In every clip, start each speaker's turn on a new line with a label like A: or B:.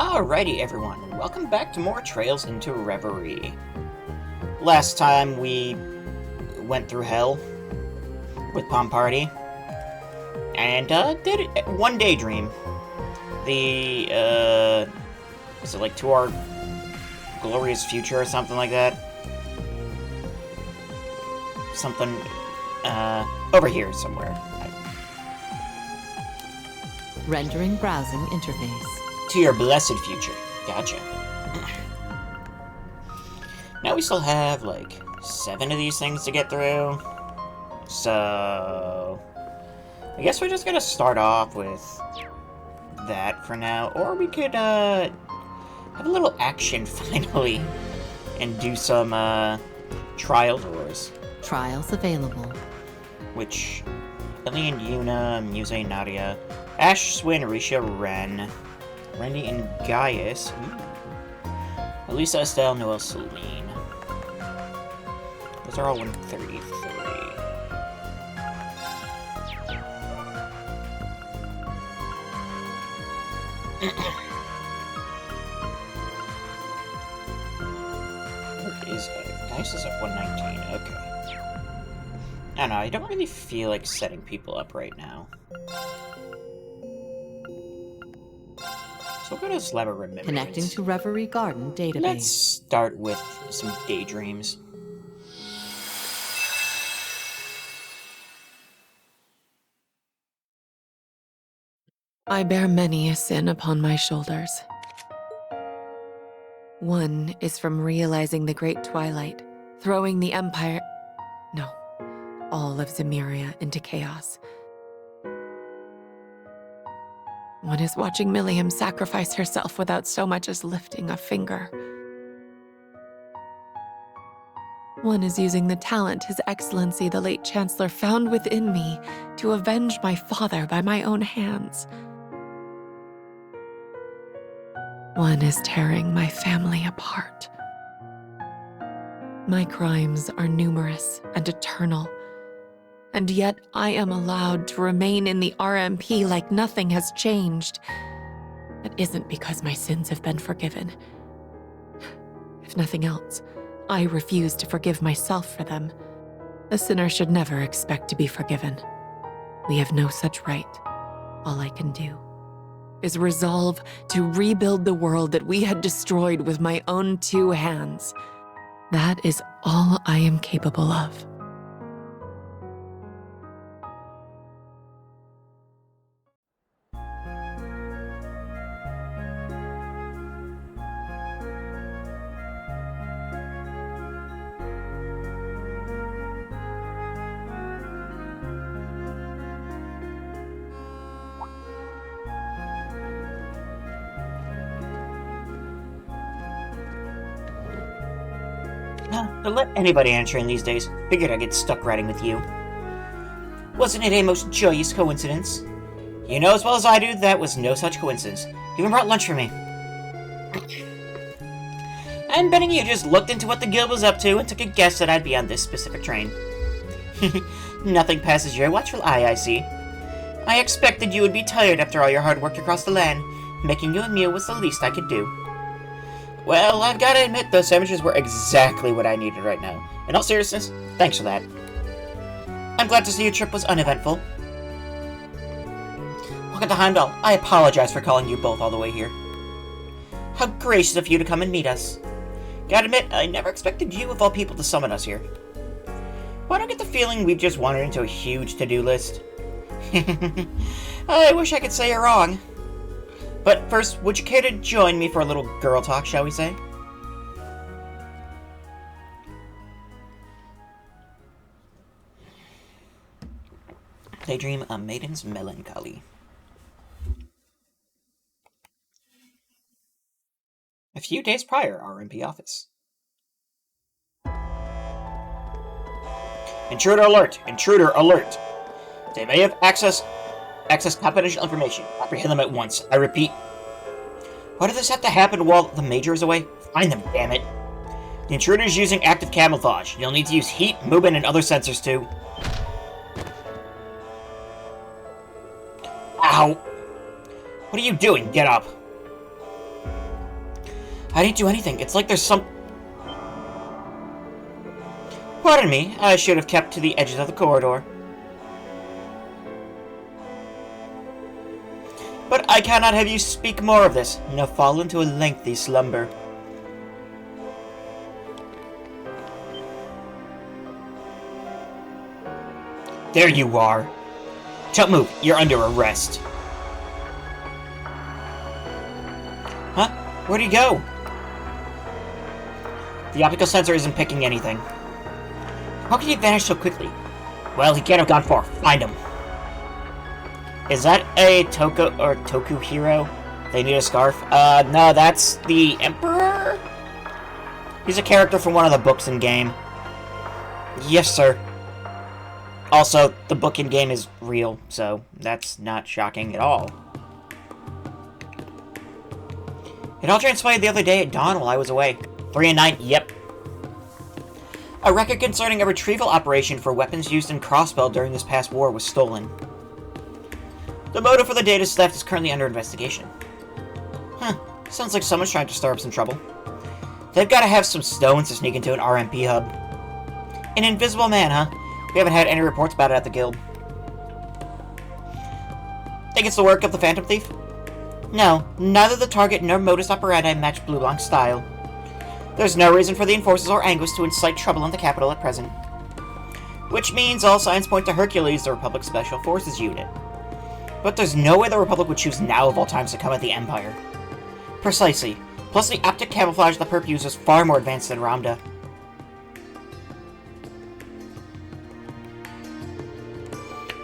A: Alrighty, everyone. Welcome back to more Trails into Reverie. Last time we went through hell with Palm Party and did one daydream. Was it like to our glorious future or something like that? Something over here somewhere.
B: Rendering browsing interface.
A: To your blessed future. Gotcha. Now we still have, like, 7 of these things to get through. So I guess we're just gonna start off with that for now. Or we could, have a little action, finally. And do some, trial doors.
B: Trials available.
A: Which... Ellie and Yuna, Muse, Nadia, Ash, Swin, Risha, Ren... Randy and Gaius. Ooh. Elisa, Estelle, Noelle, Celine. Those are all 133. What is Gaius is at 119, okay. I don't know, I don't really feel like setting people up right now. So we'll go to Slab of Remembrance.
B: Connecting to Reverie Garden database.
A: Let's start with some daydreams.
C: I bear many a sin upon my shoulders. One is from realizing the Great Twilight, throwing the Empire... No, all of Zemuria into chaos. One is watching Milliam sacrifice herself without so much as lifting a finger. One is using the talent His Excellency the late Chancellor found within me to avenge my father by my own hands. One is tearing my family apart. My crimes are numerous and eternal. And yet I am allowed to remain in the RMP like nothing has changed. That isn't because my sins have been forgiven. If nothing else, I refuse to forgive myself for them. A sinner should never expect to be forgiven. We have no such right. All I can do is resolve to rebuild the world that we had destroyed with my own 2 hands. That is all I am capable of.
A: Don't let anybody answer in these days. Figured I'd get stuck riding with you. Wasn't it a most joyous coincidence? You know as well as I do that was no such coincidence. You even brought lunch for me. I'm betting you just looked into what the guild was up to and took a guess that I'd be on this specific train. Nothing passes your watchful eye, I see. I expected you would be tired after all your hard work across the land. Making you a meal was the least I could do. Well, I've got to admit, those sandwiches were exactly what I needed right now. In all seriousness, thanks for that. I'm glad to see your trip was uneventful. Look at the Heimdall. I apologize for calling you both all the way here. How gracious of you to come and meet us. Gotta admit, I never expected you of all people to summon us here. Why do I get the feeling we've just wandered into a huge to-do list? I wish I could say you're wrong. But first, would you care to join me for a little girl talk, shall we say? Daydream, a maiden's melancholy. A few days prior, RMP office. Intruder alert! Intruder alert! They may have access confidential information. Apprehend them at once. I repeat. Why does this have to happen while the Major is away? Find them, damn it. The intruder is using active camouflage. You'll need to use heat, movement, and other sensors too. Ow! What are you doing? Get up. I didn't do anything. It's like there's some... Pardon me, I should have kept to the edges of the corridor. But I cannot have you speak more of this. Now fall into a lengthy slumber. There you are. Don't move. You're under arrest. Huh? Where'd he go? The optical sensor isn't picking anything. How can he vanish so quickly? Well, he can't have gone far. Find him. Is that a Toku hero? They need a scarf? No, that's the Emperor? He's a character from one of the books in game. Yes, sir. Also, the book in game is real, so that's not shocking at all. It all transpired the other day at dawn while I was away. 3 and 9, yep. A record concerning a retrieval operation for weapons used in Crossbell during this past war was stolen. The motive for the data theft is currently under investigation. Huh, sounds like someone's trying to stir up some trouble. They've got to have some stones to sneak into an RMP hub. An invisible man, huh? We haven't had any reports about it at the guild. Think it's the work of the Phantom Thief? No, neither the target nor modus operandi match Blue Blanc's style. There's no reason for the Enforcers or Angus to incite trouble in the capital at present. Which means all signs point to Hercules, the Republic's Special Forces unit. But there's no way the Republic would choose now of all times to come at the Empire. Precisely. Plus the optic camouflage the perp uses is far more advanced than Ramda.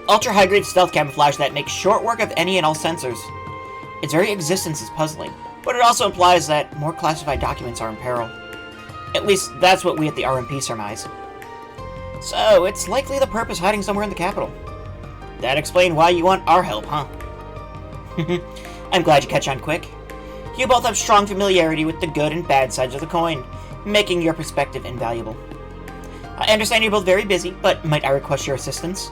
A: Ultra-high-grade stealth camouflage that makes short work of any and all sensors. Its very existence is puzzling, but it also implies that more classified documents are in peril. At least, that's what we at the RMP surmise. So, it's likely the perp is hiding somewhere in the capital. That explains why you want our help, huh? I'm glad you catch on quick. You both have strong familiarity with the good and bad sides of the coin, making your perspective invaluable. I understand you're both very busy, but might I request your assistance?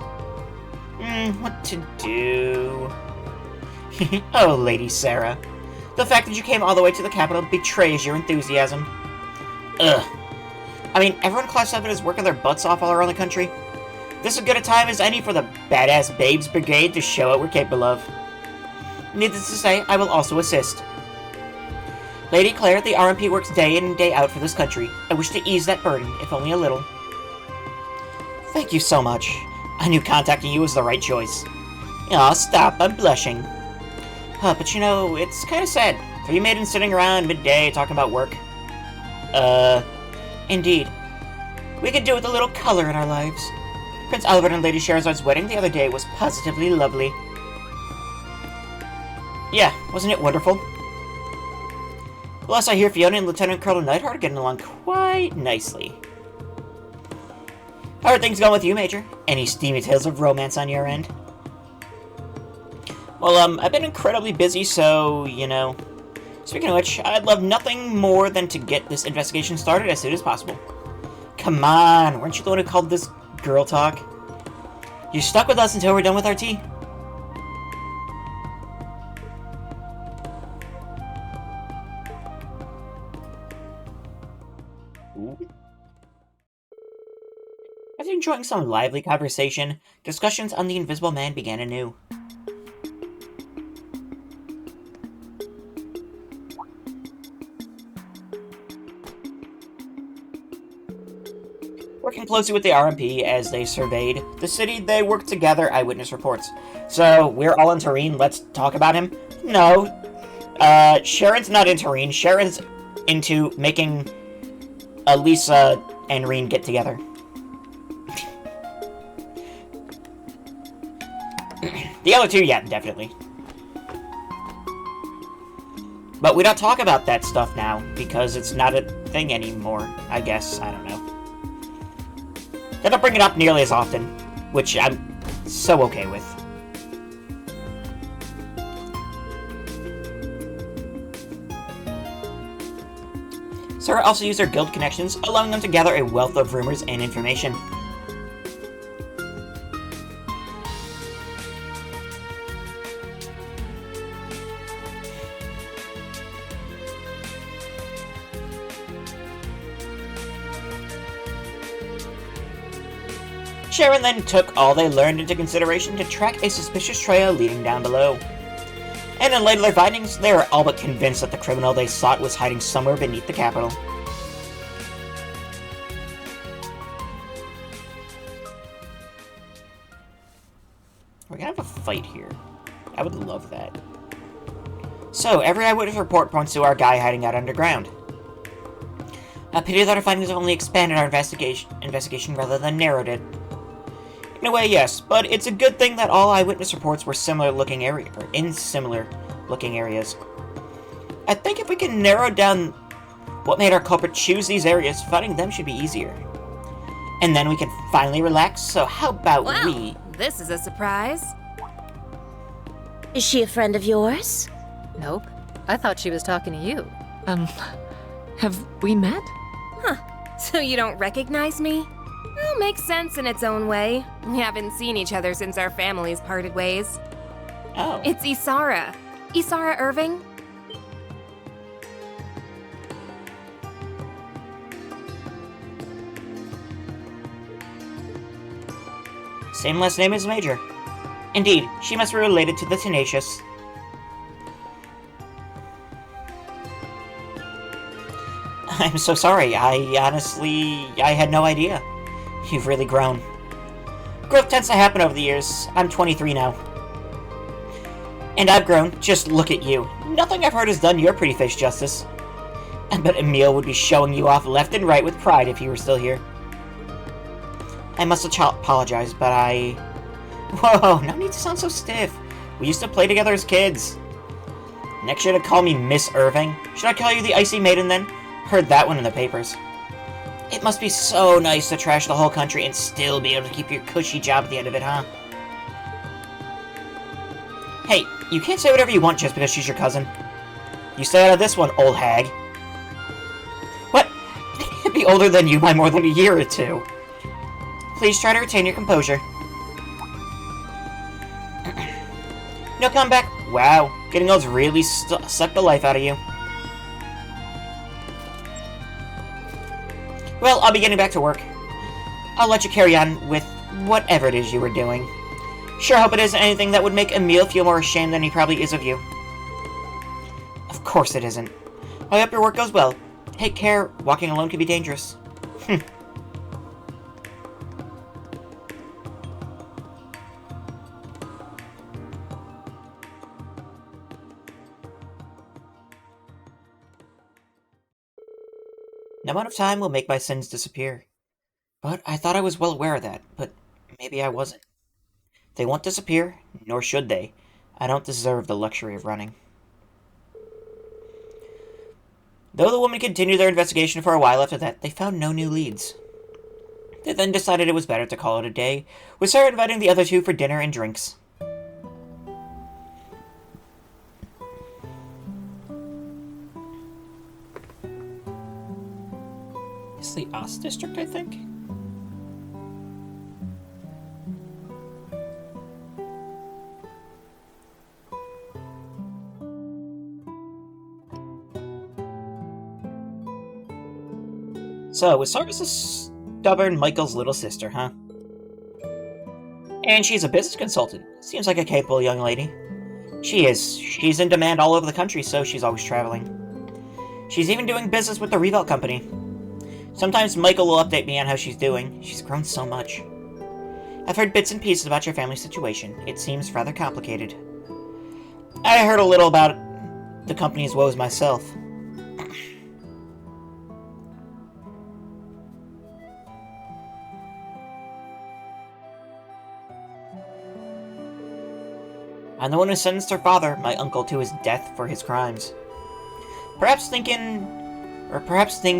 A: What to do? Oh, Lady Sarah. The fact that you came all the way to the capital betrays your enthusiasm. Ugh. I mean, everyone Class 7 is working their butts off all around the country. This is as good a time as any for the Badass Babes Brigade to show what we're capable of. Needless to say, I will also assist. Lady Claire, the RMP works day in and day out for this country. I wish to ease that burden, if only a little. Thank you so much. I knew contacting you was the right choice. Aw, stop, I'm blushing. Huh, but you know, it's kinda sad. 3 maidens sitting around midday talking about work. Indeed. We could do with a little color in our lives. Prince Albert and Lady Sherazad's wedding the other day was positively lovely. Yeah, wasn't it wonderful? Plus, I hear Fiona and Lieutenant Colonel Neidhart are getting along quite nicely. How are things going with you, Major? Any steamy tales of romance on your end? Well, I've been incredibly busy, so, you know. Speaking of which, I'd love nothing more than to get this investigation started as soon as possible. Come on, weren't you the one who called this girl talk? You're stuck with us until we're done with our tea. After enjoying some lively conversation, discussions on the Invisible Man began anew. Working closely with the RMP as they surveyed the city, they worked to gather eyewitness reports. So, we're all in Tareen, let's talk about him? No. Sharon's not in Tareen, Sharon's into making Elisa and Reen get together. The other two, yeah, definitely. But we don't talk about that stuff now, because it's not a thing anymore, I guess. I don't know. They don't bring it up nearly as often, which I'm so okay with. Sarah also used her guild connections, allowing them to gather a wealth of rumors and information. Sharon then took all they learned into consideration to track a suspicious trail leading down below. And in light of their findings, they were all but convinced that the criminal they sought was hiding somewhere beneath the capital. We're gonna have a fight here. I would love that. So, every eyewitness report points to our guy hiding out underground. A pity that our findings have only expanded our investigation rather than narrowed it. In a way, yes, but it's a good thing that all eyewitness reports were in similar looking areas. I think if we can narrow down what made our culprit choose these areas, finding them should be easier. And then we can finally relax, so how about we...
D: This is a surprise.
E: Is she a friend of yours?
F: Nope. I thought she was talking to you.
C: Have we met?
D: So you don't recognize me? Well, makes sense in its own way. We haven't seen each other since our families parted ways.
A: Oh.
D: It's Isara. Isara Irving?
A: Same last name as Major. Indeed, she must be related to the Tenacious. I'm so sorry. I had no idea. You've really grown. Growth tends to happen over the years. I'm 23 now. And I've grown. Just look at you. Nothing I've heard has done your pretty face justice. I bet Emil would be showing you off left and right with pride if he were still here. I must apologize, but Whoa, no need to sound so stiff. We used to play together as kids. Next year to call me Miss Irving. Should I call you the Icy Maiden then? Heard that one in the papers. It must be so nice to trash the whole country and still be able to keep your cushy job at the end of it, huh? Hey, you can't say whatever you want just because she's your cousin. You stay out of this one, old hag. What? They can't be older than you by more than a year or two. Please try to retain your composure. No comeback? Wow, getting old's really sucked the life out of you. Well, I'll be getting back to work. I'll let you carry on with whatever it is you were doing. Sure hope it isn't anything that would make Emil feel more ashamed than he probably is of you. Of course it isn't. I hope your work goes well. Take care. Walking alone can be dangerous. No amount of time will make my sins disappear. But I thought I was well aware of that, but maybe I wasn't. They won't disappear, nor should they. I don't deserve the luxury of running. Though the women continued their investigation for a while after that, they found no new leads. They then decided it was better to call it a day, with Sarah inviting the other two for dinner and drinks. It's the Ost district, I think? So, Isara's a stubborn Michael's little sister, huh? And she's a business consultant. Seems like a capable young lady. She is. She's in demand all over the country, so she's always traveling. She's even doing business with the Revolt Company. Sometimes Michael will update me on how she's doing. She's grown so much. I've heard bits and pieces about your family situation. It seems rather complicated. I heard a little about the company's woes myself. I'm the one who sentenced her father, my uncle, to his death for his crimes. Perhaps things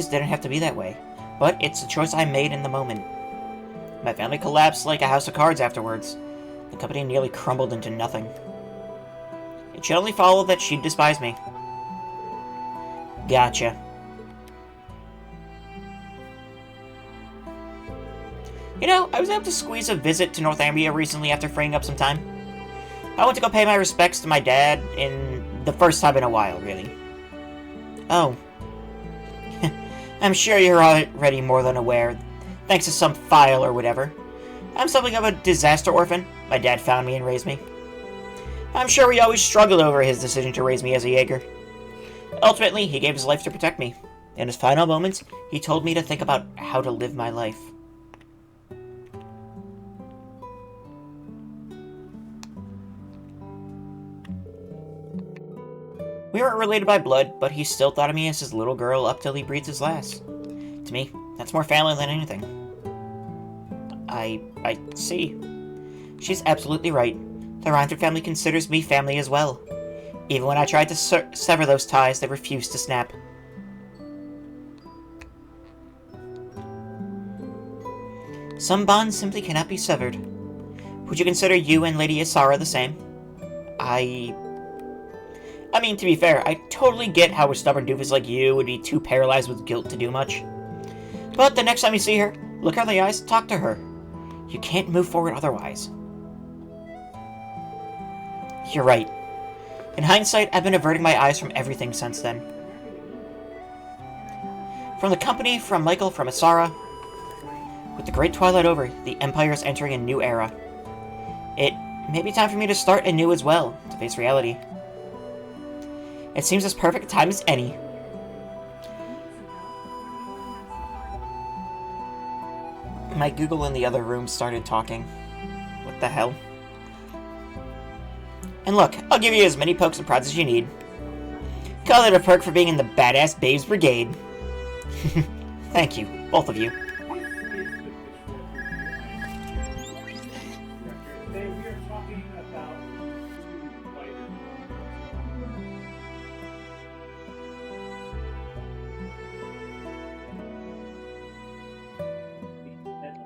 A: didn't have to be that way, but it's a choice I made in the moment. My family collapsed like a house of cards afterwards. The company nearly crumbled into nothing. It should only follow that she'd despise me. Gotcha. You know, I was able to squeeze a visit to Northumbria recently after freeing up some time. I went to go pay my respects to my dad in the first time in a while, really. Oh. I'm sure you're already more than aware, thanks to some file or whatever. I'm something of a disaster orphan. My dad found me and raised me. I'm sure he always struggled over his decision to raise me as a Jaeger. Ultimately, he gave his life to protect me. In his final moments, he told me to think about how to live my life. We weren't related by blood, but he still thought of me as his little girl up till he breathed his last. To me, that's more family than anything. I see. She's absolutely right. The Rhineford family considers me family as well. Even when I tried to sever those ties, they refused to snap. Some bonds simply cannot be severed. Would you consider you and Lady Isara the same? I mean, to be fair, I totally get how a stubborn doofus like you would be too paralyzed with guilt to do much. But the next time you see her, look her in the eyes, talk to her. You can't move forward otherwise. You're right. In hindsight, I've been averting my eyes from everything since then. From the company, from Michael, from Isara. With the Great Twilight over, the Empire is entering a new era. It may be time for me to start anew as well, to face reality. It seems as perfect a time as any. My Google in the other room started talking. What the hell? And look, I'll give you as many pokes and prods as you need. Call it a perk for being in the Badass Babes Brigade. Thank you, both of you.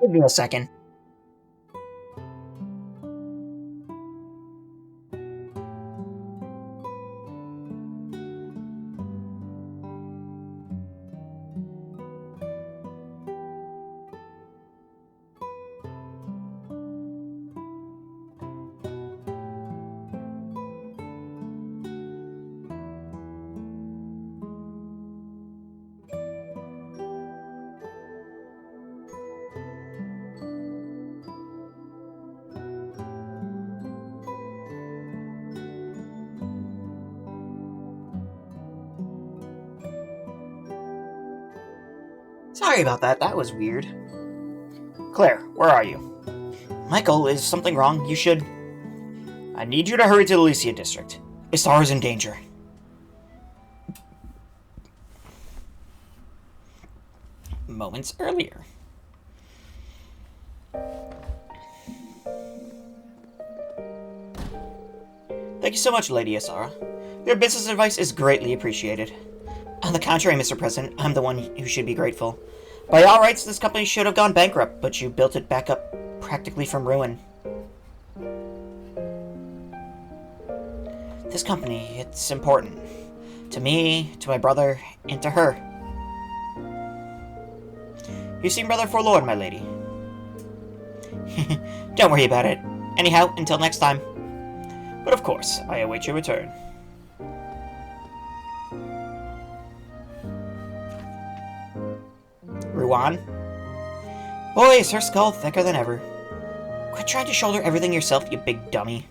A: Give me a second. Sorry about that, that was weird. Claire, where are you? Michael, is something wrong? You should... I need you to hurry to the Lycia district. Isara's in danger. Moments earlier. Thank you so much, Lady Isara. Your business advice is greatly appreciated. On the contrary, Mr. President, I'm the one who should be grateful. By all rights, this company should have gone bankrupt, but you built it back up practically from ruin. This company, it's important. To me, to my brother, and to her. You seem rather forlorn, my lady. Don't worry about it. Anyhow, until next time. But of course, I await your return. Ruan? Boy, is her skull thicker than ever. Quit trying to shoulder everything yourself, you big dummy.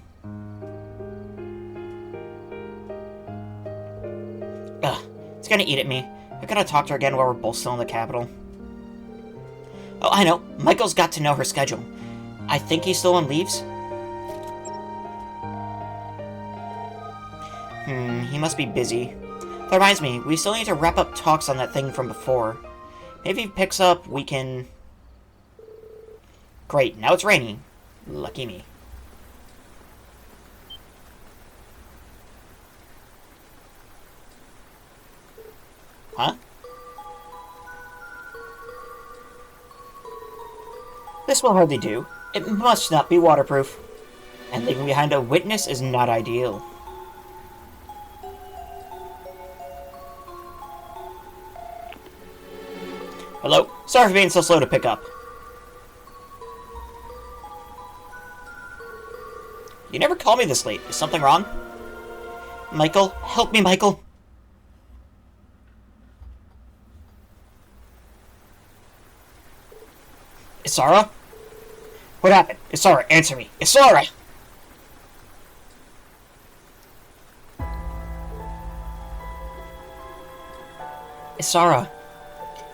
A: Ugh, it's gonna eat at me. I gotta talk to her again while we're both still in the capital. Oh, I know. Michael's got to know her schedule. I think he's still on leaves. He must be busy. That reminds me, we still need to wrap up talks on that thing from before. Maybe if he picks up, we can... Great, now it's raining. Lucky me. Huh? This will hardly do. It must not be waterproof. And leaving behind a witness is not ideal. Hello? Sorry for being so slow to pick up. You never call me this late. Is something wrong? Michael? Help me, Michael! Isara? What happened? Isara, answer me. Isara! Isara.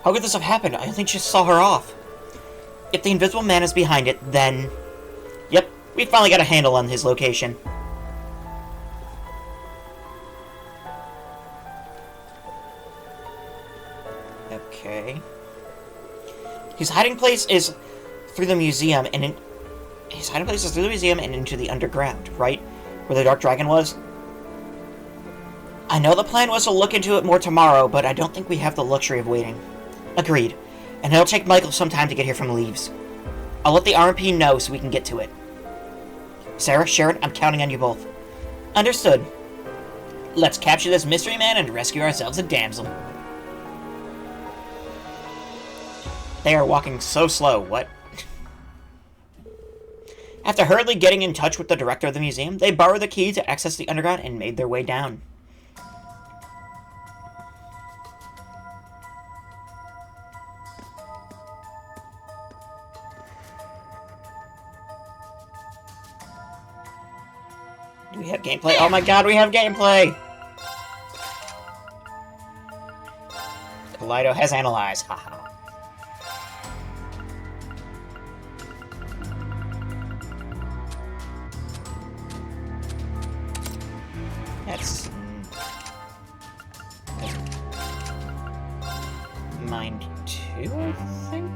A: How could this have happened? I think she saw her off. If the Invisible Man is behind it, then... Yep, we finally got a handle on his location. Okay. His hiding place is through the museum and into the underground, right? Where the Dark Dragon was? I know the plan was to look into it more tomorrow, but I don't think we have the luxury of waiting. Agreed. And it'll take Michael some time to get here from Leaves. I'll let the RMP know so we can get to it. Sarah, Sharon, I'm counting on you both. Understood. Let's capture this mystery man and rescue ourselves a damsel. They are walking so slow, what? After hurriedly getting in touch with the director of the museum, they borrowed the key to access the underground and made their way down. Do we have gameplay? Oh my god, we have gameplay! Kaleido has analyzed, haha. That's... Mind 2, I think?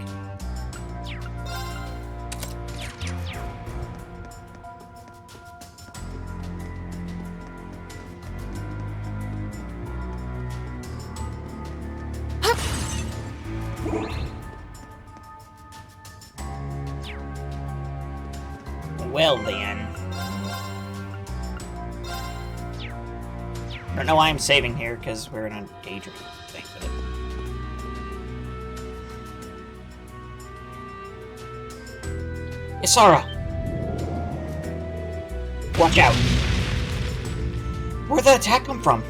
A: Well then. I don't know why I'm saving here, because we're in a Daydream thing with it. Isara! Watch out! Where'd that attack come from?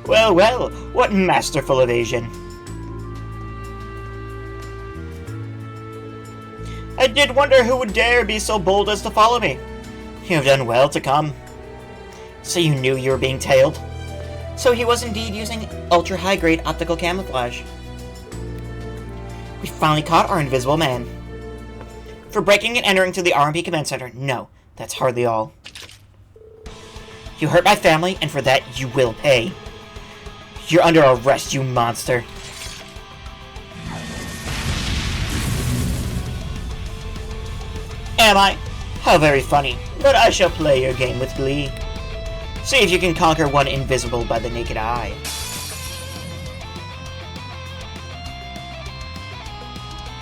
A: Well, well, what masterful evasion. I did wonder who would dare be so bold as to follow me. You have done well to come. So you knew you were being tailed? So he was indeed using ultra-high-grade optical camouflage. We finally caught our Invisible Man. For breaking and entering to the RMP Command Center, no, that's hardly all. You hurt my family, and for that you will pay. You're under arrest, you monster. Am I? How very funny, but I shall play your game with glee. See if you can conquer one invisible by the naked eye.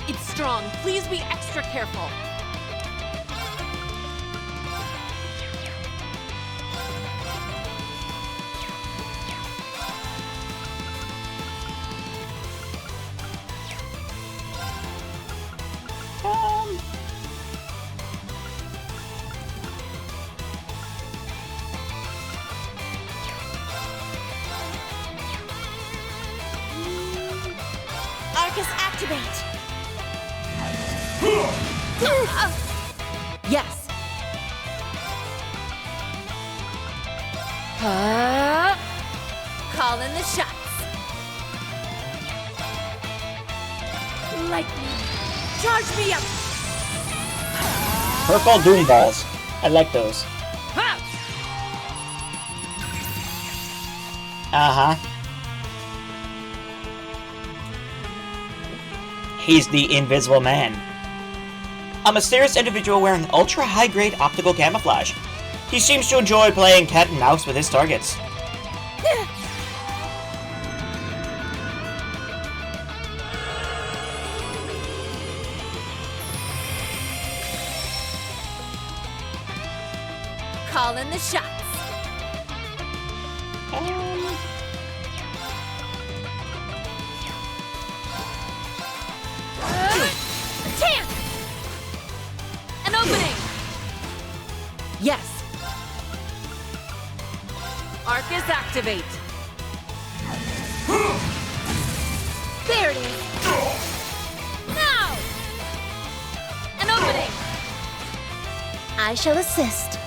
C: It's strong. Please be extra careful.
E: Arcus, activate!
C: Yes.
E: Call in the shots. Lightning, charge me up!
A: Purple Doom Balls. I like those. Uh-huh. He's the Invisible Man. A mysterious individual wearing ultra-high-grade optical camouflage. He seems to enjoy playing cat and mouse with his targets.
E: Call in the shots. Chance!
C: An opening. Yes. Arcus, activate.
E: There it is. Now!
C: An opening.
E: I shall assist.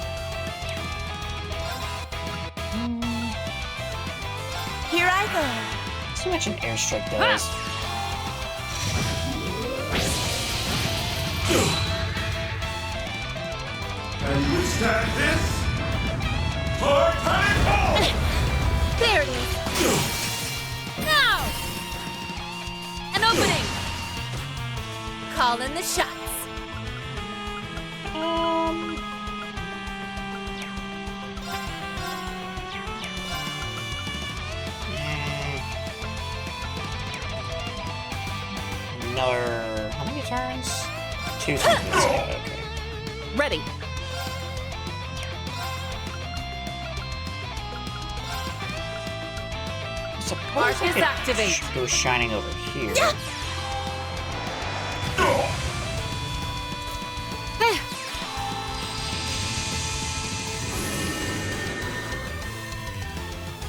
E: Here I go.
A: See what an airstrike does.
G: Can you withstand this? Hard time home!
E: There it is.
D: Now! An opening! Call in the shots.
A: Another... How many turns? 2 turns. Okay.
C: Ready.
A: Suppose I
C: Arcus
A: could
C: activate.
A: go shining over here.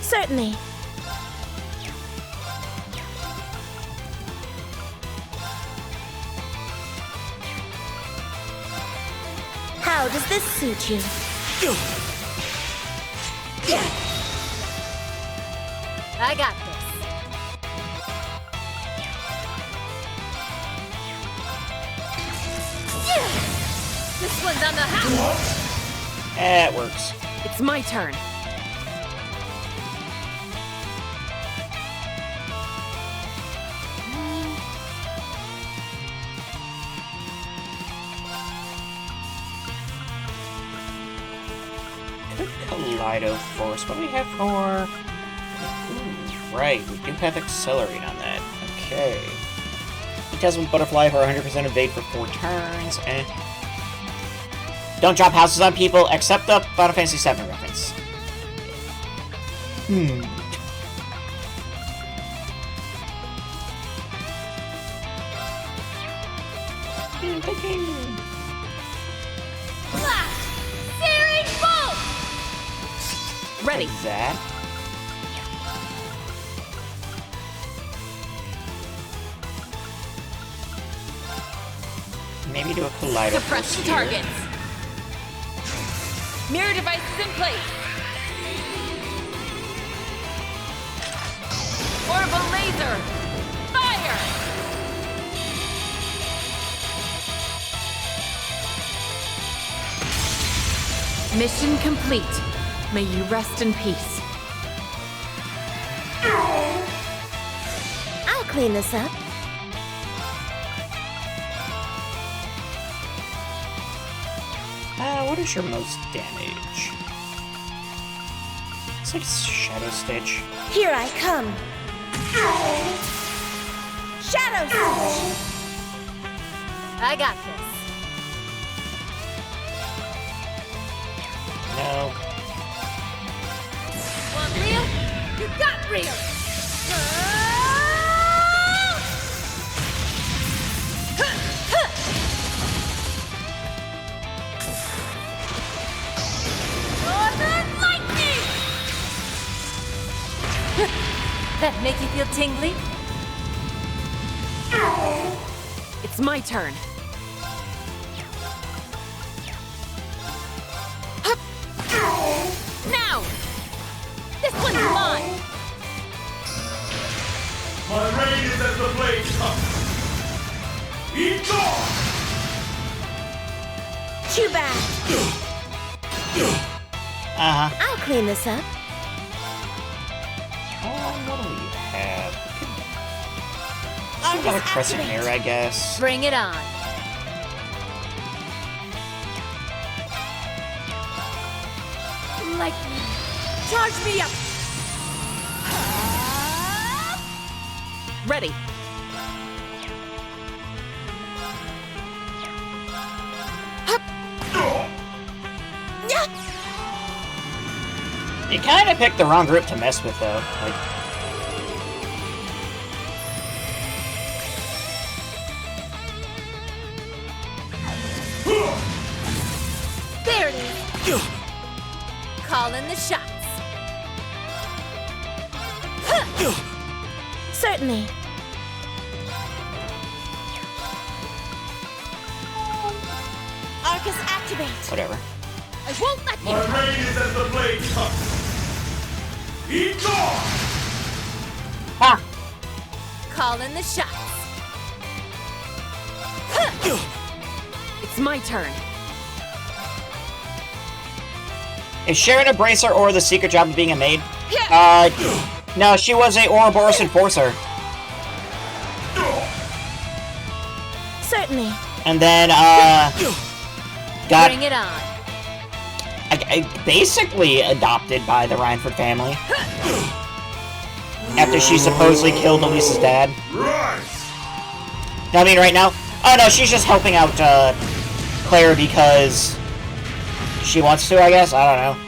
E: Certainly. How does this suit you?
D: I got this. This one's on the house.
A: It works.
C: It's my turn.
A: Kaleido Force. What do we have for... Ooh, right, we do have Accelerate on that. Okay. It does with Butterfly for 100% evade for 4 turns. Don't drop houses on people, except the Final Fantasy VII reference.
D: Flash! Searing bolt!
C: Ready.
A: Like that. Maybe do a Kaleido
C: Suppress
A: Force
C: the
A: here.
C: targets.
D: Mirror devices in place.
C: Orbital laser.
D: Fire!
C: Mission complete. May you rest in peace.
E: I'll clean this up.
A: What is your most damage? It's like Shadow Stitch.
E: Here I come. Shadow Stitch.
D: I got this.
A: No.
D: Want real? You got real! Northern lightning! That make you feel tingly?
C: It's my turn.
D: Now! This one's mine!
G: My reign is as the blades come. Eat gone!
E: Too bad.
A: Uh-huh.
E: I'll clean this up.
A: What do we have?
E: I'll
A: Got a
E: just
A: Crescent
E: activate.
A: Mirror, I guess.
D: Bring it on. Lightning, charge me up!
C: Ready.
A: You kind of picked the wrong group to mess with, though. Like,
D: There it is! Call in the shots.
E: Certainly. Arcus activate. Activate!
A: Whatever.
E: I won't let
G: My reign is as the blade cuts. Eat gone!
A: Ha!
E: Call in the shots.
D: It's my turn.
A: Is Sharon a bracer or the secret job of being a maid? No, she was a Ouroboros enforcer.
E: Certainly.
A: And then, got
E: Bring it on.
A: basically adopted by the Rhineford family. After she supposedly killed Elise's dad.
G: Rise!
A: I mean, right now? Oh no, she's just helping out, Claire because she wants to, I guess? I don't know.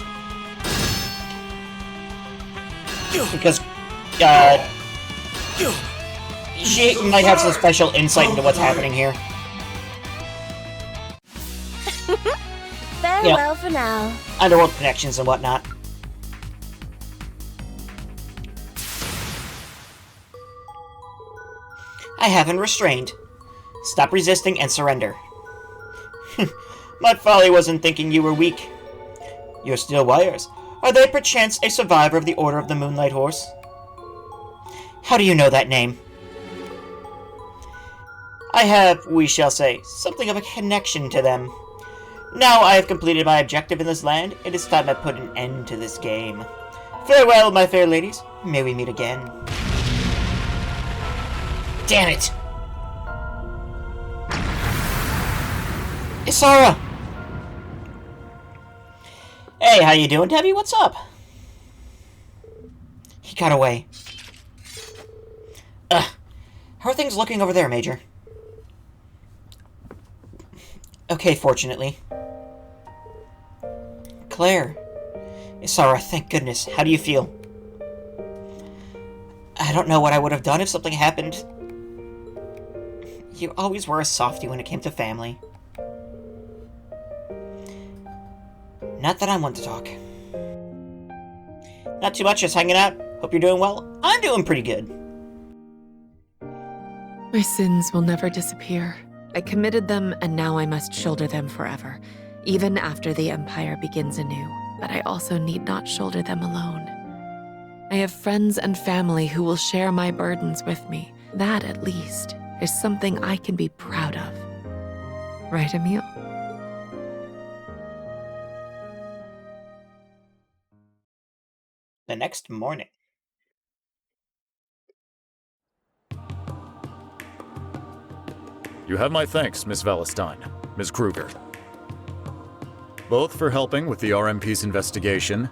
A: Because, she might have some special insight into what's happening here.
E: Farewell for now.
A: Underworld connections and whatnot. I haven't restrained. Stop resisting and surrender. My folly wasn't thinking you were weak. Your steel wires. Are they perchance a survivor of the Order of the Moonlight Horse? How do you know that name? I have, we shall say, something of a connection to them. Now I have completed my objective in this land, it is time I put an end to this game. Farewell, my fair ladies. May we meet again. Damn it! Isara! Hey, how you doing, Debbie? What's up? He got away. How are things looking over there, Major? Okay, fortunately. Claire. Isara, thank goodness. How do you feel? I don't know what I would have done if something happened. You always were a softie when it came to family. Not that I'm one to talk. Not too much, just hanging out. Hope you're doing well. I'm doing pretty good.
C: My sins will never disappear. I committed them, and now I must shoulder them forever, even after the Empire begins anew. But I also need not shoulder them alone. I have friends and family who will share my burdens with me. That, at least, is something I can be proud of. Right, Emile?
A: The next morning.
H: You have my thanks, Miss Valestine, Ms. Kruger. Both for helping with the RMP's investigation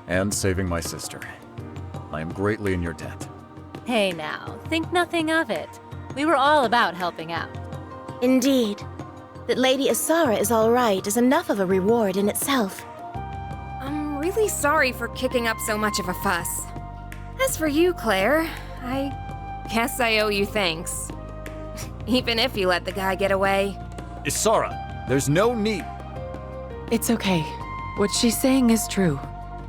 H: and saving my sister. I am greatly in your debt.
F: Hey now, think nothing of it. We were all about helping out.
E: Indeed. That Lady Isara is all right is enough of a reward in itself.
D: I'm really sorry for kicking up so much of a fuss. As for you, Claire, I guess I owe you thanks. Even if you let the guy get away.
H: Isara, there's no need.
C: It's okay. What she's saying is true.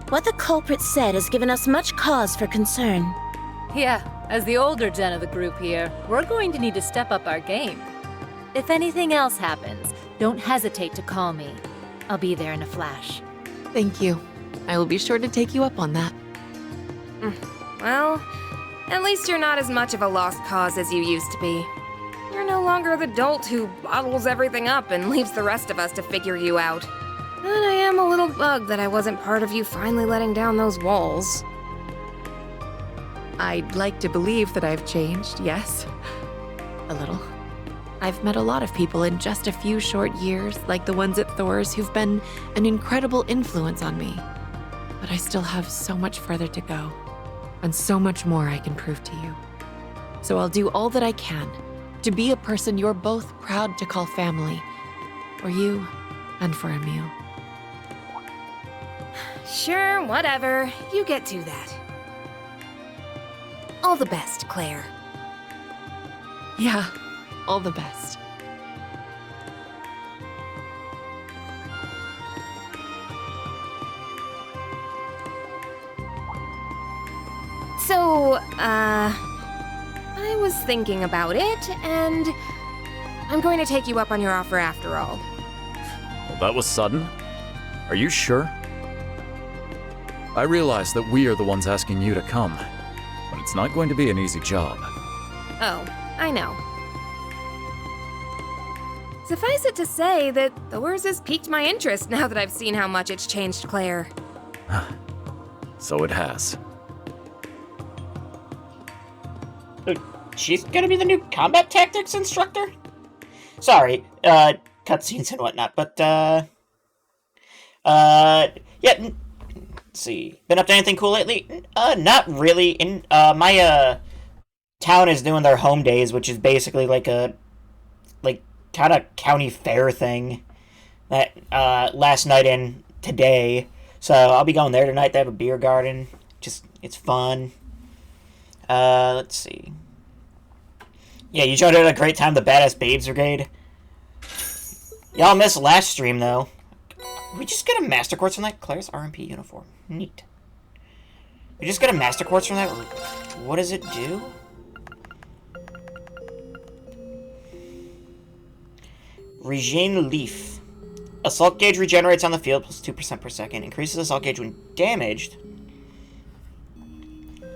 E: What the culprit said has given us much cause for concern.
F: Yeah, as the older gen of the group here, we're going to need to step up our game. If anything else happens, don't hesitate to call me. I'll be there in a flash.
C: Thank you. I will be sure to take you up on that.
D: Well, at least you're not as much of a lost cause as you used to be. You're no longer the dolt who bottles everything up and leaves the rest of us to figure you out. But I am a little bugged that I wasn't part of you finally letting down those walls.
C: I'd like to believe that I've changed, yes. A little. I've met a lot of people in just a few short years, like the ones at Thor's, who've been an incredible influence on me. But I still have so much further to go, and so much more I can prove to you. So I'll do all that I can to be a person you're both proud to call family, for you and for Emile.
D: Sure, whatever. You get to that. All the best, Claire.
C: Yeah, all the best.
D: So, I was thinking about it, and I'm going to take you up on your offer after all.
H: that was sudden? Are you sure? I realize that we are the ones asking you to come, but it's not going to be an easy job.
D: Oh, I know. Suffice it to say that Thor's has piqued my interest now that I've seen how much it's changed Claire.
H: So it has.
A: She's gonna be the new combat tactics instructor? Sorry, cutscenes and whatnot, but, yeah, let's see. Been up to anything cool lately? Not really. My, town is doing their home days, which is basically like a, kind of county fair thing that, last night and today. So I'll be going there tonight. They have a beer garden. It's fun. Let's see. Yeah, you joined at a great time, the Badass Babes Brigade. Y'all missed last stream, though. We just get a Master Quartz from that? Claire's RMP uniform. Neat. We just get a Master Quartz from that? What does it do? Regine Leaf. Assault gauge regenerates on the field plus 2% per second. Increases assault gauge when damaged.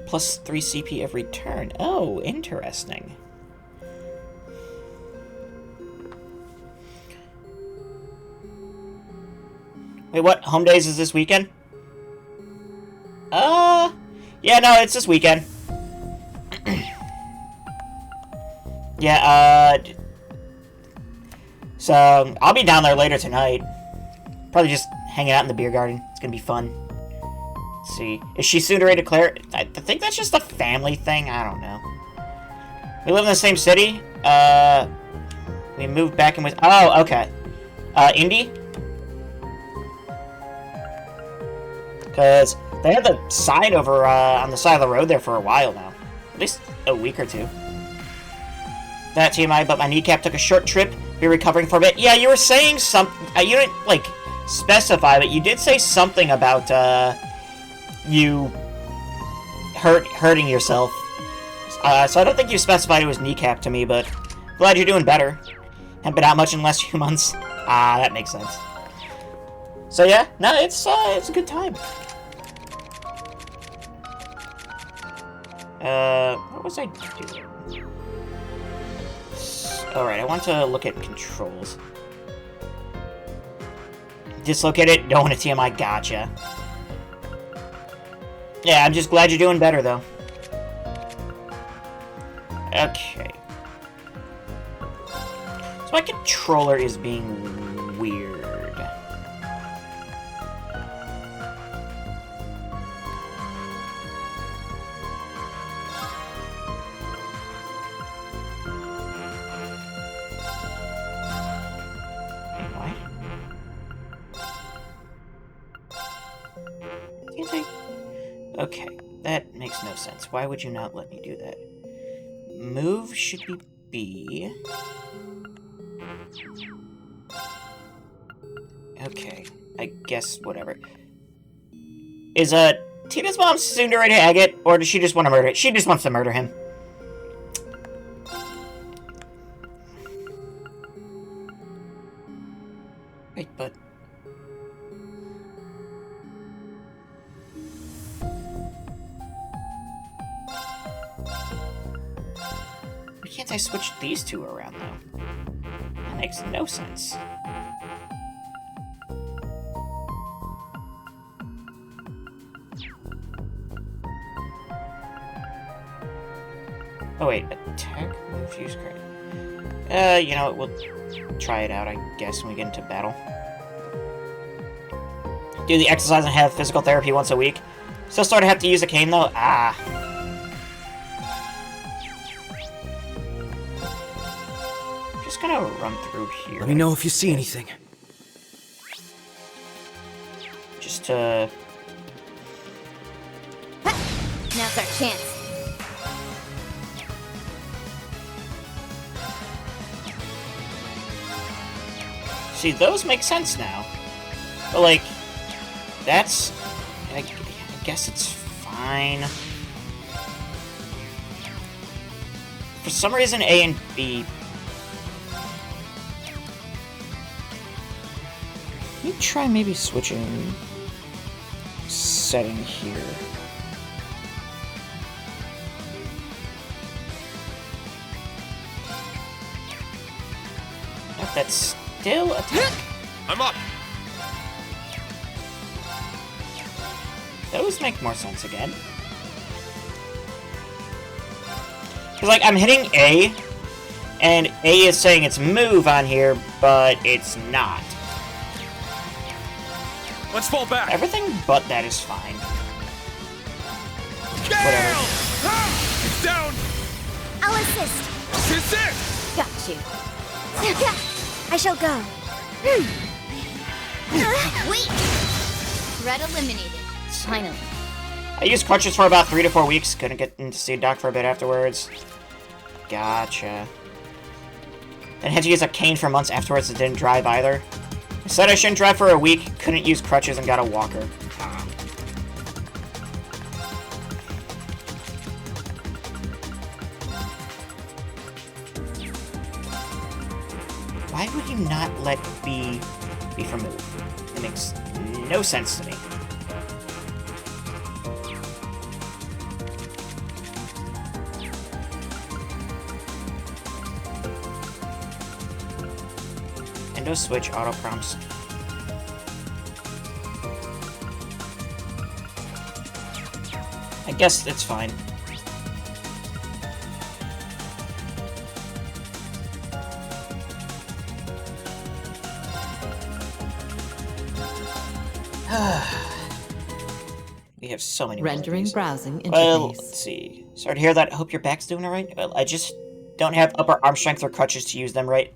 A: Plus 3 CP every turn. Oh, interesting. Wait, what? Home days is this weekend? Yeah, no, it's this weekend. Yeah, so, I'll be down there later tonight. Probably just hanging out in the beer garden. It's gonna be fun. Let's see. Is she soon to ready to declare? I think that's just a family thing. I don't know. We live in the same city. We moved back in with... Oh, okay. Indy? Because they had the sign over on the side of the road there for a while now. At least a week or two. That TMI, but my kneecap took a short trip. Be recovering for a bit. Yeah, you were saying something. You didn't, like, specify, but you did say something about, you hurting yourself. So I don't think you specified it was kneecap to me, but glad you're doing better. Haven't been out much in the last few months. That makes sense. So yeah, no, it's a good time. What was I doing? Alright, I want to look at controls. Dislocate it, don't want a TMI, gotcha. Yeah, I'm just glad you're doing better, though. Okay. So my controller is being weird. Okay, that makes no sense. Why would you not let me do that? Move should be B. Okay, I guess whatever. Is Tina's mom soon to ready to egg it, or does she just want to murder it? She just wants to murder him. Wait, but... Why can't I switch these two around, though? That makes no sense. Oh wait, attack, move, use credit. You know what, we'll try it out, I guess, when we get into battle. Do the exercise and have physical therapy once a week. Still sort of have to use a cane, though? Ah. Just gonna run through here.
I: Let me know if you see anything.
A: Just to...
E: Now's our chance.
A: See, those make sense now. But, like, that's... I guess it's fine. For some reason, A and B... try maybe switching setting here. Nope, that's still attack.
G: I'm up.
A: Those make more sense again. Cause like I'm hitting A, and A is saying it's move on here, but it's not.
G: Let's fall back.
A: Everything but that is fine.
G: Whatever. Ah! It's down.
E: I'll assist.
G: Assist.
E: Got you. I shall go. Wait. Threat eliminated. Finally.
A: I used crutches for about 3 to 4 weeks. Couldn't get in to see a doc for a bit afterwards. Gotcha. Then had to use a cane for months afterwards that didn't drive either. I said I shouldn't drive for a week, couldn't use crutches, and got a walker. Why would you not let B be for move? It makes no sense to me. Windows switch auto prompts. I guess it's fine. We have so many
B: Rendering
A: melodies.
B: browsing interface.
A: Well, let's see. Sorry to hear that. I hope your back's doing alright. Well, I just don't have upper arm strength or crutches to use them right.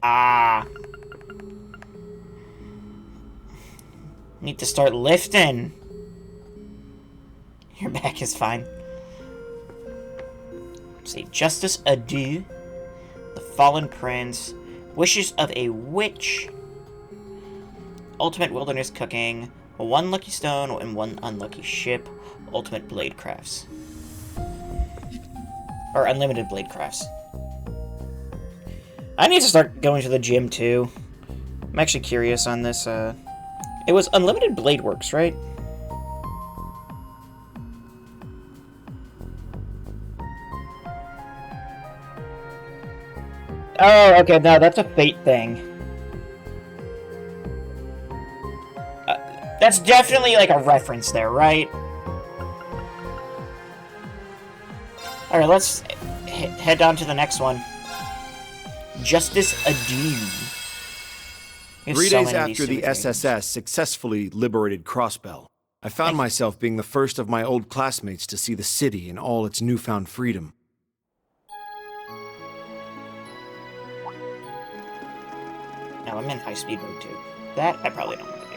A: Need to start lifting. Your back is fine. Let's see. Justice Adieu. The Fallen Prince. Wishes of a Witch. Ultimate Wilderness Cooking. 1 lucky stone and 1 unlucky ship. Ultimate Blade Crafts. Or Unlimited Blade Crafts. I need to start going to the gym too. I'm actually curious on this. It was Unlimited Blade Works, right? Oh, okay, no, that's a Fate thing. That's definitely like a reference there, right? Alright, let's head on to the next one. Justice Adieu.
I: 3 days after the SSS successfully liberated Crossbell, I found myself being the first of my old classmates to see the city in all its newfound freedom.
A: Now I'm in high speed mode too. That I probably don't want to do.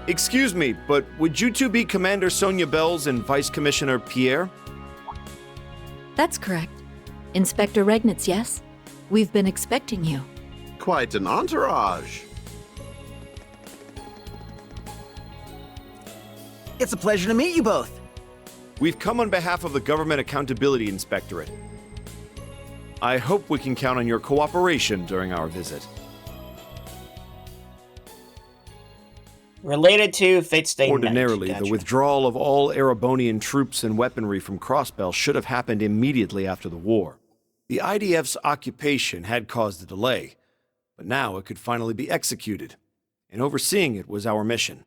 I: Excuse me, but would you two be Commander Sonia Bells and Vice Commissioner Pierre?
J: That's correct. Inspector Regnitz, yes? We've been expecting you.
K: Quite an entourage.
L: It's a pleasure to meet you both.
I: We've come on behalf of the Government Accountability Inspectorate. I hope we can count on your cooperation during our visit.
A: Related to Fate Stay Night.
I: Ordinarily,
A: Gotcha.
I: the withdrawal of all Erebonian troops and weaponry from Crossbell should have happened immediately after the war. The IDF's occupation had caused a delay, but now it could finally be executed, and overseeing it was our mission.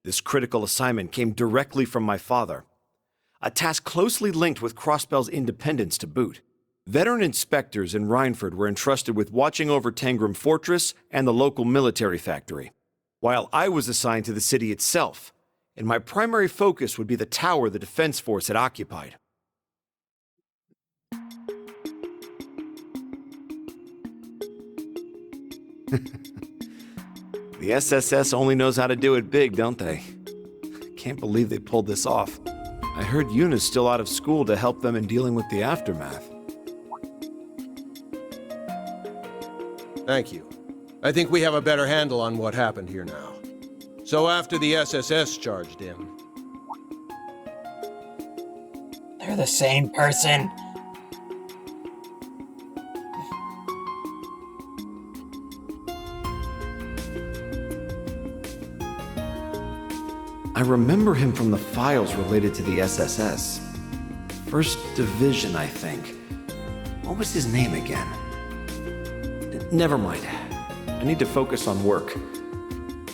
I: This critical assignment came directly from my father, a task closely linked with Crossbell's independence to boot. Veteran inspectors in Rhineford were entrusted with watching over Tangram Fortress and the local military factory, while I was assigned to the city itself, and my primary focus would be the tower the Defense Force had occupied. The SSS only knows how to do it big, don't they? Can't believe they pulled this off. I heard Yuna's still out of school to help them in dealing with the aftermath.
M: Thank you. I think we have a better handle on what happened here now. So after the SSS charged in...
A: They're the same person.
I: I remember him from the files related to the SSS. First Division, I think. What was his name again? Never mind. I need to focus on work.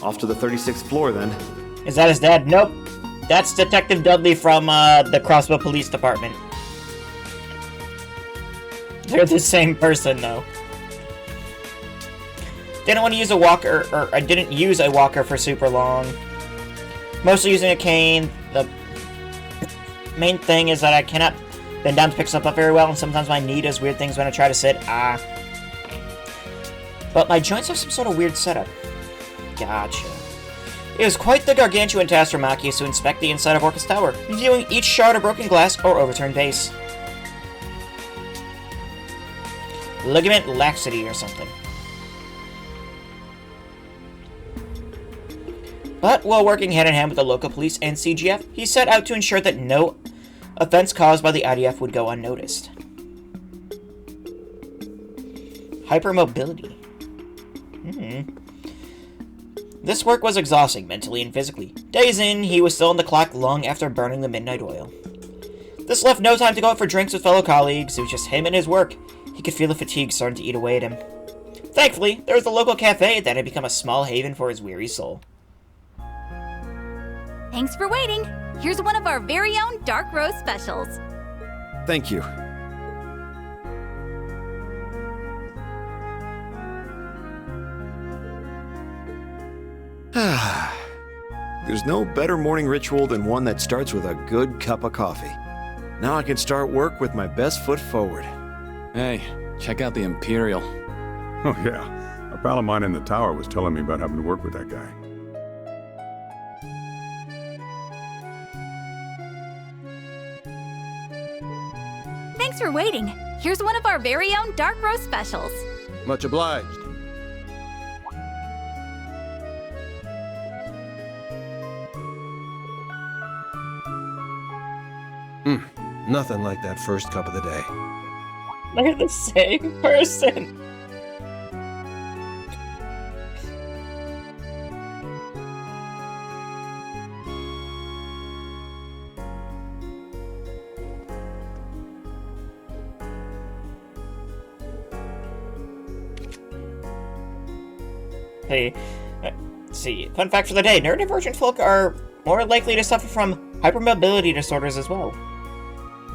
I: Off to the 36th floor, then.
A: Is that his dad? Nope. That's Detective Dudley from the Crossville Police Department. They're the same person, though. Didn't want to use a walker, or I didn't use a walker for super long. Mostly using a cane. The main thing is that I cannot bend down to pick stuff up very well, and sometimes my knee does weird things when I try to sit. But my joints have some sort of weird setup. Gotcha. It was quite the gargantuan task for Machias to inspect the inside of Orcus Tower, reviewing each shard of broken glass or overturned vase. Ligament laxity or something. But while working hand-in-hand with the local police and CGF, he set out to ensure that no offense caused by the IDF would go unnoticed. Hypermobility. This work was exhausting, mentally and physically. Days in, he was still on the clock long after burning the midnight oil. This left no time to go out for drinks with fellow colleagues. It was just him and his work. He could feel the fatigue starting to eat away at him. Thankfully, there was a local cafe that had become a small haven for his weary soul.
N: Thanks for waiting. Here's one of our very own dark roast specials.
I: Thank you. There's no better morning ritual than one that starts with a good cup of coffee. Now I can start work with my best foot forward.
O: Hey, check out the Imperial.
P: Oh yeah, a pal of mine in the tower was telling me about having to work with that guy.
N: Thanks for waiting. Here's one of our very own dark roast specials.
M: Much obliged. Nothing like that first cup of the day.
A: They're the same person. Hey, let's see. Fun fact for the day, neurodivergent folk are more likely to suffer from hypermobility disorders as well.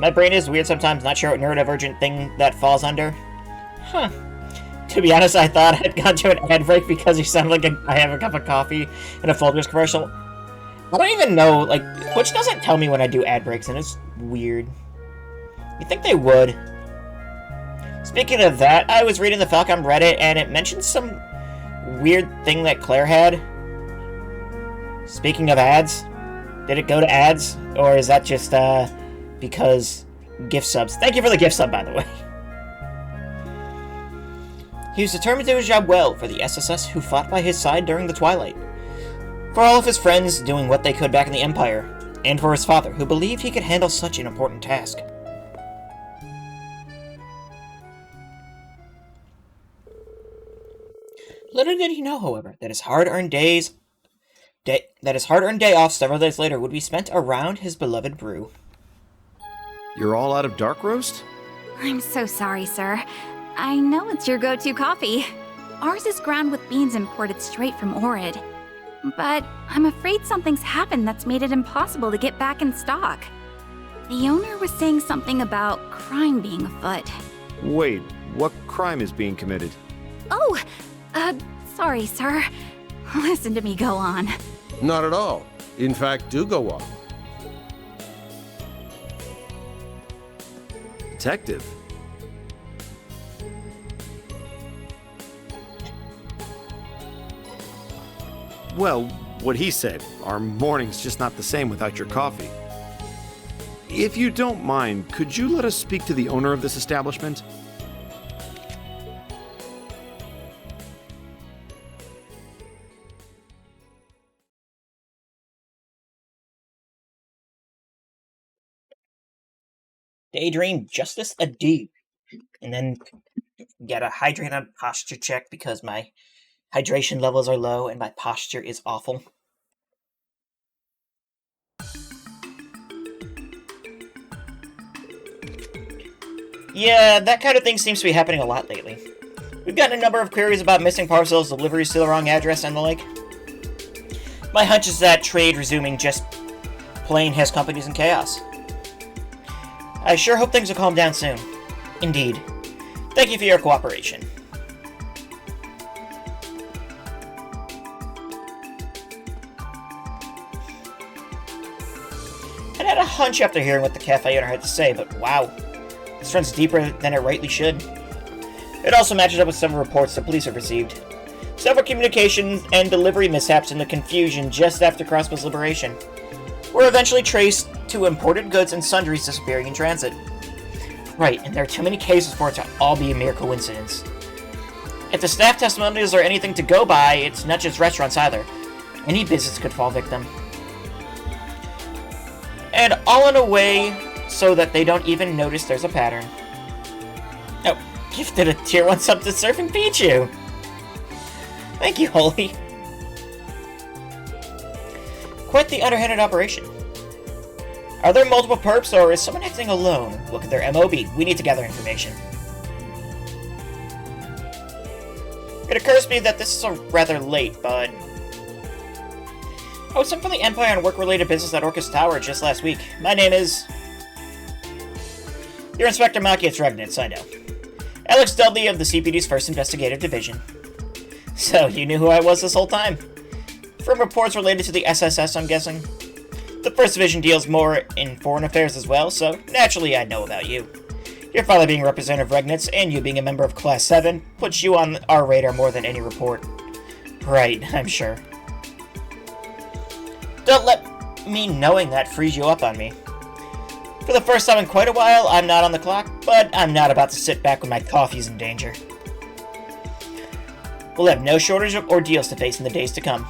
A: My brain is weird sometimes, not sure what neurodivergent thing that falls under. Huh. To be honest, I thought I'd gone to an ad break because you sound like I have a cup of coffee in a Folgers commercial. I don't even know, like, Twitch doesn't tell me when I do ad breaks, and it's weird. You'd think they would. Speaking of that, I was reading the Falcom Reddit, and it mentioned some weird thing that Claire had. Speaking of ads, did it go to ads? Or is that just, because gift subs? Thank you for the gift sub, by the way. He was determined to do his job well for the SSS who fought by his side during the Twilight. For all of his friends doing what they could back in the Empire. And for his father, who believed he could handle such an important task. Little did he know, however, that his hard-earned day off several days later would be spent around his beloved brew.
I: You're all out of dark roast?
N: I'm so sorry, sir. I know it's your go-to coffee. Ours is ground with beans imported straight from Orid. But I'm afraid something's happened that's made it impossible to get back in stock. The owner was saying something about crime being afoot.
I: Wait, what crime is being committed?
N: Oh, sorry, sir. Listen to me go on.
M: Not at all. In fact, do go on.
I: Detective? Well, what he said. Our morning's just not the same without your coffee. If you don't mind, could you let us speak to the owner of this establishment?
A: Daydream Justice a D. And then get a hydrate on posture check because my hydration levels are low and my posture is awful. Yeah, that kind of thing seems to be happening a lot lately. We've gotten a number of queries about missing parcels, deliveries to the wrong address, and the like. My hunch is that trade resuming just plain has companies in chaos. I sure hope things will calm down soon. Indeed. Thank you for your cooperation. I had a hunch after hearing what the cafe owner had to say, but wow. This runs deeper than it rightly should. It also matches up with several reports the police have received. Several communications and delivery mishaps in the confusion just after Crossbill's liberation were eventually traced to imported goods and sundries disappearing in transit. Right, and there are too many cases for it to all be a mere coincidence. If the staff testimonials are anything to go by, it's not just restaurants either. Any business could fall victim. And all in a way so that they don't even notice there's a pattern. Oh, gifted a tier 1 sub to Surfing Pichu! Thank you, Holy. Quite the underhanded operation. Are there multiple perps, or is someone acting alone? Look at their MOB. We need to gather information. It occurs to me that this is rather late, but... I was sent from the Empire on work-related business at Orcus Tower just last week. My name is... You're Inspector Machias Regnitz, I know. Alex Dudley of the CPD's 1st Investigative Division. So, you knew who I was this whole time? From reports related to the SSS, I'm guessing. The 1st Division deals more in foreign affairs as well, so naturally I'd know about you. Your father being Representative Regnitz, and you being a member of Class 7, puts you on our radar more than any report. Right, I'm sure. Don't let me knowing that freeze you up on me. For the first time in quite a while, I'm not on the clock, but I'm not about to sit back when my coffee's in danger. We'll have no shortage of ordeals to face in the days to come.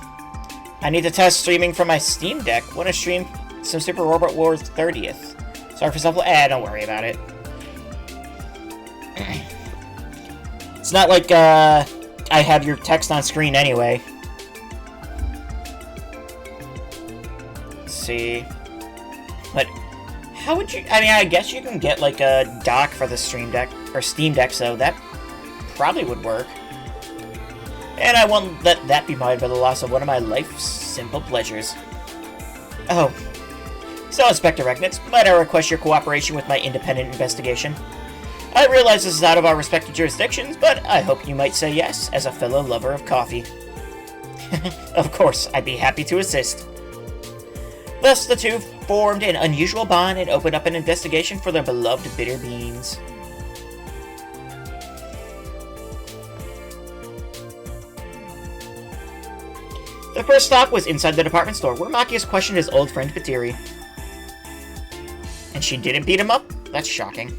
A: I need to test streaming from my Steam Deck when I stream some Super Robot Wars 30th. Sorry for simple don't worry about it. It's not like, I have your text on screen anyway. Let's see. But, how would you... I mean, I guess you can get, like, a dock for the Stream Deck, or Steam Deck, so that probably would work. And I won't let that be marred by the loss of one of my life's simple pleasures. Oh. So, Inspector Regnitz, might I request your cooperation with my independent investigation? I realize this is out of our respective jurisdictions, but I hope you might say yes, as a fellow lover of coffee. Of course, I'd be happy to assist. Thus, the two formed an unusual bond and opened up an investigation for their beloved bitter beans. The first stop was inside the department store, where Machias questioned his old friend Patiri. And she didn't beat him up? That's shocking.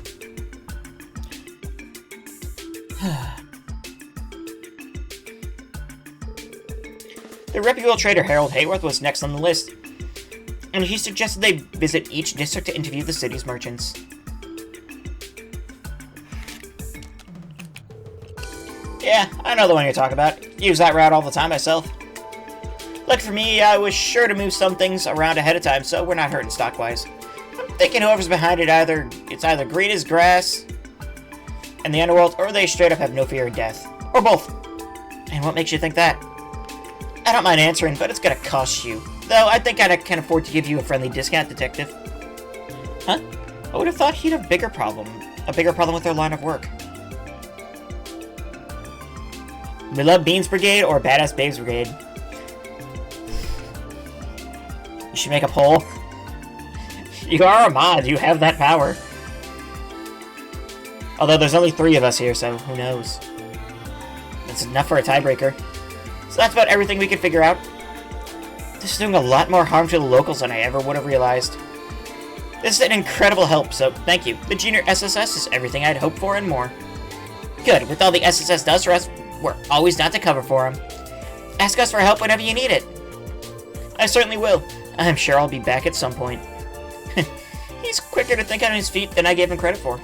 A: The reputable trader Harold Hayworth was next on the list, and he suggested they visit each district to interview the city's merchants. Yeah, I know the one you're talking about. Use that route all the time myself. Lucky for me, I was sure to move some things around ahead of time, so we're not hurting stock-wise. I'm thinking whoever's behind it, it's either green as grass and the underworld, or they straight up have no fear of death. Or both. And what makes you think that? I don't mind answering, but it's gonna cost you. Though I think I can afford to give you a friendly discount, Detective. Huh? I would have thought he'd have a bigger problem with their line of work. Beloved Beans Brigade or Badass Babes Brigade? You should make a poll. You are a mod, you have that power. Although there's only 3 of us here, so who knows. That's enough for a tiebreaker. So that's about everything we can figure out. This is doing a lot more harm to the locals than I ever would have realized. This is an incredible help, so thank you. The Junior SSS is everything I'd hoped for and more. Good, with all the SSS does for us, we're always down to cover for him. Ask us for help whenever you need it. I certainly will. I'm sure I'll be back at some point. He's quicker to think on his feet than I gave him credit for.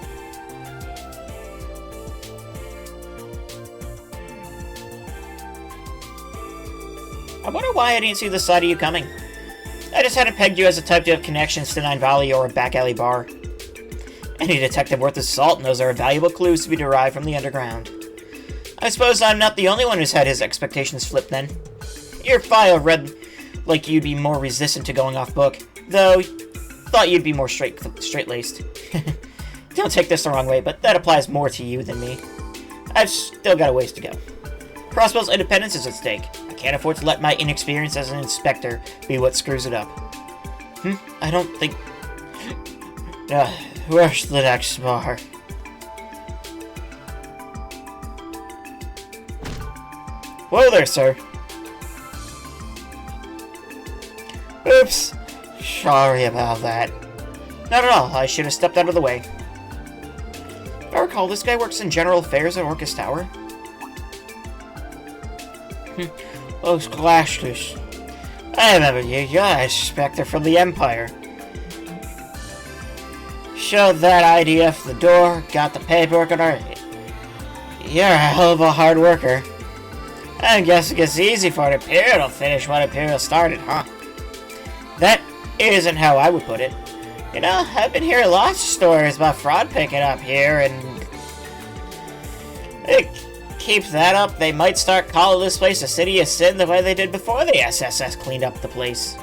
A: I wonder why I didn't see this side of you coming. I just hadn't pegged you as a type to have connections to Nine Valley or a back alley bar. Any detective worth his salt knows there are valuable clues to be derived from the underground. I suppose I'm not the only one who's had his expectations flipped then. Your file read like you'd be more resistant to going off book, though thought you'd be more straight-laced. Don't take this the wrong way, but that applies more to you than me. I've still got a ways to go. Crossbell's independence is at stake. I can't afford to let my inexperience as an inspector be what screws it up. I don't think... where's the next bar? Whoa there, sir. Oops. Sorry about that. Not at all. I should have stepped out of the way. If I recall, this guy works in general affairs at Orcus Tower. Those glasses. I remember you. You're a inspector from the Empire. Showed that IDF the door, got the paperwork in order. You're a hell of a hard worker. I'm guessing it's easy for an Imperial to finish what Imperial started, huh? That isn't how I would put it. You know, I've been hearing lots of stories about fraud picking up here, and... keep that up, they might start calling this place a city of sin the way they did before the SSS cleaned up the place.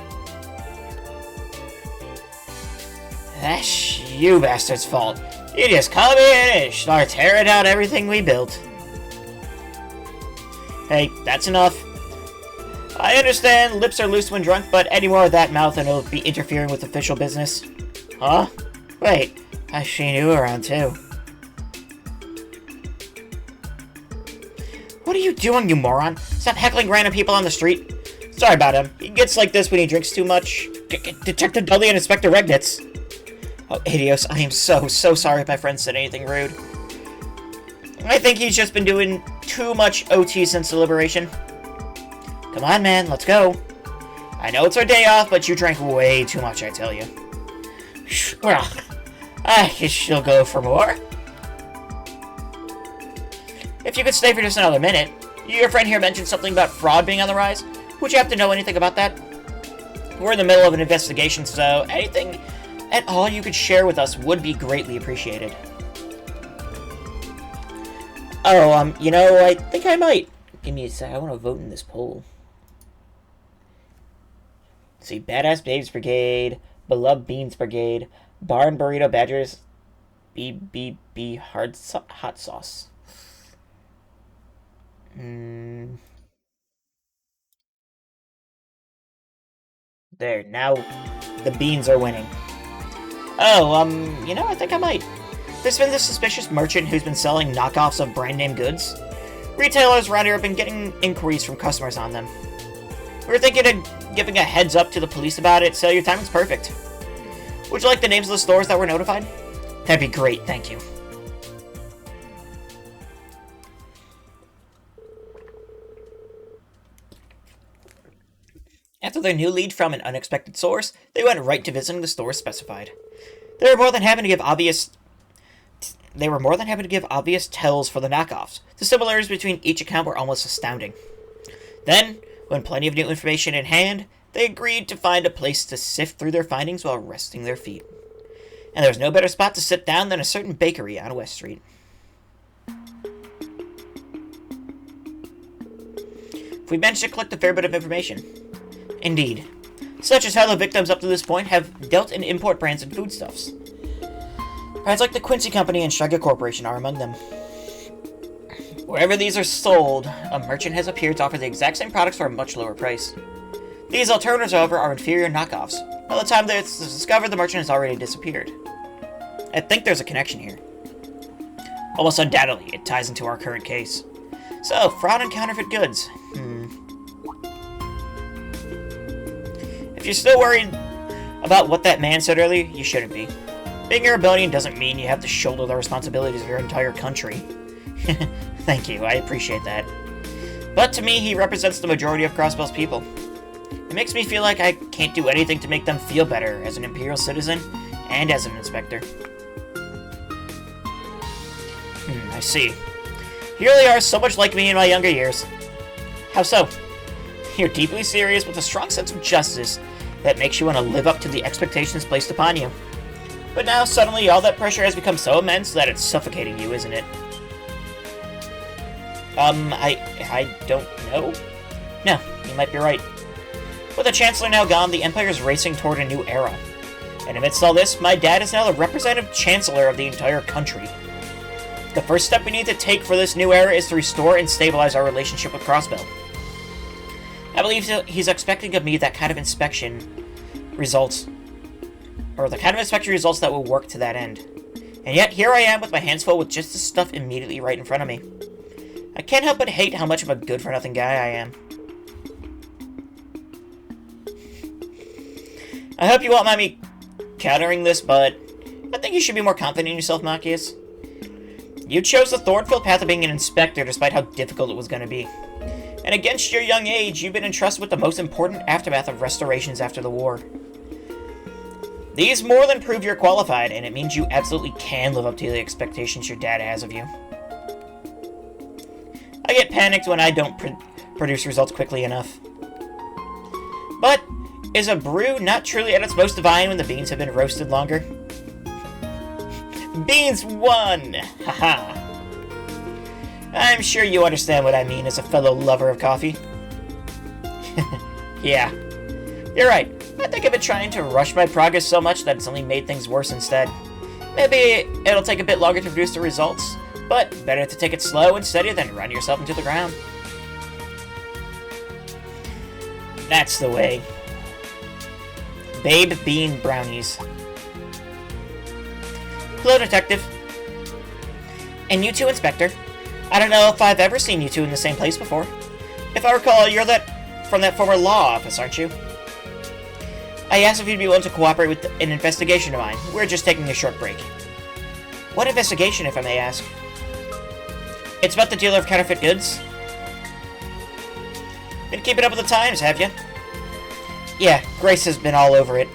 A: That's you bastards' fault. You just come in and start tearing down everything we built. Hey, that's enough. I understand lips are loose when drunk, but any more of that mouth and it'll be interfering with official business. Huh? Wait, I've seen you around too. What are you doing, you moron? Stop heckling random people on the street. Sorry about him. He gets like this when he drinks too much. Detective Dudley and Inspector Regnitz. Oh, Idios, I am so sorry if my friend said anything rude. I think he's just been doing too much OT since the liberation. Come on, man, let's go. I know it's our day off, but you drank way too much, I tell you. Well, I guess she'll go for more. If you could stay for just another minute. Your friend here mentioned something about fraud being on the rise. Would you happen to know anything about that? We're in the middle of an investigation, so anything at all you could share with us would be greatly appreciated. Oh, you know, I think I might. Give me a sec, I want to vote in this poll. Let's see, Badass Babes Brigade, Beloved Beans Brigade, Bar and Burrito Badgers, BBB Hot Sauce. There, now the beans are winning. Oh, you know, I think I might. There's been this suspicious merchant who's been selling knockoffs of brand-name goods. Retailers around here have been getting inquiries from customers on them. We were thinking of giving a heads up to the police about it, so your timing's perfect. Would you like the names of the stores that were notified? That'd be great, thank you. After their new lead from an unexpected source, they went right to visiting the stores specified. They were more than happy to give obvious tells for the knockoffs. The similarities between each account were almost astounding. Then, when plenty of new information in hand, they agreed to find a place to sift through their findings while resting their feet. And there was no better spot to sit down than a certain bakery on West Street. We managed to collect a fair bit of information. Indeed. Such is how the victims up to this point have dealt in import brands and foodstuffs. Brands like the Quincy Company and Strega Corporation are among them. Wherever these are sold, a merchant has appeared to offer the exact same products for a much lower price. These alternatives, however, are inferior knockoffs. By the time that it's discovered, the merchant has already disappeared. I think there's a connection here. Almost undoubtedly, it ties into our current case. So, fraud and counterfeit goods. If you're still worried about what that man said earlier, you shouldn't be. Being a rebellion doesn't mean you have to shoulder the responsibilities of your entire country. Thank you, I appreciate that. But to me, he represents the majority of Crossbell's people. It makes me feel like I can't do anything to make them feel better as an Imperial citizen and as an inspector. I see. You really are so much like me in my younger years. How so? You're deeply serious with a strong sense of justice that makes you want to live up to the expectations placed upon you. But now, suddenly, all that pressure has become so immense that it's suffocating you, isn't it? I don't know? No, you might be right. With the Chancellor now gone, the Empire is racing toward a new era. And amidst all this, my dad is now the representative Chancellor of the entire country. The first step we need to take for this new era is to restore and stabilize our relationship with Crossbell. I believe he's expecting of me that kind of inspection results, or the kind of inspection results that will work to that end. And yet, here I am with my hands full with just the stuff immediately right in front of me. I can't help but hate how much of a good-for-nothing guy I am. I hope you won't mind me countering this, but I think you should be more confident in yourself, Machias. You chose the thorn-filled path of being an inspector despite how difficult it was going to be. And against your young age, you've been entrusted with the most important aftermath of restorations after the war. These more than prove you're qualified, and it means you absolutely can live up to the expectations your dad has of you. I get panicked when I don't produce results quickly enough. But is a brew not truly at its most divine when the beans have been roasted longer? Beans won! Haha! I'm sure you understand what I mean as a fellow lover of coffee. Yeah, you're right. I think I've been trying to rush my progress so much that it's only made things worse instead. Maybe it'll take a bit longer to produce the results, but better to take it slow and steady than run yourself into the ground. That's the way. Babe Bean Brownies. Hello, Detective. And you too, Inspector. I don't know if I've ever seen you two in the same place before. If I recall, you're from that former law office, aren't you? I asked if you'd be willing to cooperate with an investigation of mine. We're just taking a short break. What investigation, if I may ask? It's about the dealer of counterfeit goods. Been keeping up with the times, have you? Yeah, Grace has been all over it.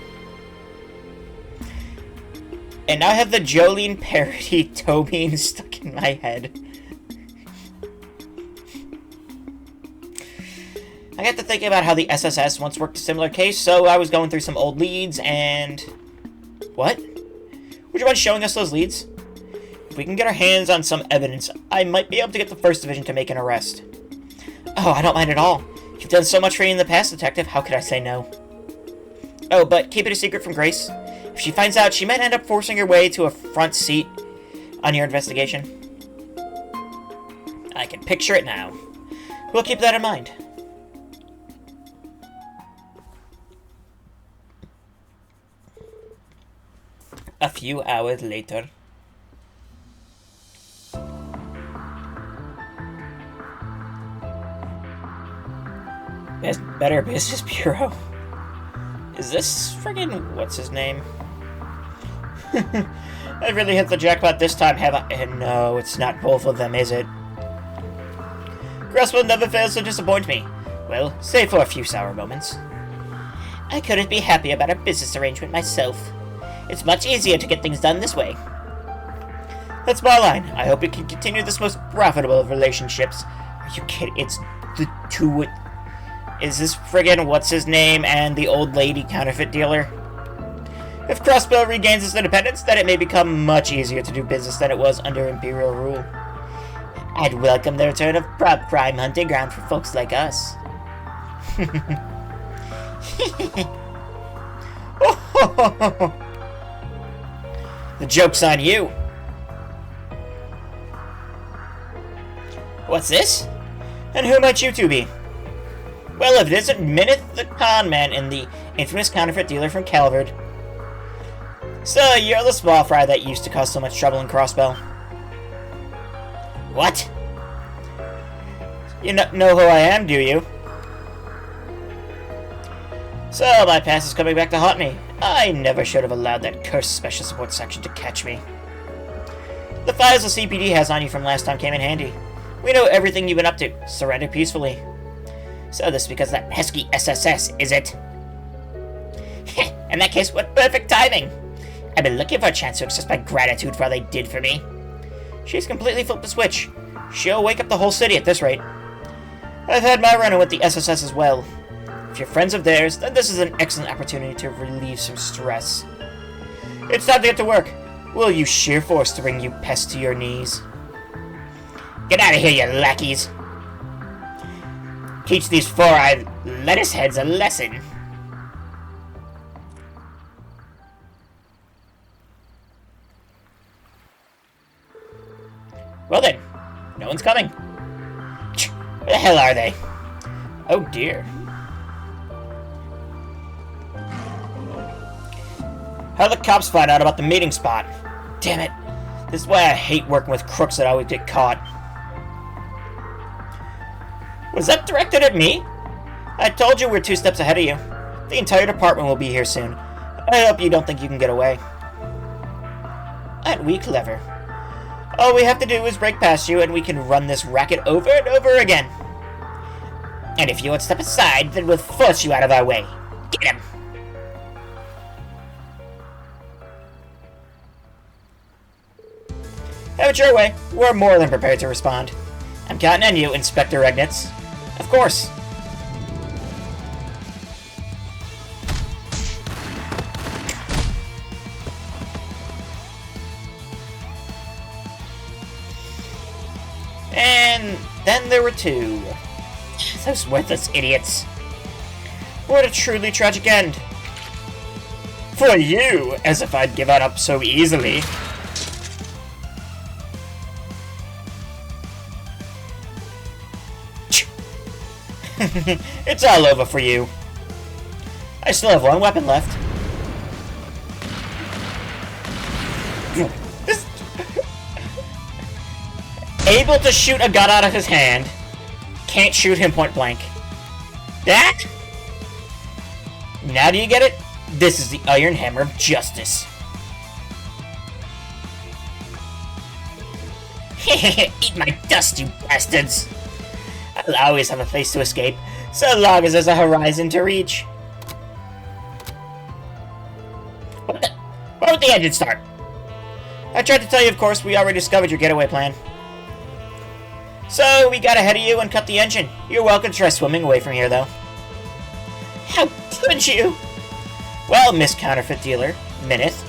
A: And now I have the Jolene parody Tobin stuck in my head. I got to thinking about how the SSS once worked a similar case, so I was going through some old leads and... What? Would you mind showing us those leads? If we can get our hands on some evidence, I might be able to get the 1st Division to make an arrest. Oh, I don't mind at all. You've done so much for me in the past, Detective. How could I say no? Oh, but keep it a secret from Grace. If she finds out, she might end up forcing her way to a front seat on your investigation. I can picture it now. We'll keep that in mind. A few hours later. Better Business Bureau. Is this friggin' what's his name? I really hit the jackpot this time, have I? And no, it's not both of them, is it? Crossbell never fails to disappoint me. Well, save for a few sour moments. I couldn't be happy about our business arrangement myself. It's much easier to get things done this way. That's my line. I hope we can continue this most profitable of relationships. Are you kidding? It's the two... Is this friggin' what's-his-name and the old lady counterfeit dealer? If Crossbell regains its independence, then it may become much easier to do business than it was under Imperial rule. I'd welcome the return of prop crime hunting ground for folks like us. The joke's on you. What's this? And who might you two be? Well, if it isn't Minith the con man and the infamous counterfeit dealer from Calvard. So, you're the small fry that used to cause so much trouble in Crossbell. What? You know who I am, do you? So, my past is coming back to haunt me. I never should have allowed that cursed Special Support Section to catch me. The files the CPD has on you from last time came in handy. We know everything you've been up to. Surrender peacefully. So this is because of that pesky SSS, is it? In that case, what perfect timing! I've been looking for a chance to express my gratitude for all they did for me. She's completely flipped the switch. She'll wake up the whole city at this rate. I've had my run-in with the SSS as well. If you're friends of theirs, then this is an excellent opportunity to relieve some stress. It's time to get to work. Will you sheer force to bring you pests to your knees? Get out of here, you lackeys. Teach these four-eyed lettuce heads a lesson. Well then, no one's coming. Where the hell are they? Oh dear. How'd the cops find out about the meeting spot? Damn it. This is why I hate working with crooks that always get caught. Was that directed at me? I told you we're 2 steps ahead of you. The entire department will be here soon. I hope you don't think you can get away. Aren't we clever? All we have to do is break past you and we can run this racket over and over again. And if you would step aside, then we'll force you out of our way. Get him! Have it your way. We're more than prepared to respond. I'm counting on you, Inspector Regnitz. Of course. And then there were 2. Those worthless idiots. What a truly tragic end. For you, as if I'd given up so easily. It's all over for you. I still have 1 weapon left. Able to shoot a gun out of his hand. Can't shoot him point blank. That? Now do you get it? This is the Iron Hammer of Justice. Eat my dust, you bastards! I'll always have a place to escape, so long as there's a horizon to reach. Why would the engine start? I tried to tell you, of course, we already discovered your getaway plan. So, we got ahead of you and cut the engine. You're welcome to try swimming away from here, though. How could you? Well, Miss Counterfeit Dealer, Minith,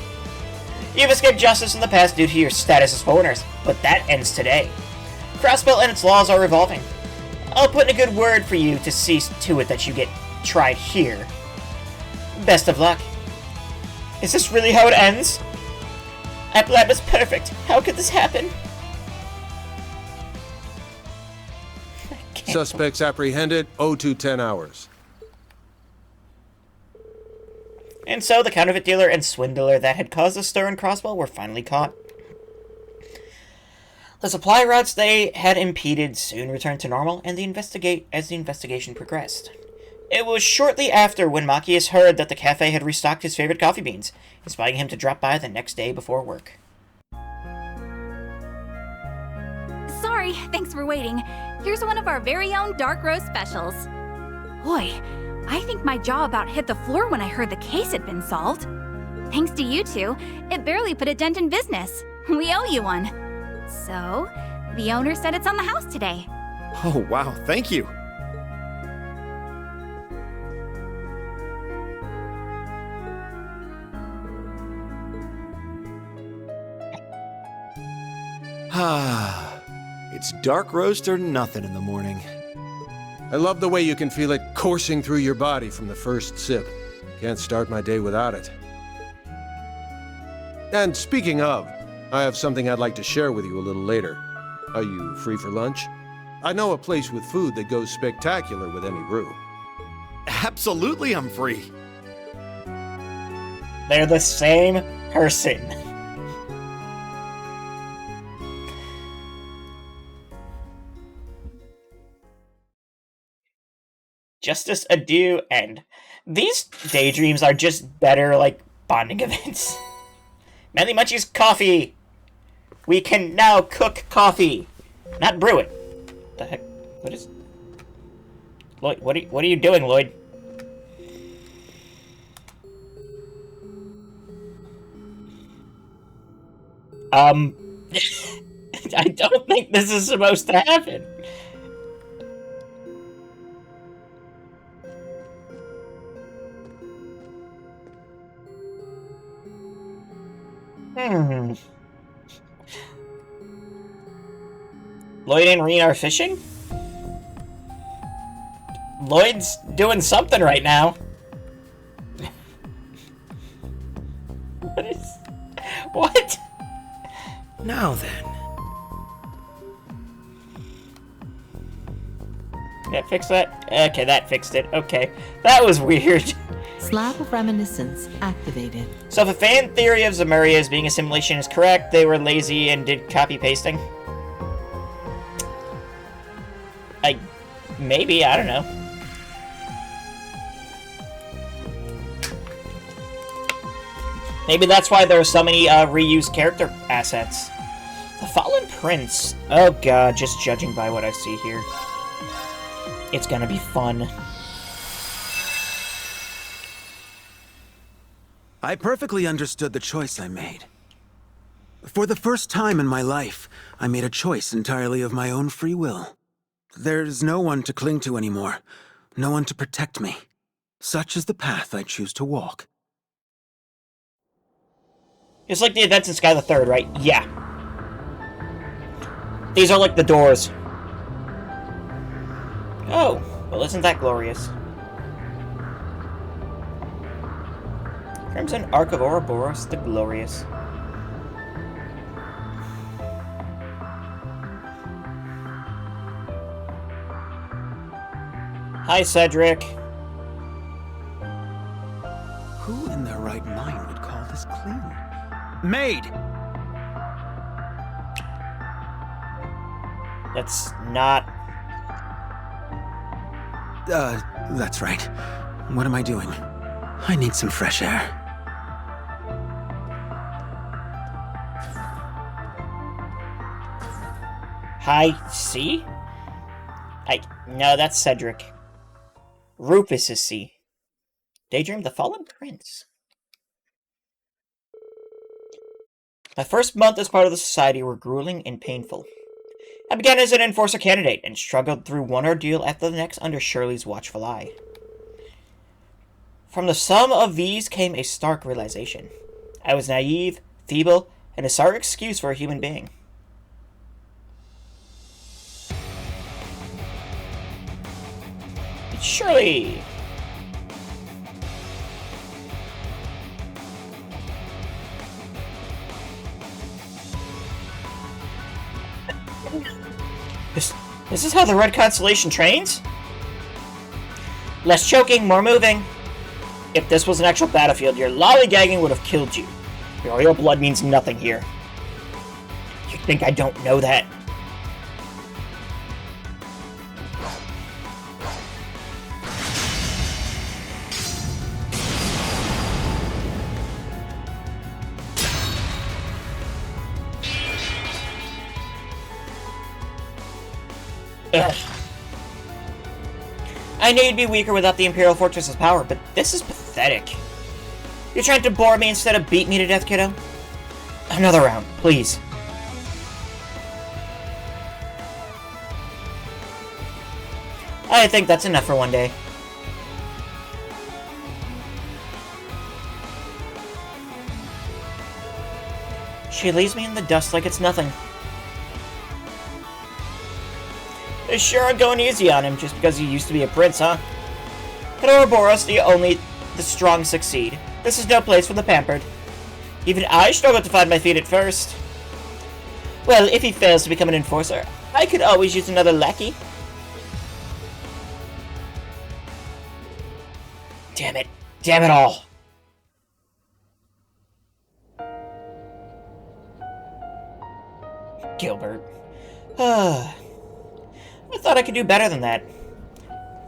A: you've escaped justice in the past due to your status as foreigners, but that ends today. Crossbelt and its laws are revolving. I'll put in a good word for you to see to it that you get tried here. Best of luck. Is this really how it ends? Our plan was perfect. How could this happen?
M: Suspects apprehended, 0210 hours.
A: And so the counterfeit dealer and swindler that had caused the stir in Crossbell were finally caught. The supply routes they had impeded soon returned to normal, and the investigation progressed. It was shortly after when Machias heard that the cafe had restocked his favorite coffee beans, inspiring him to drop by the next day before work.
N: Sorry, thanks for waiting. Here's one of our very own dark roast specials. Boy, I think my jaw about hit the floor when I heard the case had been solved. Thanks to you two, it barely put a dent in business. We owe you one. So, the owner said it's on the house today.
I: Oh, wow, thank you. It's dark roast or nothing in the morning.
M: I love the way you can feel it coursing through your body from the first sip. Can't start my day without it. And speaking of, I have something I'd like to share with you a little later. Are you free for lunch? I know a place with food that goes spectacular with any brew.
I: Absolutely, I'm free.
A: They're the same person. Justice, adieu, and these daydreams are just better, like, bonding events. Manly Munchie's coffee! We can now cook coffee! Not brew it. What the heck? What is... Lloyd, what are you doing, Lloyd? I don't think this is supposed to happen. Lloyd and Reen are fishing? Lloyd's doing something right now. What is... What?
I: Now then.
A: That fix that? Okay, that fixed it. Okay. That was weird.
B: Slab of Reminiscence activated.
A: So if a fan theory of Zemuria's being a simulation is correct, they were lazy and did copy-pasting? Maybe, I don't know. Maybe that's why there are so many reused character assets. The Fallen Prince. Oh god, just judging by what I see here. It's gonna be fun.
L: I perfectly understood the choice I made. For the first time in my life, I made a choice entirely of my own free will. There's no one to cling to anymore, no one to protect me. Such is the path I choose to walk.
A: It's like the events in Sky the Third, right? Yeah. These are like the doors. Oh, well, isn't that glorious? Crimson Ark of Ouroboros the Glorious. Hi, Cedric.
L: Who in their right mind would call this clean? Maid!
A: That's not...
L: That's right. What am I doing? I need some fresh air.
A: Hi, C? No, that's Cedric. Rufus is C. Daydream, the Fallen Prince. My first month as part of the society were grueling and painful. I began as an enforcer candidate and struggled through one ordeal after the next under Shirley's watchful eye. From the sum of these came a stark realization. I was naive, feeble, and a sorry excuse for a human being. It's Shirley! This is how the Red Constellation trains? Less choking, more moving. If this was an actual battlefield, your lollygagging would have killed you. Your real blood means nothing here. You think I don't know that? Ugh. I knew you'd be weaker without the Imperial Fortress's power, but this is pathetic. You're trying to bore me instead of beat me to death, kiddo? Another round, please. I think that's enough for one day. She leaves me in the dust like it's nothing. They sure are going easy on him just because he used to be a prince, huh? At Ouroboros, only the strong succeed. This is no place for the pampered. Even I struggled to find my feet at first. Well, if he fails to become an enforcer, I could always use another lackey. Damn it. Damn it all. Gilbert. I thought I could do better than that.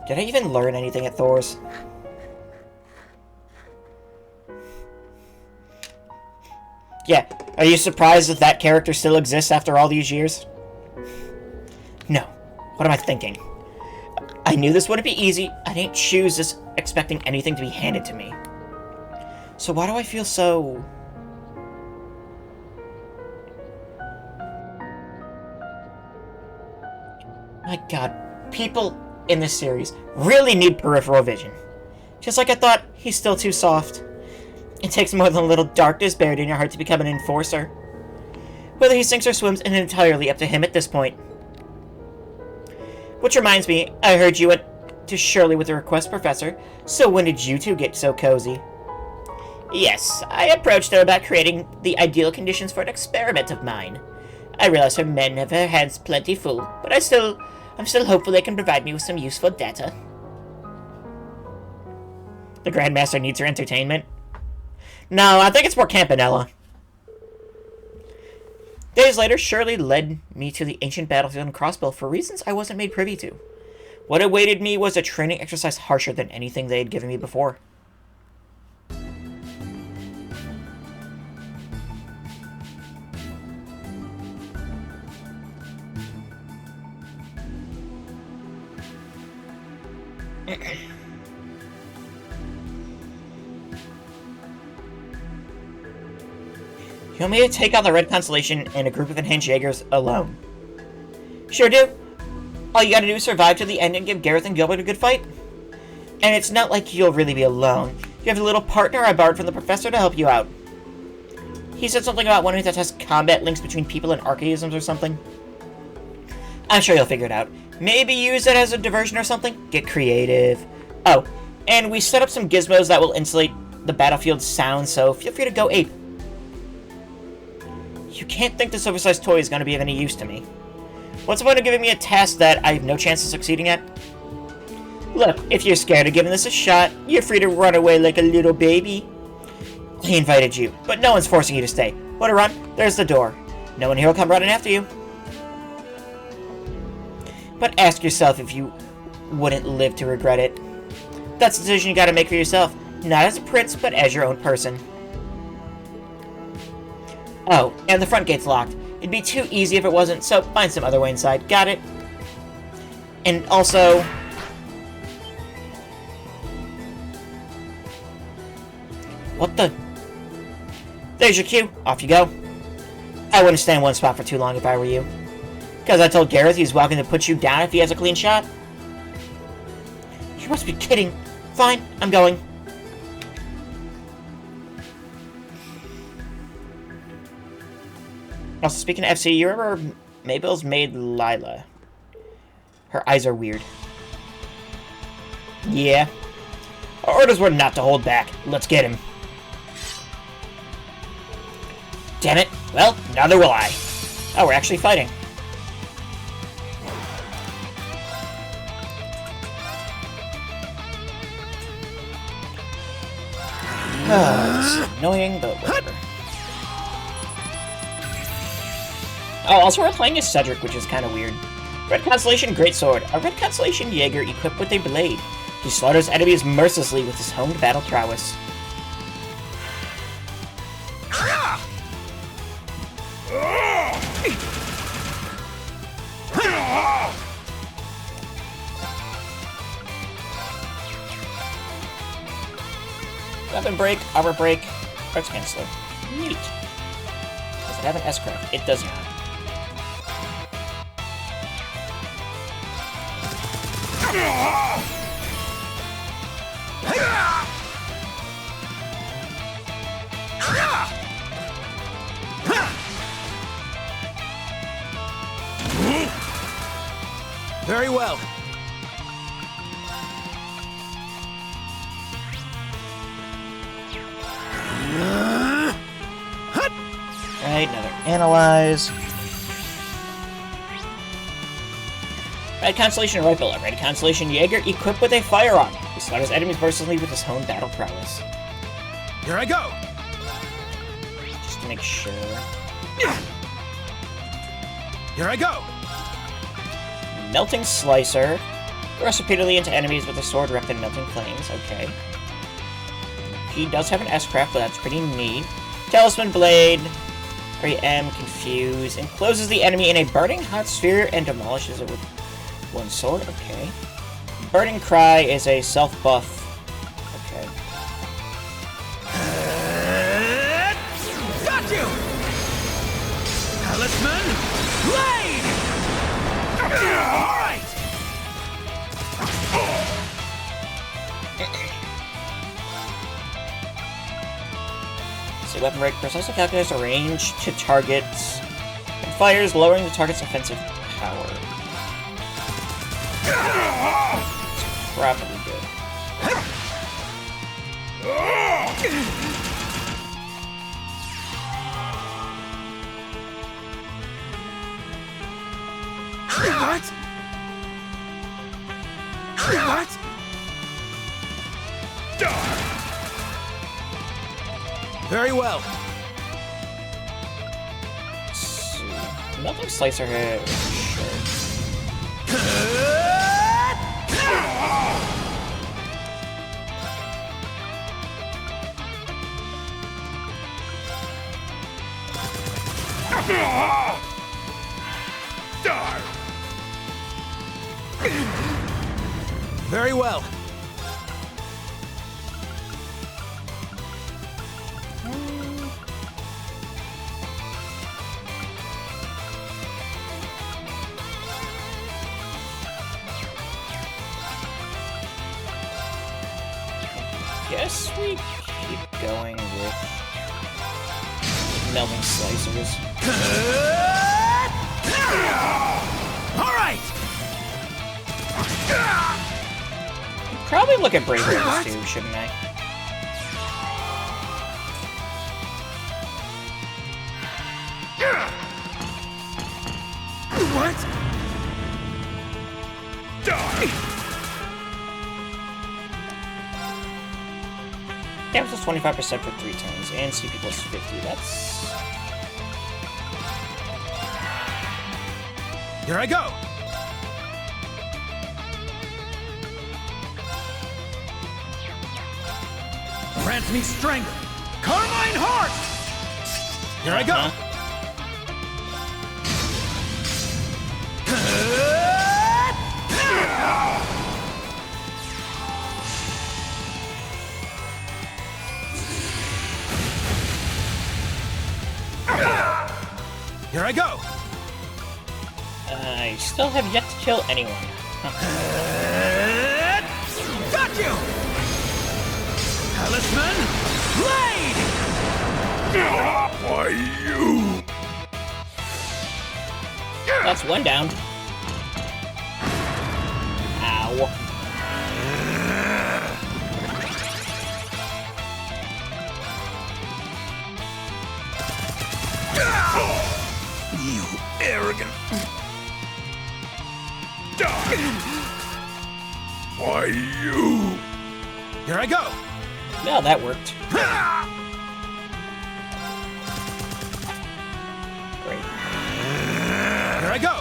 A: Did I even learn anything at Thor's? Yeah, are you surprised that that character still exists after all these years? No. What am I thinking? I knew this wouldn't be easy. I didn't choose this expecting anything to be handed to me. So why do I feel so... My god, people in this series really need peripheral vision. Just like I thought, he's still too soft. It takes more than a little darkness buried in your heart to become an enforcer. Whether he sinks or swims is entirely up to him at this point. Which reminds me, I heard you went to Shirley with a request, Professor, so when did you two get so cozy? Yes, I approached her about creating the ideal conditions for an experiment of mine. I realize her men have their hands plenty full, but I'm still hopeful they can provide me with some useful data. The Grandmaster needs her entertainment? No, I think it's more Campanella. Days later, Shirley led me to the ancient battlefield in Crossbell for reasons I wasn't made privy to. What awaited me was a training exercise harsher than anything they had given me before. You want me to take on the Red Constellation and a group of enhanced Jaegers alone? Sure do. All you gotta do is survive to the end and give Gareth and Gilbert a good fight. And it's not like you'll really be alone. You have a little partner I borrowed from the Professor to help you out. He said something about wanting to test combat links between people and archaisms or something. I'm sure you'll figure it out. Maybe use it as a diversion or something? Get creative. Oh, and we set up some gizmos that will insulate the battlefield sound, so feel free to go ape. You can't think this oversized toy is going to be of any use to me. What's the point of giving me a task that I have no chance of succeeding at? Look, if you're scared of giving this a shot, you're free to run away like a little baby. I invited you, but no one's forcing you to stay. Want to run? There's the door. No one here will come running after you. But ask yourself if you wouldn't live to regret it. That's a decision you gotta make for yourself, not as a prince, but as your own person. Oh, and the front gate's locked. It'd be too easy if it wasn't, so find some other way inside. Got it? And also... What the... There's your cue. Off you go. I wouldn't stay in one spot for too long if I were you. Because I told Gareth he's welcome to put you down if he has a clean shot. You must be kidding. Fine, I'm going. Also, speaking of FC, you remember Mabel's maid Lila? Her eyes are weird. Yeah. Our orders were not to hold back. Let's get him. Damn it. Well, neither will I. Oh, we're actually fighting. This is annoying, but whatever. Oh, also we're playing as Cedric, which is kind of weird. Red Constellation Greatsword. A Red Constellation Jaeger equipped with a blade. He slaughters enemies mercilessly with his honed battle prowess. Weapon break, armor break, parts canceller. Neat. Does it have an S-craft? It does not.
L: Very well.
A: Right, another analyze. Red Constellation Rifle, a Red Constellation Jaeger equipped with a firearm. He slaughters enemies mercilessly with his honed battle prowess.
L: Here I go!
A: Just to make sure.
L: Here I go!
A: Melting Slicer. Thrusts repeatedly into enemies with a sword wrapped in melting flames. Okay. He does have an S-craft, but that's pretty neat. Talisman Blade. M Confuse. Encloses the enemy in a burning hot sphere and demolishes it with one sword. Okay. Burning Cry is a self-buff. Okay.
L: Got you! Talisman Blade! Alright!
A: So weapon break precisely calculates the range to targets and fires, lowering the target's offensive power. It's probably good.
L: What? What? Very well.
A: Nothing slicer here.
L: Very well.
A: Guess we keep going with melting slicers.
L: All right.
A: Probably look at Brave Raiders too, shouldn't I?
L: What?
A: Damage plus 25% for 3 turns, and CP plus 50. That's...
L: Here I go. Grant me strength. Carmine Heart! Here I go. Here I go.
A: I still have yet to kill anyone.
L: Got you! Talisman, Blade!
G: Why you?
A: That's one down. Ow.
G: You arrogant. Why you?
L: Here I go.
A: No, that worked. Great.
L: Here I go.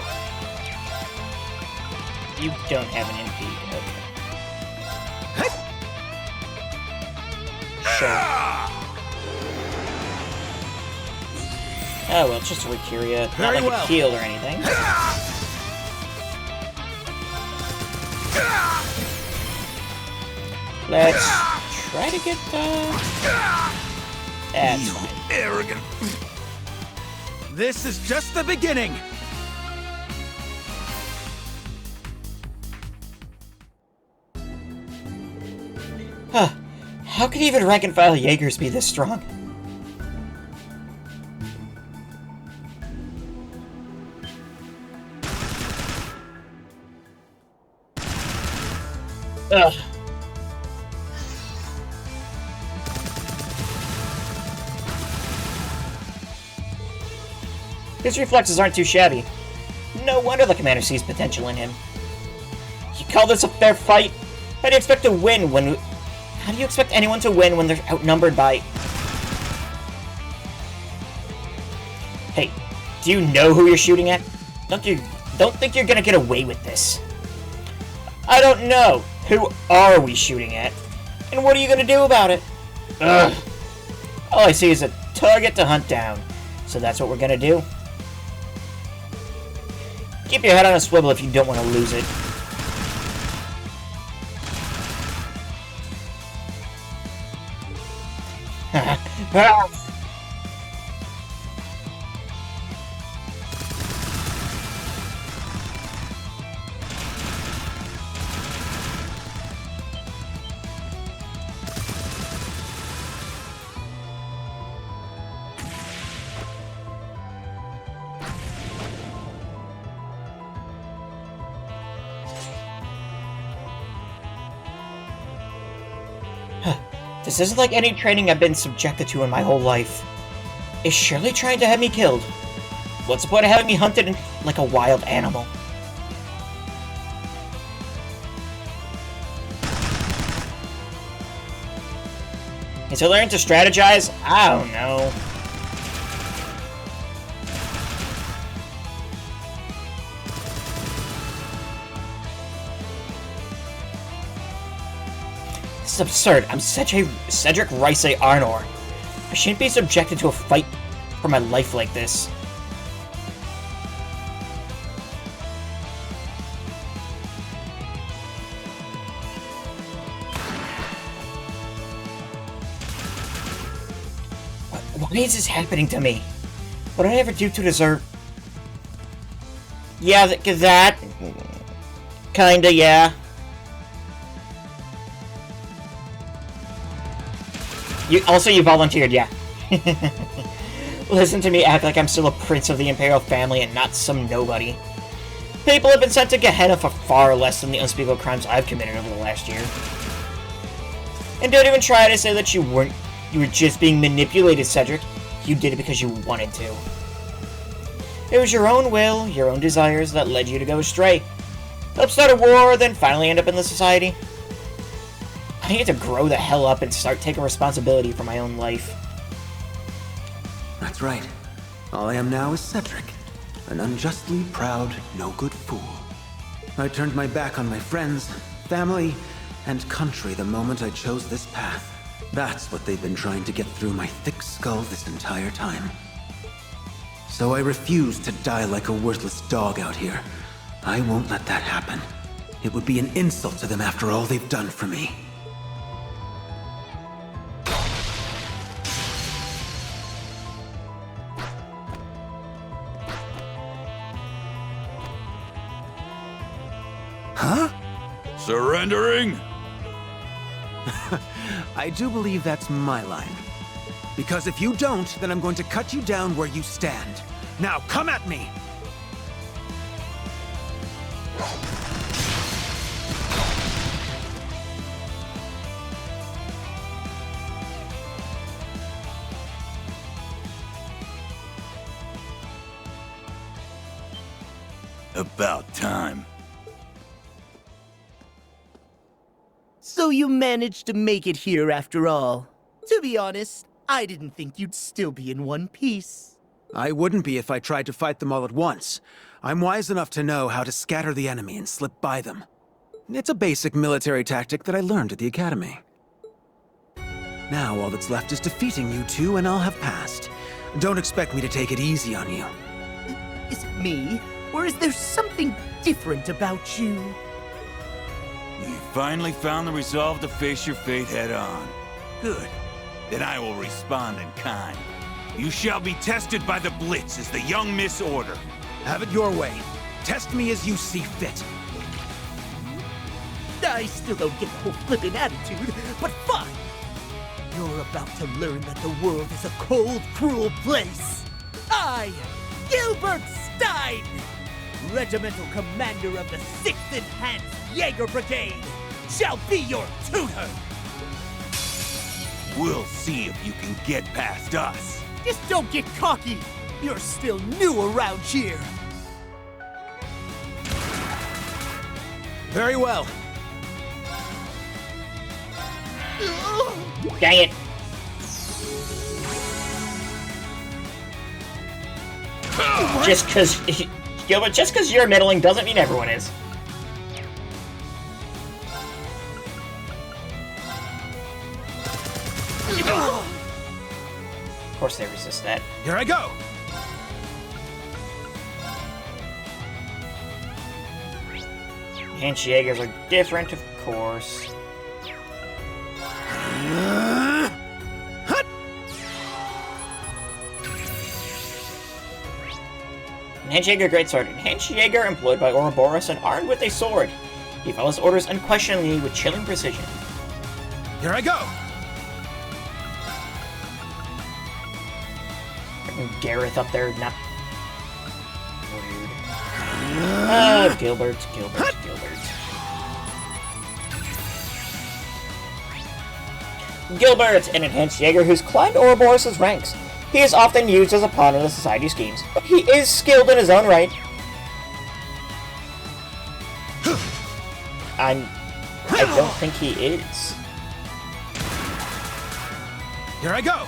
A: You don't have an MP. Okay. Sure. Oh, well, it's just a Recuria. Not
L: Very
A: like
L: well.
A: a heal or anything. Let's try to get That's fine.
L: Arrogant. This is just the beginning.
A: Huh. How could even rank and file Jaegers be this strong? Ugh. His reflexes aren't too shabby. No wonder the commander sees potential in him. You call this a fair fight? How do you expect to win when... How do you expect anyone to win when they're outnumbered by... Hey, do you know who you're shooting at? Don't think you're gonna get away with this. I don't know. Who are we shooting at? And what are you gonna do about it? Ugh. All I see is a target to hunt down. So that's what we're gonna do. Keep your head on a swivel if you don't want to lose it. This isn't like any training I've been subjected to in my whole life. It's surely trying to have me killed. What's the point of having me hunted like a wild animal? Is he learning to strategize? I don't know. This is absurd. I'm Cedric Rice Arnor. I shouldn't be subjected to a fight for my life like this. Why is this happening to me? What did I ever do to deserve... Yeah, that... Kinda, yeah. You volunteered, yeah. Listen to me act like I'm still a prince of the Imperial family and not some nobody. People have been sent to Gehenna for far less than the unspeakable crimes I've committed over the last year. And don't even try to say that you were just being manipulated, Cedric. You did it because you wanted to. It was your own will, your own desires that led you to go astray. Help start a war, then finally end up in the society. I need to grow the hell up and start taking responsibility for my own life.
L: That's right. All I am now is Cedric, an unjustly proud, no-good fool. I turned my back on my friends, family, and country the moment I chose this path. That's what they've been trying to get through my thick skull this entire time. So I refuse to die like a worthless dog out here. I won't let that happen. It would be an insult to them after all they've done for me.
K: Huh? Surrendering?
L: I do believe that's my line. Because if you don't, then I'm going to cut you down where you stand. Now, come at me!
K: About time.
Q: So you managed to make it here after all. To be honest, I didn't think you'd still be in one piece.
L: I wouldn't be if I tried to fight them all at once. I'm wise enough to know how to scatter the enemy and slip by them. It's a basic military tactic that I learned at the academy. Now all that's left is defeating you two and I'll have passed. Don't expect me to take it easy on you.
Q: Is it me? Or is there something different about you?
K: You finally found the resolve to face your fate head-on. Good. Then I will respond in kind. You shall be tested by the Blitz as the young Miss Order.
L: Have it your way. Test me as you see fit.
Q: I still don't get the whole flippin' attitude, but fine! You're about to learn that the world is a cold, cruel place. I, Gilbert Stein, Regimental Commander of the 6th Enhanced Jaeger Brigade, shall be your tutor!
K: We'll see if you can get past us.
Q: Just don't get cocky! You're still new around here!
L: Very well.
A: Dang it. Just cause... Gilbert, just because you're middling doesn't mean everyone is. Of course they resist that.
L: Here I go!
A: Handshakers are different, of course. Handshaker Greatsword. Handshaker employed by Ouroboros and armed with a sword. He follows orders unquestioningly with chilling precision.
L: Here I go!
A: Gareth up there, not rude. Gilbert. Gilbert, an enhanced Jaeger who's climbed Ouroboros' ranks. He is often used as a pawn in the society schemes, but he is skilled in his own right. I don't think he is.
L: Here I go!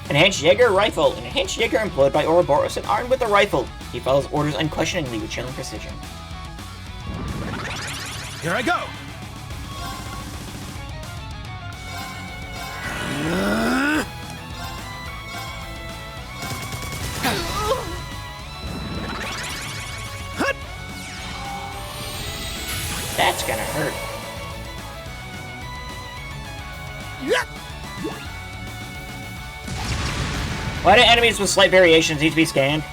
A: Enhanced Jaeger Rifle. An enhanced Jaeger employed by Ouroboros and armed with a rifle. He follows orders unquestioningly with chilling precision.
L: Here I go!
A: That's gonna hurt. Why do enemies with slight variations need to be scanned?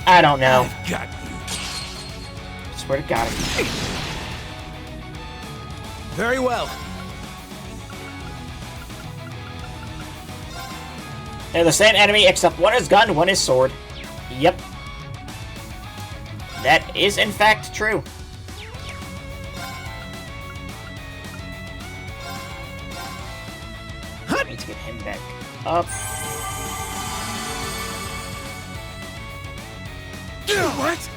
A: I don't know.
K: I've got you.
A: Swear to God.
L: Very well.
A: They're the same enemy, except one is gun, one is sword. Yep. That is, in fact, true. I need to get him back up.
L: What?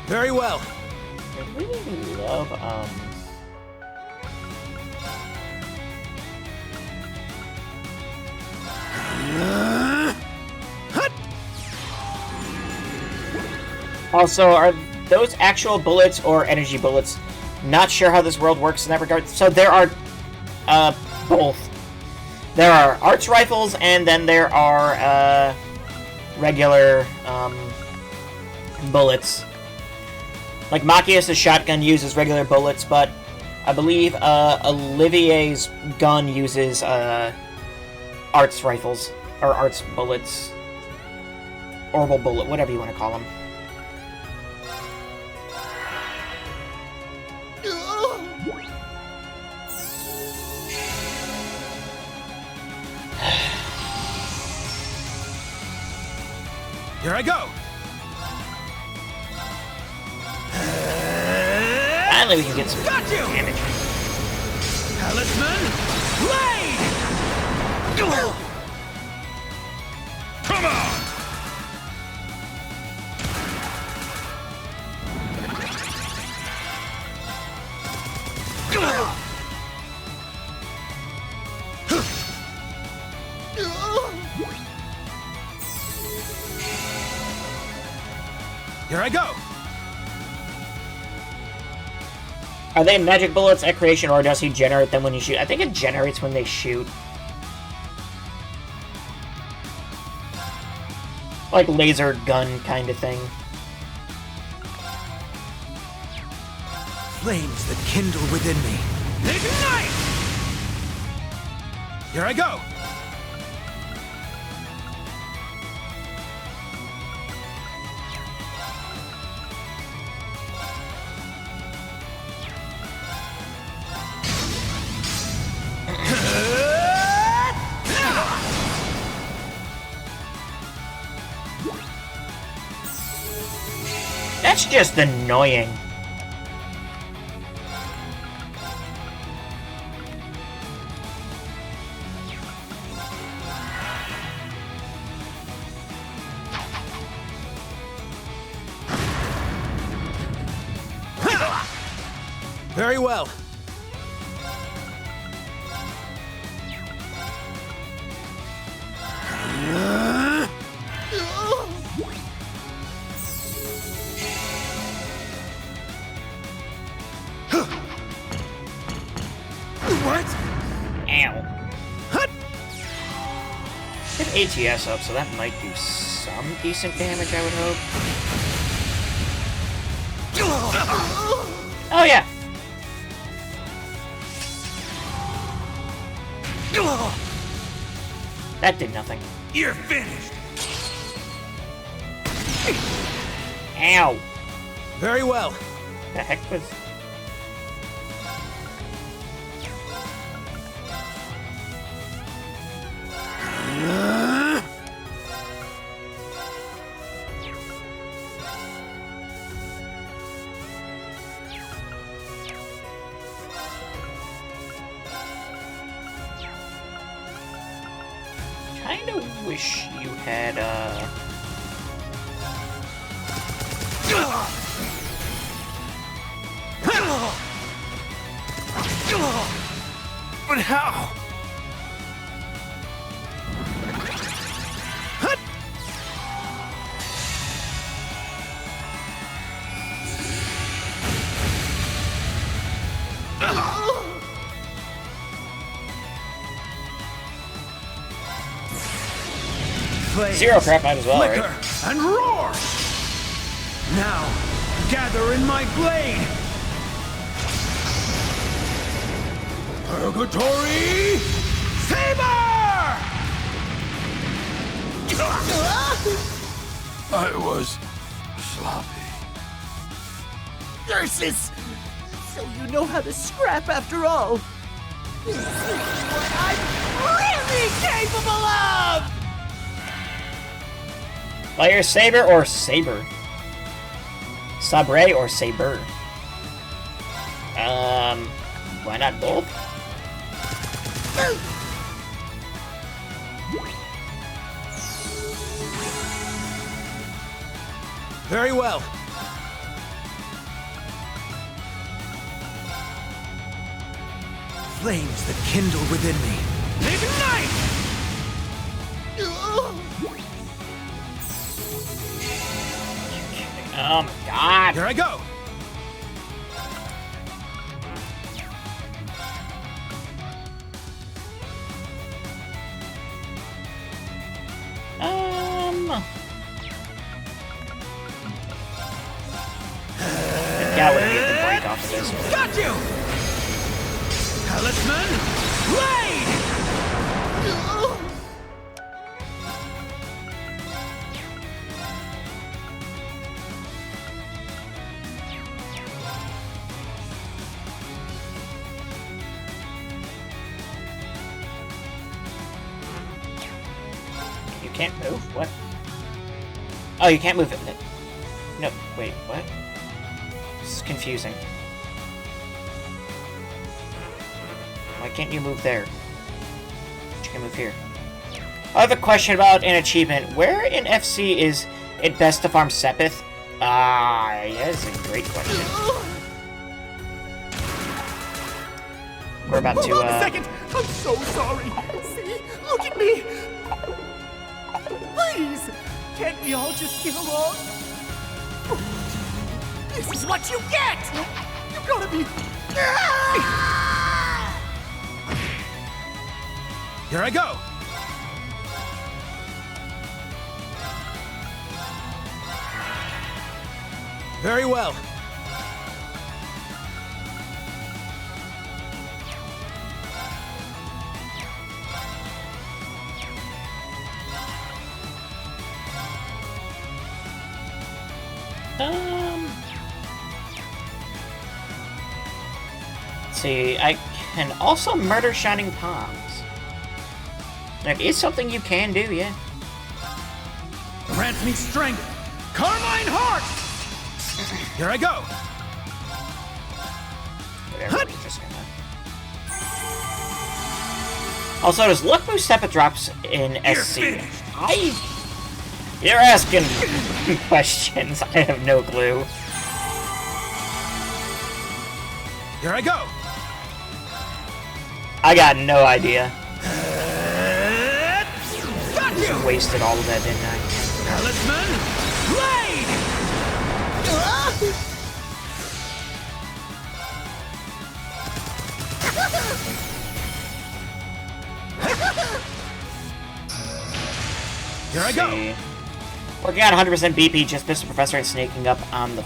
L: Very well.
A: I really love, Also, are those actual bullets or energy bullets? Not sure how this world works in that regard. So there are, both. There are arts rifles, and then there are, regular, bullets. Like, Machias' shotgun uses regular bullets, but I believe, Olivier's gun uses, arts rifles. Or arts bullets. Orbital bullet, whatever you want to call them.
L: Here I go!
A: Finally, we can get some damage.
L: Talisman, blade!
K: Come on!
L: Here I go!
A: Are they magic bullets at creation, or does he generate them when you shoot? I think it generates when they shoot. Like laser gun kind of thing.
L: Flames that kindle within me. Ignite! Here I go!
A: That's just annoying.
L: Very well. What?
A: Ow. Get ATS up, so that might do some decent damage, I would hope. Oh, yeah. That did nothing.
K: You're finished.
A: Ow.
L: Very well.
A: The heck was... wish you had,
I: But how?
A: Zero crap, might as well,
L: flicker,
A: right?
L: and roar! Now, gather in my blade! Purgatory Saber!
K: I was sloppy.
Q: Nurses! So you know how to scrap after all. This is what I'm really capable of!
A: Fire Saber or Saber? Sabre or Saber? Why not both?
L: Very well. Flames that kindle within me. Ignite!
A: Oh my god!
L: Here I go!
A: Yeah, we're gonna get the break off of this one.
L: Got you! Talisman, Blade!
A: You can't move? What? Oh, you can't move it. No, wait, what? This is confusing. Why can't you move there? But you can move here. I have a question about an achievement. Where in FC is it best to farm Sepith? Ah, that is a great question. We're about to,
Q: Hold on a second! I'm so sorry! See? Look at me! Please! Can't we all just get along? This is what you get! You gotta be...
L: Here I go! Very well.
A: Let's see, I can also murder Shining Palms. That is something you can do, yeah.
L: Grant me strength! Carmine Heart! Here I go!
A: Whatever, we're just gonna... Also, does luck boost Sepith drops in SC? You're asking questions. I have no clue.
L: Here I go!
A: I got no idea.
L: Got you!
A: Just wasted all of that, didn't I?
L: Talisman, Blade! Here I go!
A: Working on 100% BP, just missed the professor and sneaking up on the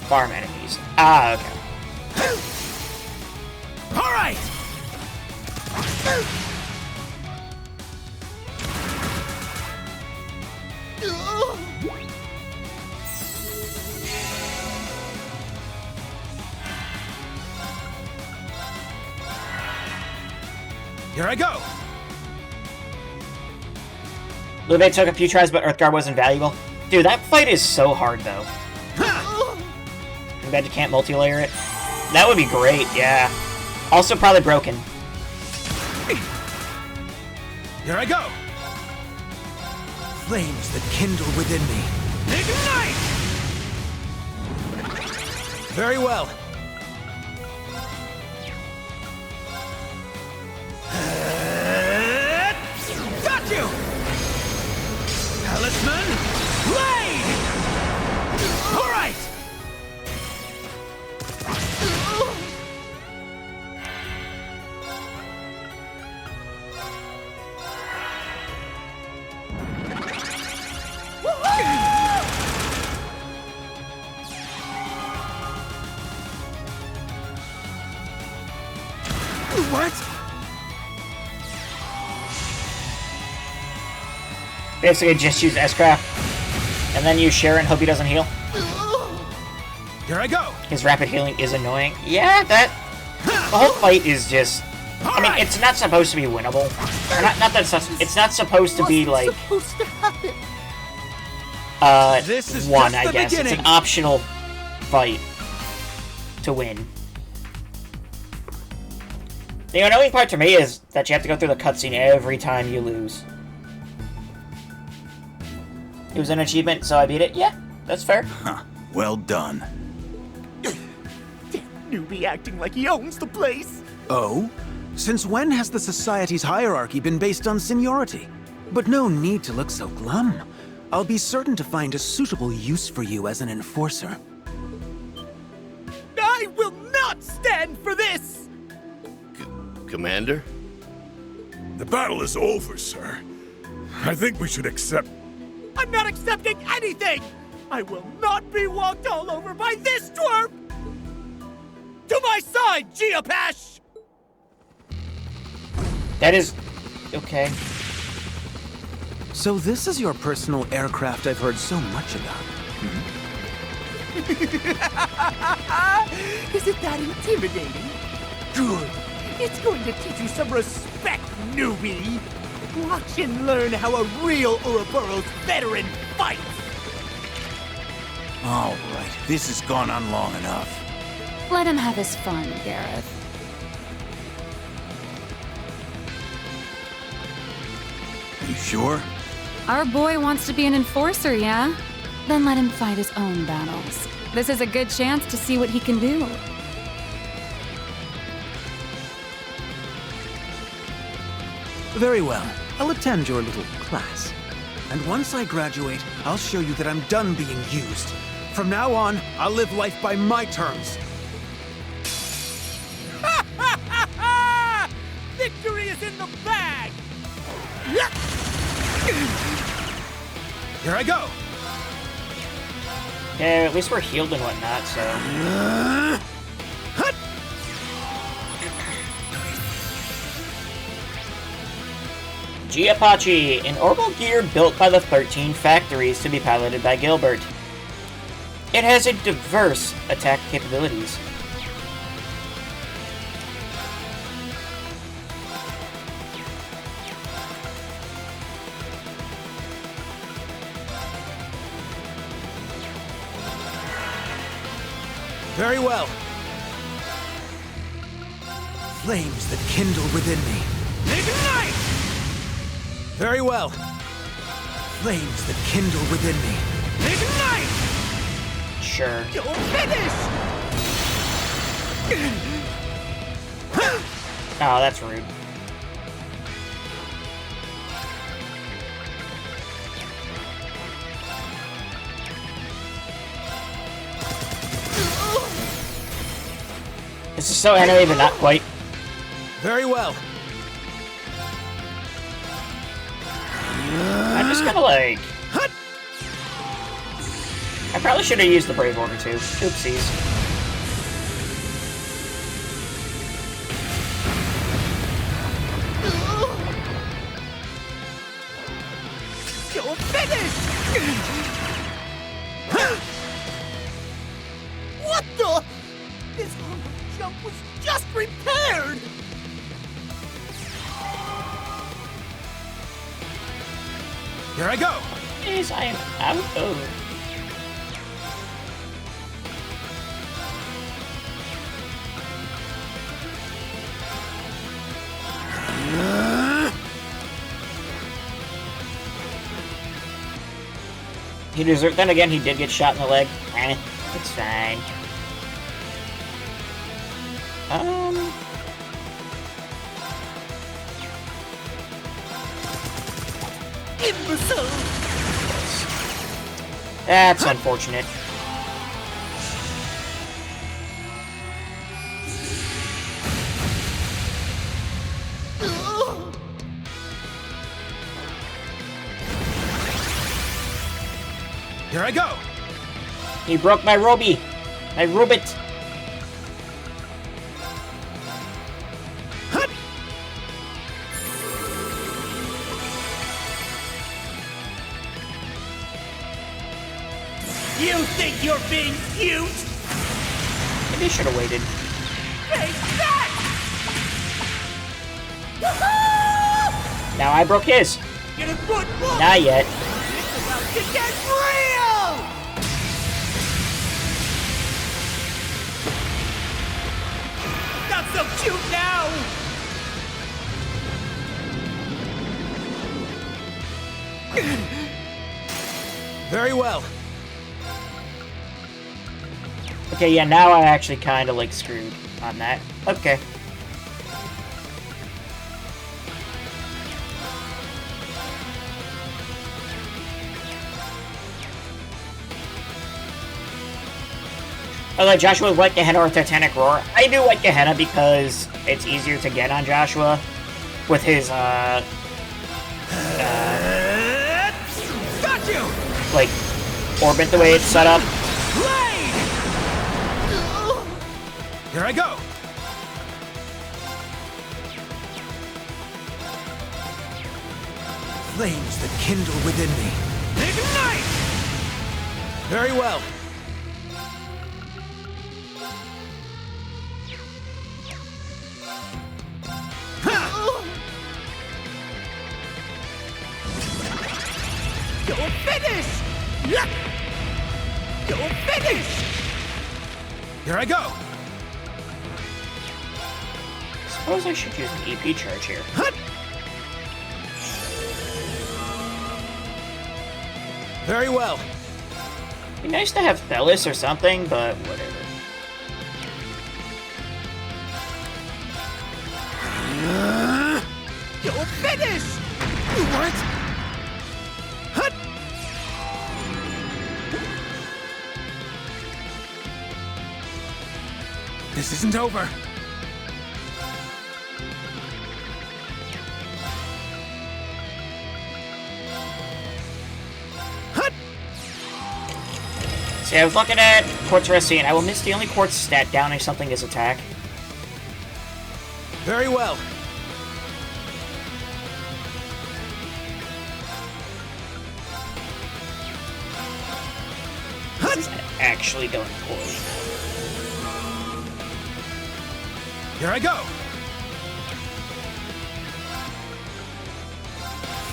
A: farm enemies. Ah, okay.
L: All right! Here I go!
A: Luve took a few tries, but Earthguard wasn't valuable. Dude, that fight is so hard, though. I bet you can't multi-layer it. That would be great, yeah. Also probably broken.
L: Here I go! Flames that kindle within me.
K: Ignite!
L: Very well. Got you! Talisman, blade! All right! What?
A: Basically, just use S-Craft, and then use Sharon, hope he doesn't heal.
L: Here I go!
A: His rapid healing is annoying. Yeah, the whole fight is just... I mean, it's not supposed to be winnable. Or not that it's not supposed to be, like...
L: This is
A: one,
L: just
A: I
L: the
A: guess.
L: beginning.
A: It's an optional fight to win. The annoying part to me is that you have to go through the cutscene every time you lose. It was an achievement, so I beat it. Yeah, that's fair.
K: Huh. Well done.
Q: Newbie acting like he owns the place.
L: Oh? Since when has the society's hierarchy been based on seniority? But no need to look so glum. I'll be certain to find a suitable use for you as an enforcer.
Q: I will not stand for this!
R: Commander?
G: The battle is over, sir. I think we should accept...
Q: I'm not accepting anything! I will not be walked all over by this twerp! To my side, Geopash!
A: That is... okay.
L: So this is your personal aircraft I've heard so much about.
Q: Is it that intimidating? Good. It's going to teach you some respect, newbie. Watch and learn how a real Ouroboros veteran fights.
K: All right, this has gone on long enough.
S: Let him have his fun, Gareth.
K: Are you sure?
S: Our boy wants to be an enforcer, yeah? Then let him fight his own battles. This is a good chance to see what he can do.
L: Very well. I'll attend your little class. And once I graduate, I'll show you that I'm done being used. From now on, I'll live life by my terms.
Q: Victory is in the bag!
L: Here I go!
A: Yeah, at least we're healed and whatnot, so... G-Apache, an orbital gear built by the 13 factories to be piloted by Gilbert. It has a diverse attack capabilities.
L: Very well. Flames that kindle within me.
Q: Ignite!
L: Very well. Flames that kindle within me.
Q: Ignite!
A: Sure.
Q: You'll finish!
A: Oh, that's rude. This is so anime, but not quite.
L: Very well.
A: I'm just gonna like... I probably should have used the Brave Order too. Oopsies.
Q: You'll finish! What the? This humble jump was just repaired!
L: Here I go!
A: Yes, I am out of... He deserved. Then again, he did get shot in the leg. It's fine.
Q: Imbecile!
A: That's unfortunate.
L: Here I go!
A: He broke my Roby! My Rubit!
Q: You think you're being cute?
A: Maybe I should have waited.
Q: Take that!
A: Now I broke his.
Q: Get a good look!
A: Not yet.
Q: It's about to get real! Not so cute now!
L: Very well.
A: Okay, yeah, now I actually kind of like screwed on that. Okay. Although Joshua would like Gehenna or Titanic Roar. I do like Gehenna because it's easier to get on Joshua with his,
Q: Got you!
A: like, orbit the way it's set up.
L: Here I go! Flames that kindle within me.
Q: Ignite!
L: Very well.
Q: Go finish! Go finish!
L: Here I go!
A: Suppose I should use an EP charge here.
L: Very well.
A: Be nice to have Bellis or something, but whatever.
Q: Go finish!
L: What? This isn't over.
A: See, I was looking at Quartz Recipe, and I will miss the only Quartz stat downing something is attack.
L: Very well.
A: This is actually going poorly.
L: Here I go!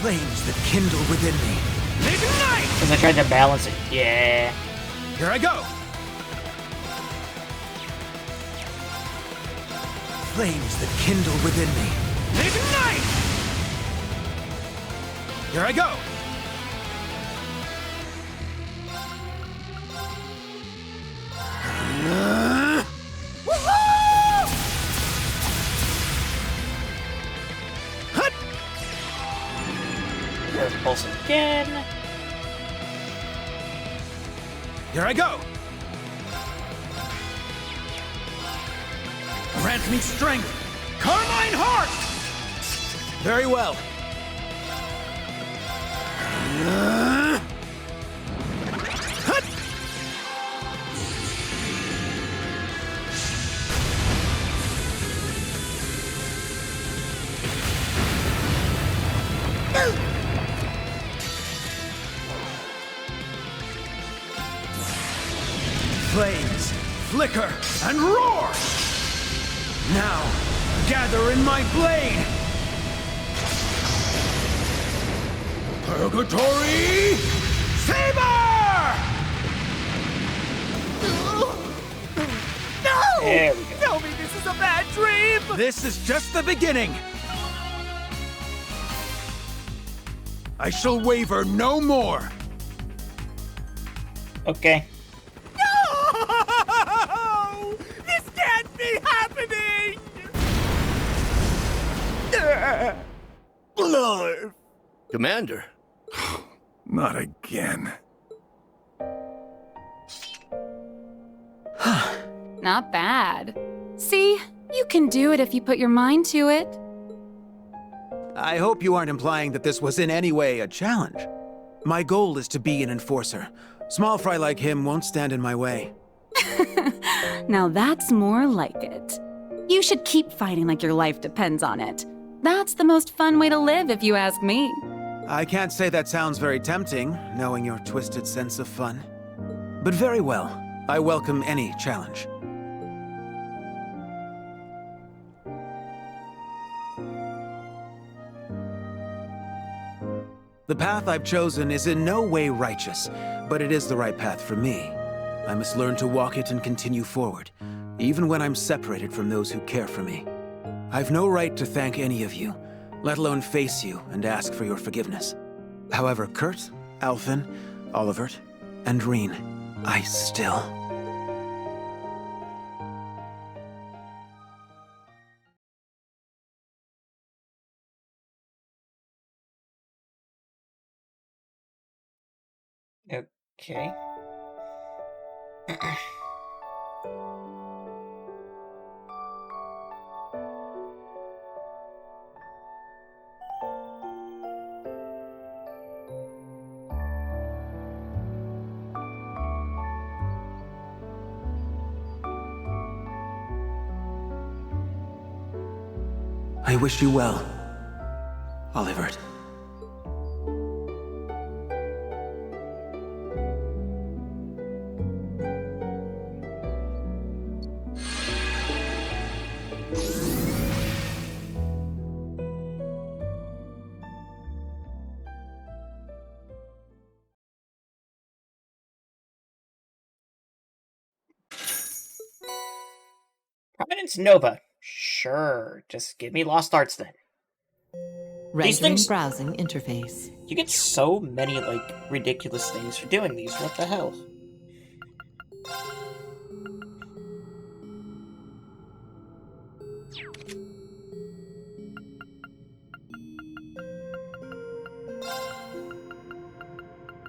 L: Flames that kindle within me.
Q: Ignite!
A: Because I tried to balance it. Yeah.
L: Here I go! Flames that kindle within me.
Q: Ignite!
L: Here I go!
A: Earth Pulse again.
L: Here I go!
Q: Grant me strength! Carmine Heart!
L: Very well. Flames flicker and roar! Now, gather in my blade! Purgatory Saber!
Q: No!
A: There we go.
Q: Tell me this is a bad dream!
L: This is just the beginning! I shall waver no more!
A: Okay.
Q: No! This can't be happening! Lord.
R: Commander.
P: Not again.
S: Not bad. See? You can do it if you put your mind to it.
L: I hope you aren't implying that this was in any way a challenge. My goal is to be an enforcer. Small fry like him won't stand in my way.
S: Now that's more like it. You should keep fighting like your life depends on it. That's the most fun way to live, if you ask me.
L: I can't say that sounds very tempting, knowing your twisted sense of fun. But very well. I welcome any challenge. The path I've chosen is in no way righteous, but it is the right path for me. I must learn to walk it and continue forward, even when I'm separated from those who care for me. I've no right to thank any of you, let alone face you and ask for your forgiveness. However, Kurt, Alphen, Olivert, and Reen, I still...
A: Okay.
L: I wish you well, Olivert.
A: Providence Nova. Sure, just give me Lost Arts then. These
B: Rendering
A: things...
B: browsing interface.
A: You get so many, like, ridiculous things for doing these. What the hell?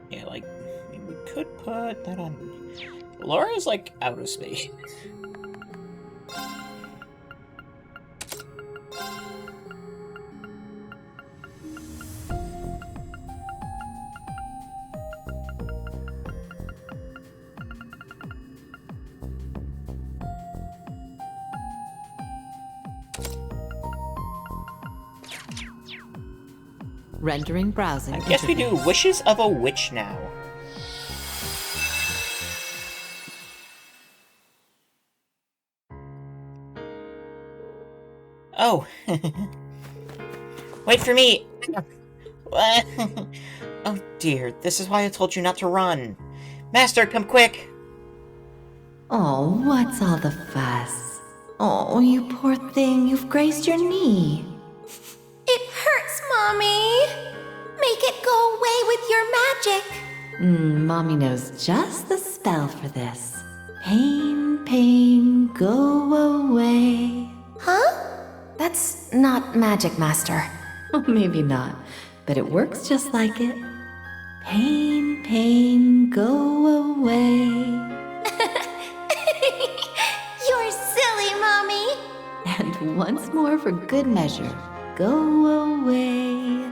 A: Yeah, like, I mean, we could put that on... Laura's, like, out of space.
B: Rendering browsing.
A: I guess we do Wishes of a Witch now. Oh. Wait for me. Oh dear, this is why I told you not to run. Master, come quick.
B: Oh, what's all the fuss? Oh, you poor thing, you've grazed your knee.
E: It hurts, Mommy! Make it go away with your magic!
B: Mommy knows just the spell for this. Pain, pain, go away.
E: Huh? That's not magic, Master.
B: Maybe not, but it works just like it. Pain, pain, go away.
E: You're silly, Mommy!
B: And once more for good measure, go away.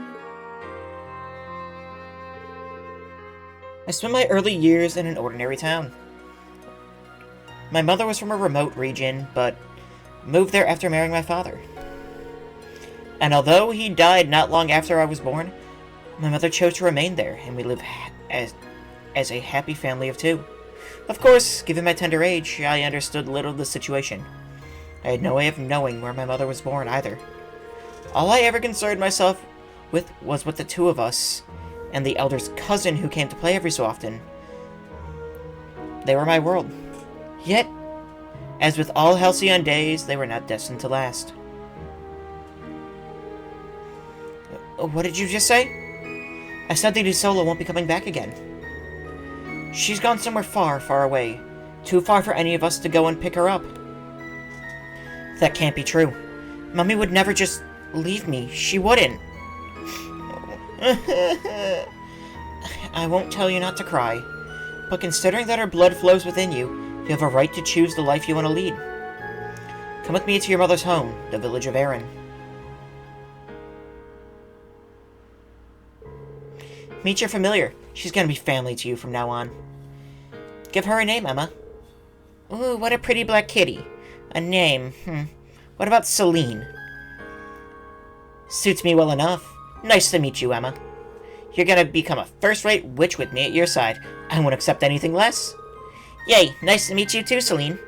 A: I spent my early years in an ordinary town. My mother was from a remote region, but moved there after marrying my father. And although he died not long after I was born, my mother chose to remain there, and we live as a happy family of two. Of course, given my tender age, I understood little of the situation. I had no way of knowing where my mother was born either. All I ever concerned myself with was with the two of us, and the elder's cousin who came to play every so often. They were my world. Yet, as with all halcyon days, they were not destined to last. What did you just say? I said the DeSolo won't be coming back again. She's gone somewhere far, far away. Too far for any of us to go and pick her up. That can't be true. Mummy would never just leave me. She wouldn't. I won't tell you not to cry, but considering that her blood flows within you, you have a right to choose the life you want to lead. Come with me to your mother's home, the village of Erin. Meet your familiar. She's gonna be family to you from now on. Give her a name, Emma. Ooh, what a pretty black kitty. A name, What about Celine? Suits me well enough. Nice to meet you, Emma. You're gonna become a first-rate witch with me at your side. I won't accept anything less. Yay, nice to meet you too, Celine.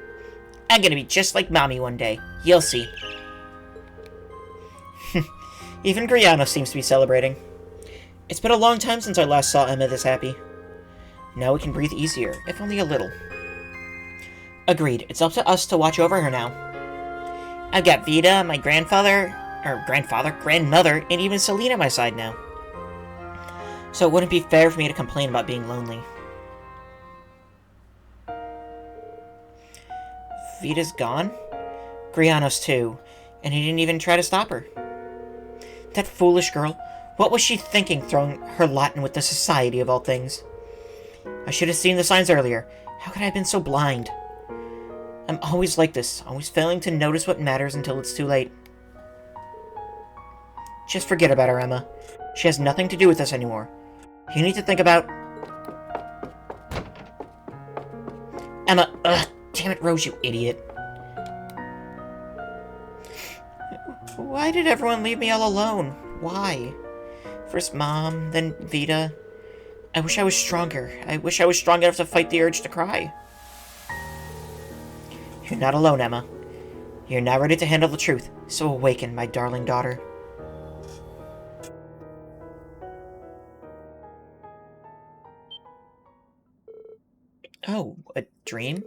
A: I'm gonna be just like Mommy one day. You'll see. Even Griano seems to be celebrating. It's been a long time since I last saw Emma this happy. Now we can breathe easier, if only a little. Agreed. It's up to us to watch over her now. I've got Vita, my grandmother, and even Celine on my side now. So it wouldn't be fair for me to complain about being lonely. Vita's gone? Griano's too, and he didn't even try to stop her. That foolish girl. What was she thinking, throwing her lot in with the society of all things? I should have seen the signs earlier. How could I have been so blind? I'm always like this, always failing to notice what matters until it's too late. Just forget about her, Emma. She has nothing to do with this anymore. You need to think about... Emma, ugh, damn it, Rose, you idiot. Why did everyone leave me all alone? Why? First Mom, then Vita. I wish I was stronger. I wish I was strong enough to fight the urge to cry. You're not alone, Emma. You're now ready to handle the truth, so awaken, my darling daughter. Oh, a dream?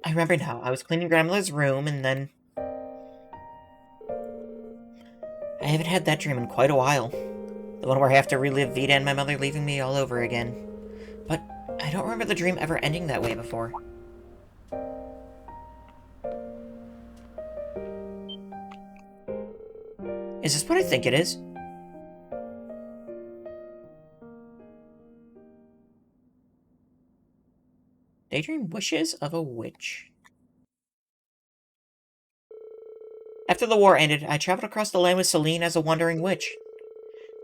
A: I remember now. I was cleaning Grandmother's room, and then... I haven't had that dream in quite a while. The one where I have to relive Vita and my mother leaving me all over again. But I don't remember the dream ever ending that way before. Is this what I think it is? Daydream Wishes of a Witch. After the war ended, I traveled across the land with Celine as a wandering witch.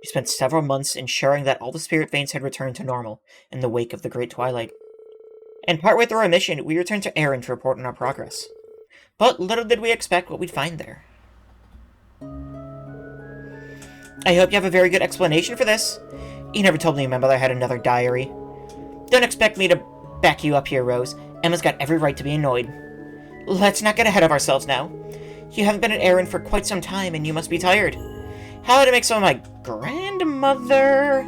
A: We spent several months ensuring that all the spirit veins had returned to normal in the wake of the Great Twilight. And partway through our mission, we returned to Erin to report on our progress. But little did we expect what we'd find there. I hope you have a very good explanation for this. You never told me my mother had another diary. Don't expect me to back you up here, Rose. Emma's got every right to be annoyed. Let's not get ahead of ourselves now. You haven't been at Erin for quite some time, and you must be tired. How to make some of my grandmother?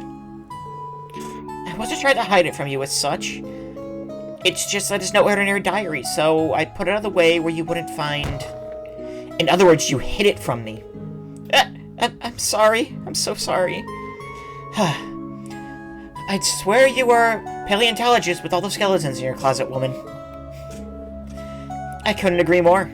A: I wasn't trying to hide it from you as such. It's just that it's no ordinary diary, so I put it out of the way where you wouldn't find... In other words, you hid it from me. I'm sorry. I'm so sorry. I'd swear you were a paleontologist with all the skeletons in your closet, woman. I couldn't agree more.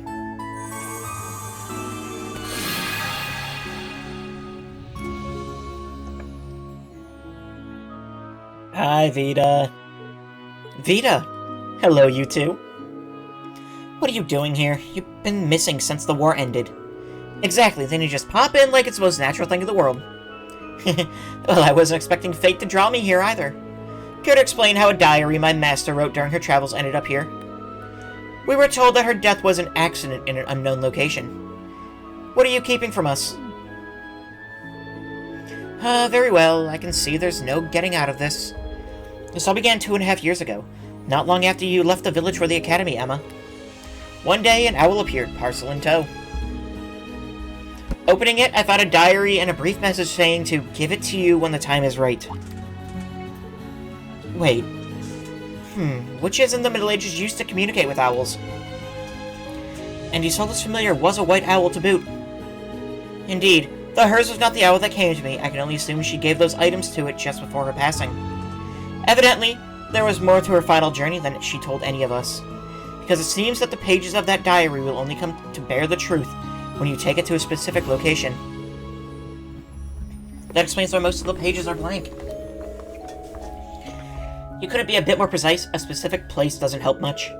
A: Hi, Vita. Vita! Hello, you two. What are you doing here? You've been missing since the war ended. Exactly, then you just pop in like it's the most natural thing in the world. Well, I wasn't expecting fate to draw me here either. Care to explain how a diary my master wrote during her travels ended up here? We were told that her death was an accident in an unknown location. What are you keeping from us? Very well. I can see there's no getting out of this. This all began 2.5 years ago, not long after you left the village for the academy, Emma. One day, an owl appeared, parcel in tow. Opening it, I found a diary and a brief message saying to give it to you when the time is right. Wait. Witches in the Middle Ages used to communicate with owls. And you saw this familiar was a white owl to boot. Indeed, though hers was not the owl that came to me, I can only assume she gave those items to it just before her passing. Evidently, there was more to her final journey than she told any of us. Because it seems that the pages of that diary will only come to bear the truth when you take it to a specific location. That explains why most of the pages are blank. You couldn't be a bit more precise? A specific place doesn't help much.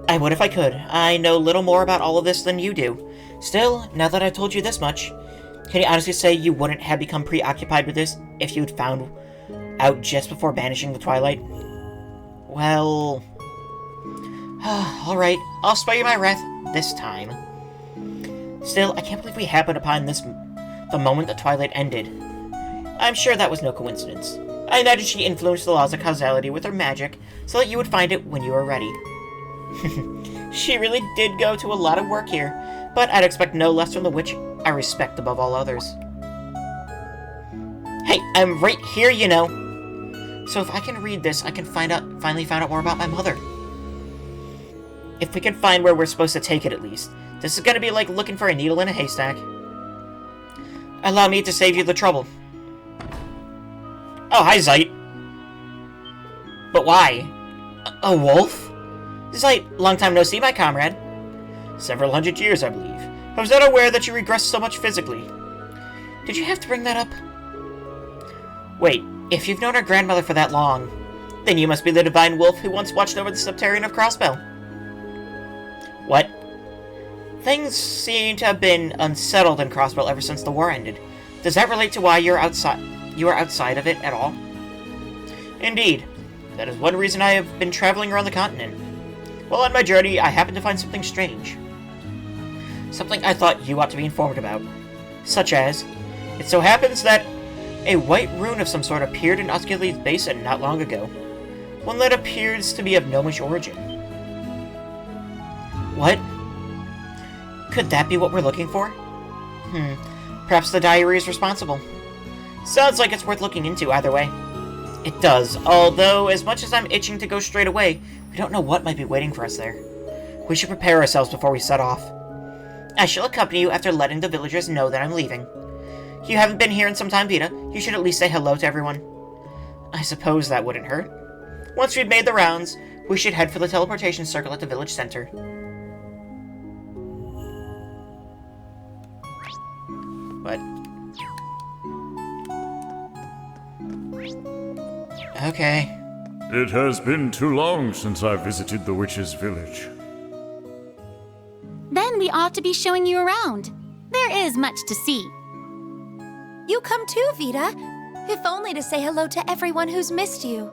A: I would if I could. I know little more about all of this than you do. Still, now that I've told you this much, can you honestly say you wouldn't have become preoccupied with this if you'd found out just before banishing the Twilight? Well... alright, I'll spare you my wrath this time. Still, I can't believe we happened upon this the moment the Twilight ended. I'm sure that was no coincidence. I imagine she influenced the laws of causality with her magic so that you would find it when you were ready. She really did go to a lot of work here, but I'd expect no less from the witch I respect above all others. Hey, I'm right here, you know. So if I can read this, I can finally find out more about my mother. If we can find where we're supposed to take it, at least. This is gonna be like looking for a needle in a haystack. Allow me to save you the trouble. Oh, hi, Zeit. But why? A wolf? Zeit, long time no see, my comrade. Several hundred years, I believe. I was not aware that you regressed so much physically. Did you have to bring that up? Wait, if you've known our grandmother for that long, then you must be the divine wolf who once watched over the Septarian of Crossbell. What? Things seem to have been unsettled in Crossbell ever since the war ended. Does that relate to why you are outside of it at all? Indeed. That is one reason I have been traveling around the continent. While on my journey, I happened to find something strange. Something I thought you ought to be informed about. Such as, it so happens that a white rune of some sort appeared in Osculi's basin not long ago. One that appears to be of gnomish origin. What? Could that be what we're looking for? Perhaps the diary is responsible. Sounds like it's worth looking into either way. It does, although as much as I'm itching to go straight away, we don't know what might be waiting for us there. We should prepare ourselves before we set off. I shall accompany you after letting the villagers know that I'm leaving. You haven't been here in some time, Vita. You should at least say hello to everyone. I suppose that wouldn't hurt. Once we've made the rounds, we should head for the teleportation circle at the village center. What? Okay.
G: It has been too long since I visited the witch's village.
N: Then we ought to be showing you around. There is much to see.
E: You come too, Vita. If only to say hello to everyone who's missed you.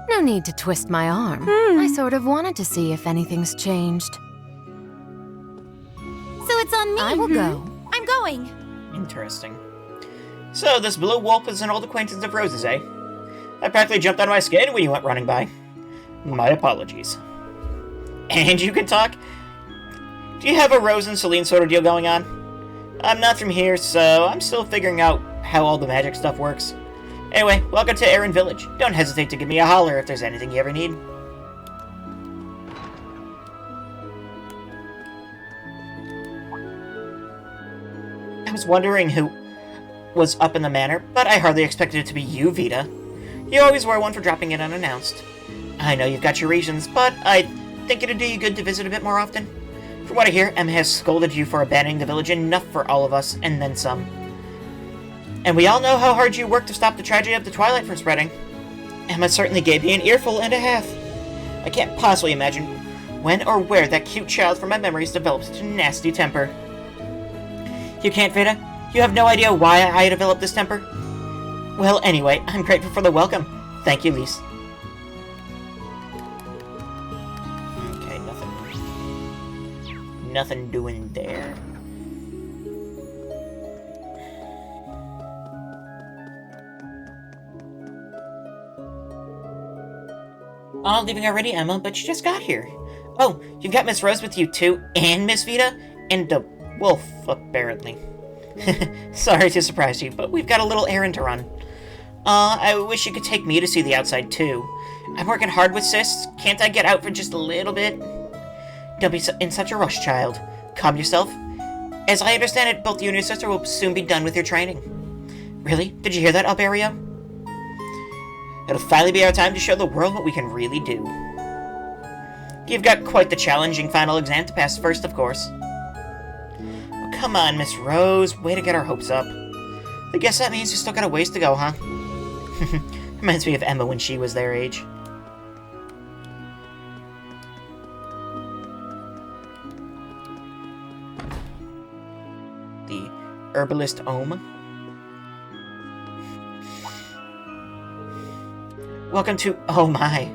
D: No need to twist my arm. I sort of wanted to see if anything's changed.
N: So it's on me.
D: I will go.
E: I'm going.
A: Interesting. So, this blue wolf is an old acquaintance of Rose's, eh? I practically jumped out of my skin when you went running by. My apologies. And you can talk? Do you have a Rose and Celine sort of deal going on? I'm not from here, so I'm still figuring out how all the magic stuff works. Anyway, welcome to Erin Village. Don't hesitate to give me a holler if there's anything you ever need. I was wondering who was up in the manor, but I hardly expected it to be you, Vita. You always were one for dropping in unannounced. I know you've got your reasons, but I think it'd do you good to visit a bit more often. From what I hear, Emma has scolded you for abandoning the village enough for all of us, and then some. And we all know how hard you worked to stop the tragedy of the Twilight from spreading. Emma certainly gave me an earful and a half. I can't possibly imagine when or where that cute child from my memories developed such a nasty temper. You can't, Vita? You have no idea why I developed this temper? Well, anyway, I'm grateful for the welcome. Thank you, Lise. Okay, nothing doing there. Oh, leaving already, Emma, but you just got here. Oh, you've got Miss Rose with you too, and Miss Vita, and the wolf, apparently. Sorry to surprise you, but we've got a little errand to run. I wish you could take me to see the outside too. I'm working hard with Sis. Can't I get out for just a little bit? Don't be in such a rush, child. Calm yourself. As I understand it, both you and your sister will soon be done with your training. Really? Did you hear that, Alberio? It'll finally be our time to show the world what we can really do. You've got quite the challenging final exam to pass first, of course. Oh, come on, Miss Rose. Way to get our hopes up. I guess that means you still got a ways to go, huh? Reminds me of Emma when she was their age. The herbalist Ohm. Welcome to... Oh my.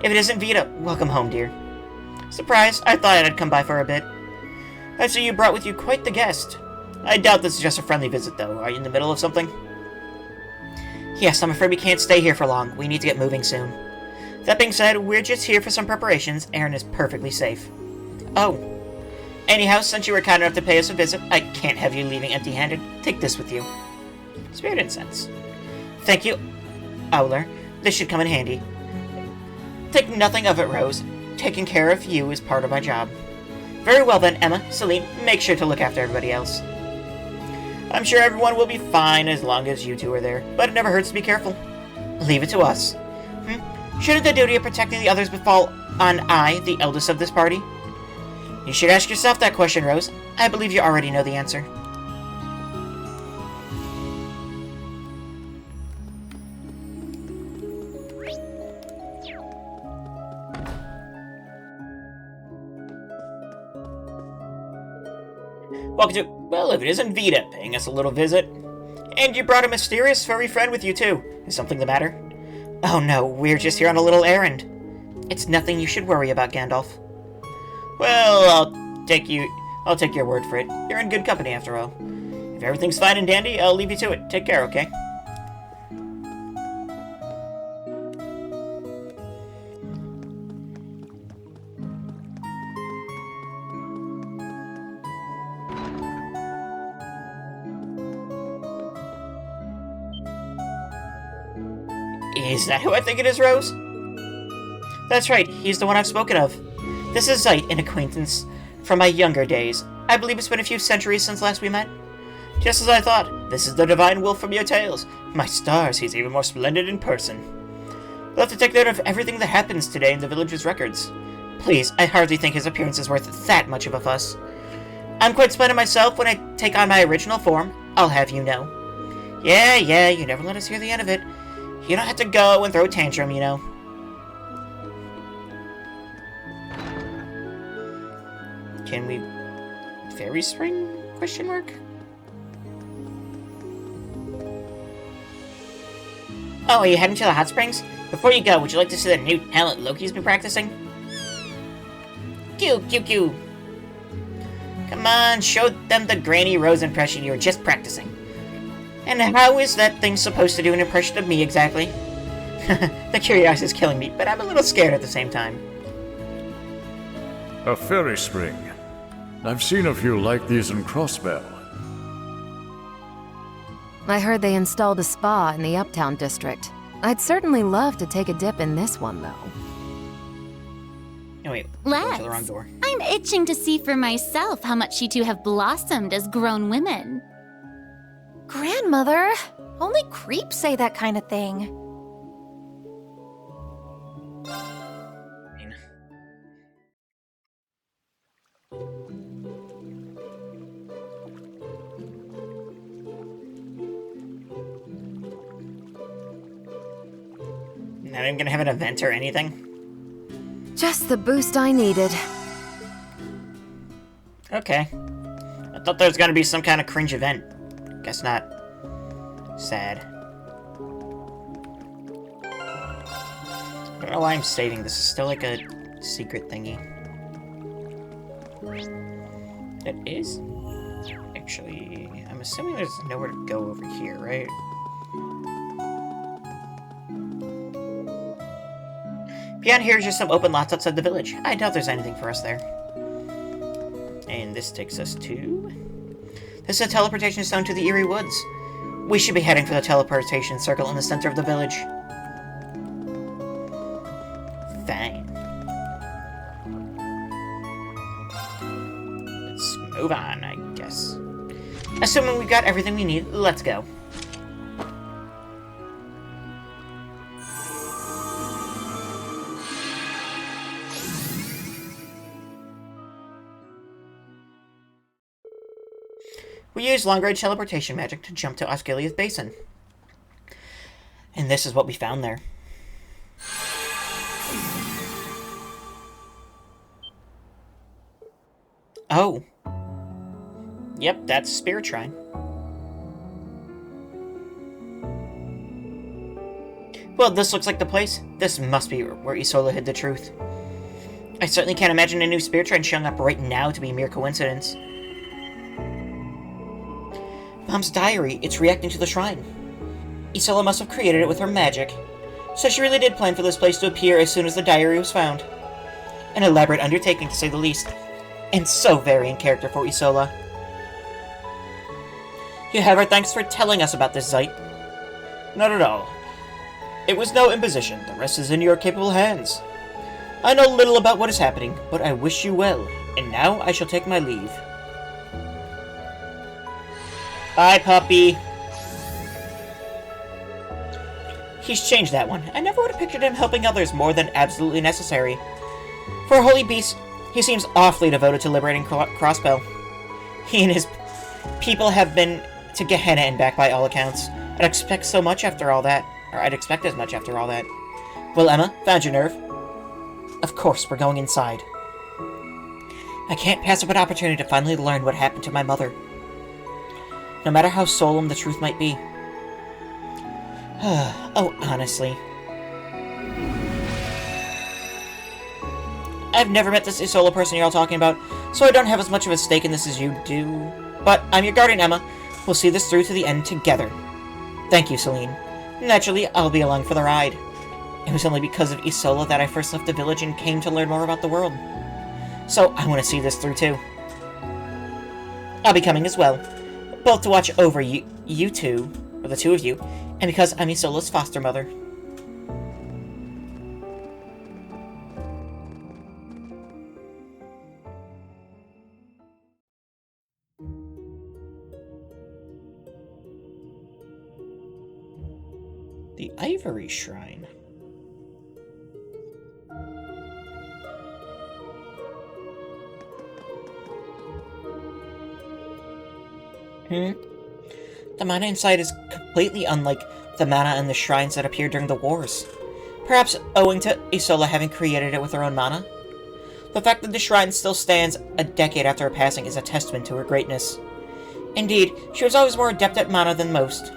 A: If it isn't Vita, welcome home, dear. Surprise, I thought I'd come by for a bit. I see you brought with you quite the guest. I doubt this is just a friendly visit, though. Are you in the middle of something? Yes, I'm afraid we can't stay here for long. We need to get moving soon. That being said, we're just here for some preparations. Aaron is perfectly safe. Oh. Anyhow, since you were kind enough to pay us a visit, I can't have you leaving empty-handed. Take this with you. Spirit incense. Thank you, Owler. This should come in handy. Think nothing of it, Rose. Taking care of you is part of my job. Very well then, Emma, Celine, make sure to look after everybody else. I'm sure everyone will be fine as long as you two are there, but it never hurts to be careful. Leave it to us. Shouldn't the duty of protecting the others befall on I, the eldest of this party? You should ask yourself that question, Rose. I believe you already know the answer. Welcome to... Well, if it isn't Vita paying us a little visit. And you brought a mysterious furry friend with you, too. Is something the matter? Oh no, we're just here on a little errand. It's nothing you should worry about, Gandalf. Well, I'll take your word for it. You're in good company, after all. If everything's fine and dandy, I'll leave you to it. Take care, okay? Is that who I think it is, Rose? That's right, he's the one I've spoken of. This is Zeit, an acquaintance from my younger days. I believe it's been a few centuries since last we met. Just as I thought, this is the divine wolf from your tales. My stars, he's even more splendid in person. We'll have to take note of everything that happens today in the village's records. Please, I hardly think his appearance is worth that much of a fuss. I'm quite splendid myself when I take on my original form, I'll have you know. Yeah, you never let us hear the end of it. You don't have to go and throw a tantrum, you know. Can we... Fairy Spring? Question mark? Oh, are you heading to the hot springs? Before you go, would you like to see the new talent Loki's been practicing? Q. Come on, show them the Granny Rose impression you were just practicing. And how is that thing supposed to do an impression of me, exactly? The curiosity is killing me, but I'm a little scared at the same time.
T: A fairy spring. I've seen a few like these in Crossbell.
D: I heard they installed a spa in the Uptown district. I'd certainly love to take a dip in this one, though.
A: Oh, wait.
N: Let's.
A: To the wrong door.
N: I'm itching to see for myself how much you two have blossomed as grown women.
E: Grandmother, only creeps say that kind of thing.
A: Not even gonna have an event or anything?
D: Just the boost I needed.
A: Okay. I thought there was gonna be some kind of cringe event. Guess not. Sad. I don't know why I'm saving. This is still like a secret thingy. It is? Actually, I'm assuming there's nowhere to go over here, right? Beyond here is just some open lots outside the village. I doubt there's anything for us there. And this takes us to... This is a teleportation stone to the Eerie Woods. We should be heading for the teleportation circle in the center of the village. Fine. Let's move on, I guess. Assuming we've got everything we need, let's go. We used long-range teleportation magic to jump to Osgiliath Basin. And this is what we found there. Oh. Yep, that's Spirit Shrine. Well, this looks like the place. This must be where Isola hid the truth. I certainly can't imagine a new Spirit Shrine showing up right now to be mere coincidence. Mom's diary, it's reacting to the shrine. Isola must have created it with her magic. So she really did plan for this place to appear as soon as the diary was found. An elaborate undertaking, to say the least. And so very in character for Isola. You have our thanks for telling us about this, Zeit. Not at all. It was no imposition. The rest is in your capable hands. I know little about what is happening, but I wish you well. And now I shall take my leave. Bye, puppy. He's changed that one. I never would have pictured him helping others more than absolutely necessary. For a holy beast, he seems awfully devoted to liberating Crossbell. He and his people have been to Gehenna and back by all accounts. I'd expect so much after all that. Or I'd expect as much after all that. Well, Emma, found your nerve. Of course, we're going inside. I can't pass up an opportunity to finally learn what happened to my mother. No matter how solemn the truth might be. Oh, honestly. I've never met this Isola person you're all talking about, so I don't have as much of a stake in this as you do. But I'm your guardian, Emma. We'll see this through to the end together. Thank you, Celine. Naturally, I'll be along for the ride. It was only because of Isola that I first left the village and came to learn more about the world. So I want to see this through too. I'll be coming as well. Both to watch over you two, or the two of you, and because I'm Isola's foster mother. The Ivory Shrine. The mana inside is completely unlike the mana in the shrines that appeared during the wars. Perhaps owing to Isola having created it with her own mana? The fact that the shrine still stands a decade after her passing is a testament to her greatness. Indeed, she was always more adept at mana than most.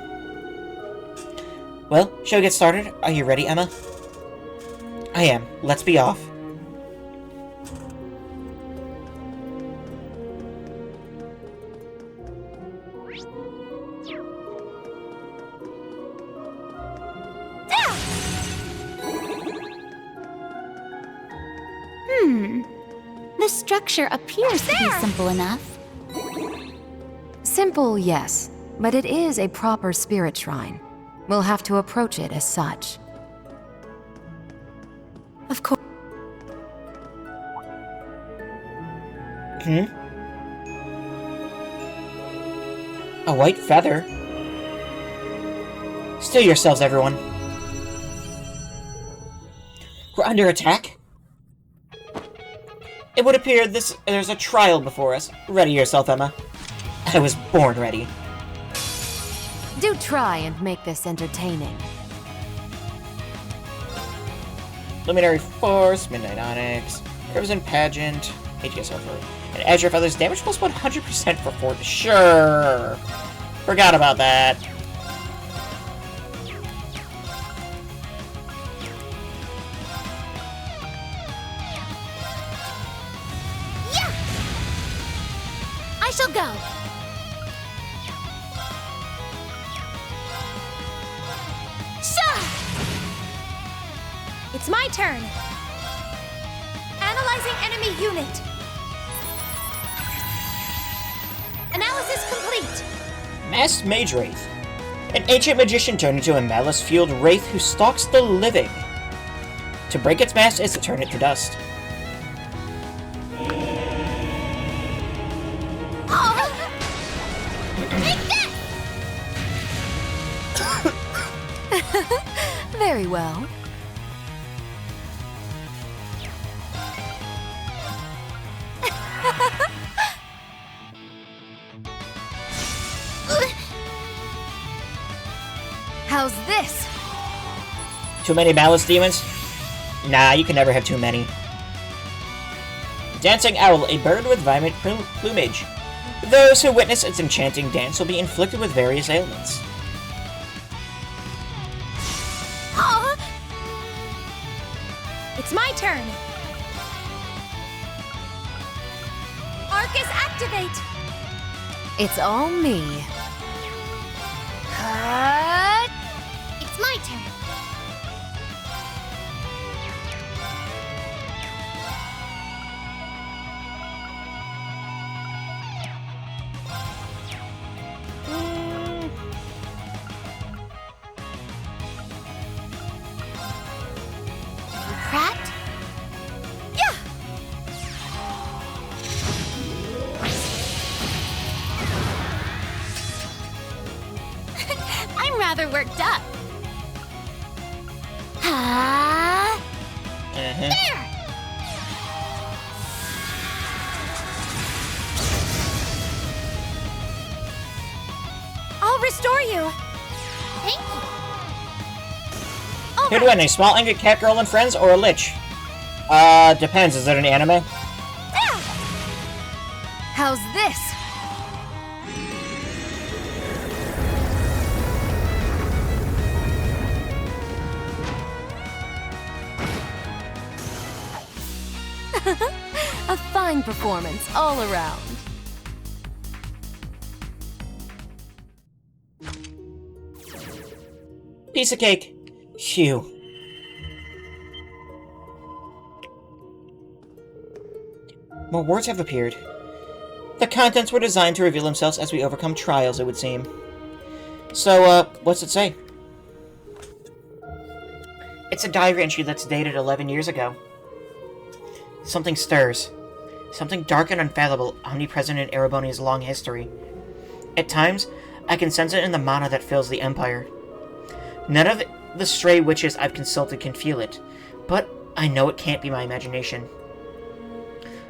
A: Well, shall we get started? Are you ready, Emma? I am. Let's be off.
N: The structure appears to be simple enough.
U: Simple, yes, but it is a proper spirit shrine. We'll have to approach it as such. Of course.
A: A white feather? Still yourselves, everyone. We're under attack? It would appear there's a trial before us. Ready yourself, Emma. I was born ready.
U: Do try and make this entertaining.
A: Luminary Force, Midnight Onyx, Crimson Pageant, AGS Offer, and Azure Feathers damage plus 100% for 4. Sure! Forgot about that.
E: I shall go. Sure. It's my turn. Analyzing enemy unit. Analysis complete.
A: Masked Mage Wraith. An ancient magician turned into a malice-fueled wraith who stalks the living. To break its mask is to turn it to dust.
U: Very well.
N: How's this?
A: Too many malice demons? Nah, you can never have too many. Dancing Owl, a bird with vibrant plumage. Those who witness its enchanting dance will be inflicted with various ailments.
E: Aw! It's my turn. Arcus, activate!
U: It's all me.
E: Cut! It's my turn. Cracked? Yeah! I'm rather worked up. There! I'll restore you. Thank you.
A: Who'd win, a small angry cat girl and friends, or a lich? Depends. Is it an anime?
N: How's this?
U: A fine performance all around.
A: Piece of cake. Phew. More words have appeared. The contents were designed to reveal themselves as we overcome trials, it would seem. So, what's it say? It's a diary entry that's dated 11 years ago. Something stirs. Something dark and unfathomable, omnipresent in Erebonia's long history. At times, I can sense it in the mana that fills the Empire. None of the stray witches I've consulted can feel it, but I know it can't be my imagination.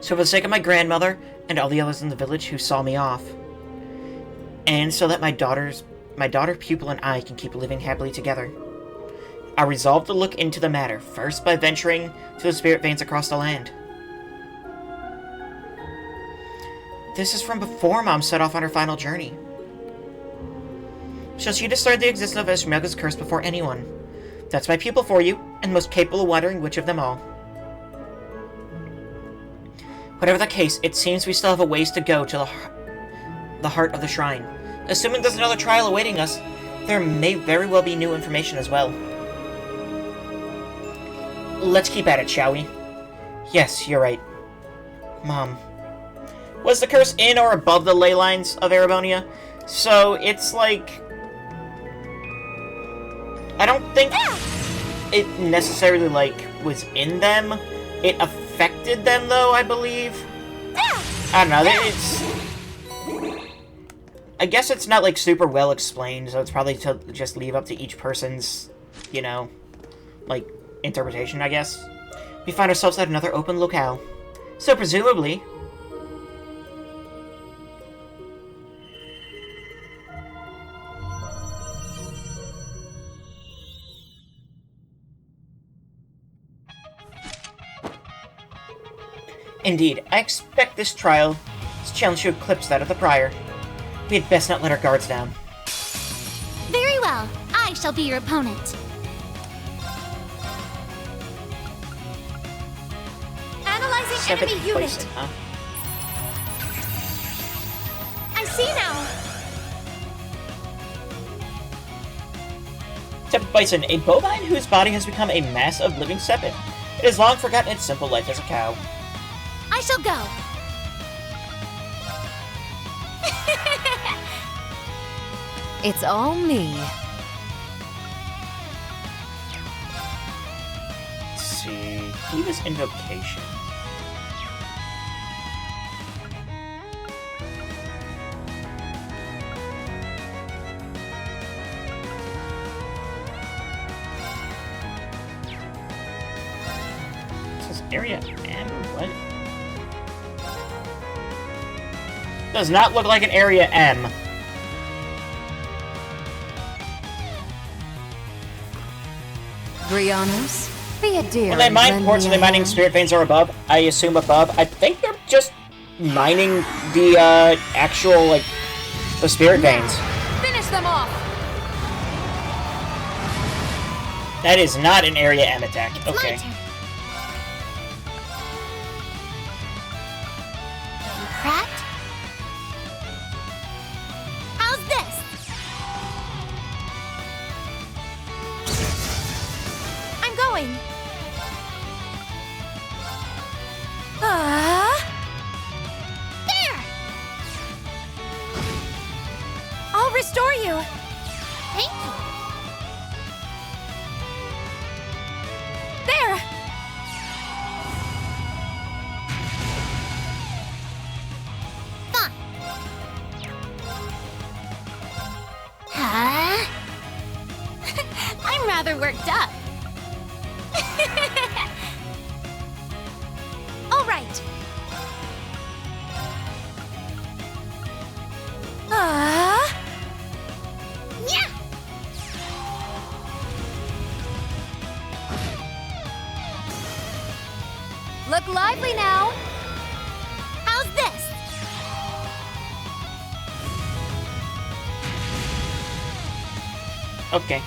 A: So for the sake of my grandmother and all the others in the village who saw me off, and so that my daughter pupil and I can keep living happily together, I resolved to look into the matter, first by venturing to the spirit veins across the land. This is from before Mom set off on her final journey. So she discerned the existence of Ishmael's curse before anyone. That's my pupil for you, and most capable of wondering which of them all. Whatever the case, it seems we still have a ways to go to the heart of the shrine. Assuming there's another trial awaiting us, there may very well be new information as well. Let's keep at it, shall we? Yes, you're right. Mom. Was the curse in or above the ley lines of Erebonia? So it's like... I don't think it necessarily, like, was in them. It affected them, though, I believe. I don't know, it's... I guess it's not, like, super well explained, so it's probably to just leave up to each person's, you know, like, interpretation, I guess. We find ourselves at another open locale. So, presumably... Indeed, I expect this trial's challenge to eclipse that of the prior. We had best not let our guards down.
E: Very well. I shall be your opponent. Analyzing enemy unit.
A: Huh?
E: I see now.
A: Tepid Bison, a bovine whose body has become a mass of living sepid. It has long forgotten its simple life as a cow.
E: I shall go.
U: It's all me.
A: Let's see. He was Invocation. This is Area M? What? Does not look like an Area M.
U: Brianos, be a dear.
A: When they mine
U: and
A: quartz,
U: lend
A: are they
U: me a
A: mining
U: hand.
A: spirit veins or above? I assume above. I think they're just mining the actual, like, the spirit veins.
N: Finish them off!
A: That is not an area M attack. Okay.
E: Cracked? How's this? I'm going. There! I'll restore you. Thank you. There! Fine. Huh? I'm rather worked up. All right. Yeah. Look lively now. How's this?
A: Okay.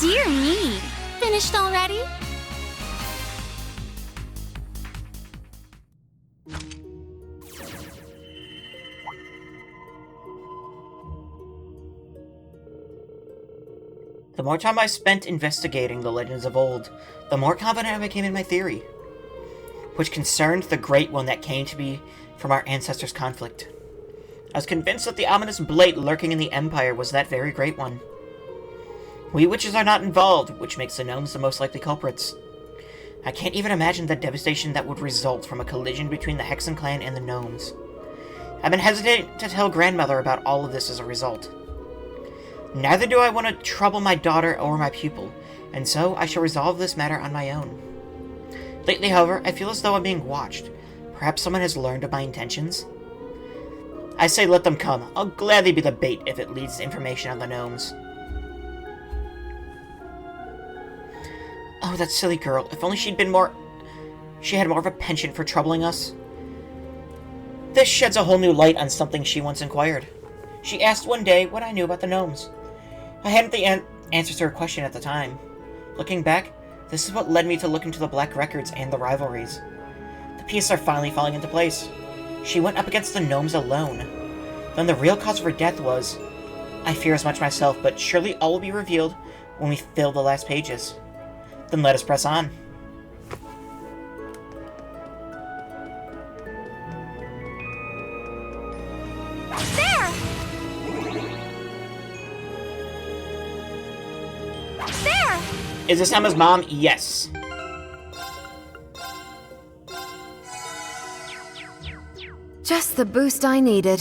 E: Dear me. Finished already?
A: The more time I spent investigating the legends of old, the more confident I became in my theory, which concerned the Great One that came to be from our ancestors' conflict. I was convinced that the ominous blight lurking in the Empire was that very Great One. We witches are not involved, which makes the gnomes the most likely culprits. I can't even imagine the devastation that would result from a collision between the Hexen clan and the gnomes. I've been hesitant to tell grandmother about all of this as a result. Neither do I want to trouble my daughter or my pupil, and so I shall resolve this matter on my own. Lately, however, I feel as though I'm being watched. Perhaps someone has learned of my intentions? I say let them come. I'll gladly be the bait if it leads to information on the gnomes. Oh, that silly girl. If only she had more of a penchant for troubling us. This sheds a whole new light on something she once inquired. She asked one day what I knew about the gnomes. I hadn't the answers to her question at the time. Looking back, this is what led me to look into the Black Records and the rivalries. The pieces are finally falling into place. She went up against the gnomes alone. Then the real cause of her death was... I fear as much myself, but surely all will be revealed when we fill the last pages. Then let us press on.
E: There! There!
A: Is this Emma's mom? Yes.
U: Just the boost I needed.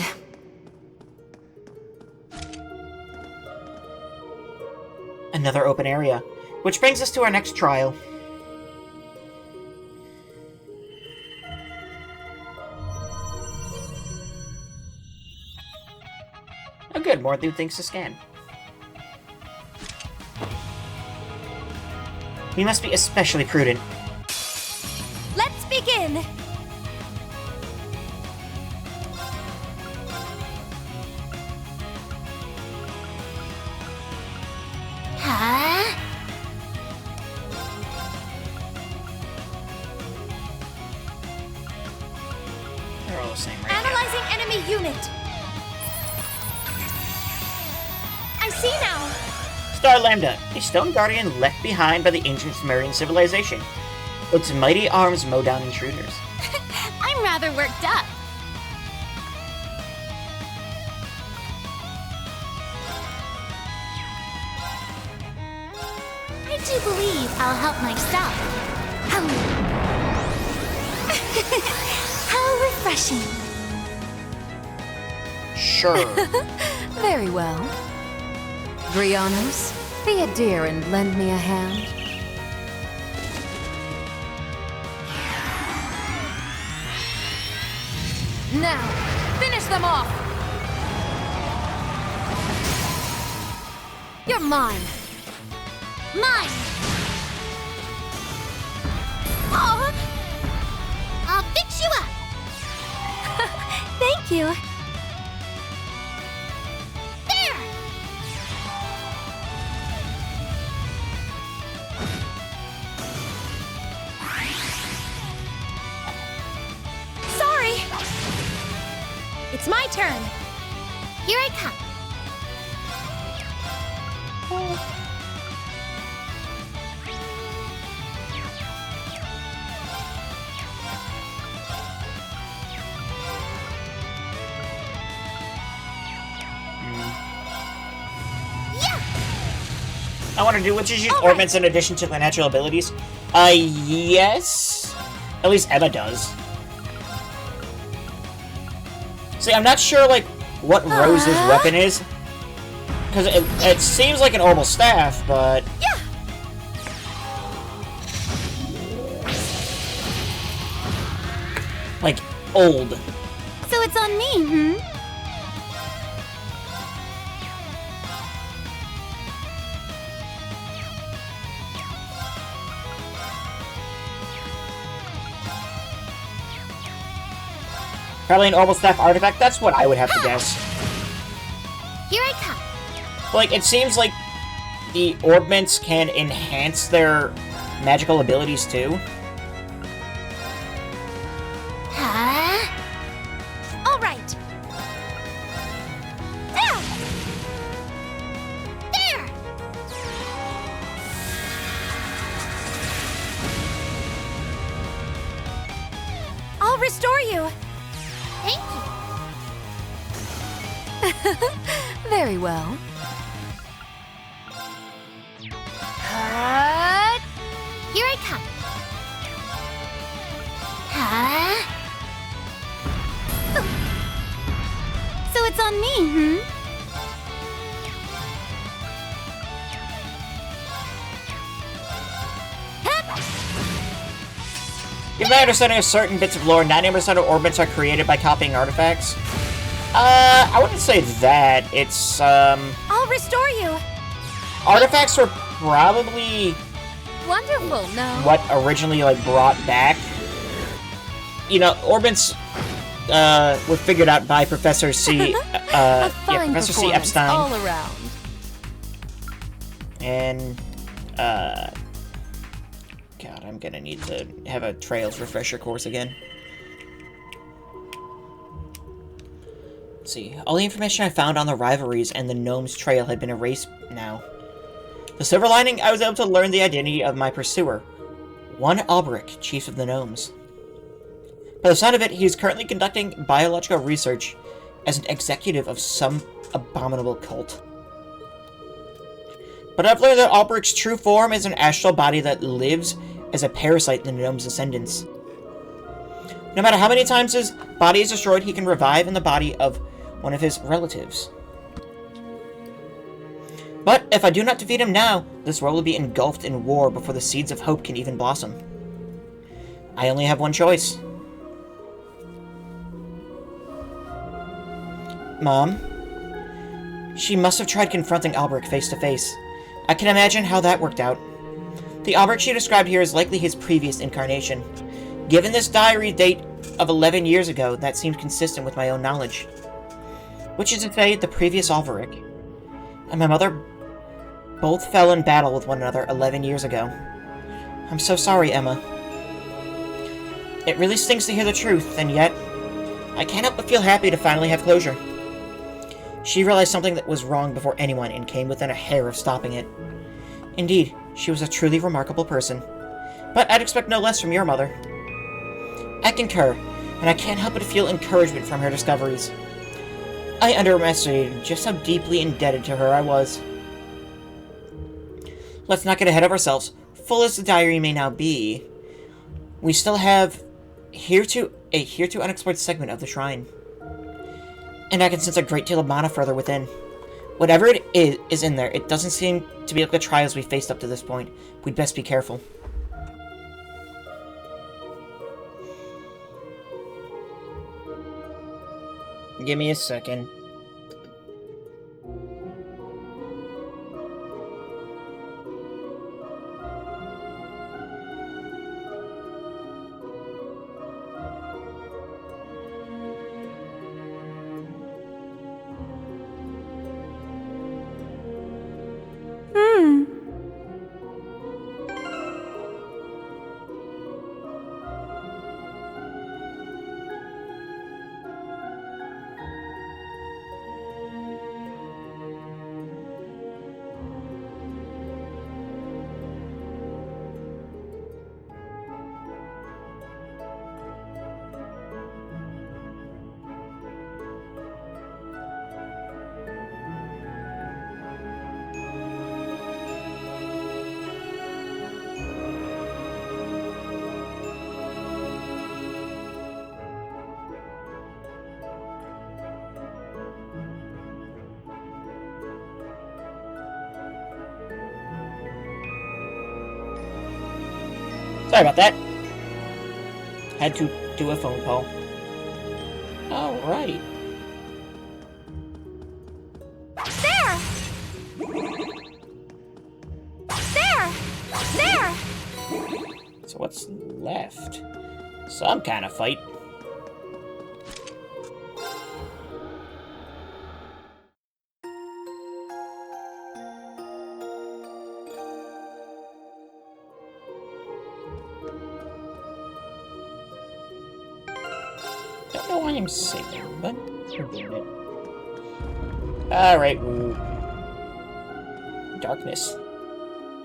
A: Another open area. Which brings us to our next trial. Oh good, more new things to scan. We must be especially prudent.
E: Let's begin! Huh?
A: They're all the same, right?
E: Analyzing enemy unit. I see now.
A: Star Lambda, a stone guardian left behind by the ancient Sumerian civilization. Its mighty arms mow down intruders.
E: I'm rather worked up. I do believe I'll help myself. How refreshing.
A: Sure.
U: Very well. Brianos, be a dear and lend me a hand.
N: Now, finish them off! You're mine!
E: Mine!
N: Thank you. There! Sorry!
E: It's my turn. Here I come.
A: I want to do, which is use orbments in addition to the natural abilities. Yes. At least Emma does. See, I'm not sure, like, what Rose's weapon is. Because it seems like an orbital staff, but...
N: Yeah.
A: Like, old.
N: So it's on me,
A: Probably an orbital staff artifact. That's what I would have to guess.
E: Here I come.
A: Like, it seems like the orbments can enhance their magical abilities too.
E: Huh? All right. There!
N: I'll restore you.
E: Thank you.
U: Very well.
E: Here I come. Huh?
N: So it's on me,
A: Given my understanding of certain bits of lore, 90% of orbits are created by copying artifacts. I wouldn't say that. It's,
N: I'll restore you.
A: artifacts were probably
N: Wonderful, no?
A: what originally, like, brought back. You know, orbits, were figured out by Professor C, Professor C. Epstein.
N: all around.
A: And, God, I'm gonna need to have a Trails refresher course again. Let's see. All the information I found on the rivalries and the Gnomes Trail had been erased now. The silver lining, I was able to learn the identity of my pursuer. One Albrecht, chief of the Gnomes. By the sound of it, he is currently conducting biological research as an executive of some abominable cult. But I've learned that Albrecht's true form is an astral body that lives as a parasite in the Gnome's descendants. No matter how many times his body is destroyed, he can revive in the body of one of his relatives. But if I do not defeat him now, this world will be engulfed in war before the seeds of hope can even blossom. I only have one choice. Mom? She must have tried confronting Albrecht face to face. I can imagine how that worked out. The Albrecht she described here is likely his previous incarnation. Given this diary date of 11 years ago, that seemed consistent with my own knowledge. Which is to say, the previous Albrecht and my mother both fell in battle with one another 11 years ago. I'm so sorry, Emma. It really stings to hear the truth, and yet, I can't help but feel happy to finally have closure. She realized something that was wrong before anyone and came within a hair of stopping it. Indeed, she was a truly remarkable person. But I'd expect no less from your mother. I concur, and I can't help but feel encouragement from her discoveries. I underestimated just how deeply indebted to her I was. Let's not get ahead of ourselves. Full as the diary may now be, we still have a hereto unexplored segment of the shrine. And I can sense a great deal of mana further within. Whatever it is in there, it doesn't seem to be like the trials we faced up to this point. We'd best be careful. Give me a second. Sorry about that. Had to do a phone call. Alright.
N: There! There! There!
A: So what's left? Some kind of fight. Don't know why I'm singing, but we're doing it. Alright. Darkness.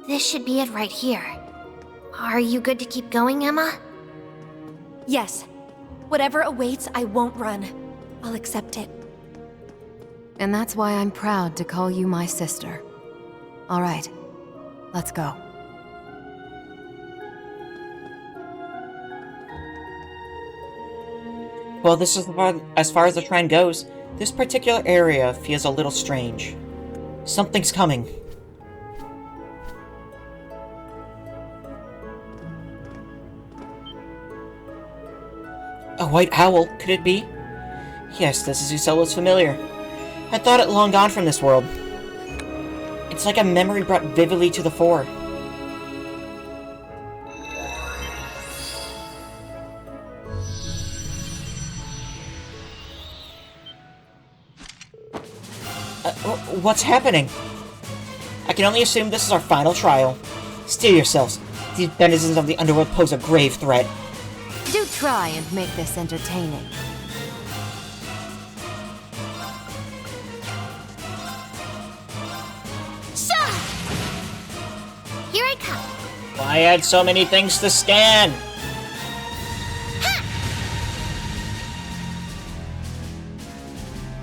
F: This should be it right here. Are you good to keep going, Emma?
V: Yes. Whatever awaits, I won't run. I'll accept it.
U: And that's why I'm proud to call you my sister. All right, let's go.
A: Well, this is as far as the shrine goes. This particular area feels a little strange. Something's coming. A white owl, could it be? Yes, this is who Ucella's familiar. I thought it long gone from this world. It's like a memory brought vividly to the fore. What's happening? I can only assume this is our final trial. Steel yourselves. These denizens of the underworld pose a grave threat.
U: Do try and make this entertaining.
F: Sha! Here I come.
A: Why add so many things to scan?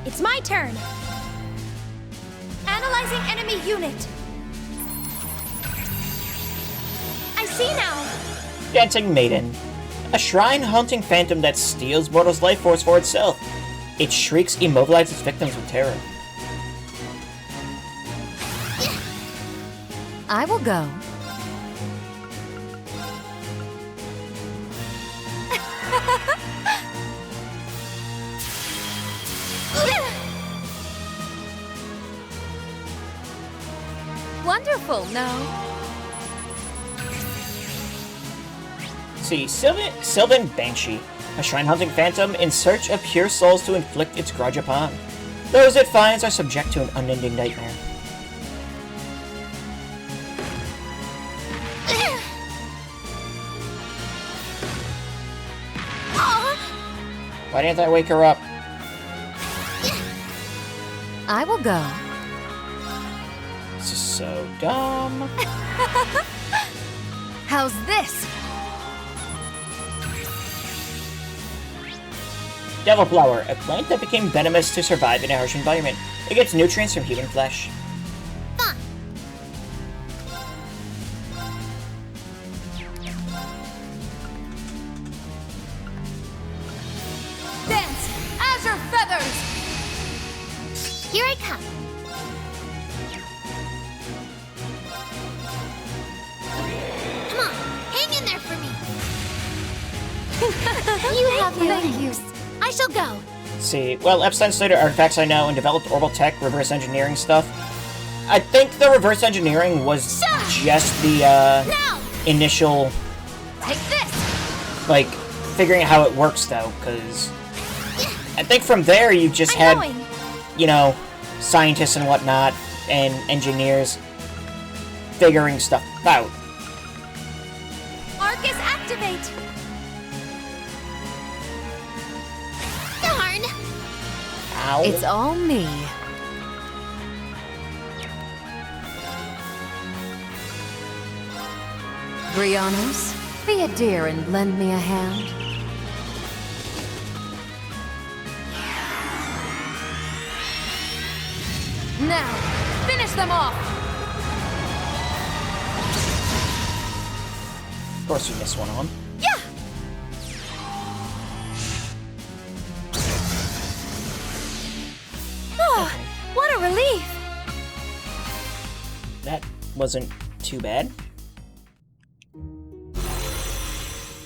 V: It's my turn. Analyzing enemy unit. I see now.
A: Dancing Maiden. A shrine-haunting phantom that steals mortals' life force for itself. Its shrieks immobilize its victims with terror.
U: I will go.
V: Wonderful, no?
A: See, Sylvan Banshee, a shrine-hunting phantom in search of pure souls to inflict its grudge upon. Those it finds are subject to an unending nightmare. Why didn't I wake her up?
U: I will go.
A: This is so dumb.
U: How's this?
A: Devil Flower, a plant that became venomous to survive in a harsh environment. It gets nutrients from human flesh.
V: Dance! Azure Feathers!
F: Here I come. Come on, hang in there for me. You have no use. I shall go.
A: See, well, Epstein studied artifacts I know and developed orbital tech, reverse engineering stuff. I think the reverse engineering was just the initial,
V: Take this!
A: like, figuring out how it works, though, because I think from there you just had, you know, scientists and whatnot, and engineers figuring stuff out.
V: Arcus, activate!
F: Darn!
A: Ow.
U: It's all me. Brianos, be a dear and lend me a hand.
V: Now, finish them off!
A: Of course you missed one on.
V: Yeah! Oh, what a relief!
A: That wasn't too bad.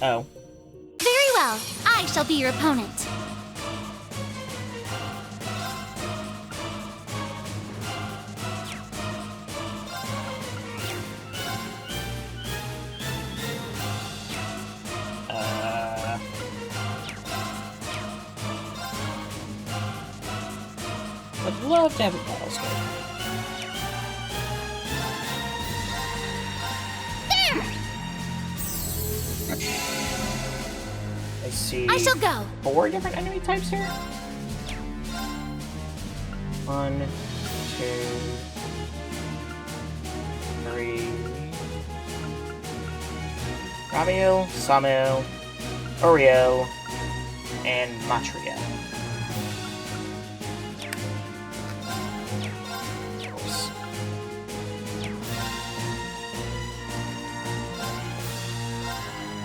A: Oh.
F: Very well. I shall be your opponent.
A: I'd love to have a battle scope. I see.
F: I shall go.
A: 4 different enemy types here. 1, 2, 3. Ramio, Samuel, Uriel, and Matria.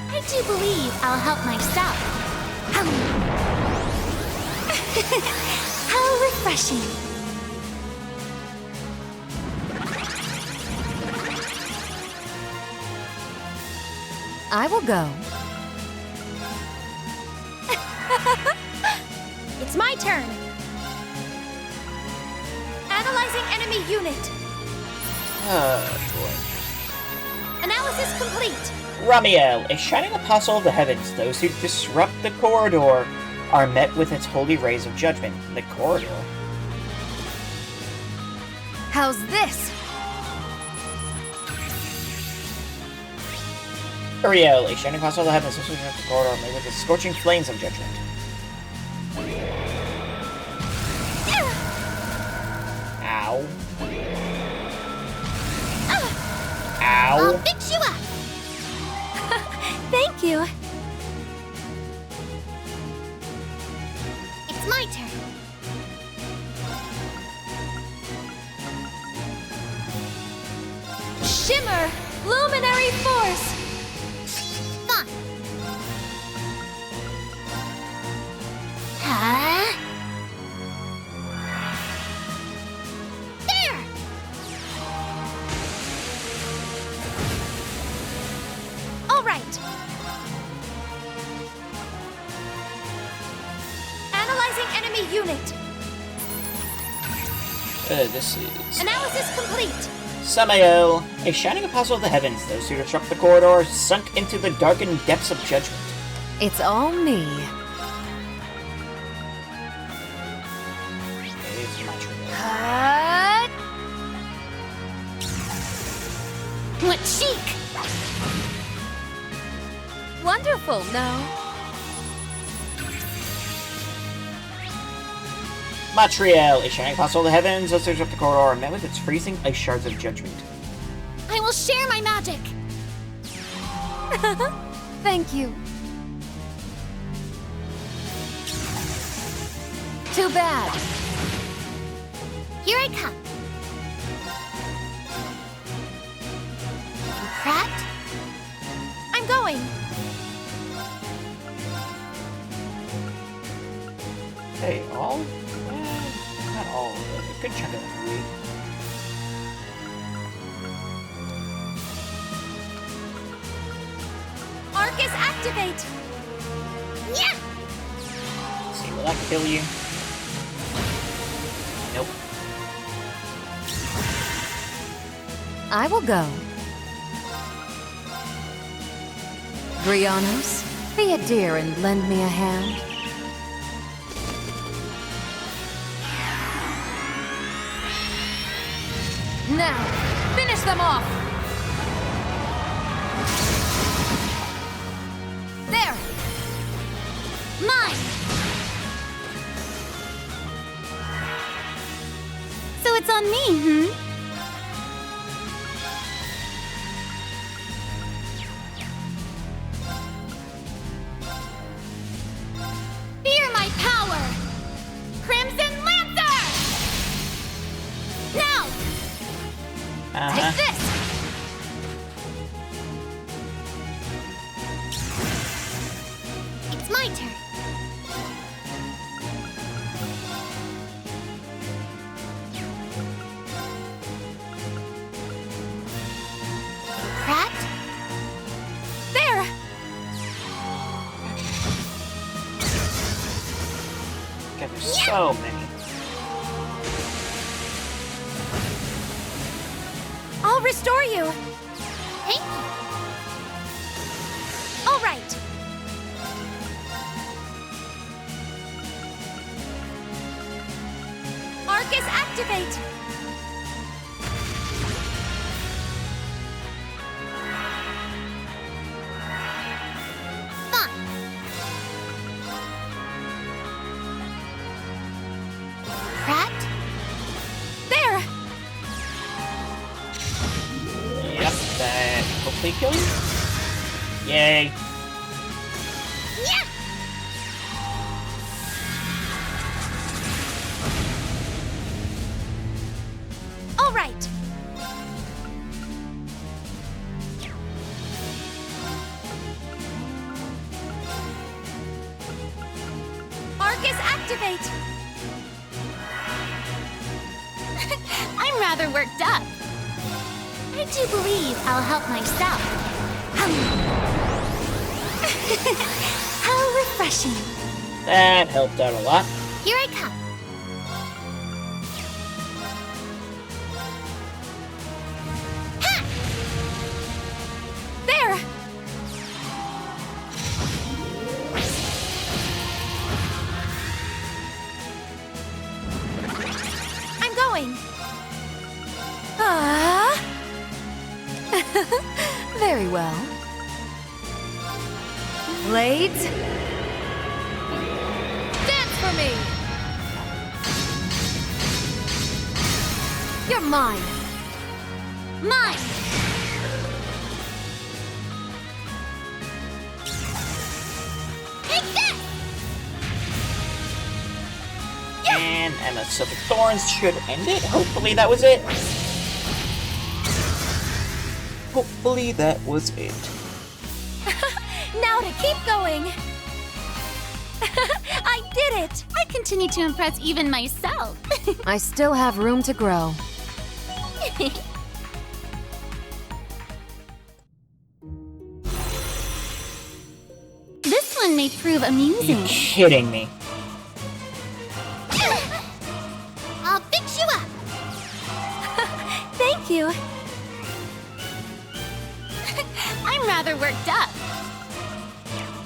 F: I do believe I'll help myself. How refreshing.
U: I will go.
V: It's my turn. Analyzing enemy unit.
A: Boy.
V: Analysis complete.
A: Ramiel, a shining apostle of the heavens. Those who disrupt the corridor are met with its holy rays of judgment. The corridor?
U: How's this?
A: Uriel, a shining apostle of the heavens. Those who disrupt the corridor are met with the scorching flames of judgment. Ow. Ow.
F: I'll fix you up.
V: Thank you.
F: It's my turn.
V: Shimmer, luminary force.
F: Fun. Huh? There. All right.
V: Analyzing enemy unit.
A: This is...
V: Analysis complete.
A: Samael, a shining apostle of the heavens. Those who disrupt the corridor sunk into the darkened depths of judgment.
U: It's all me.
A: It's my turn.
F: What chic!
V: Wonderful, no?
A: Matriel, a shining apostle of the heavens. Those who disrupt the corridor are met with its freezing ice shards of judgment.
F: I will share my magic.
U: Thank you. Too bad.
F: Here I come. Pratt?
V: I'm going.
A: Hey, all? Not all, but a good chunk of them are weak.
V: Arcus activate.
F: Yeah.
A: See, will that kill you? Nope.
U: I will go. Brianos, be a dear and lend me a hand. Now, finish them off!
F: There. Mine.
V: So it's on me,
F: Fear my power. Crimson Lancer. Now. Take this. It's my turn. Pratt?
V: There.
A: So many.
V: I'll restore you.
F: Thank you.
V: All right. Arcus, activate.
F: Fun. Pratt?
V: There.
A: Yep, that hopefully kill you. Yay.
F: Yeah.
V: All right. Arcus, activate.
N: I'm rather worked up.
F: I do believe I'll help myself.
N: How refreshing.
A: That helped out a lot.
F: Here I come.
V: There. I'm going.
U: Very well. Blades?
V: Dance for me. You're mine. Mine.
F: Take this.
A: And Emma, so the thorns should end it. Hopefully that was it. Hopefully that was it.
V: Now to keep going. I did it.
N: I continue to impress even myself.
U: I still have room to grow.
N: This one may prove
A: Are
N: amusing.
A: you kidding me?
F: I'll fix you up.
V: Thank you.
N: I'm rather worked up.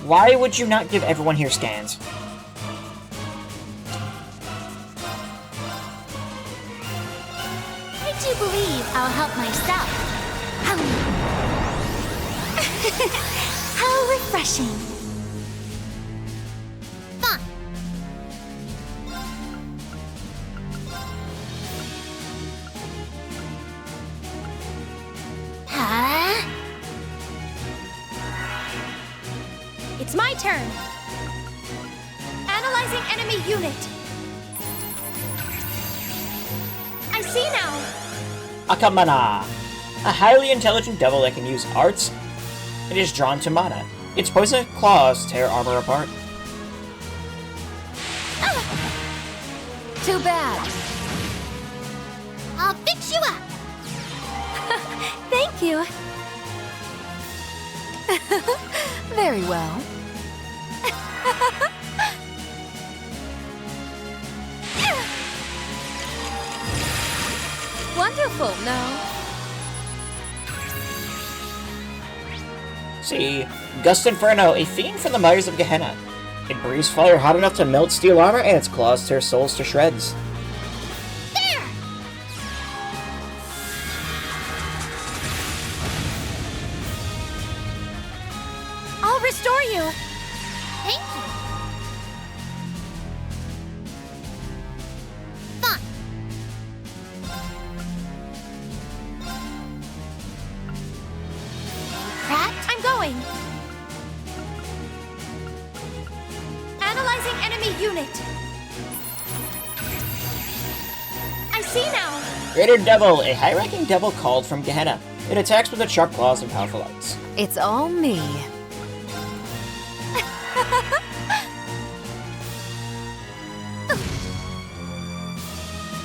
A: Why would you not give everyone here stands?
F: I do believe I'll help myself.
N: How refreshing.
F: Fun. Huh?
V: It's my turn. Analyzing enemy unit. I see now.
A: Akamana. A highly intelligent devil that can use arts. It is drawn to mana. Its poisonous claws tear armor apart.
U: Too bad.
F: I'll fix you up.
V: Thank you.
U: Very well.
V: Wonderful, no?
A: See, Gust Inferno, a fiend from the mires of Gehenna. It breathes fire hot enough to melt steel armor, and its claws tear souls to shreds.
F: There.
V: I'll restore you.
F: Thank you. Fun. Pratt?
V: I'm going. Analyzing enemy unit. I see now.
A: Greater Devil, a high-ranking devil called from Gehenna. It attacks with its sharp claws and powerful arts.
U: It's all me.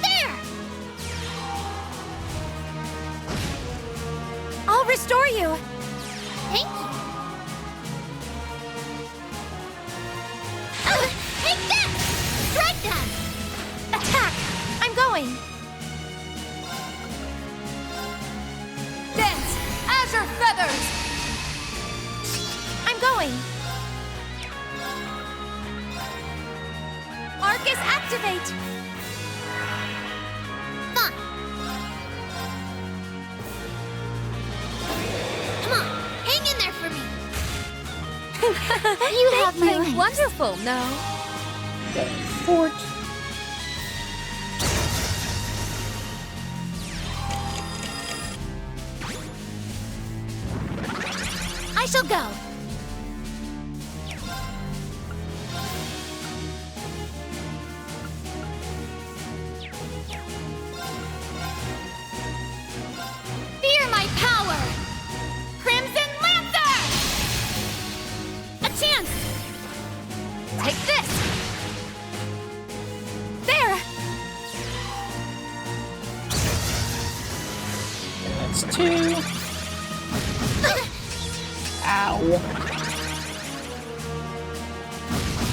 F: There.
V: I'll restore you.
F: Thank you. Take that. Strike that.
V: going! Arcus, activate!
F: Fine. Come on, hang in there for me.
V: You have my thanks. Wonderful, no?
A: Fort.
F: I shall go. Fear my power! Crimson Lancer! A chance!
V: Take this! There!
A: That's 2. Ow.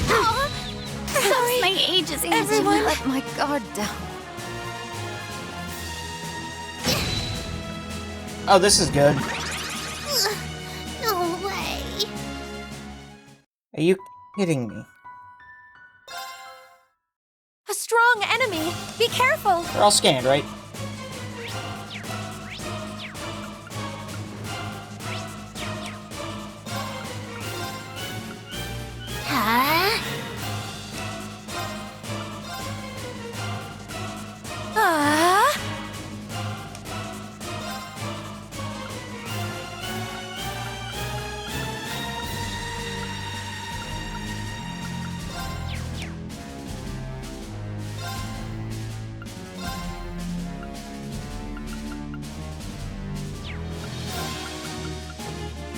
V: Oh, sorry. My age is
U: Everyone, let my guard down.
A: Oh, this is good.
F: No way.
A: Are you kidding me?
V: A strong enemy! Be careful!
A: They're all scanned, right?
F: Huh?
V: Ah!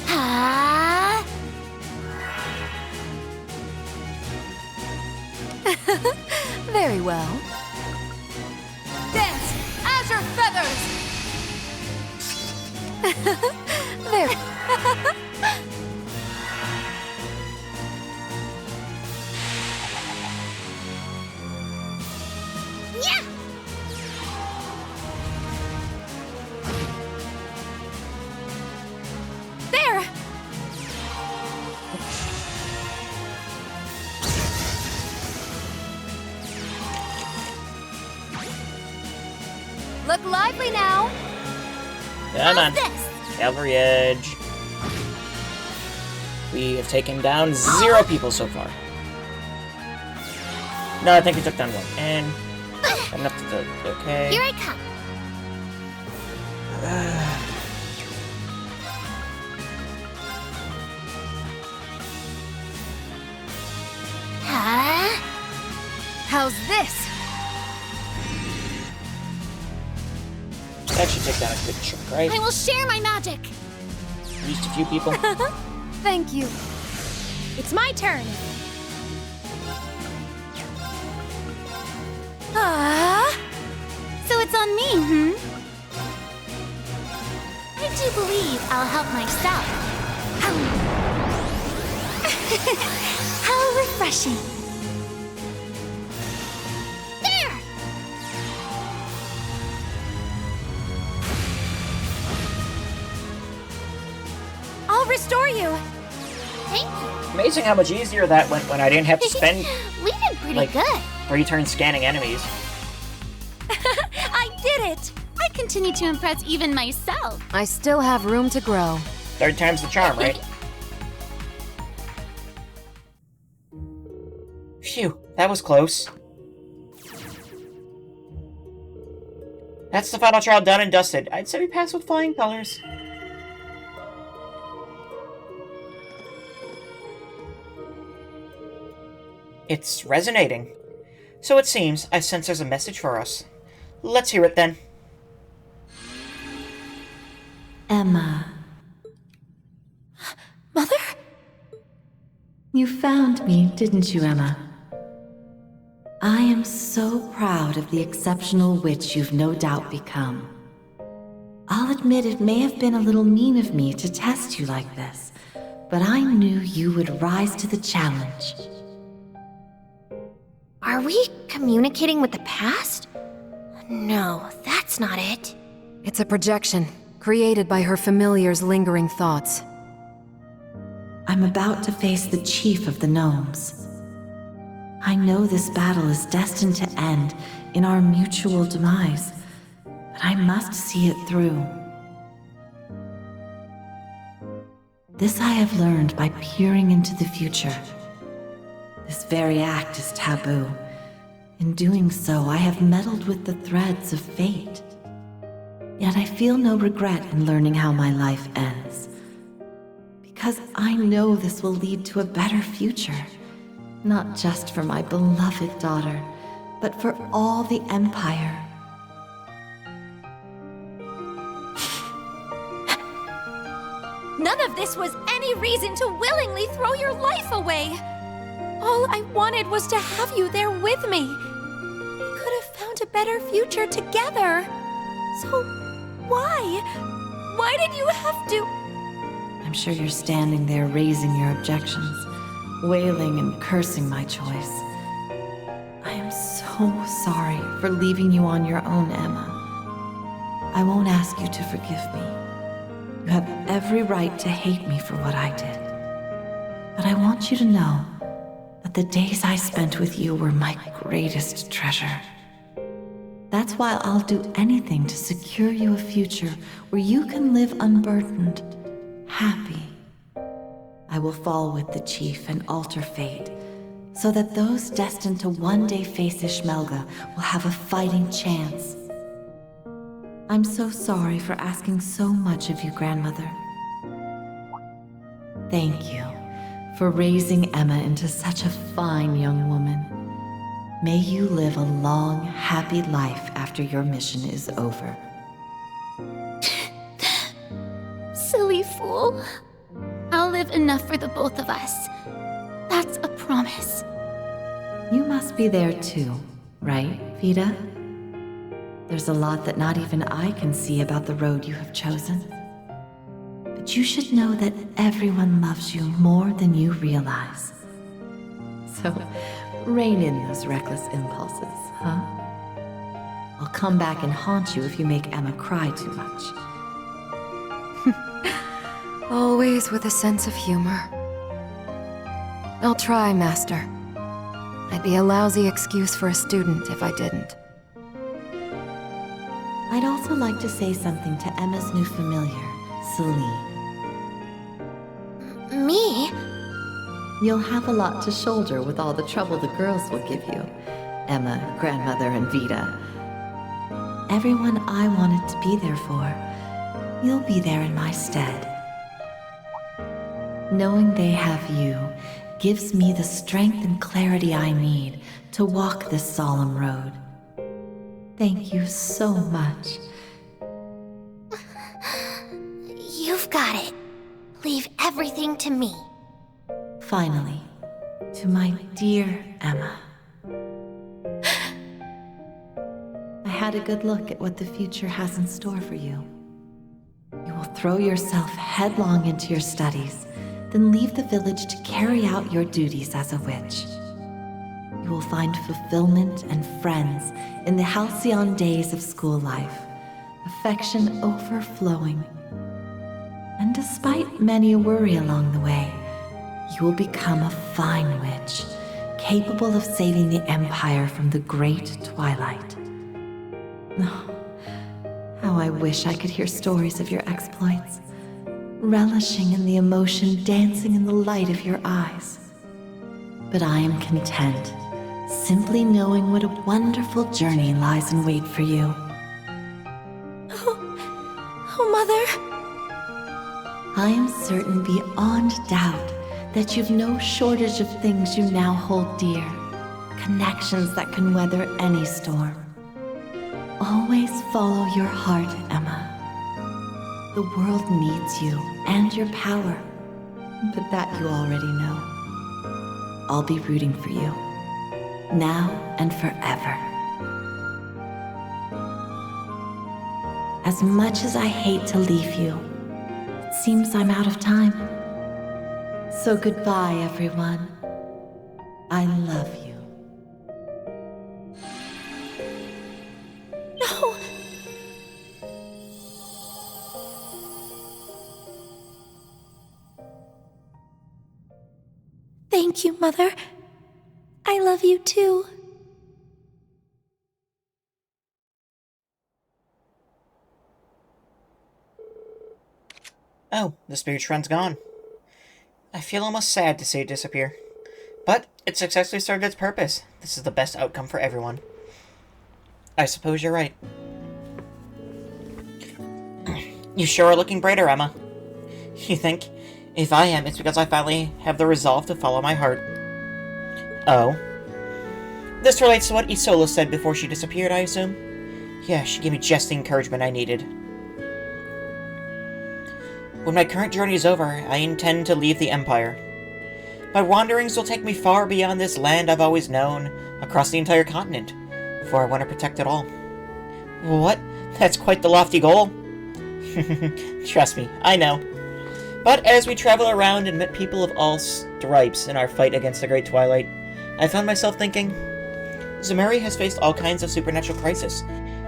F: Huh?
U: Very well.
V: Dance! Azure feathers!
U: Very.
F: Yeah!
V: There! Look lively now!
A: Come on.
F: This?
A: Cavalry Edge. We have taken down 0 people so far. No, I think we took down 1. And enough to do. Okay.
F: Here I come. Huh?
V: How's this?
A: That should take down a good chunk, right?
F: I will share my magic.
A: Used a few people.
V: Thank you. It's my turn. Ah, so it's on me,
F: I do believe I'll help myself.
V: How refreshing.
F: There!
V: I'll restore you.
F: Thank you.
A: Amazing how much easier that went when I didn't have to spend
F: We did pretty
A: like
F: good.
A: 3 turns scanning enemies.
V: I did it. I continue to impress even myself.
U: I still have room to grow.
A: 3rd time's the charm, right? Phew, that was close. That's the final trial done and dusted. I'd say we passed with flying colors. It's resonating. So it seems I sense there's a message for us. Let's hear it then.
B: Emma.
V: Mother?
B: You found me, didn't you, Emma? I am so proud of the exceptional witch you've no doubt become. I'll admit it may have been a little mean of me to test you like this, but I knew you would rise to the challenge.
F: Are we communicating with the past? No, that's not it.
U: It's a projection, created by her familiar's lingering thoughts.
B: I I'm about to face the chief of the gnomes. I know this battle is destined to end in our mutual demise, but I must see it through. This I have learned by peering into the future. This very act is taboo. In doing so, I have meddled with the threads of fate. Yet I feel no regret in learning how my life ends. Because I know this will lead to a better future. Not just for my beloved daughter, but for all the Empire.
V: None of this was any reason to willingly throw your life away. All I wanted was to have you there with me. We could have found a better future together. So why did you have to?
B: I'm sure you're standing there raising your objections, wailing and cursing my choice. I am so sorry for leaving you on your own, Emma. I won't ask you to forgive me. You have every right to hate me for what I did. But I want you to know that the days I spent with you were my greatest treasure. That's why I'll do anything to secure you a future where you can live unburdened, happy. I will fall with the chief and alter fate, so that those destined to one day face Ishmelga will have a fighting chance. I'm so sorry for asking so much of you, Grandmother. Thank you for raising Emma into such a fine young woman. May you live a long, happy life after your mission is over.
F: Silly fool. I'll live enough for the both of us. That's a promise.
B: You must be there too, right, Vida? There's a lot that not even I can see about the road you have chosen. But you should know that everyone loves you more than you realize. So, rein in those reckless impulses, huh? I'll come back and haunt you if you make Emma cry too much.
U: Always with a sense of humor. I'll try, Master. I'd be a lousy excuse for a student if I didn't.
B: I'd also like to say something to Emma's new familiar, Celine.
F: Me?
B: You'll have a lot to shoulder with all the trouble the girls will give you. Emma, Grandmother, and Vida. Everyone I wanted to be there for, you'll be there in my stead. Knowing they have you gives me the strength and clarity I need to walk this solemn road. Thank you so much.
F: You've got it. Leave everything to me.
B: Finally, to my dear Emma. I had a good look at what the future has in store for you. You will throw yourself headlong into your studies, then leave the village to carry out your duties as a witch. You will find fulfillment and friends in the halcyon days of school life, affection overflowing. And despite many a worry along the way, you will become a fine witch, capable of saving the Empire from the great twilight. Oh, how I wish I could hear stories of your exploits, relishing in the emotion dancing in the light of your eyes. But I am content, simply knowing what a wonderful journey lies in wait for you.
V: Oh, Mother.
B: I am certain beyond doubt that you've no shortage of things you now hold dear, connections that can weather any storm. Always follow your heart, Emma. The world needs you and your power, but that you already know. I'll be rooting for you, now and forever. As much as I hate to leave you, it seems I'm out of time. So goodbye, everyone. I love you.
V: No! Thank you, Mother. I love you too.
A: Oh, the spirit shrun's gone. I feel almost sad to see it disappear. But it successfully served its purpose. This is the best outcome for everyone. I suppose you're right. You sure are looking brighter, Emma. You think? If I am, it's because I finally have the resolve to follow my heart. Oh? This relates to what Isola said before she disappeared, I assume? Yeah, she gave me just the encouragement I needed. When my current journey is over, I intend to leave the Empire. My wanderings will take me far beyond this land I've always known, across the entire continent, for I want to protect it all. What? That's quite the lofty goal. Trust me, I know. But as we travel around and meet people of all stripes in our fight against the Great Twilight, I found myself thinking, Zemuri has faced all kinds of supernatural crises.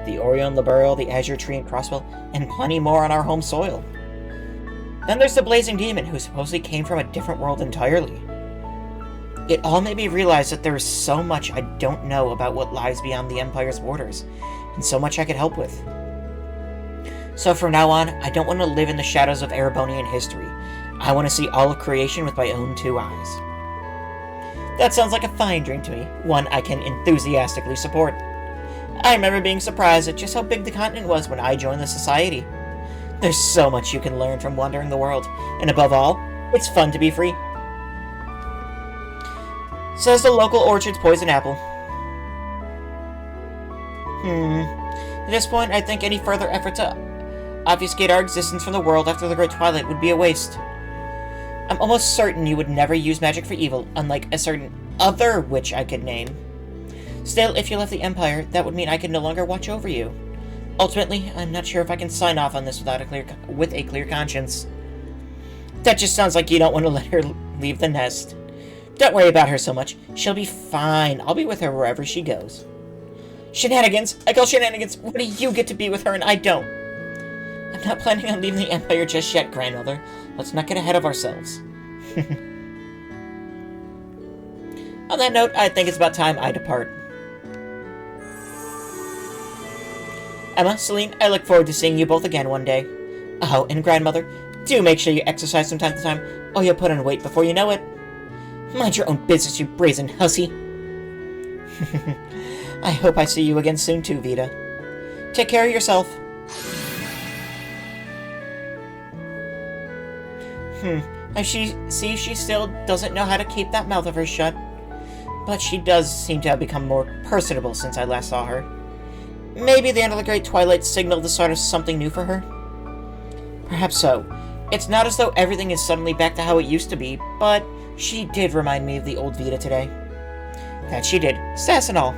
A: The Orion, the Burrow, the Azure Tree and Crossbow, and plenty more on our home soil. Then there's the Blazing Demon, who supposedly came from a different world entirely. It all made me realize that there is so much I don't know about what lies beyond the Empire's borders, and so much I could help with. So from now on, I don't want to live in the shadows of Erebonian history. I want to see all of creation with my own two eyes. That sounds like a fine dream to me, one I can enthusiastically support. I remember being surprised at just how big the continent was when I joined the Society. There's so much you can learn from wandering the world, and above all, it's fun to be free. Says the local orchard's poison apple. At this point, I think any further effort to obfuscate our existence from the world after the Great Twilight would be a waste. I'm almost certain you would never use magic for evil, unlike a certain other witch I could name. Still, if you left the Empire, that would mean I could no longer watch over you. Ultimately, I'm not sure if I can sign off on this with a clear conscience. That just sounds like you don't want to let her leave the nest. Don't worry about her so much. She'll be fine. I'll be with her wherever she goes. Shenanigans? I call shenanigans. What do you get to be with her and I don't? I'm not planning on leaving the Empire just yet, Grandmother. Let's not get ahead of ourselves. On that note, I think it's about time I depart. Emma, Celine, I look forward to seeing you both again one day. Oh, and Grandmother, do make sure you exercise from time to time, or you'll put on weight before you know it. Mind your own business, you brazen hussy. I hope I see you again soon too, Vita. Take care of yourself. She still doesn't know how to keep that mouth of hers shut. But she does seem to have become more personable since I last saw her. Maybe the end of the Great Twilight signaled the start of something new for her? Perhaps so. It's not as though everything is suddenly back to how it used to be, but she did remind me of the old Vita today. That she did, sass and all.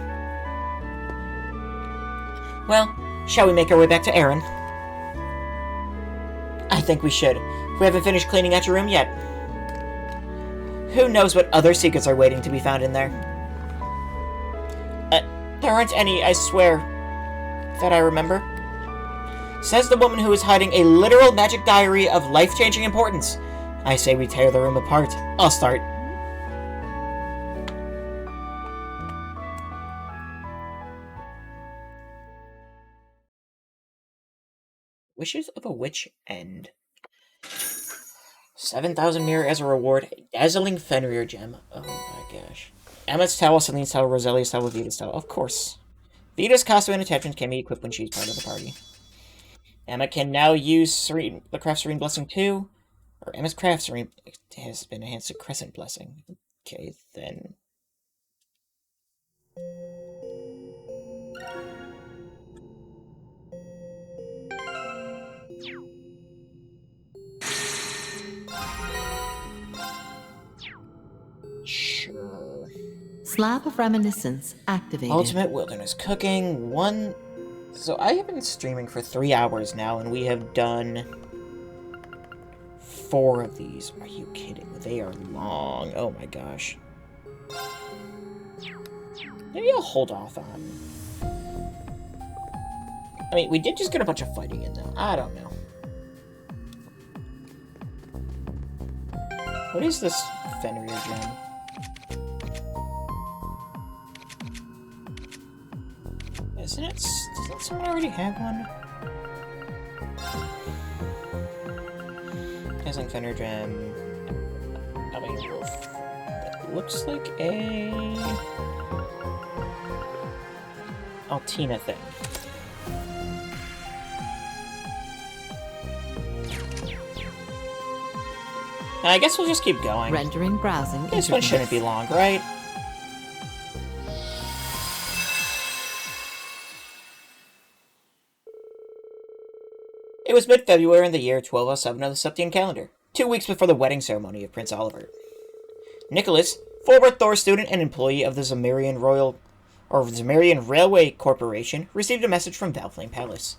A: Well, shall we make our way back to Erin? I think we should. We haven't finished cleaning out your room yet. Who knows what other secrets are waiting to be found in there? There aren't any, I swear, that I remember. Says the woman who is hiding a literal magic diary of life-changing importance. I say we tear the room apart. I'll start. Wishes of a Witch End. 7,000 mirror as a reward. A dazzling Fenrir gem. Oh my gosh. Emma's towel, Celine's towel, Roselia's towel, Vita's towel. Of course. Vita's costume and attachments can be equipped when she's part of the party. Emma can now use the Craft Serene Blessing 2. Or Emma's Craft Serene has been enhanced to Crescent Blessing. Okay, then. Sure.
B: Slab of Reminiscence activated.
A: Ultimate Wilderness Cooking, 1... So I have been streaming for 3 hours now, and we have done 4 of these. Are you kidding? They are long. Oh my gosh. Maybe I'll hold off on... I mean, we did just get a bunch of fighting in, though. I don't know. What is this Fenrir gem? Isn't it? Doesn't someone already have one? Dazzling Thunder Gem. Albion Wolf. That looks like a Altina thing. I guess we'll just keep going.
B: Rendering browsing.
A: This one shouldn't be long, right? It was mid-February in the year 1207 of the Septian calendar, 2 weeks before the wedding ceremony of Prince Oliver. Nicholas, former Thor student and employee of the Zemarian Railway Corporation, received a message from Valflame Palace.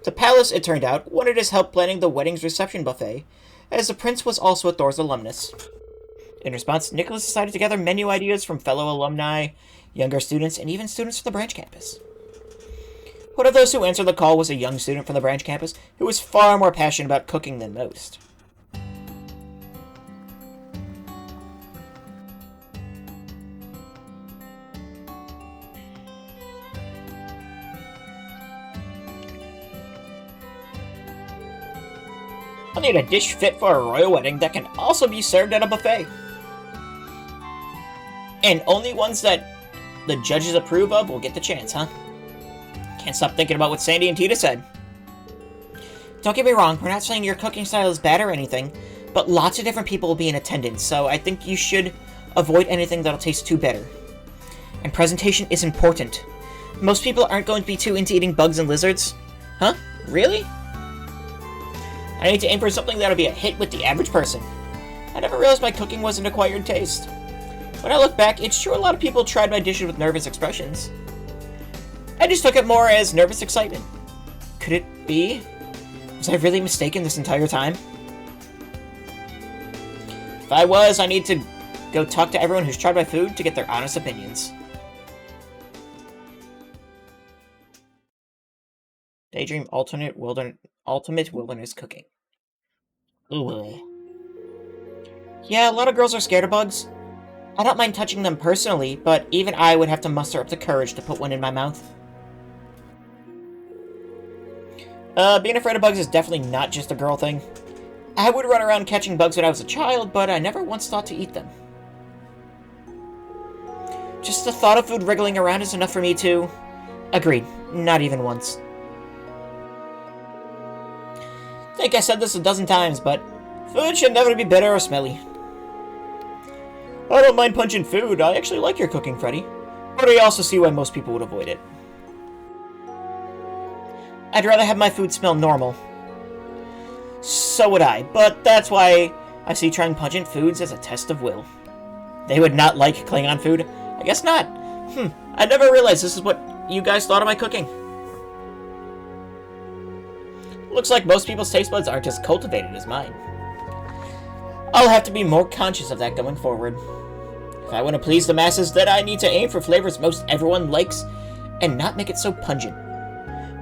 A: The palace, it turned out, wanted his help planning the wedding's reception buffet, as the prince was also a Thor's alumnus. In response, Nicholas decided to gather menu ideas from fellow alumni, younger students, and even students from the branch campus. One of those who answered the call was a young student from the branch campus who was far more passionate about cooking than most. I'll need a dish fit for a royal wedding that can also be served at a buffet. And only ones that the judges approve of will get the chance, huh? Can't stop thinking about what Sandy and Tita said. Don't get me wrong, we're not saying your cooking style is bad or anything, but lots of different people will be in attendance, so I think you should avoid anything that'll taste too bitter. And presentation is important. Most people aren't going to be too into eating bugs and lizards. Huh? Really? I need to aim for something that'll be a hit with the average person. I never realized my cooking was an acquired taste. When I look back, it's true a lot of people tried my dishes with nervous expressions. I just took it more as nervous excitement. Could it be? Was I really mistaken this entire time? If I was, I need to go talk to everyone who's tried my food to get their honest opinions. Daydream Ultimate Wilderness Cooking. Ooh. Yeah, a lot of girls are scared of bugs. I don't mind touching them personally, but even I would have to muster up the courage to put one in my mouth. Being afraid of bugs is definitely not just a girl thing. I would run around catching bugs when I was a child, but I never once thought to eat them. Just the thought of food wriggling around is enough for me to... Agreed. Not even once. I think I said this a dozen times, but food should never be bitter or smelly. I don't mind punching food. I actually like your cooking, Freddy. But I also see why most people would avoid it. I'd rather have my food smell normal. So would I, but that's why I see trying pungent foods as a test of will. They would not like Klingon food? I guess not. I never realized this is what you guys thought of my cooking. Looks like most people's taste buds aren't as cultivated as mine. I'll have to be more conscious of that going forward. If I want to please the masses, then I need to aim for flavors most everyone likes and not make it so pungent.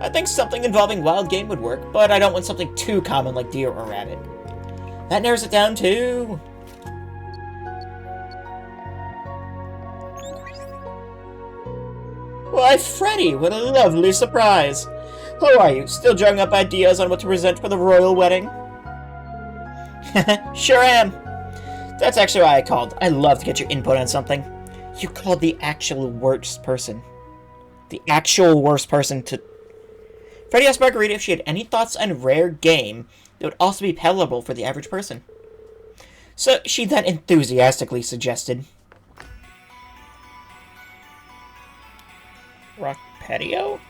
A: I think something involving wild game would work, but I don't want something too common like deer or rabbit. That narrows it down to... Why, Freddy, what a lovely surprise! How are you? Still drawing up ideas on what to present for the royal wedding? Sure am! That's actually why I called. I love to get your input on something. You called the actual worst person. The actual worst person to... Freddy asked Margarita if she had any thoughts on rare game that would also be palatable for the average person. So she then enthusiastically suggested... Rock patio?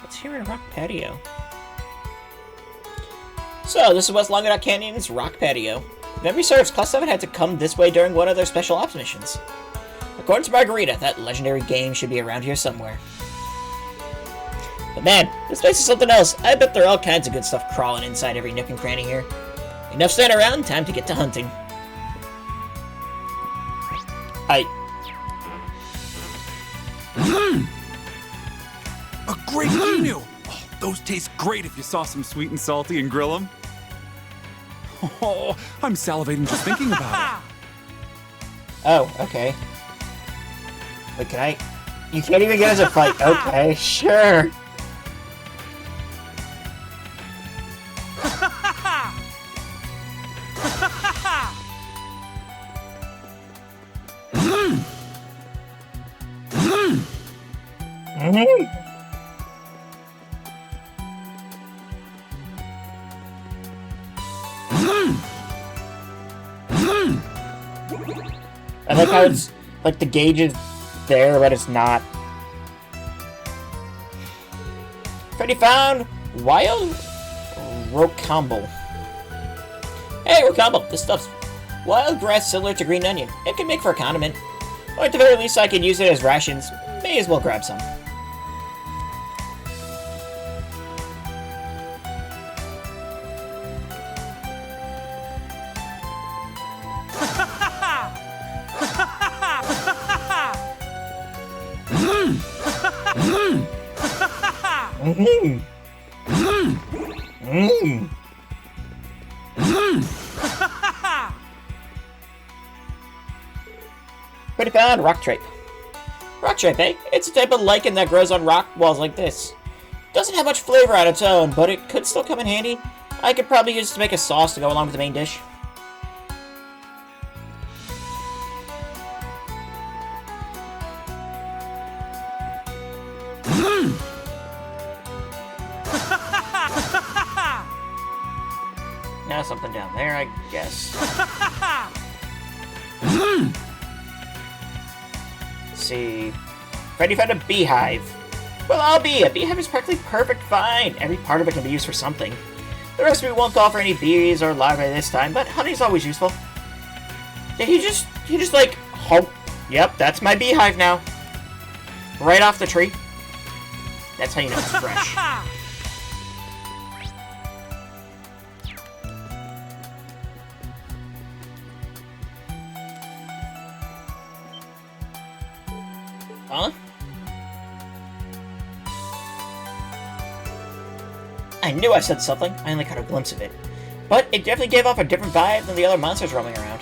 A: What's here in Rock Patio? So, this is what's Longadot Canyon's Rock Patio. If memory serves, Class 7 had to come this way during one of their special ops missions. According to Margarita, that legendary game should be around here somewhere. But man, this place is something else. I bet there are all kinds of good stuff crawling inside every nook and cranny here. Enough standing around, time to get to hunting.
K: A great emu! Oh, those taste great if you saw some sweet and salty and grill them. Oh, I'm salivating just thinking about it.
A: Oh, okay. Wait, can I... You can't even get us a fight. Okay, sure. I like how it's like the gauge is there, but it's not. Freddy found wild rocambole. Hey, rocambole, this stuff's wild grass similar to green onion. It can make for a condiment. Or at the very least, I can use it as rations. May as well grab some. Pretty found rock trape. Rock trape, eh? It's a type of lichen that grows on rock walls like this. Doesn't have much flavor on its own, but it could still come in handy. I could probably use it to make a sauce to go along with the main dish. Now something down there, I guess. Let's see. Freddy found a beehive. Well, I'll be. A beehive is practically perfect fine. Every part of it can be used for something. The recipe won't call for any bees or larvae this time, but honey's always useful. Did he just like, oh, yep, that's my beehive now. Right off the tree. That's how you know it's fresh. Huh? I knew I said something. I only caught a glimpse of it. But it definitely gave off a different vibe than the other monsters roaming around.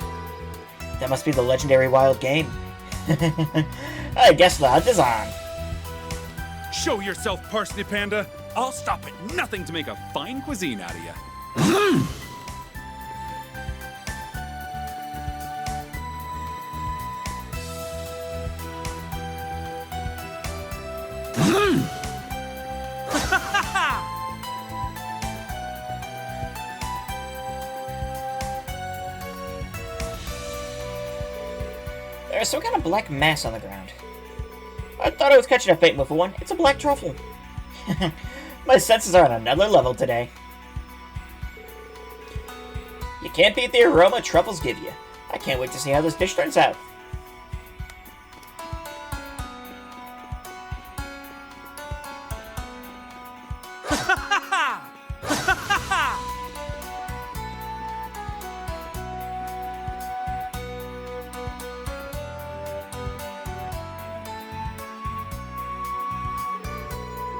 A: That must be the legendary wild game. I guess the hunt is on.
C: Show yourself, Parsnip Panda. I'll stop at nothing to make a fine cuisine out of you.
A: There's some kind of black mass on the ground. I thought I was catching a fate with one. It's a black truffle. My senses are on another level today. You can't beat the aroma truffles give you. I can't wait to see how this dish turns out.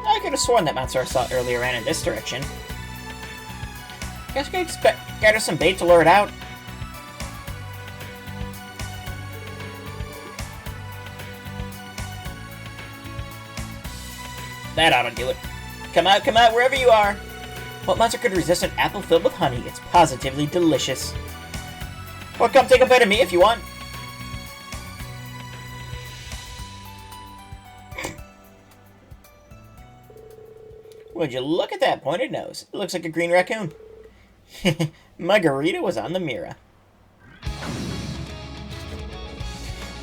A: I could have sworn that monster I saw earlier ran in this direction. Guess we could gather some bait to lure it out. That ought to do it. Come out, wherever you are. What monster could resist an apple filled with honey? It's positively delicious. Or come take a bite of me if you want. Would you look at that pointed nose? It looks like a green raccoon. Margarita was on the mirror.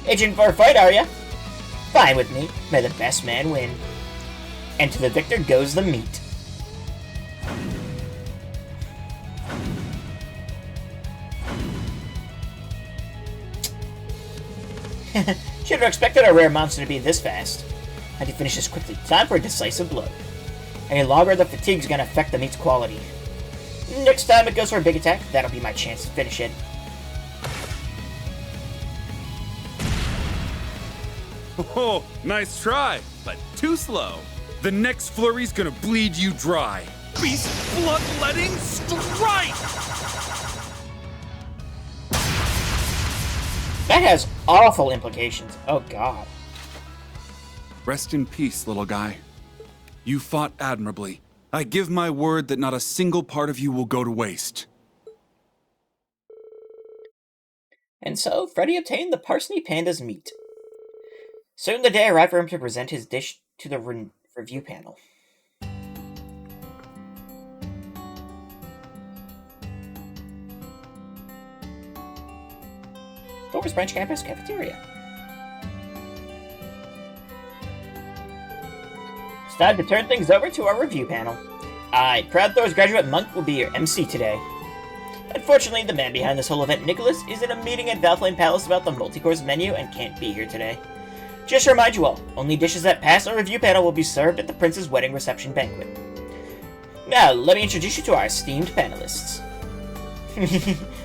A: Itching for a fight, are ya? Fine with me. May the best man win. And to the victor goes the meat. Should have expected a rare monster to be this fast. I can finish this quickly. Time for a decisive blow. Any longer, the fatigue's gonna affect the meat's quality. Next time it goes for a big attack, that'll be my chance to finish it.
C: Oh, nice try, but too slow. The next flurry's gonna bleed you dry. Beast bloodletting strike!
A: That has awful implications. Oh god.
C: Rest in peace, little guy. You fought admirably. I give my word that not a single part of you will go to waste.
A: And so, Freddy obtained the Parsney Panda's meat. Soon the day arrived for him to present his dish to the review panel. Clover's Branch Campus Cafeteria. It's time to turn things over to our review panel. I, Proud Thor's graduate Monk, will be your MC today. Unfortunately, the man behind this whole event, Nicholas, is in a meeting at Valflame Palace about the multi-course menu and can't be here today. Just to remind you all, only dishes that pass our review panel will be served at the Prince's wedding reception banquet. Now, let me introduce you to our esteemed panelists.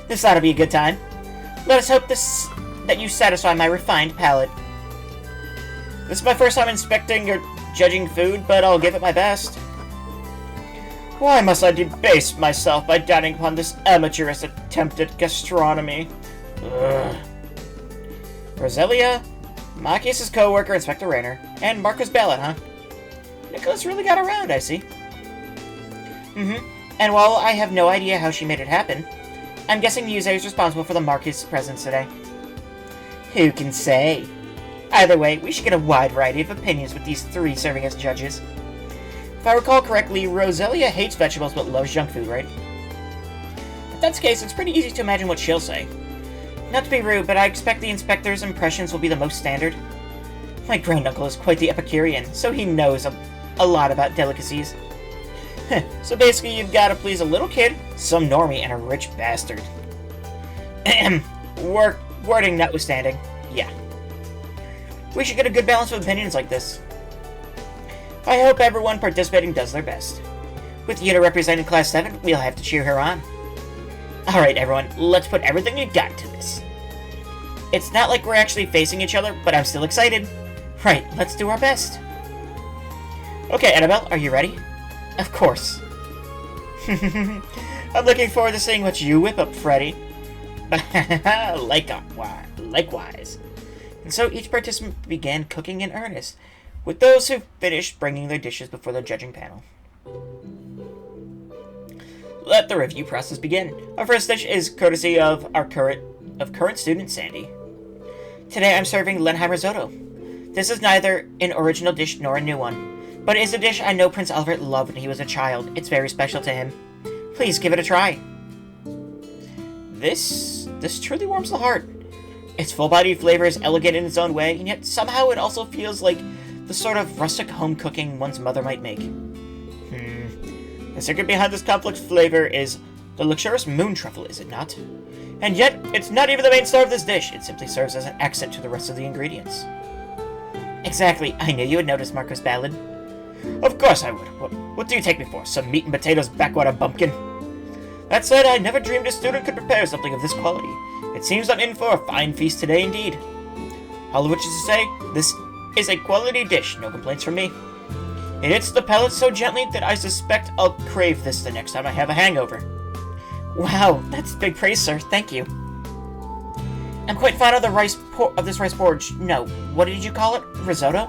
A: This ought to be a good time. Let us hope that you satisfy my refined palate. This is my first time inspecting or judging food, but I'll give it my best. Why must I debase myself by doubting upon this amateurish attempt at gastronomy? Ugh. Roselia, Marcus's co-worker, Inspector Raynor, and Marcus Ballot, huh? Nicholas really got around, I see. And while I have no idea how she made it happen, I'm guessing Muse is responsible for the Marcus presence today. Who can say? Either way, we should get a wide variety of opinions with these three serving as judges. If I recall correctly, Roselia hates vegetables but loves junk food, right? If that's the case, it's pretty easy to imagine what she'll say. Not to be rude, but I expect the inspector's impressions will be the most standard. My granduncle is quite the Epicurean, so he knows a lot about delicacies. So basically, you've got to please a little kid, some normie, and a rich bastard. Wording notwithstanding, yeah. We should get a good balance of opinions like this. I hope everyone participating does their best. With Yuna representing Class 7, we'll have to cheer her on. Alright everyone, let's put everything you got into this. It's not like we're actually facing each other, but I'm still excited. Right, let's do our best. Okay, Annabelle, are you ready? Of course. I'm looking forward to seeing what you whip up, Freddy. Likewise. And so each participant began cooking in earnest, with those who finished bringing their dishes before the judging panel. Let the review process begin. Our first dish is courtesy of our current student, Sandy. Today I'm serving Lenheim risotto. This is neither an original dish nor a new one, but it is a dish I know Prince Albert loved when he was a child. It's very special to him. Please give it a try. This truly warms the heart. Its full-bodied flavor is elegant in its own way, and yet somehow it also feels like the sort of rustic home cooking one's mother might make. The secret behind this complex flavor is the luxurious moon truffle, is it not? And yet, it's not even the main star of this dish. It simply serves as an accent to the rest of the ingredients. Exactly. I knew you would notice, Marcus Ballad. Of course I would. What do you take me for? Some meat and potatoes backwater bumpkin? That said, I never dreamed a student could prepare something of this quality. It seems I'm in for a fine feast today indeed. All of which is to say, this is a quality dish, no complaints from me. It hits the palate so gently that I suspect I'll crave this the next time I have a hangover. Wow, that's big praise, sir. Thank you. I'm quite fond of this rice porridge. No, what did you call it? Risotto?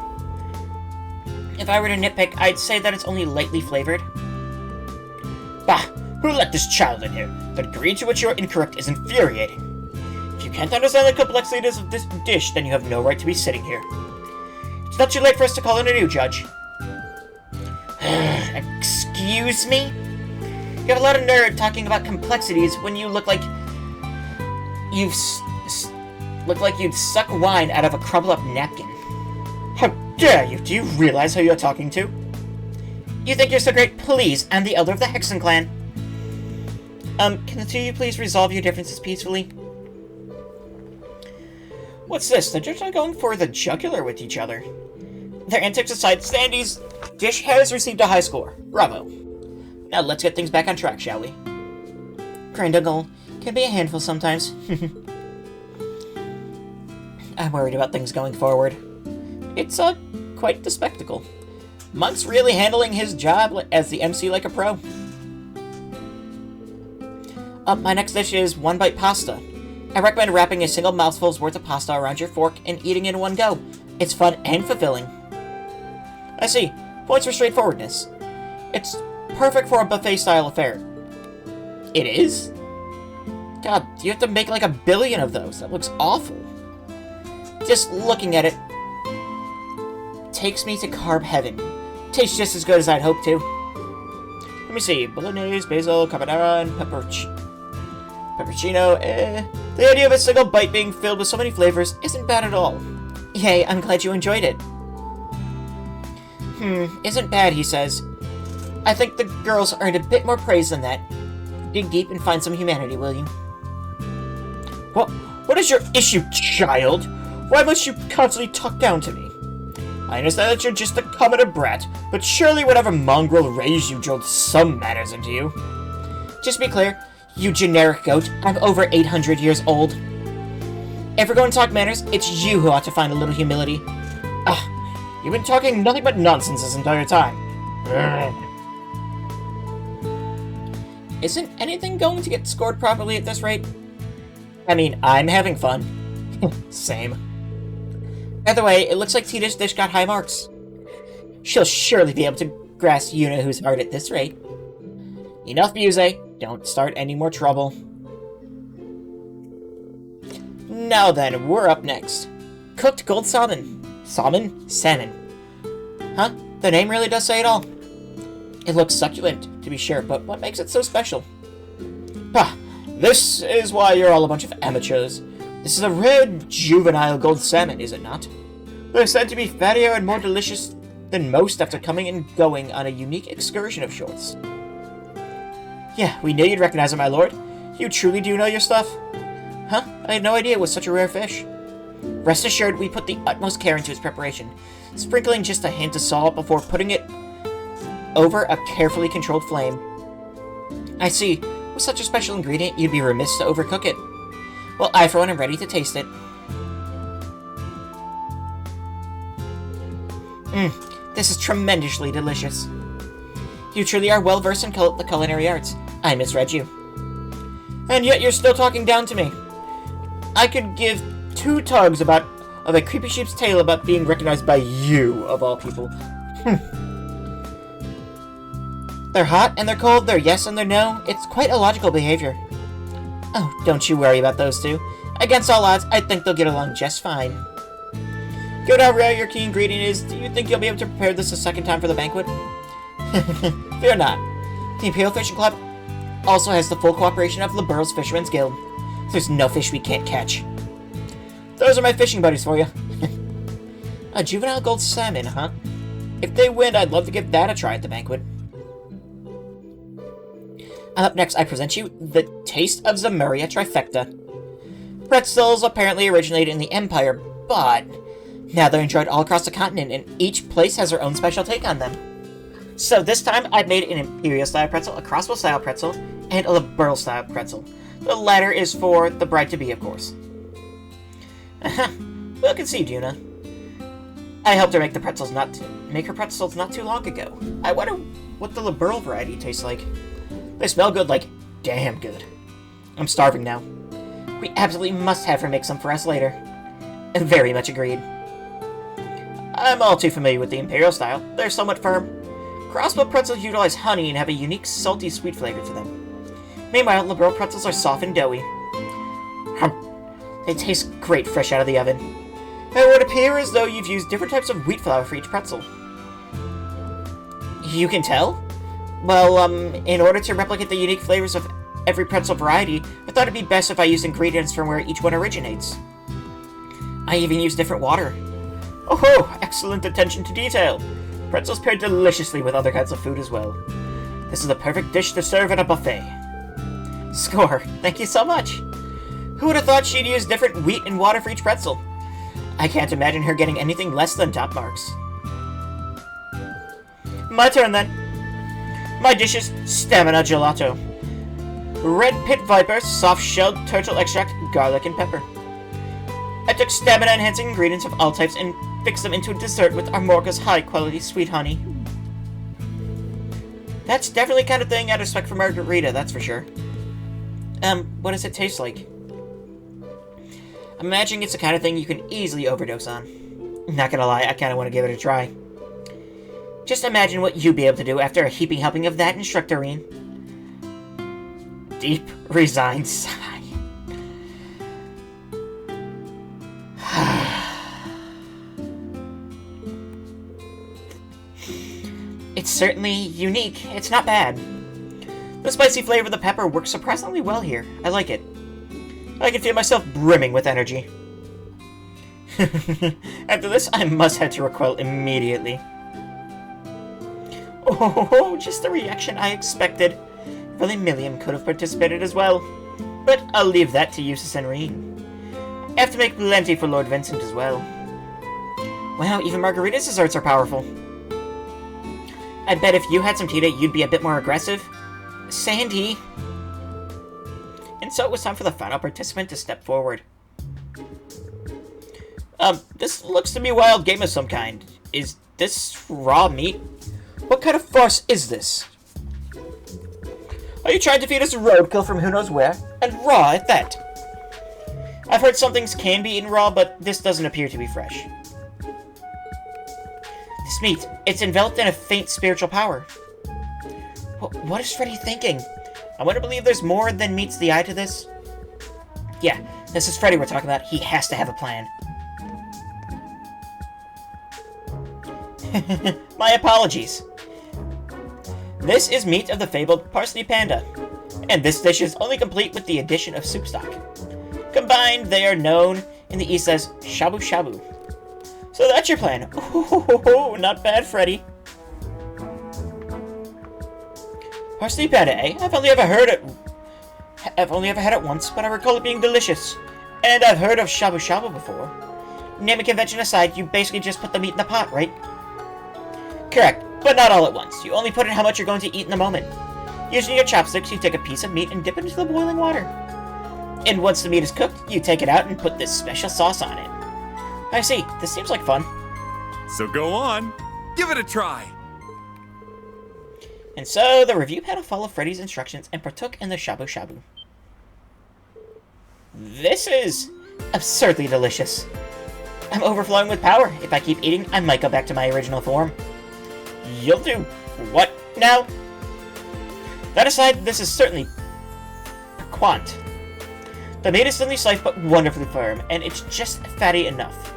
A: If I were to nitpick, I'd say that it's only lightly flavored. Bah! Who let this child in here? The degree to which you're incorrect is infuriating. If you can't understand the complexities of this dish, then you have no right to be sitting here. It's not too late for us to call in a new judge. Excuse me? You have a lot of nerve talking about complexities when you look like you'd suck wine out of a crumpled up napkin. How dare you? Do you realize who you're talking to? You think you're so great? Please, I'm the elder of the Hexen clan. Can the two of you please resolve your differences peacefully? What's this? The judges are going for the jugular with each other. Their antics aside, Sandy's dish has received a high score. Bravo. Now let's get things back on track, shall we? Granduncle can be a handful sometimes. I'm worried about things going forward. It's, quite the spectacle. Monk's really handling his job as the MC like a pro. My next dish is one-bite pasta. I recommend wrapping a single mouthful's worth of pasta around your fork and eating it in one go. It's fun and fulfilling. I see. Points for straightforwardness. It's perfect for a buffet-style affair. It is? God, you have to make like 1 billion of those. That looks awful. Just looking at it takes me to carb heaven. Tastes just as good as I'd hoped to. Let me see. Bolognese, basil, carbonara, and pepperoncino. The idea of a single bite being filled with so many flavors isn't bad at all. Yay, I'm glad you enjoyed it. Isn't bad, he says. I think the girls earned a bit more praise than that. Dig deep and find some humanity, will you? What is your issue, child? Why must you constantly talk down to me? I understand that you're just a commoner brat, but surely whatever mongrel raised you drilled some manners into you. Just to be clear, you generic goat, I'm over 800 years old. If we're going to talk manners, it's you who ought to find a little humility. You've been talking nothing but nonsense this entire time. Isn't anything going to get scored properly at this rate? I mean, I'm having fun. Same. By the way, it looks like Tita's dish got high marks. She'll surely be able to grasp Yuna, who's hard at this rate. Enough, Muse. Don't start any more trouble. Now then, we're up next. Cooked gold salmon. Salmon? Salmon. Huh? The name really does say it all. It looks succulent, to be sure, but what makes it so special? Bah! This is why you're all a bunch of amateurs. This is a rare juvenile gold salmon, is it not? They're said to be fattier and more delicious than most after coming and going on a unique excursion of sorts. Yeah, we knew you'd recognize it, my lord. You truly do know your stuff. Huh? I had no idea it was such a rare fish. Rest assured, we put the utmost care into its preparation, sprinkling just a hint of salt before putting it over a carefully controlled flame. I see. With such a special ingredient, you'd be remiss to overcook it. Well, I, for one, am ready to taste it. This is tremendously delicious. You truly are well-versed in the culinary arts. I misread you. And yet you're still talking down to me. I could give 2 tugs of a creepy sheep's tail about being recognized by you, of all people. They're hot and they're cold, they're yes and they're no. It's quite illogical behavior. Oh, don't you worry about those two. Against all odds, I think they'll get along just fine. Given how rare your key ingredient is, do you think you'll be able to prepare this a second time for the banquet? Fear not. The Imperial Fishing Club also has the full cooperation of Liberal's Fisherman's Guild. There's no fish we can't catch. Those are my fishing buddies for you. A juvenile gold salmon, huh? If they win, I'd love to give that a try at the banquet. Up next, I present you the Taste of Zemuria Trifecta. Pretzels apparently originated in the Empire, but now they're enjoyed all across the continent, and each place has their own special take on them. So this time, I've made an Imperial-style pretzel, a Crossbow-style pretzel, and a Liberal-style pretzel. The latter is for the bride-to-be, of course. Well conceived, Yuna. I helped her make her pretzels not too long ago. I wonder what the Liberal variety tastes like. They smell good, like damn good. I'm starving now. We absolutely must have her make some for us later. Very much agreed. I'm all too familiar with the Imperial style. They're somewhat firm. Crossbow pretzels utilize honey and have a unique salty sweet flavor to them. Meanwhile, Liberal pretzels are soft and doughy. They taste great fresh out of the oven. It would appear as though you've used different types of wheat flour for each pretzel. You can tell? Well, in order to replicate the unique flavors of every pretzel variety, I thought it'd be best if I used ingredients from where each one originates. I even use different water. Oh, excellent attention to detail. Pretzels pair deliciously with other kinds of food as well. This is the perfect dish to serve at a buffet. Score. Thank you so much. Who would have thought she'd use different wheat and water for each pretzel? I can't imagine her getting anything less than top marks. My turn then. My dish is Stamina Gelato. Red pit viper, soft-shelled turtle extract, garlic, and pepper. I took stamina-enhancing ingredients of all types and fixed them into a dessert with Armorga's high-quality sweet honey. That's definitely the kind of thing I'd expect from Margarita, that's for sure. What does it taste like? I'm imagining it's the kind of thing you can easily overdose on. Not gonna lie, I kinda want to give it a try. Just imagine what you'd be able to do after a heaping helping of that instructorine. Deep, resigned sigh. It's certainly unique. It's not bad. The spicy flavor of the pepper works surprisingly well here. I like it. I can feel myself brimming with energy. After this, I must head to Recoil immediately. Oh, just the reaction I expected. If only Milliam could have participated as well. But I'll leave that to Eustace and Reen. I have to make plenty for Lord Vincent as well. Wow, even Margarita's desserts are powerful. I bet if you had some Tita, you'd be a bit more aggressive. Sandy! And so it was time for the final participant to step forward. This looks to be a wild game of some kind. Is this raw meat? What kind of farce is this? Are you trying to feed us roadkill from who knows where? And raw at that? I've heard some things can be eaten raw, but this doesn't appear to be fresh. This meat, it's enveloped in a faint spiritual power. What is Freddy thinking? I want to believe there's more than meets the eye to this. Yeah, this is Freddy we're talking about. He has to have a plan. My apologies. This is meat of the fabled Parsley Panda, and this dish is only complete with the addition of soup stock. Combined, they are known in the East as shabu shabu. So that's your plan. Oh, not bad, Freddy. Parsley Panda, eh? I've only ever had it once, but I recall it being delicious. And I've heard of shabu shabu before. Naming convention aside, you basically just put the meat in the pot, right? Correct, but not all at once. You only put in how much you're going to eat in the moment. Using your chopsticks, you take a piece of meat and dip it into the boiling water. And once the meat is cooked, you take it out and put this special sauce on it. I see. This seems like fun.
C: So go on. Give it a try.
A: And so, the review panel followed Freddy's instructions and partook in the shabu shabu. This is absurdly delicious. I'm overflowing with power. If I keep eating, I might go back to my original form. You'll do what now? That aside, this is certainly piquant. The meat is thinly sliced but wonderfully firm, and it's just fatty enough.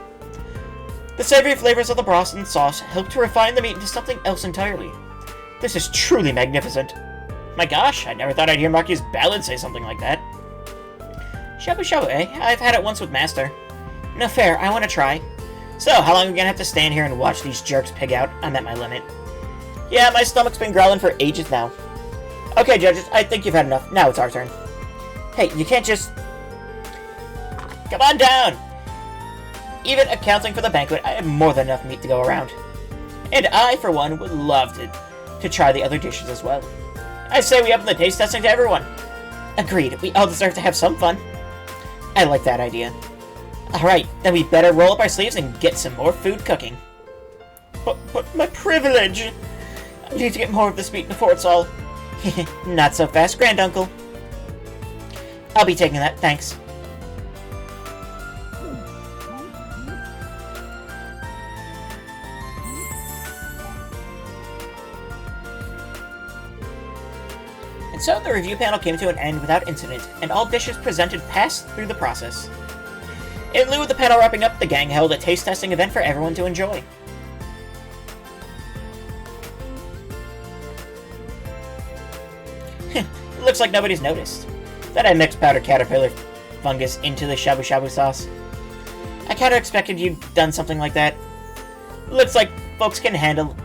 A: The savory flavors of the broth and sauce help to refine the meat into something else entirely. This is truly magnificent. My gosh, I never thought I'd hear Marky's ballad say something like that. Shabu shabu, eh? I've had it once with Master. No fair, I want to try. So, how long are we gonna have to stand here and watch these jerks pig out? I'm at my limit. Yeah, my stomach's been growling for ages now. Okay, judges, I think you've had enough. Now it's our turn. Hey, you can't just... Come on down! Even accounting for the banquet, I have more than enough meat to go around. And I, for one, would love to try the other dishes as well. I say we open the taste testing to everyone. Agreed, we all deserve to have some fun. I like that idea. Alright, then we better roll up our sleeves and get some more food cooking. But my privilege! I need to get more of this meat before it's all... Not so fast, Granduncle. I'll be taking that, thanks. And so the review panel came to an end without incident, and all dishes presented passed through the process. In lieu of the panel wrapping up, the gang held a taste testing event for everyone to enjoy. Looks like nobody's noticed that I mixed powdered caterpillar fungus into the shabu shabu sauce. I kinda expected you'd done something like that. Looks like folks can handle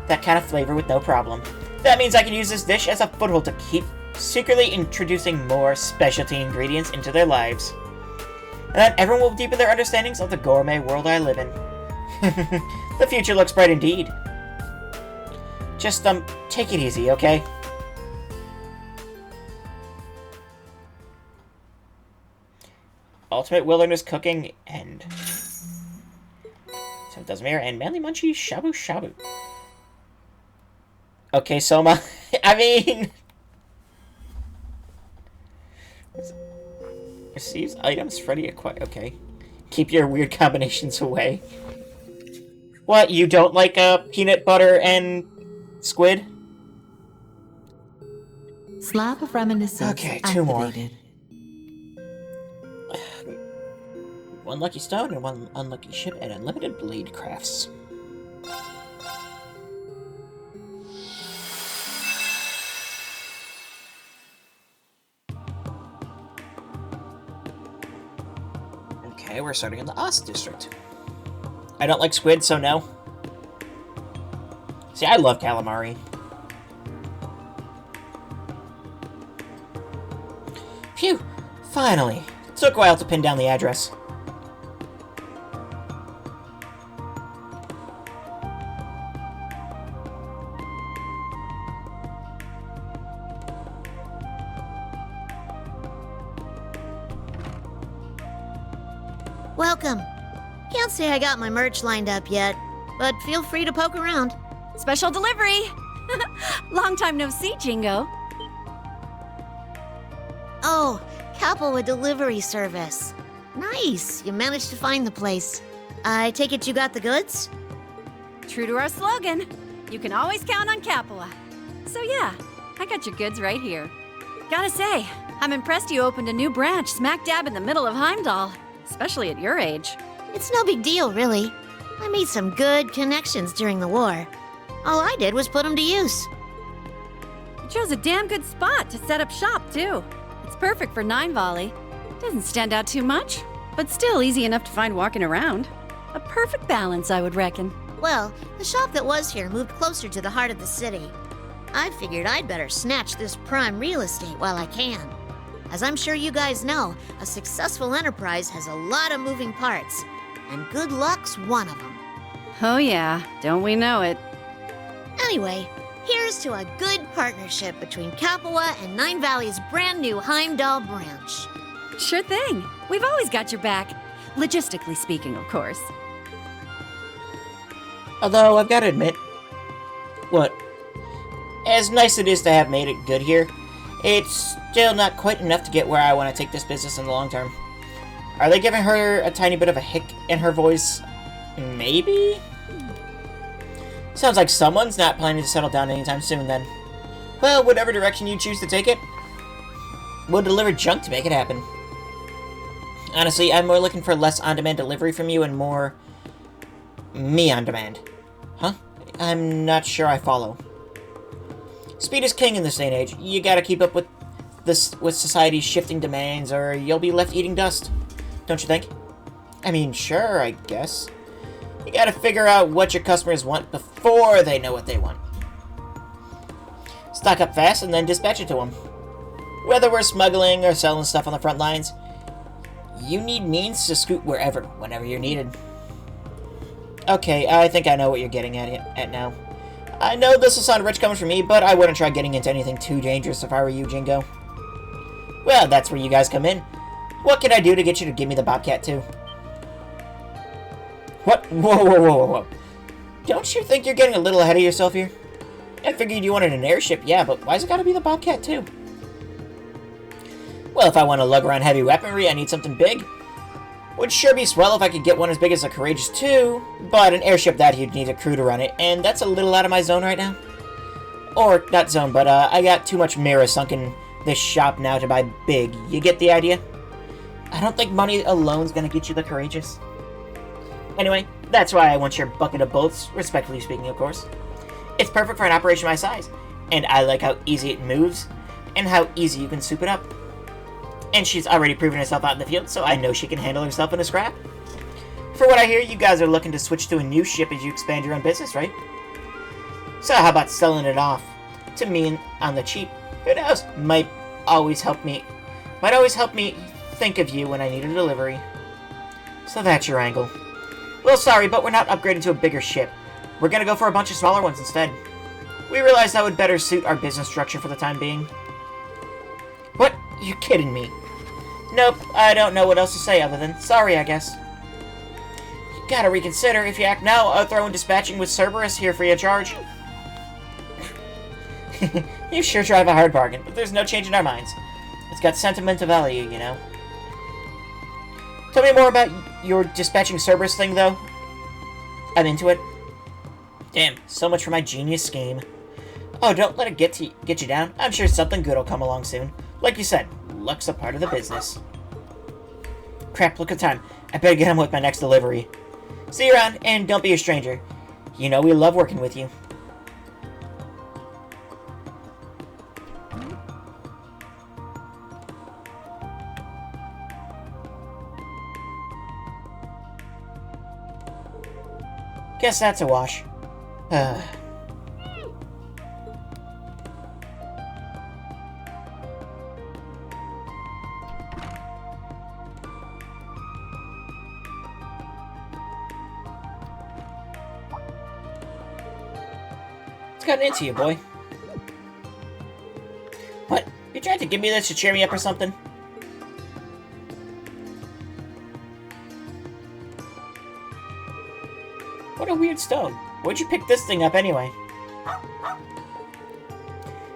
A: that kind of flavor with no problem. That means I can use this dish as a foothold to keep secretly introducing more specialty ingredients into their lives. And then everyone will deepen their understandings of the gourmet world I live in. The future looks bright indeed. Just, take it easy, okay? Ultimate Wilderness Cooking End. So it doesn't matter. And Manly Munchie Shabu Shabu. Okay, Soma. I mean... Receives items Freddy acquired. Okay. Keep your weird combinations away. What, you don't like peanut butter and squid?
B: Slab of reminiscence.
A: Okay, 2 more.
B: activated.
A: 1 lucky stone and 1 unlucky ship and unlimited blade crafts. Okay, we're starting in the Ost district. I don't like squid, so no. See, I love calamari. Phew! Finally! It took a while to pin down the address.
E: Welcome. Can't say I got my merch lined up yet, but feel free to poke around.
S: Special delivery! Long time no see, Jingo.
E: Oh, Capua Delivery Service. Nice, you managed to find the place. I take it you got the goods?
S: True to our slogan, you can always count on Capua. So yeah, I got your goods right here. Gotta say, I'm impressed you opened a new branch smack dab in the middle of Heimdall, especially at your age.
E: It's no big deal, really. I made some good connections during the war. All I did was put them to use.
S: You chose a damn good spot to set up shop, too. It's perfect for 9 Volley. Doesn't stand out too much, but still easy enough to find walking around. A perfect balance, I would reckon.
E: Well, the shop that was here moved closer to the heart of the city. I figured I'd better snatch this prime real estate while I can. As I'm sure you guys know, a successful enterprise has a lot of moving parts, and good luck's one of them.
S: Oh yeah, don't we know it?
E: Anyway, here's to a good partnership between Capua and Nine Valley's brand new Heimdall branch.
S: Sure thing. We've always got your back. Logistically speaking, of course.
A: Although, I've got to admit, what? As nice it is to have made it good here, it's still not quite enough to get where I want to take this business in the long term. Are they giving her a tiny bit of a hick in her voice? Maybe? Sounds like someone's not planning to settle down anytime soon, then. Well, whatever direction you choose to take it, we'll deliver junk to make it happen. Honestly, I'm more looking for less on-demand delivery from you and more me on demand. Huh? I'm not sure I follow. Speed is king in this day and age. You gotta keep up with society's shifting demands, or you'll be left eating dust. Don't you think? I mean, sure, I guess. You gotta figure out what your customers want before they know what they want. Stock up fast and then dispatch it to them. Whether we're smuggling or selling stuff on the front lines, you need means to scoot wherever, whenever you're needed. Okay, I think I know what you're getting at now. I know this will sound rich coming from me, but I wouldn't try getting into anything too dangerous if I were you, Jingo. Well, that's where you guys come in. What can I do to get you to give me the Bobcat, too? What? Whoa. Don't you think you're getting a little ahead of yourself here? I figured you wanted an airship, yeah, but why's it gotta be the Bobcat, too? Well, if I want to lug around heavy weaponry, I need something big. Would sure be swell if I could get one as big as a Courageous 2, but an airship that you'd need a crew to run it, and that's a little out of my zone right now. Or, not zone, but I got too much mirror sunk in this shop now to buy big. You get the idea? I don't think money alone's gonna get you the Courageous. Anyway, that's why I want your bucket of bullets, respectfully speaking, of course. It's perfect for an operation my size, and I like how easy it moves, and how easy you can soup it up. And she's already proven herself out in the field, so I know she can handle herself in a scrap. For what I hear, you guys are looking to switch to a new ship as you expand your own business, right? So how about selling it off to me on the cheap? Who knows? Might always help me think of you when I need a delivery. So that's your angle. Well, sorry, but we're not upgrading to a bigger ship. We're gonna go for a bunch of smaller ones instead. We realized that would better suit our business structure for the time being. What? You're kidding me. Nope, I don't know what else to say other than sorry, I guess. You gotta reconsider. If you act now, I'll throw in dispatching with Cerberus here free of charge. You sure drive a hard bargain, but there's no change in our minds. It's got sentimental value, you know. Tell me more about your dispatching Cerberus thing, though. I'm into it. Damn, so much for my genius scheme. Oh, don't let it get you down. I'm sure something good will come along soon. Like you said, luck's a part of the business. Crap, look at the time. I better get on with my next delivery. See you around, and don't be a stranger. You know we love working with you. Guess that's a wash. What's gotten into you, boy? What? You tried to give me this to cheer me up or something? What a weird stone. Where'd you pick this thing up anyway?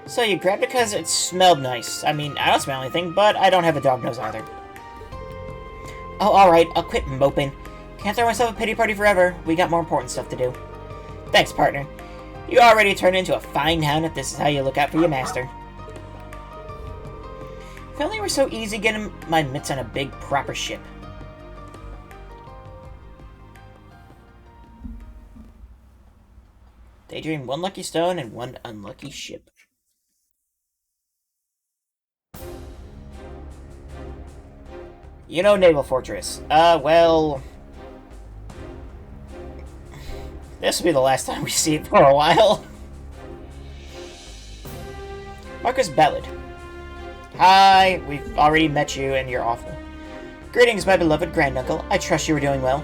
A: So you grabbed it because it smelled nice. I mean, I don't smell anything, but I don't have a dog nose either. Oh, alright, I'll quit moping. Can't throw myself a pity party forever. We got more important stuff to do. Thanks, partner. You already turned into a fine hound if this is how you look out for your master. If only it were so easy getting my mitts on a big, proper ship. Daydream, one lucky stone and one unlucky ship. You know Naval Fortress. Well... this will be the last time we see it for a while. Marcus Ballard. Hi, we've already met you and you're awful. Greetings, my beloved granduncle. I trust you are doing well.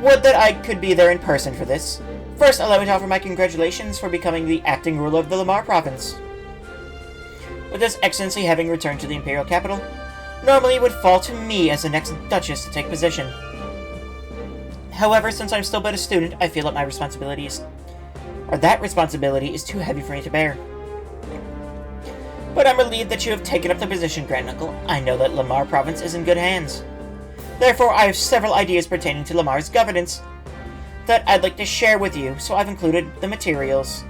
A: Would that I could be there in person for this. First, allow me to offer my congratulations for becoming the acting ruler of the Lamar province. With His Excellency having returned to the Imperial capital, normally it would fall to me as the next Duchess to take position. However, since I'm still but a student, I feel that my responsibilities, or that responsibility is too heavy for me to bear. But I'm relieved that you have taken up the position, granduncle. I know that Lamar province is in good hands. Therefore, I have several ideas pertaining to Lamar's governance that I'd like to share with you, so I've included the materials.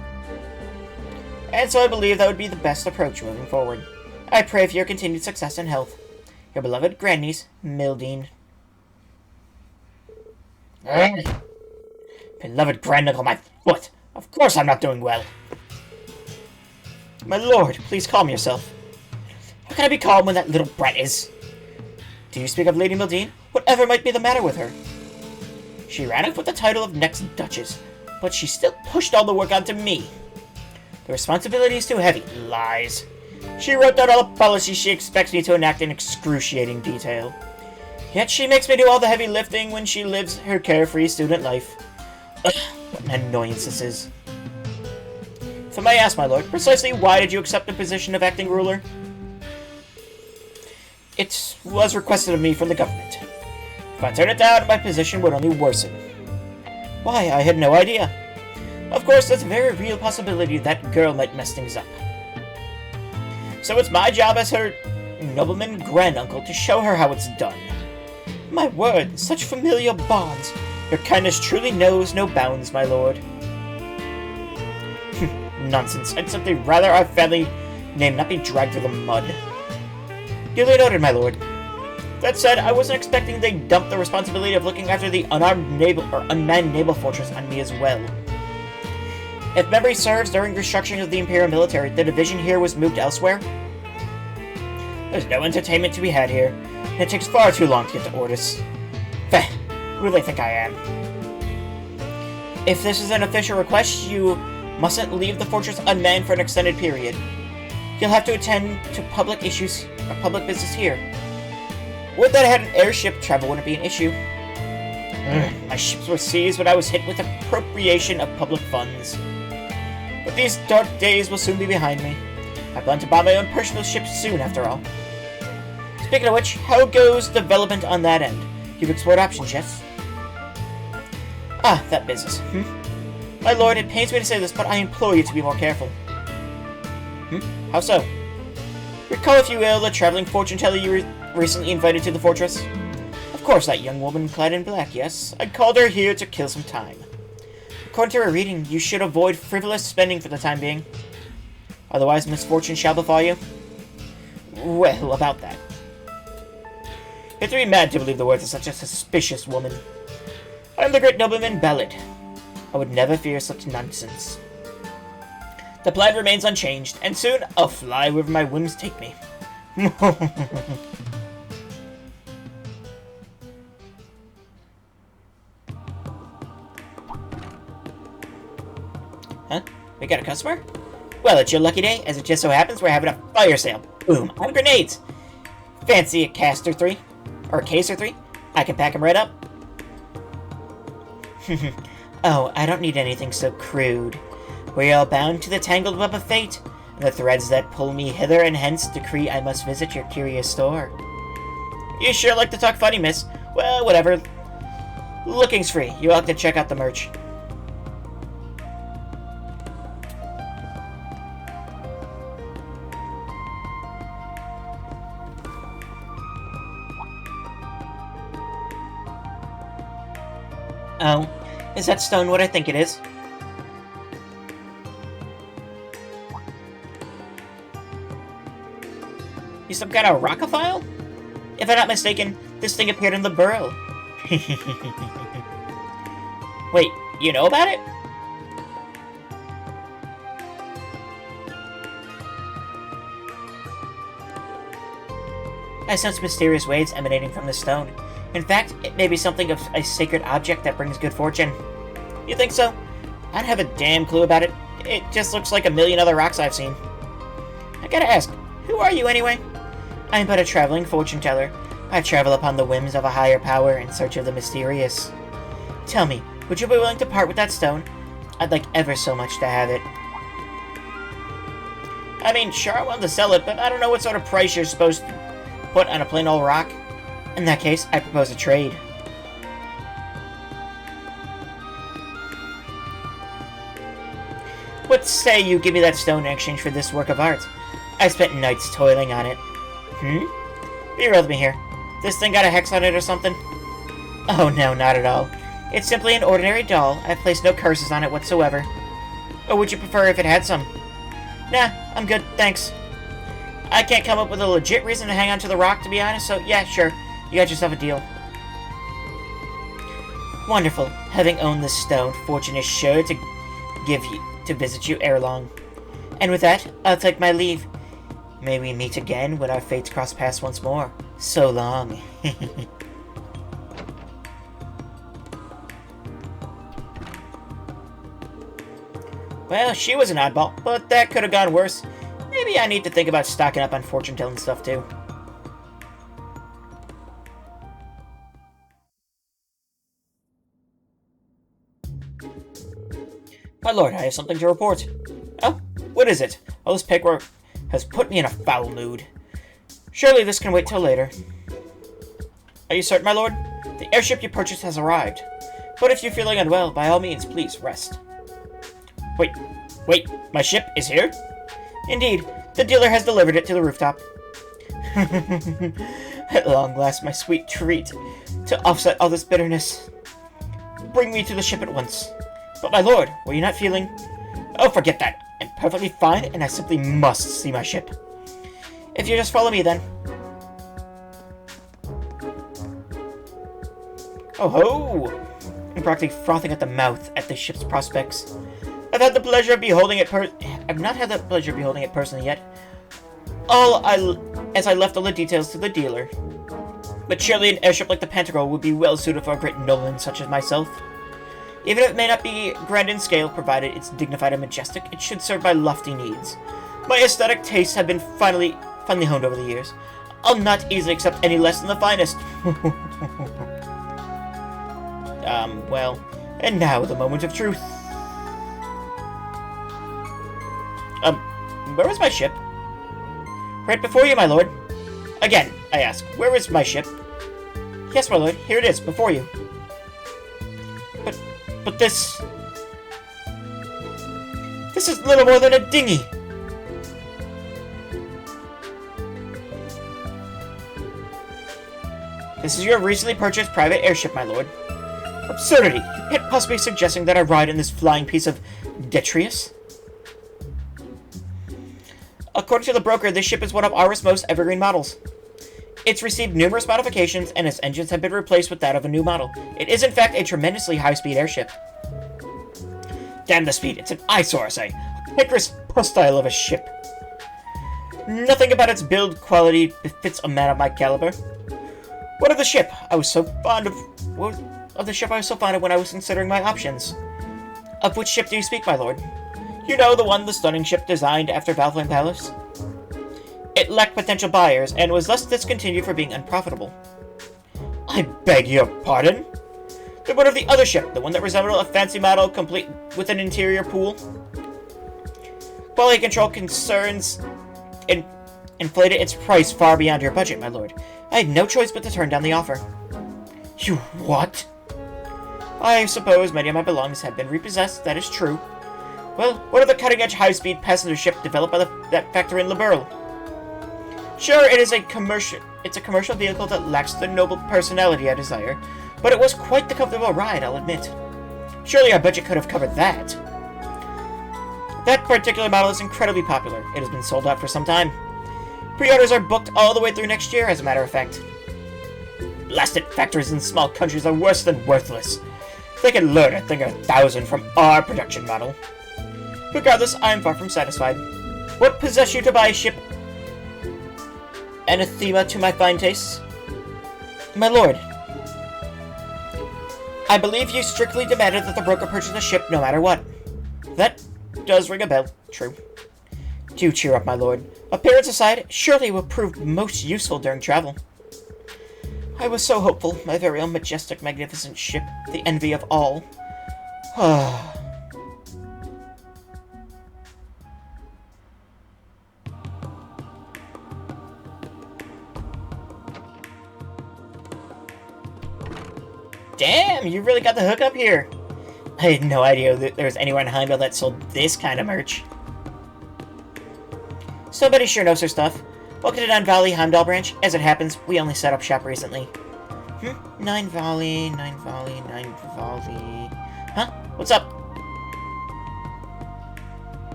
A: And so I believe that would be the best approach moving forward. I pray for your continued success and health. Your beloved grandniece, Mildine. Beloved granduncle, my foot! Of course I'm not doing well! My lord, please calm yourself. How can I be calm when that little brat is? Do you speak of Lady Mildine? Whatever might be the matter with her? She ran off with the title of next Duchess, but she still pushed all the work onto me. The responsibility is too heavy. Lies. She wrote down all the policies she expects me to enact in excruciating detail. Yet she makes me do all the heavy lifting when she lives her carefree student life. Ugh, what an annoyance this is. If I may ask, my lord, precisely why did you accept the position of acting ruler? It was requested of me from the government. If I turn it down, my position would only worsen. Why, I had no idea. Of course, there's a very real possibility that girl might mess things up. So it's my job as her nobleman granduncle to show her how it's done. My word, such familial bonds. Your kindness truly knows no bounds, my lord. Nonsense. I'd simply rather our family name not be dragged through the mud. Duly noted, my lord. That said, I wasn't expecting they'd dump the responsibility of looking after the unmanned naval fortress on me as well. If memory serves, during restructuring of the Imperial military, the division here was moved elsewhere. There's no entertainment to be had here, and it takes far too long to get to orders. Feh, who do they think I am? If this is an official request, you mustn't leave the fortress unmanned for an extended period. You'll have to attend to public issues or public business here. Would that I had an airship, travel wouldn't be an issue. My ships were seized when I was hit with appropriation of public funds. But these dark days will soon be behind me. I plan to buy my own personal ship soon, after all. Speaking of which, how goes development on that end? You've explored options, yes? Ah, that business. My lord, it pains me to say this, but I implore you to be more careful. How so? Recall, if you will, the traveling fortune teller you recently invited to the fortress? Of course, that young woman clad in black, yes? I called her here to kill some time. According to our reading, you should avoid frivolous spending for the time being. Otherwise, misfortune shall befall you. Well, about that. You have to be mad to believe the words of such a suspicious woman. I am the great nobleman Ballad. I would never fear such nonsense. The plan remains unchanged, and soon I'll fly wherever my whims take me. Huh? We got a customer? Well, it's your lucky day, as it just so happens we're having a fire sale. Boom, on grenades! Fancy a case or three? I can pack them right up. Oh, I don't need anything so crude. We are bound to the tangled web of fate, and the threads that pull me hither and hence decree I must visit your curious store. You sure like to talk funny, miss. Well, whatever. Looking's free. You'll have to check out the merch. Oh, is that stone what I think it is? You some kind of rockophile? If I'm not mistaken, this thing appeared in the burrow. Wait, you know about it? I sense mysterious waves emanating from the stone. In fact, it may be something of a sacred object that brings good fortune. You think so? I don't have a damn clue about it. It just looks like a million other rocks I've seen. I gotta ask, who are you anyway? I am but a traveling fortune teller. I travel upon the whims of a higher power in search of the mysterious. Tell me, would you be willing to part with that stone? I'd like ever so much to have it. I mean, sure, I want to sell it, but I don't know what sort of price you're supposed to put on a plain old rock. In that case, I propose a trade. What say you give me that stone in exchange for this work of art? I spent nights toiling on it. Be real with me here. This thing got a hex on it or something? Oh no, not at all. It's simply an ordinary doll. I've placed no curses on it whatsoever. Or would you prefer if it had some? Nah, I'm good, thanks. I can't come up with a legit reason to hang on to the rock, to be honest, so yeah, sure. You got yourself a deal. Wonderful. Having owned this stone, fortune is sure to visit you ere long. And with that, I'll take my leave. May we meet again when our fates cross paths once more. So long. Well, she was an oddball, but that could have gone worse. Maybe I need to think about stocking up on fortune-telling stuff, too. My lord, I have something to report. Oh, what is it? Oh, this paperwork has put me in a foul mood. Surely this can wait till later. Are you certain, my lord? The airship you purchased has arrived. But if you're feeling unwell, by all means, please rest. Wait, my ship is here? Indeed, the dealer has delivered it to the rooftop. At long last, my sweet treat, to offset all this bitterness. Bring me to the ship at once. But my lord, were you not feeling... Oh, forget that. I'm perfectly fine, and I simply must see my ship. If you just follow me, then. Oh ho! I'm practically frothing at the mouth at the ship's prospects. I've not had the pleasure of beholding it personally yet. As I left all the details to the dealer. But surely an airship like the Pentacle would be well suited for a great nobleman such as myself. Even if it may not be grand in scale, provided it's dignified and majestic, it should serve my lofty needs. My aesthetic tastes have been finely honed over the years. I'll not easily accept any less than the finest. Well, and now the moment of truth. Where is my ship? Right before you, my lord. Again, I ask, where is my ship? Yes, my lord, here it is, before you. But this is little more than a dinghy. This is your recently purchased private airship, my lord. Absurdity! You can't possibly be suggesting that I ride in this flying piece of detritus? According to the broker, this ship is one of Aura's most evergreen models. It's received numerous modifications, and its engines have been replaced with that of a new model. It is, in fact, a tremendously high-speed airship. Damn the speed, it's an eyesore, I say. A pickers pustile of a ship. Nothing about its build quality befits a man of my caliber. What of the ship I was so fond of... when I was considering my options? Of which ship do you speak, my lord? You know, the stunning ship designed after Valflame Palace? It lacked potential buyers, and was thus discontinued for being unprofitable. I beg your pardon? Then what of the other ship, the one that resembled a fancy model complete with an interior pool? Quality control concerns inflated its price far beyond your budget, my lord. I had no choice but to turn down the offer. You what? I suppose many of my belongings have been repossessed, that is true. Well, what of the cutting-edge high-speed passenger ship developed by that factory in Liberl? Sure, it's a commercial vehicle that lacks the noble personality I desire, but it was quite the comfortable ride, I'll admit. Surely our budget could have covered that. That particular model is incredibly popular. It has been sold out for some time. Pre-orders are booked all the way through next year, as a matter of fact. Blasted factories in small countries are worse than worthless. They can learn a thing or 1,000 from our production model. Regardless, I am far from satisfied. What possessed you to buy a ship anathema to my fine tastes? My lord, I believe you strictly demanded that the broker purchase the ship no matter what. That does ring a bell, true. Do cheer up, my lord. Appearance aside, surely it will prove most useful during travel. I was so hopeful, my very own majestic, magnificent ship, the envy of all. Damn, you really got the hook up here. I had no idea that there was anywhere in Heimdall that sold this kind of merch. Somebody sure knows her stuff. Welcome to Nine Valley Heimdall branch. As it happens, we only set up shop recently. Nine Valley. Huh? What's up?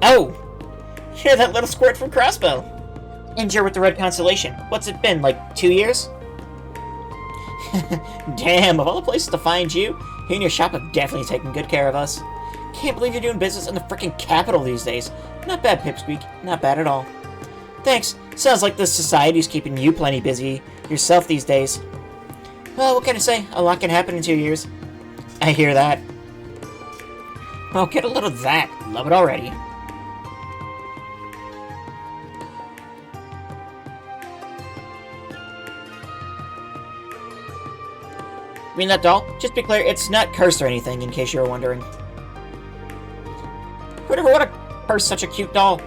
A: Oh! You're that little squirt from Crossbow. And you're with the Red Constellation. What's it been, like 2 years? Damn, of all the places to find you, you and your shop have definitely taken good care of us. Can't believe you're doing business in the frickin' capital these days. Not bad, Pipsqueak. Not bad at all. Thanks. Sounds like the society's keeping you plenty busy yourself these days. Well, what can I say? A lot can happen in 2 years. I hear that. Well, get a little of that. Love it already. You mean that doll? Just be clear, it's not cursed or anything, in case you were wondering. Who'd ever want to curse such a cute doll?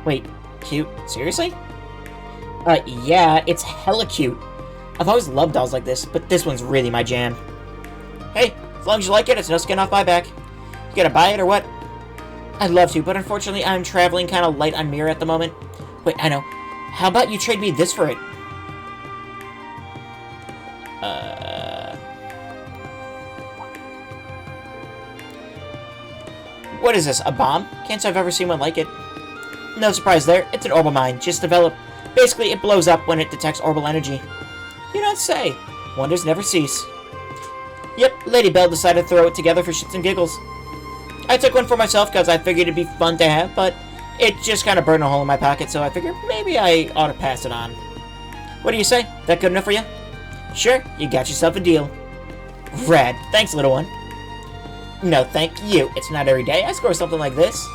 A: Wait, cute? Seriously? Yeah, it's hella cute. I've always loved dolls like this, but this one's really my jam. Hey, as long as you like it, it's no skin off my back. You gonna buy it or what? I'd love to, but unfortunately I'm traveling kind of light on mirror at the moment. Wait, I know. How about you trade me this for it? What is this, a bomb? Can't say I've ever seen one like it. No surprise there, it's an orbital mine, just developed. Basically, it blows up when it detects orbital energy. You don't say. Wonders never cease. Yep, Lady Belle decided to throw it together for shits and giggles. I took one for myself because I figured it'd be fun to have, but it just kind of burned a hole in my pocket, so I figured maybe I ought to pass it on. What do you say? That good enough for you? Sure, you got yourself a deal. Rad. Thanks, little one. No, thank you. It's not every day I score something like this.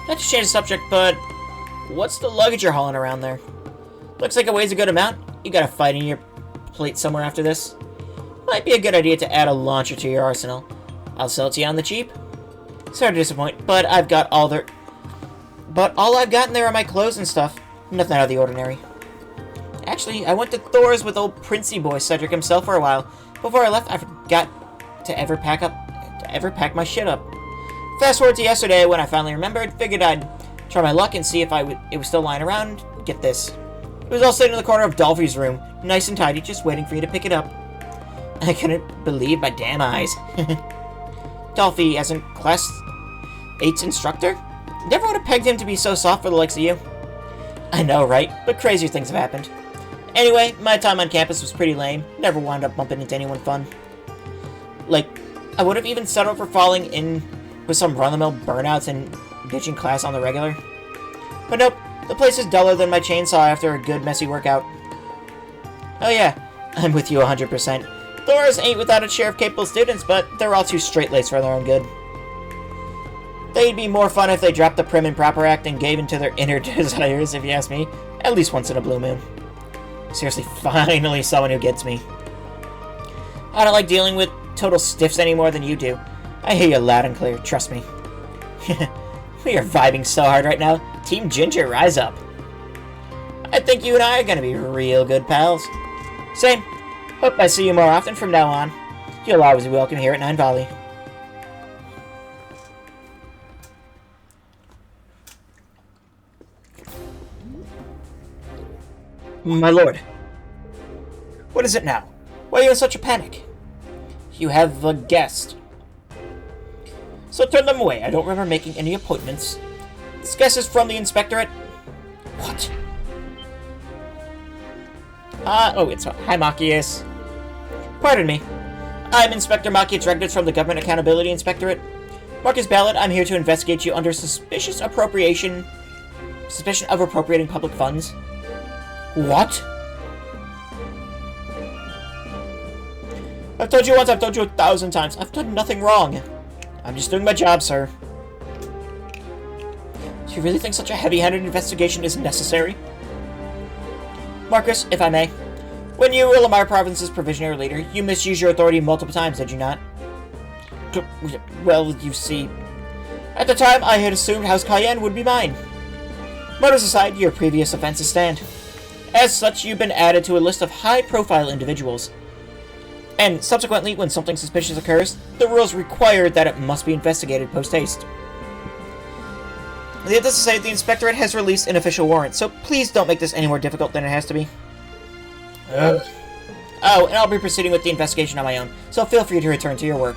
A: Not to change the subject, but what's the luggage you're hauling around there? Looks like it weighs a good amount. You got a fight in your plate somewhere after this. Might be a good idea to add a launcher to your arsenal. I'll sell it to you on the cheap. Sorry to disappoint, but I've got all there. But all I've got in there are my clothes and stuff. Nothing out of the ordinary. Actually, I went to Thor's with old Princey boy Cedric himself for a while. Before I left, I forgot to ever pack my shit up. Fast forward to yesterday when I finally remembered, figured I'd try my luck and see if it was still lying around. Get this. It was all sitting in the corner of Dolphy's room, nice and tidy, just waiting for you to pick it up. I couldn't believe my damn eyes. Dolphy as in Class 8's instructor? Never would have pegged him to be so soft for the likes of you. I know, right? But crazier things have happened. Anyway, my time on campus was pretty lame. Never wound up bumping into anyone fun. Like, I would have even settled for falling in with some run-of-the-mill burnouts and ditching class on the regular. But nope, the place is duller than my chainsaw after a good messy workout. Oh yeah, I'm with you 100%. Thoris ain't without its share of capable students, but they're all too straight-laced for their own good. They'd be more fun if they dropped the prim and proper act and gave into their inner desires, if you ask me. At least once in a blue moon. Seriously, finally someone who gets me. I don't like dealing with total stiffs any more than you do. I hear you loud and clear, trust me. We are vibing so hard right now. Team Ginger, rise up. I think you and I are gonna be real good pals. Same. Hope I see you more often from now on. You'll always be welcome here at Nine Valley. My lord. What is it now? Why are you in such a panic? You have a guest. So turn them away. I don't remember making any appointments. This guest is from the inspectorate. What? It's hi, Machias. Pardon me. I'm Inspector Machia Directed from the Government Accountability Inspectorate. Marcus Ballard, I'm here to investigate you under suspicion of appropriating public funds. What? I've told you once, I've told you 1,000 times. I've done nothing wrong. I'm just doing my job, sir. Do you really think such a heavy-handed investigation is necessary? Marcus, if I may. When you were Lamar Province's provisionary leader, you misused your authority multiple times, did you not? Well, you see... At the time, I had assumed House Cayenne would be mine. Murders aside, your previous offenses stand. As such, you've been added to a list of high-profile individuals. And subsequently, when something suspicious occurs, the rules require that it must be investigated post-haste. Needless to say, the Inspectorate has released an official warrant, so please don't make this any more difficult than it has to be. Oh, and I'll be proceeding with the investigation on my own, so feel free to return to your work.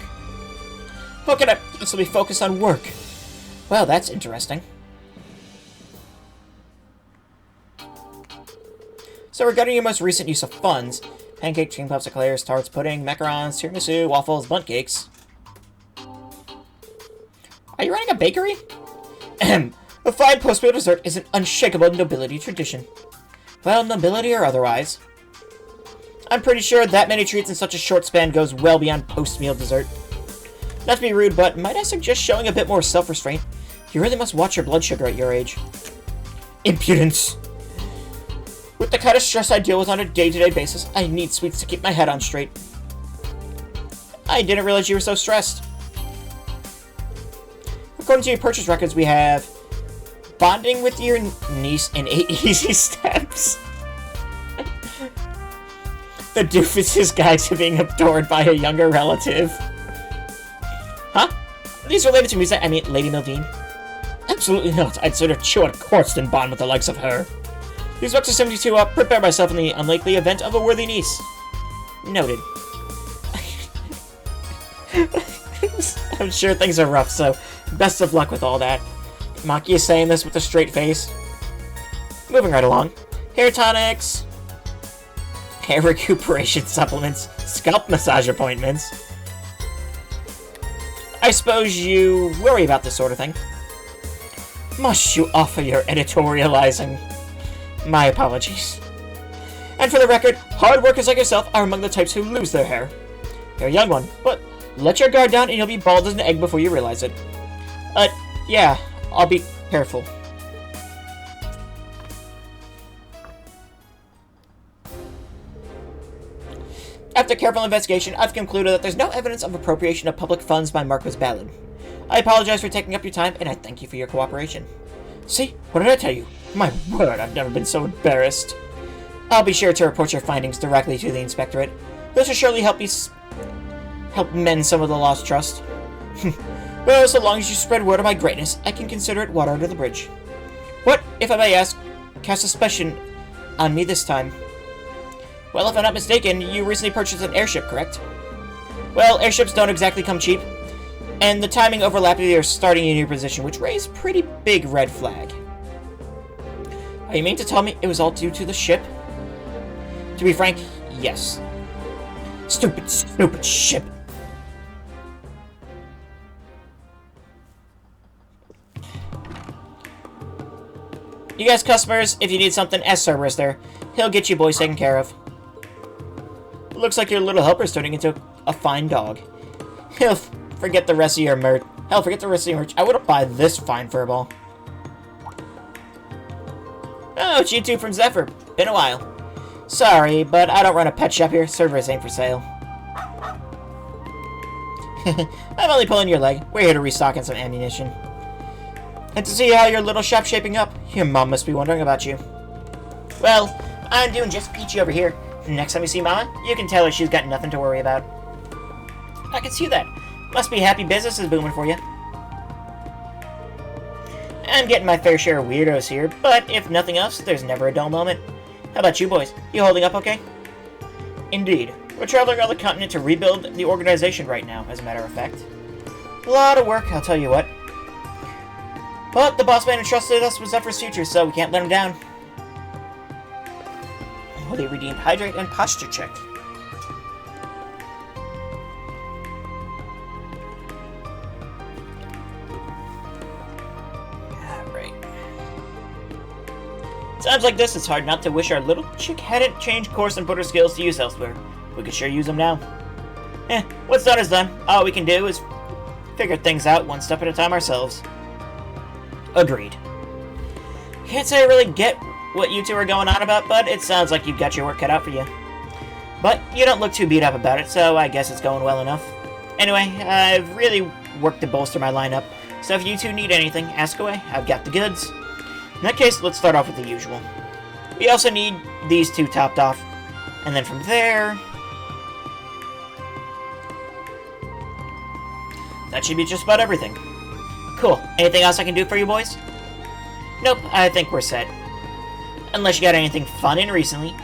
A: Look at it! This will be focused on work. Well, that's interesting. So regarding your most recent use of funds, pancakes, cream puffs, eclairs, tarts, pudding, macarons, tiramisu, waffles, bundt cakes. Are you running a bakery? Ahem. A fine post-meal dessert is an unshakable nobility tradition. Well, nobility or otherwise. I'm pretty sure that many treats in such a short span goes well beyond post-meal dessert. Not to be rude, but might I suggest showing a bit more self-restraint? You really must watch your blood sugar at your age. Impudence! With the kind of stress I deal with on a day-to-day basis, I need sweets to keep my head on straight. I didn't realize you were so stressed. According to your purchase records, we have bonding with your niece in 8 easy steps. The doofus's guide to being adored by a younger relative. Huh? Are these related to music? I mean, Lady Mildine? Absolutely not. I'd sooner chew on quartz than bond with the likes of her. These books are simply to prepare myself in the unlikely event of a worthy niece. Noted. I'm sure things are rough, so best of luck with all that. Maki is saying this with a straight face. Moving right along. Hair tonics, hair recuperation supplements, scalp massage appointments. I suppose you worry about this sort of thing. Must you offer your editorializing? My apologies. And for the record, hard workers like yourself are among the types who lose their hair. You're a young one, but let your guard down and you'll be bald as an egg before you realize it. Yeah, I'll be careful. After careful investigation, I've concluded that there's no evidence of appropriation of public funds by Marcus Ballard. I apologize for taking up your time, and I thank you for your cooperation. See? What did I tell you? My word, I've never been so embarrassed. I'll be sure to report your findings directly to the Inspectorate. This will surely help mend some of the lost trust. Well, so long as you spread word of my greatness, I can consider it water under the bridge. What, if I may ask, cast suspicion on me this time? Well, if I'm not mistaken, you recently purchased an airship, correct? Well, airships don't exactly come cheap, and the timing overlapped with your starting in your position, which raised pretty big red flag. You mean to tell me it was all due to the ship? To be frank, yes. Stupid, stupid ship. You guys customers, if you need something, ask Cerberus there. He'll get you boys taken care of. Looks like your little helper's turning into a fine dog. He'll forget the rest of your merch. Hell, forget the rest of your merch. I wouldn't buy this fine furball. Oh, it's you two from Zephyr. Been a while. Sorry, but I don't run a pet shop here. Cerberus ain't for sale. I'm only pulling your leg. We're here to restock on some ammunition. And to see how your little shop's shaping up. Your mom must be wondering about you. Well, I'm doing just peachy over here. Next time you see Mama, you can tell her she's got nothing to worry about. I can see that. Must be happy business is booming for you. I'm getting my fair share of weirdos here, but if nothing else, there's never a dull moment. How about you boys? You holding up okay? Indeed. We're traveling around the continent to rebuild the organization right now, as a matter of fact. A lot of work, I'll tell you what. But the boss man entrusted us with Zephyr's future, so we can't let him down. Well, they redeemed Hydrate and Posture Check. Alright. Times like this, it's hard not to wish our little chick hadn't changed course and put her skills to use elsewhere. We could sure use them now. What's done is done. All we can do is figure things out one step at a time ourselves. Agreed. Can't say I really get what you two are going on about, but it sounds like you've got your work cut out for you. But you don't look too beat up about it, so I guess it's going well enough. Anyway, I've really worked to bolster my lineup, so if you two need anything, ask away. I've got the goods. In that case, let's start off with the usual. We also need these two topped off, and then from there... that should be just about everything. Cool. Anything else I can do for you boys? Nope, I think we're set. Unless you got anything fun in recently.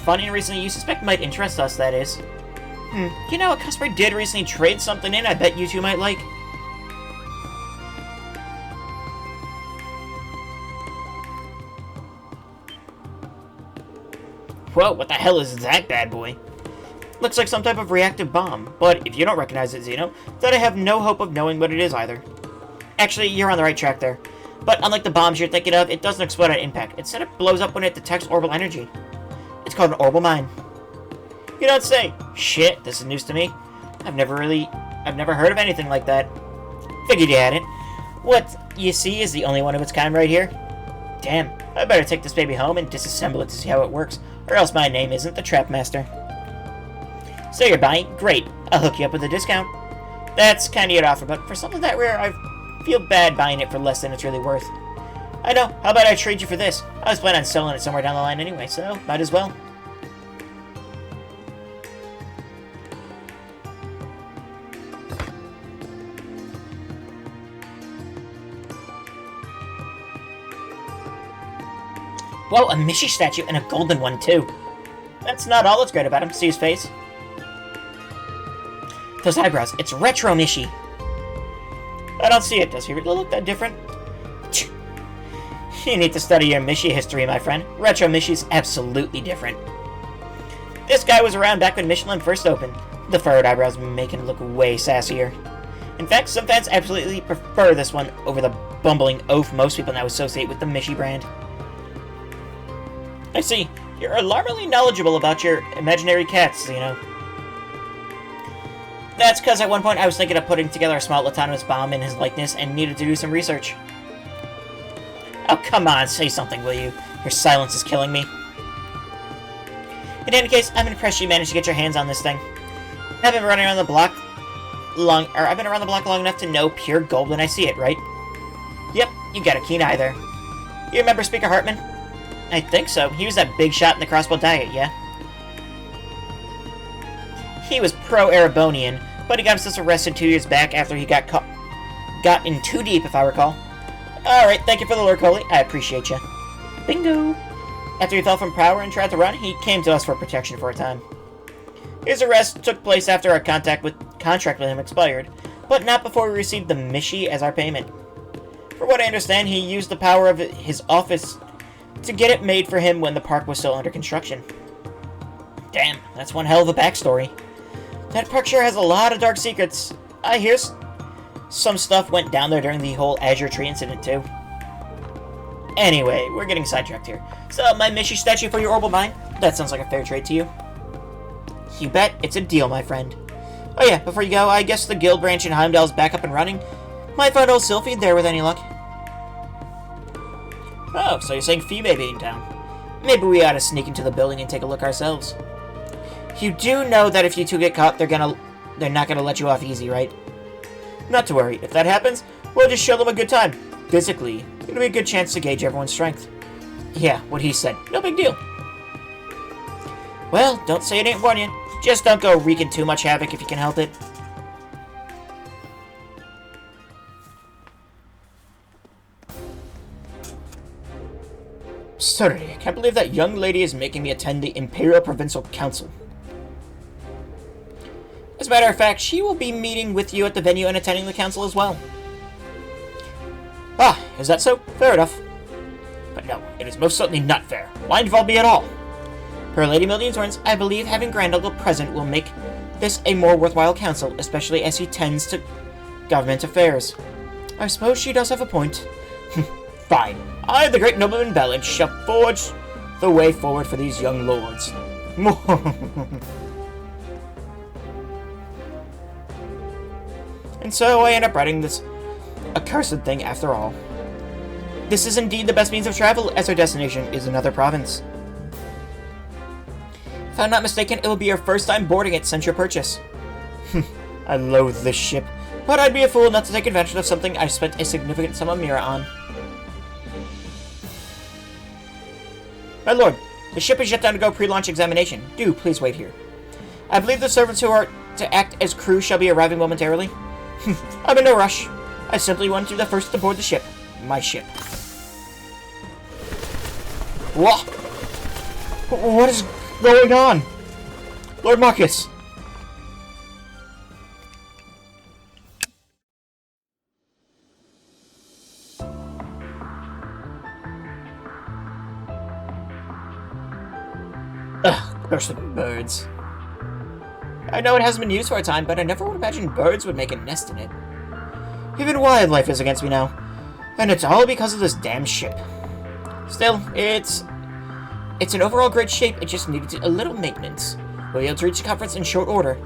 A: Fun in recently you suspect might interest us, that is. You know, a customer did recently trade something in I bet you two might like. Whoa, what the hell is that bad boy? Looks like some type of reactive bomb, but if you don't recognize it, Xeno, then I have no hope of knowing what it is either. Actually, you're on the right track there. But unlike the bombs you're thinking of, it doesn't explode on impact. Instead, it blows up when it detects orbital energy. It's called an orbital mine. You don't say. Shit, this is news to me. I've never heard of anything like that. Figured you hadn't. What you see is the only one of its kind right here. Damn, I better take this baby home and disassemble it to see how it works, or else my name isn't the Trap Master. So you're buying? Great. I'll hook you up with a discount. That's kind of your offer, but for something that rare, I feel bad buying it for less than it's really worth. I know. How about I trade you for this? I was planning on selling it somewhere down the line anyway, so might as well. Whoa, a Mishi statue and a golden one, too. That's not all that's great about him. See his face? Those eyebrows. It's retro Mishi. I don't see it. Does he really look that different? You need to study your Mishi history, my friend. Retro Mishi's absolutely different. This guy was around back when Michelin first opened. The furrowed eyebrows make him look way sassier. In fact, some fans absolutely prefer this one over the bumbling oaf most people now associate with the Mishi brand. I see. You're alarmingly knowledgeable about your imaginary cats, you know. That's because at one point I was thinking of putting together a small autonomous bomb in his likeness and needed to do some research. Oh, come on, say something, will you? Your silence is killing me. In any case, I'm impressed you managed to get your hands on this thing. I've been around the block long enough to know pure gold when I see it, right? Yep, you got a keen eye there. You remember Speaker Hartman? I think so. He was that big shot in the crossbow diet, yeah? He was pro-Erebonian, but he got himself arrested 2 years back after he got in too deep, if I recall. Alright, thank you for the lure, Coley. I appreciate you. Bingo! After he fell from power and tried to run, he came to us for protection for a time. His arrest took place after our contract with him expired, but not before we received the Mishi as our payment. For what I understand, he used the power of his office to get it made for him when the park was still under construction. Damn, that's one hell of a backstory. That park sure has a lot of dark secrets. I hear some stuff went down there during the whole Azure Tree incident, too. Anyway, we're getting sidetracked here. So, my Mishi statue for your orbital mine? That sounds like a fair trade to you. You bet, it's a deal, my friend. Oh yeah, before you go, I guess the guild branch in Heimdall's back up and running. Might find old Sylphie there with any luck. Oh, so you're saying Fee may be in town. Maybe we ought to sneak into the building and take a look ourselves. You do know that if you two get caught, they're not gonna let you off easy, right? Not to worry. If that happens, we'll just show them a good time. Physically, it'll be a good chance to gauge everyone's strength. Yeah, what he said. No big deal. Well, don't say it ain't warn you. Just don't go wreaking too much havoc if you can help it. Absurdity. I can't believe that young lady is making me attend the Imperial Provincial Council. As a matter of fact, she will be meeting with you at the venue and attending the council as well. Ah, is that so? Fair enough. But no, it is most certainly not fair. Why involve me at all? Per Lady Million's words, I believe having Granduncle present will make this a more worthwhile council, especially as he tends to government affairs. I suppose she does have a point. Fine. I, the great nobleman Balin, shall forge the way forward for these young lords. And so I end up writing this accursed thing after all. This is indeed the best means of travel, as our destination is another province. If I'm not mistaken, it will be your first time boarding it since your purchase. I loathe this ship, but I'd be a fool not to take advantage of something I spent a significant sum of Mira on. My lord, the ship is yet to undergo pre-launch examination. Do please wait here. I believe the servants who are to act as crew shall be arriving momentarily. I'm in no rush. I simply want to be the first to board the ship. My ship. What? What is going on? Lord Marcus! Ugh, cursed birds. I know it hasn't been used for a time, but I never would imagine birds would make a nest in it. Even wildlife is against me now. And it's all because of this damn ship. Still, it's in overall great shape, it just needed a little maintenance. We'll be able to reach the conference in short order.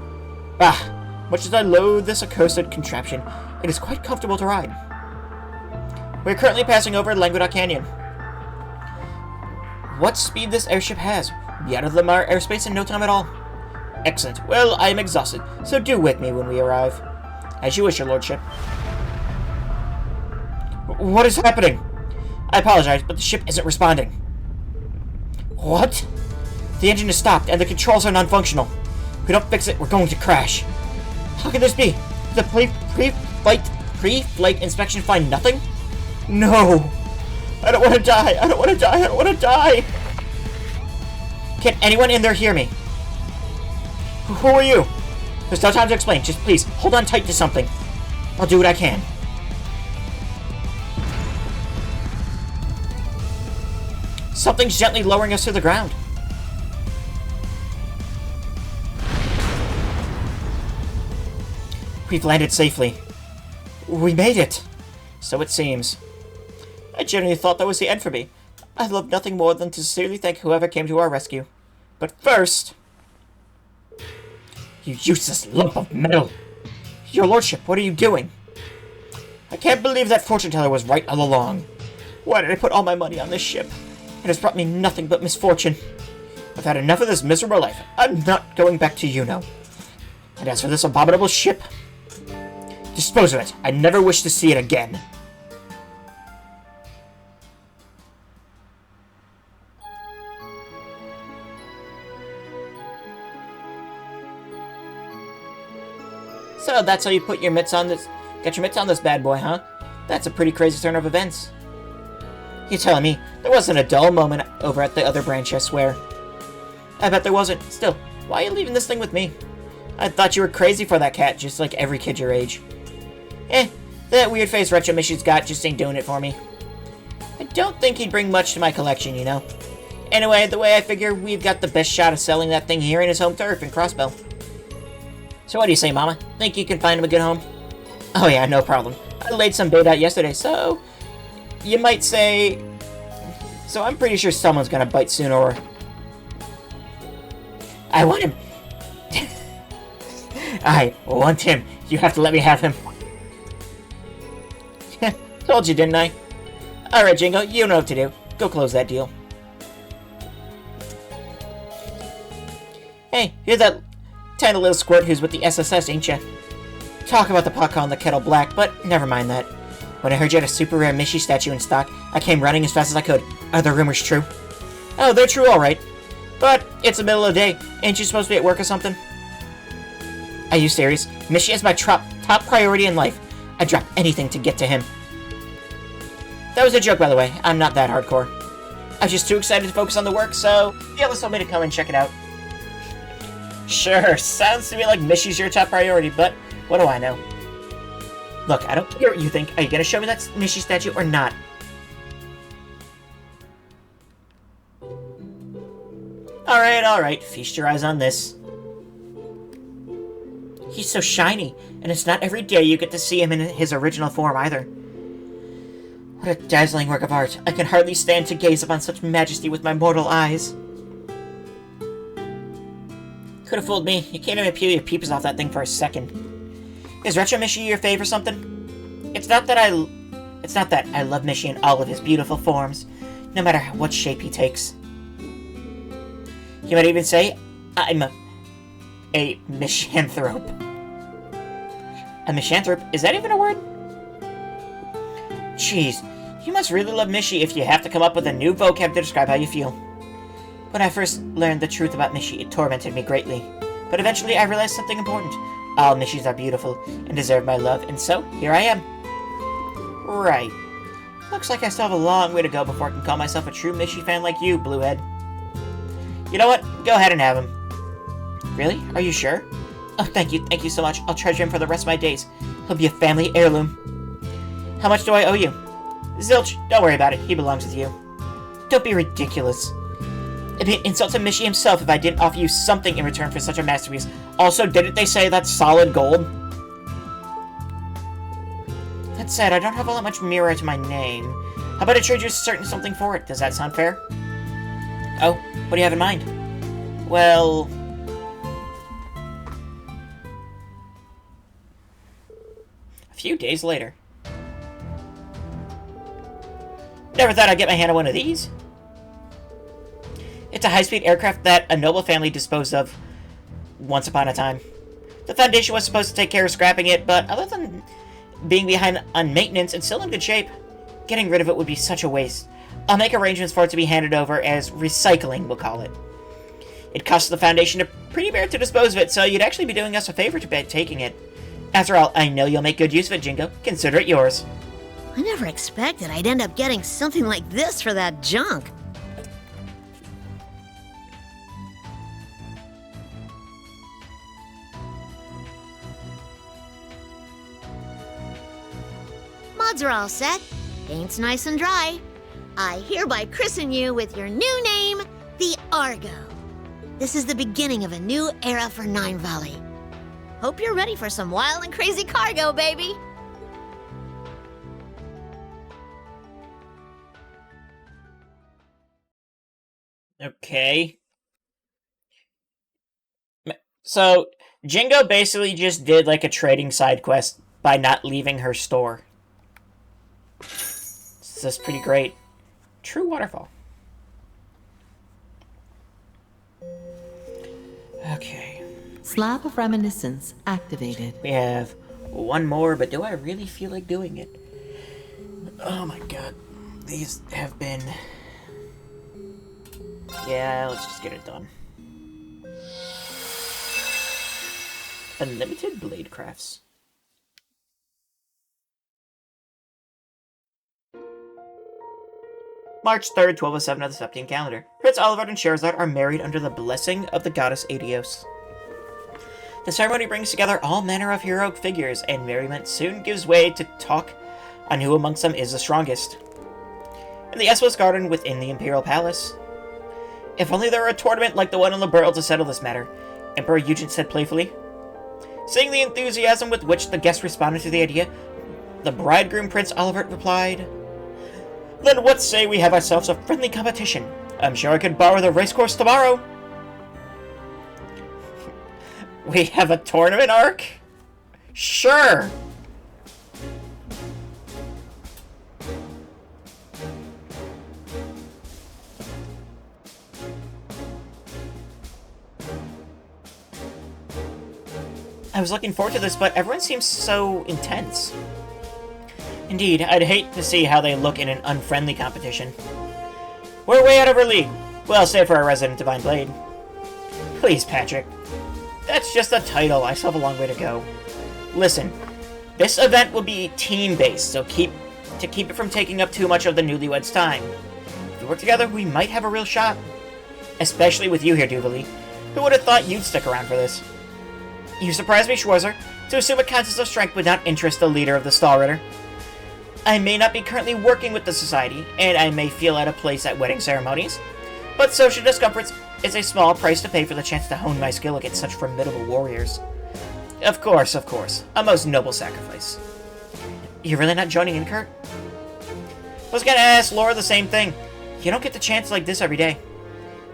A: Ah, much as I loathe this accursed contraption, it is quite comfortable to ride. We're currently passing over Languedoc Canyon. What speed this airship has. Be out of the Lamar airspace in no time at all. Excellent. Well, I am exhausted, so do wake me when we arrive. As you wish, your lordship. What is happening? I apologize, but the ship isn't responding. What? The engine is stopped, and the controls are non-functional. If we don't fix it, we're going to crash. How can this be? Did the pre-flight inspection find nothing? No! I don't want to die! I don't want to die! I don't want to die! Can anyone in there hear me? Who are you? There's no time to explain. Just please, hold on tight to something. I'll do what I can. Something's gently lowering us to the ground. We've landed safely. We made it. So it seems. I genuinely thought that was the end for me. I'd love nothing more than to sincerely thank whoever came to our rescue. But first... You useless lump of metal! Your lordship, what are you doing? I can't believe that fortune teller was right all along. Why did I put all my money on this ship? It has brought me nothing but misfortune. I've had enough of this miserable life. I'm not going back to Yuno. And as for this abominable ship, dispose of it. I never wish to see it again. So that's how you put your mitts on this... Got your mitts on this bad boy, huh? That's a pretty crazy turn of events. You're telling me there wasn't a dull moment over at the other branch, I swear. I bet there wasn't. Still, why are you leaving this thing with me? I thought you were crazy for that cat, just like every kid your age. That weird face Retro Mishy's got just ain't doing it for me. I don't think he'd bring much to my collection, you know. Anyway, the way I figure, we've got the best shot of selling that thing here in his home turf in Crossbell. So what do you say, Mama? Think you can find him a good home? Oh yeah, no problem. I laid some bait out yesterday, so... You might say... So I'm pretty sure someone's gonna bite soon, or... I want him! I want him. You have to let me have him. Told you, didn't I? Alright, Jingo, you know what to do. Go close that deal. Hey, you're that tiny little squirt who's with the SSS, ain't ya? Talk about the pot calling the kettle black, but never mind that. When I heard you had a super rare Mishy statue in stock, I came running as fast as I could. Are the rumors true? Oh, they're true alright. But it's the middle of the day. Ain't you supposed to be at work or something? Are you serious? Mishy is my top priority in life. I'd drop anything to get to him. That was a joke, by the way. I'm not that hardcore. I was just too excited to focus on the work, so the others told me to come and check it out. Sure, sounds to me like Mishy's your top priority, but what do I know? Look, I don't care what you think. Are you gonna show me that Mishy statue or not? Alright. Feast your eyes on this. He's so shiny, and it's not every day you get to see him in his original form either. What a dazzling work of art. I can hardly stand to gaze upon such majesty with my mortal eyes. Could have fooled me. You can't even peel your peepers off that thing for a second. Is Retro Mishy your fave or something? It's not that I love Mishy in all of his beautiful forms, no matter what shape he takes. You might even say I'm a misanthrope. A misanthrope? Is that even a word? Jeez, you must really love Mishy if you have to come up with a new vocab to describe how you feel. When I first learned the truth about Mishy, it tormented me greatly. But eventually I realized something important. All Mishys are beautiful and deserve my love, and so, here I am. Right. Looks like I still have a long way to go before I can call myself a true Mishy fan like you, Bluehead. You know what? Go ahead and have him. Really? Are you sure? Oh, thank you so much. I'll treasure him for the rest of my days. He'll be a family heirloom. How much do I owe you? Zilch, don't worry about it. He belongs with you. Don't be ridiculous. It'd be an insult to Mishy himself if I didn't offer you something in return for such a masterpiece. Also, didn't they say that's solid gold? That said, I don't have all that much mirror to my name. How about I trade you a certain something for it? Does that sound fair? Oh, what do you have in mind? Well... A few days later. Never thought I'd get my hand on one of these. It's a high-speed aircraft that a noble family disposed of once upon a time. The Foundation was supposed to take care of scrapping it, but other than being behind on maintenance, it's still in good shape. Getting rid of it would be such a waste. I'll make arrangements for it to be handed over as recycling, we'll call it. It costs the Foundation a pretty bit to dispose of it, so you'd actually be doing us a favor to taking it. After all, I know you'll make good use of it, Jingo. Consider it yours.
E: I never expected I'd end up getting something like this for that junk. Mods are all set. Paint's nice and dry. I hereby christen you with your new name, the Argo. This is the beginning of a new era for Nine Valley. Hope you're ready for some wild and crazy cargo, baby.
A: Okay. So, Jingo basically just did like a trading side quest by not leaving her store. This is pretty great. True waterfall. Okay.
B: Slab of Reminiscence activated.
A: We have one more, but do I really feel like doing it? Oh my god. These have been... Yeah, let's just get it done. Unlimited blade crafts. March 3rd, 1207 of the Septian calendar. Prince Olivert and Scheherazade are married under the blessing of the goddess Adios. The ceremony brings together all manner of heroic figures, and merriment soon gives way to talk on who amongst them is the strongest. In the Essos garden within the Imperial Palace. If only there were a tournament like the one in Liberl to settle this matter, Emperor Eugen said playfully. Seeing the enthusiasm with which the guests responded to the idea, the bridegroom Prince Olivert replied, "Then what say we have ourselves a friendly competition? I'm sure I could borrow the racecourse tomorrow." We have a tournament arc? Sure. I was looking forward to this, but everyone seems so intense. Indeed, I'd hate to see how they look in an unfriendly competition. We're way out of our league. Well, save for our resident Divine Blade. Please, Patrick. That's just a title. I still have a long way to go. Listen, this event will be team-based, so keep it from taking up too much of the newlyweds' time. If we work together, we might have a real shot. Especially with you here, Duvalie. Who would have thought you'd stick around for this? You surprised me, Schwarzer, to assume a contest of strength would not interest the leader of the Stahlritter. I may not be currently working with the Society, and I may feel out of place at wedding ceremonies, but social discomforts is a small price to pay for the chance to hone my skill against such formidable warriors. Of course, a most noble sacrifice. You're really not joining in, Kurt? I was gonna ask Laura the same thing. You don't get the chance like this every day.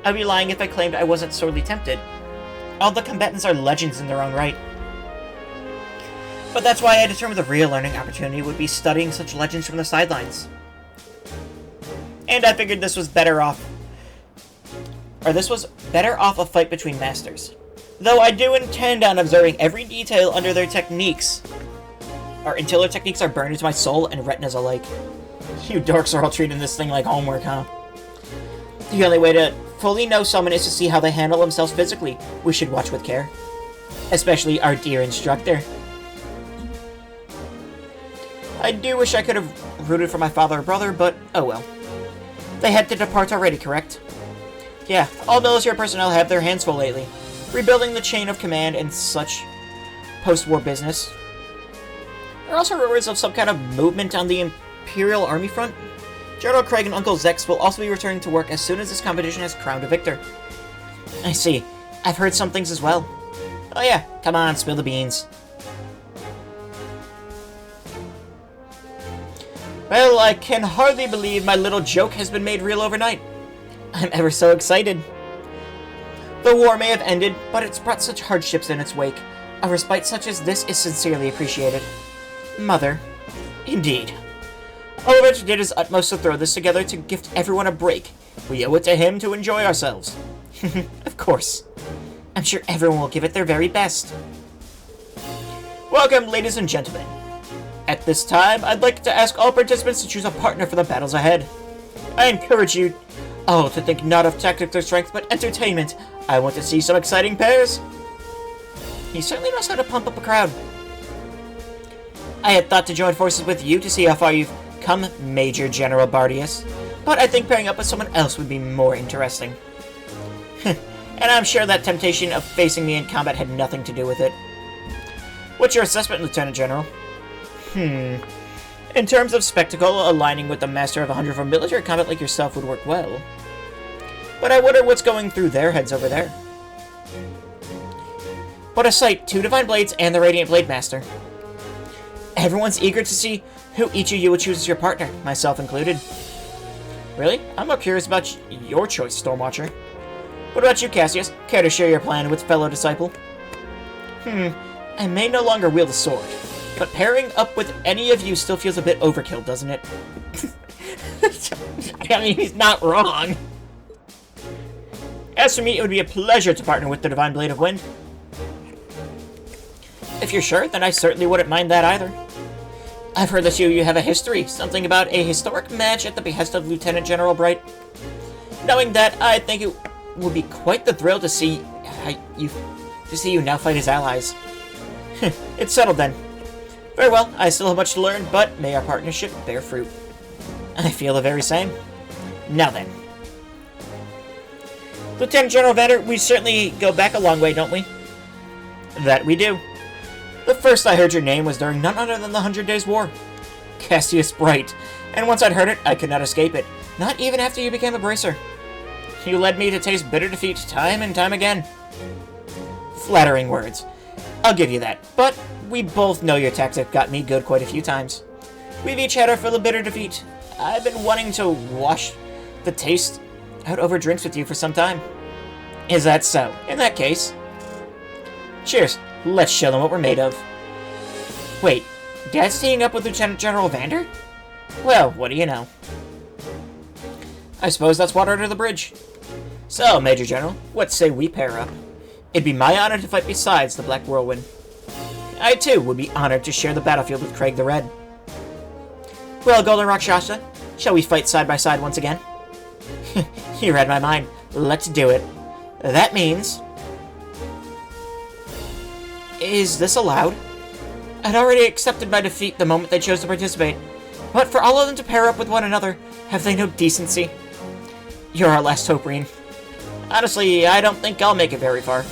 A: I'd be lying if I claimed I wasn't sorely tempted. All the combatants are legends in their own right. But that's why I determined the real learning opportunity would be studying such legends from the sidelines. And I figured this was better off a fight between masters. Though I do intend on observing every detail under their techniques, or until their techniques are burned into my soul and retinas alike. You dorks are all treating this thing like homework, huh? The only way to fully know someone is to see how they handle themselves physically. We should watch with care. Especially our dear instructor. I do wish I could have rooted for my father or brother, but oh well. They had to depart already, correct? Yeah, all military personnel have their hands full lately. Rebuilding the chain of command and such post-war business. There are also rumors of some kind of movement on the Imperial Army front. General Craig and Uncle Zex will also be returning to work as soon as this competition has crowned a victor. I see. I've heard some things as well. Oh yeah, come on, spill the beans. Well, I can hardly believe my little joke has been made real overnight. I'm ever so excited. The war may have ended, but it's brought such hardships in its wake. A respite such as this is sincerely appreciated. Mother. Indeed. Olivert did his utmost to throw this together to gift everyone a break. We owe it to him to enjoy ourselves. Of course. I'm sure everyone will give it their very best. Welcome, ladies and gentlemen. At this time, I'd like to ask all participants to choose a partner for the battles ahead. I encourage you all to think not of tactics or strength, but entertainment. I want to see some exciting pairs. He certainly knows how to pump up a crowd. I had thought to join forces with you to see how far you've come, Major General Bardius, but I think pairing up with someone else would be more interesting. And I'm sure that temptation of facing me in combat had nothing to do with it. What's your assessment, Lieutenant General? In terms of spectacle, aligning with the master of 100 for military combat like yourself would work well. But I wonder what's going through their heads over there. What a sight, 2 Divine Blades and the Radiant Blade Master. Everyone's eager to see who each of you will choose as your partner, myself included. Really? I'm more curious about your choice, Stormwatcher. What about you, Cassius? Care to share your plan with fellow disciple? I may no longer wield a sword, but pairing up with any of you still feels a bit overkill, doesn't it? I mean, he's not wrong. As for me, it would be a pleasure to partner with the Divine Blade of Wind. If you're sure, then I certainly wouldn't mind that either. I've heard that you have a history, something about a historic match at the behest of Lieutenant General Bright. Knowing that, I think it would be quite the thrill to see you now fight his allies. It's settled then. Very well, I still have much to learn, but may our partnership bear fruit. I feel the very same. Now then. Lieutenant General Vander, we certainly go back a long way, don't we? That we do. The first I heard your name was during none other than the 100 Days War. Cassius Bright. And once I'd heard it, I could not escape it. Not even after you became a bracer. You led me to taste bitter defeat time and time again. Flattering words. I'll give you that. But we both know your tactic got me good quite a few times. We've each had our fill of bitter defeat. I've been wanting to wash the taste out over drinks with you for some time. Is that so? In that case, cheers. Let's show them what we're made of. Wait, Dad's teaming up with Lieutenant General Vander? Well, what do you know? I suppose that's water under the bridge. So, Major General, what say we pair up? It'd be my honor to fight besides the Black Whirlwind. I, too, would be honored to share the battlefield with Craig the Red. Well, Golden Rakshasa, shall we fight side by side once again? You read my mind. Let's do it. That means... Is this allowed? I'd already accepted my defeat the moment they chose to participate. But for all of them to pair up with one another, have they no decency? You're our last hope, Reen. Honestly, I don't think I'll make it very far.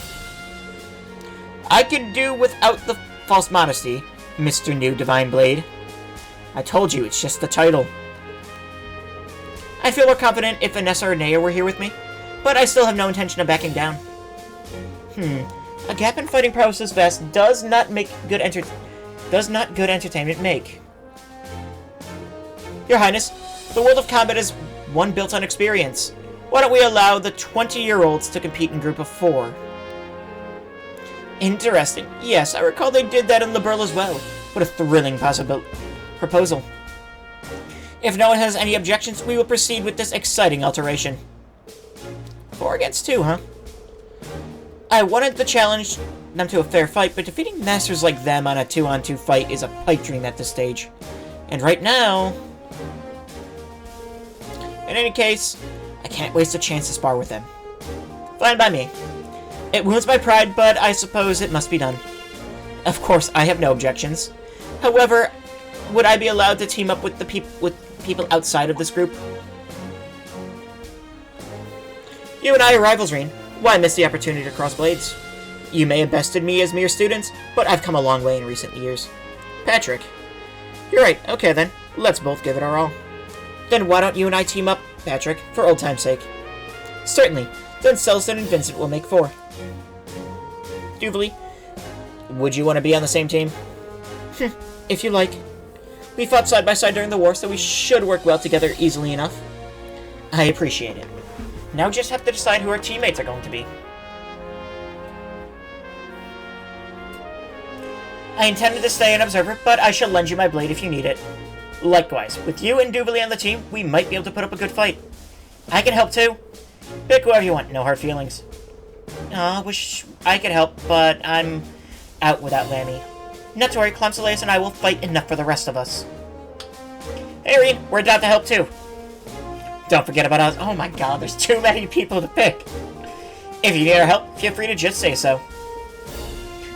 A: I could do without the false modesty, Mr. New Divine Blade. I told you, it's just the title. I feel more confident if Vanessa or Naya were here with me, but I still have no intention of backing down. A gap in fighting prowess this vast does not good entertainment make. Your Highness, the world of combat is one built on experience. Why don't we allow the 20-year-olds to compete in group of 4? Interesting. Yes, I recall they did that in the Burl as well. What a thrilling proposal. If no one has any objections, we will proceed with this exciting alteration. 4 against 2, huh? I wanted to challenge them to a fair fight, but defeating masters like them on a 2-on-2 fight is a pipe dream at this stage. And right now... In any case, I can't waste a chance to spar with them. Fine by me. It wounds my pride, but I suppose it must be done. Of course, I have no objections. However, would I be allowed to team up with the people outside of this group? You and I are rivals, Reen. Why miss the opportunity to cross blades? You may have bested me as mere students, but I've come a long way in recent years. Patrick. You're right. Okay, then. Let's both give it our all. Then why don't you and I team up, Patrick, for old time's sake? Certainly. Then Celston and Vincent will make 4. Duvalie, would you want to be on the same team? If you like. We fought side by side during the war, so we should work well together easily enough. I appreciate it. Now we just have to decide who our teammates are going to be. I intended to stay an observer, but I shall lend you my blade if you need it. Likewise, with you and Duvalie on the team, we might be able to put up a good fight. I can help too. Pick whoever you want, no hard feelings. Aw, wish I could help, but I'm out without Lammy. Not to worry, Clemsolaus and I will fight enough for the rest of us. Hey, Reen, we're down to help too. Don't forget about us. Oh my god, there's too many people to pick. If you need our help, feel free to just say so.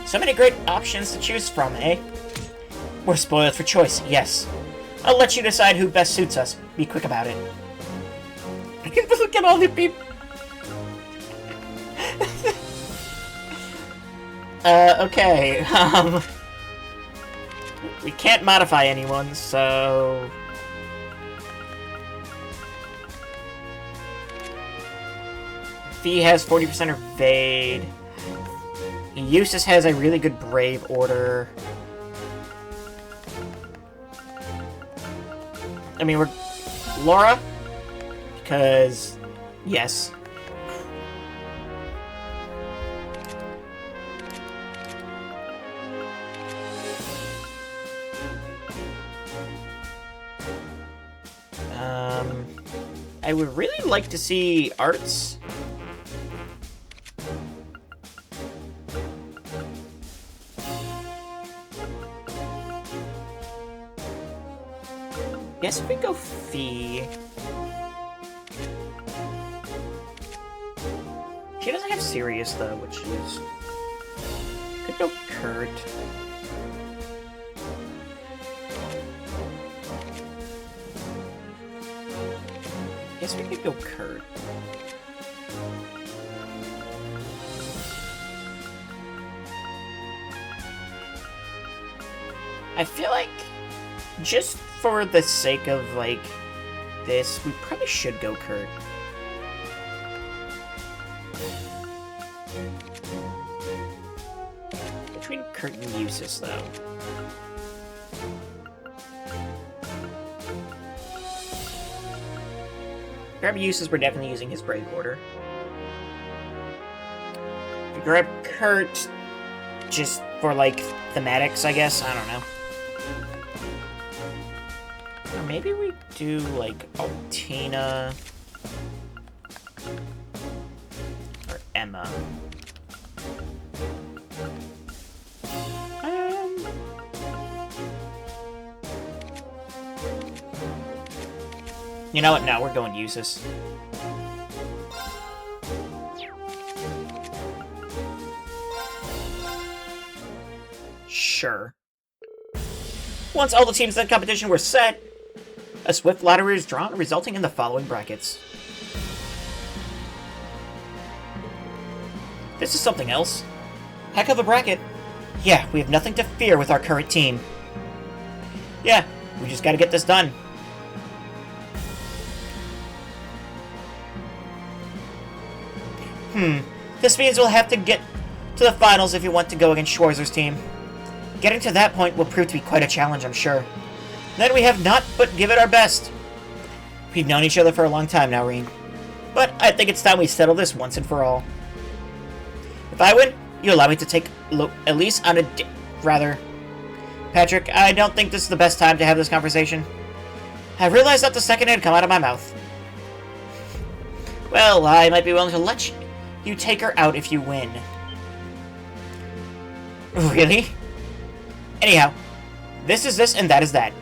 A: So many great options to choose from, eh? We're spoiled for choice, yes. I'll let you decide who best suits us. Be quick about it. Look at all the people. Okay, we can't modify anyone, so... Fee has 40% evade. Eustace has a really good Brave Order. I mean, we're... Laura? Because... Yes. I would really like to see Arts. Guess we go Fee. She doesn't have Sirius though, which is... Could go Kurt. guess we could go Kurt. I feel like, just for the sake of, like, this, we probably should go Kurt. Between Kurt and Eustace, though. Grab Eustace, we're definitely using his break order. If we grab Kurt, just for, like, thematics, I guess? I don't know. Or maybe we do, like, Altina... or Emma. You know what? No, we're going Eustace. Sure. Once all the teams in the competition were set, a swift lottery was drawn, resulting in the following brackets. This is something else. Heck of a bracket. Yeah, we have nothing to fear with our current team. Yeah, we just gotta get this done. This means we'll have to get to the finals if you want to go against Schwarzer's team. Getting to that point will prove to be quite a challenge, I'm sure. Then we have not but give it our best. We've known each other for a long time now, Reen. But I think it's time we settle this once and for all. If I win, you allow me to take Elise on a rather... Patrick, I don't think this is the best time to have this conversation. I realized that the second it had come out of my mouth. Well, I might be willing to let you take her out if you win. Really? Anyhow, this is this and that is that.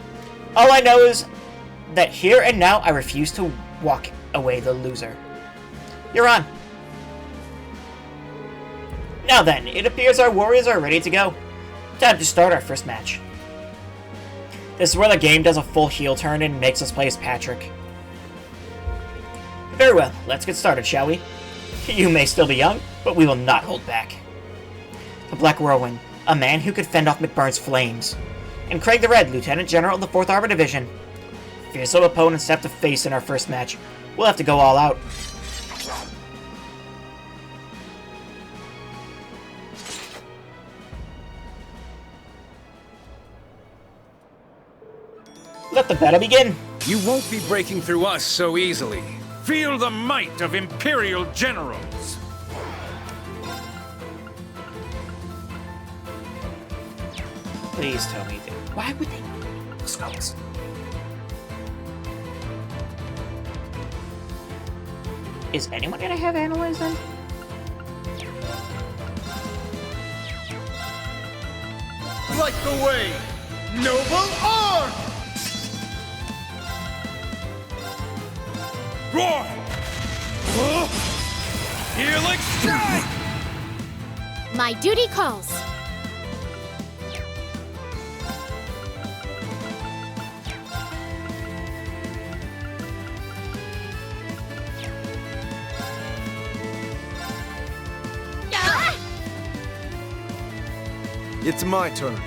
A: All I know is that here and now I refuse to walk away the loser. You're on. Now then, it appears our warriors are ready to go. Time to start our first match. This is where the game does a full heel turn and makes us play as Patrick. Very well, let's get started, shall we? You may still be young, but we will not hold back. The Black Whirlwind, a man who could fend off McBurn's flames. And Craig the Red, Lieutenant General of the 4th Armor Division. Fearsome opponents have to face in our first match. We'll have to go all out. Let the battle begin!
C: You won't be breaking through us so easily. Feel the might of Imperial Generals!
A: Please tell me that. Why would they? Skulls. Is anyone gonna have analyze then?
G: Light the way, noble arm!
C: Roar! Helix strike!
V: My duty calls.
M: It's my turn.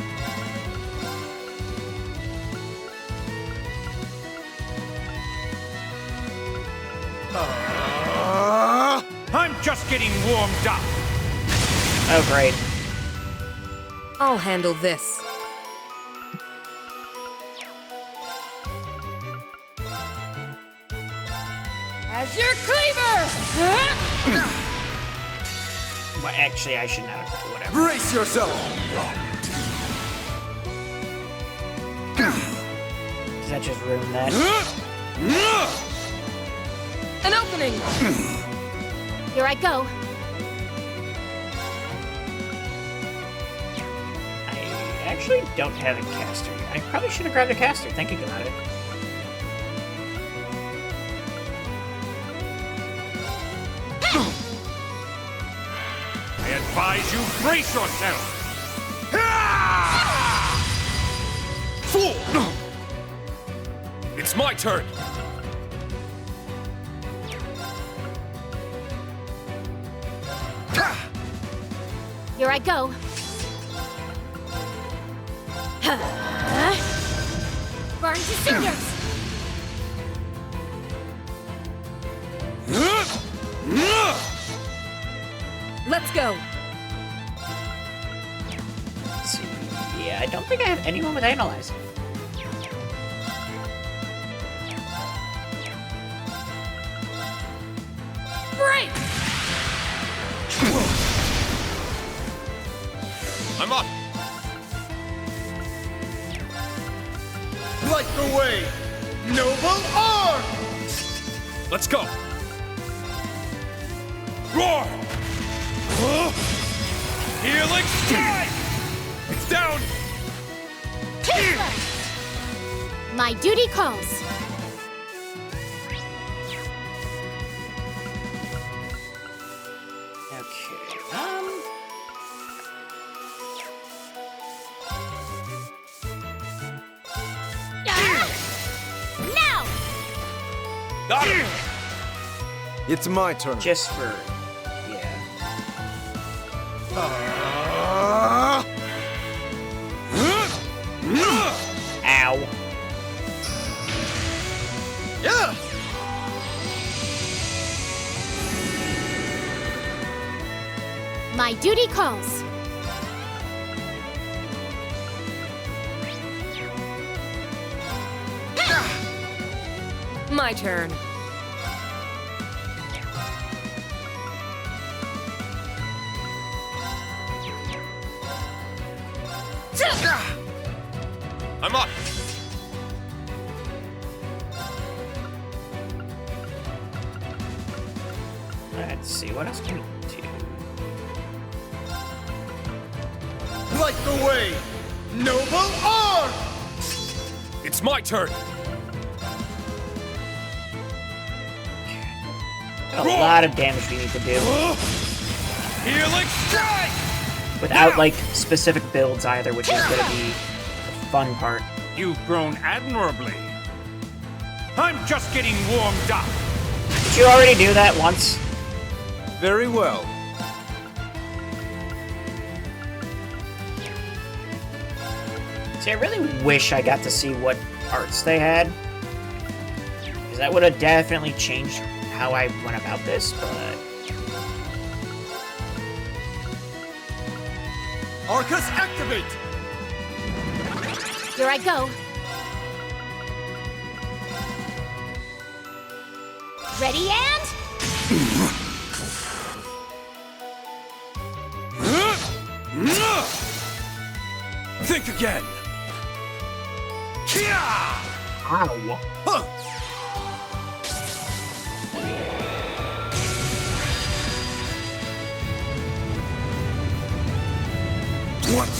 C: I'm just getting warmed up.
A: Oh, great.
D: I'll handle this.
V: As your cleaver!
A: Well, actually, I should not have. Whatever.
M: Brace yourself!
A: Does that just ruin that?
D: An opening!
V: Here I go.
A: I actually don't have a caster. I probably should have grabbed a caster, thinking about it.
C: I advise you brace yourself! Fool! It's my turn!
V: Here I go. Burn to cinders!
D: Let's go.
A: Let's see. Yeah, I don't think I have anyone with Analyze.
D: Break!
C: I'm up.
G: Light the way, noble arm!
C: Let's go. Roar! Healing strike! It's down!
V: My duty calls.
A: Okay,
V: Now!
C: Got it!
M: It's my turn.
A: just for... yeah. Ow.
G: Yeah!
V: My duty calls.
D: My turn.
C: I'm up.
A: Let's see, what else can we do?
G: Light the way, noble arm!
C: It's my turn.
A: A lot of damage we need to do.
C: Healing strike!
A: Without, like, specific builds either, which is gonna be the fun part.
K: You've grown admirably. I'm just getting warmed up.
A: Did you already do that once?
M: Very well.
A: See, I really wish I got to see what arts they had. Because that would have definitely changed how I went about this, but...
G: Arcus, activate!
V: Here I go. Ready and...
C: Think again.
A: Ow.
G: Huh.
C: What?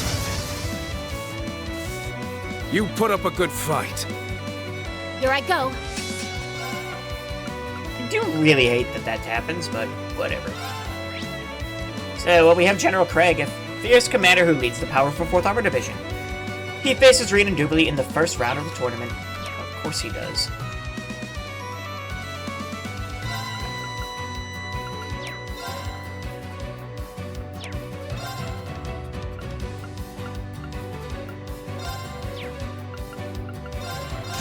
C: You put up a good fight.
V: Here I go.
A: I do really hate that that happens, but whatever. So, well, we have General Craig, a fierce commander who leads the powerful 4th Armor Division. He faces Reed and Doobly in the first round of the tournament. Of course he does.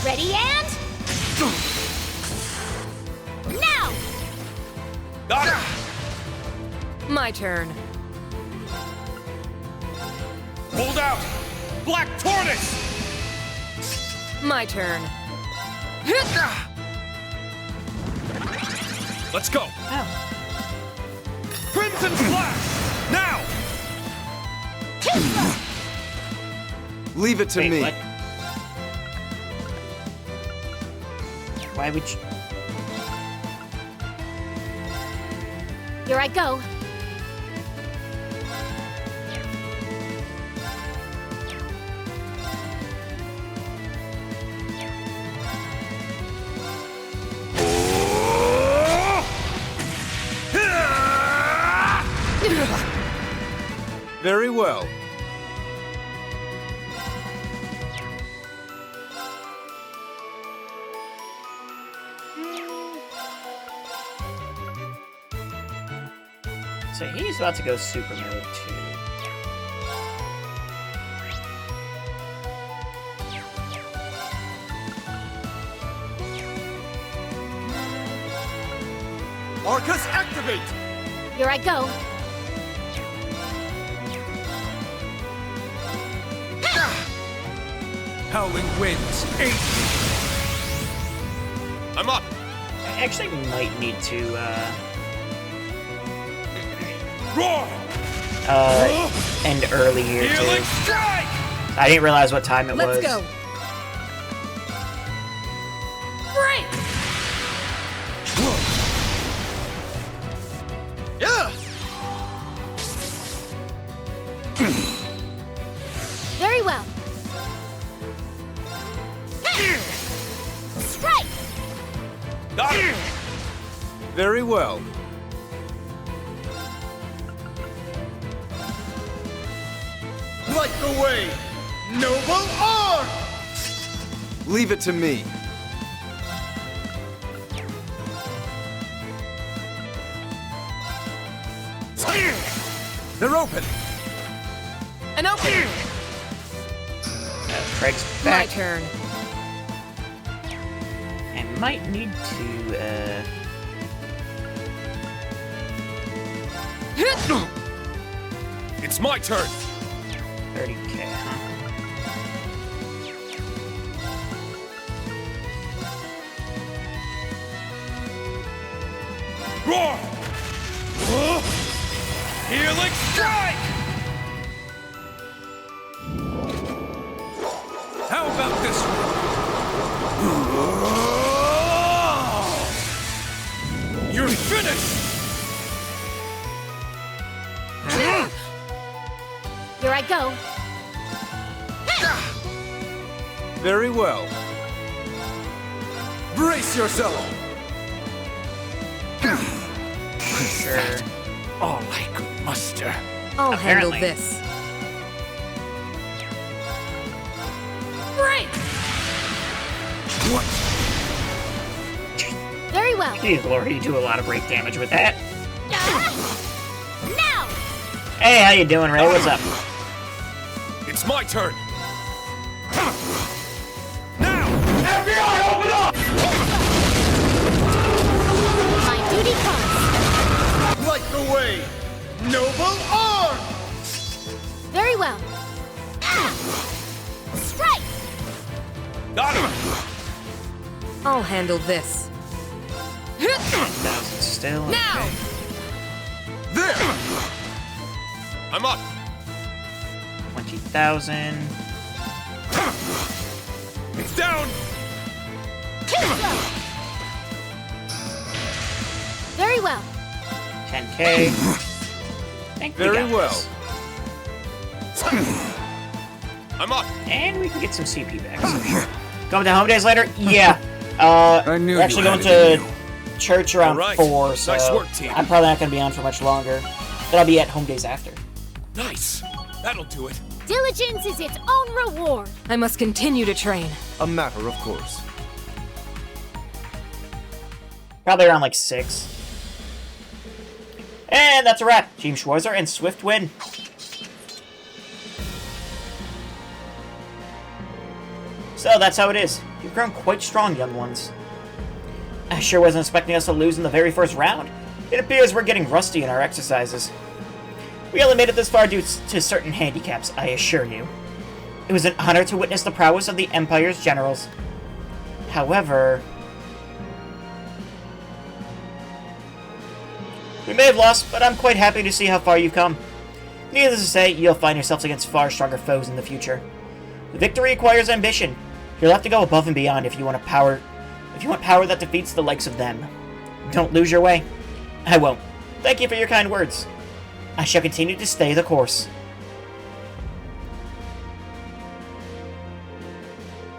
V: Ready and... Now!
C: Got it!
D: My turn.
C: Hold out! Black Tortoise!
D: My turn.
C: Let's go!
A: Oh.
C: Crimson Flash! Now!
M: Leave it to
A: Wait,
M: me.
A: what? Why would you...
V: Here I go.
M: Very well.
A: So he's about to go super mode too.
C: Arcus, activate!
V: Here I go.
C: Howling winds, 8! I'm up!
A: I actually might need to,
C: Roar!
A: end early here,
C: Healing
A: too.
C: strike!
A: I didn't realize what time it was.
D: Let's go. Break!
C: Yeah!
V: Very well. Strike!
C: Got it!
M: Very well.
C: Light the way! Noble arm!
M: Leave it to me.
C: They're open!
D: An open!
A: Craig's
D: My
A: back.
D: turn.
A: And might need to,
C: It's my turn!
A: 30k, huh?
C: Roar! Healing strike! How about this one? You're finished!
V: Here I go.
M: Very well.
C: Brace yourself!
A: Sure.
C: All I could muster.
D: I'll handle
A: Apparently.
D: this. Break!
C: What?
V: Very well.
A: Jeez, Lord, you do a lot of break damage with that.
V: Now!
A: Hey, how you doing, Ray? What's up?
C: It's my turn! Now! FBI, open up!
V: My duty calls.
C: Light the way! Noble arm!
V: Very well. Strike!
C: Got him!
D: I'll handle this.
A: Still.
D: Now!
A: Okay.
C: There! I'm up!
A: 20,000.
C: It's down!
V: Very well.
A: 10k. Think we
M: Very
A: got
M: well.
A: this.
C: I'm up!
A: And we can get some CP back. So sure. Going to home days later? Yeah.
M: I knew
A: We're actually
M: you
A: going
M: had it in
A: to
M: you.
A: church around
C: All right.
A: 4, so
C: Nice work, team.
A: I'm probably not going to be on for much longer. But I'll be at home days after.
C: Nice! That'll do it.
V: Diligence is its own reward.
D: I must continue to train.
M: A matter of course.
A: Probably around like 6. And that's a wrap. Team Schwarzer and Swift win. So that's how it is. You've grown quite strong, young ones. I sure wasn't expecting us to lose in the very first round. It appears we're getting rusty in our exercises. We only made it this far due to certain handicaps, I assure you. It was an honor to witness the prowess of the Empire's generals. However... we may have lost, but I'm quite happy to see how far you've come. Needless to say, you'll find yourselves against far stronger foes in the future. Victory requires ambition. You'll have to go above and beyond if you want power that defeats the likes of them. Don't lose your way. I won't. Thank you for your kind words. I shall continue to stay the course.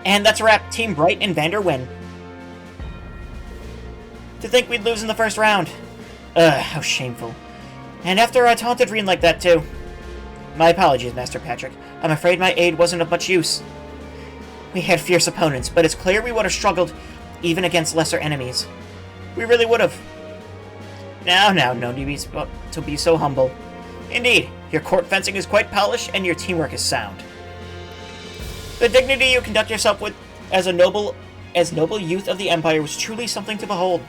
A: And that's a wrap. Team Bright and Vander win. To think we'd lose in the first round. Ugh, how shameful. And after I taunted Reen like that, too. My apologies, Master Patrick. I'm afraid my aid wasn't of much use. We had fierce opponents, but it's clear we would have struggled even against lesser enemies. We really would have. Now, no need to be so humble. Indeed, your court fencing is quite polished and your teamwork is sound. The dignity you conduct yourself with as noble youth of the Empire was truly something to behold.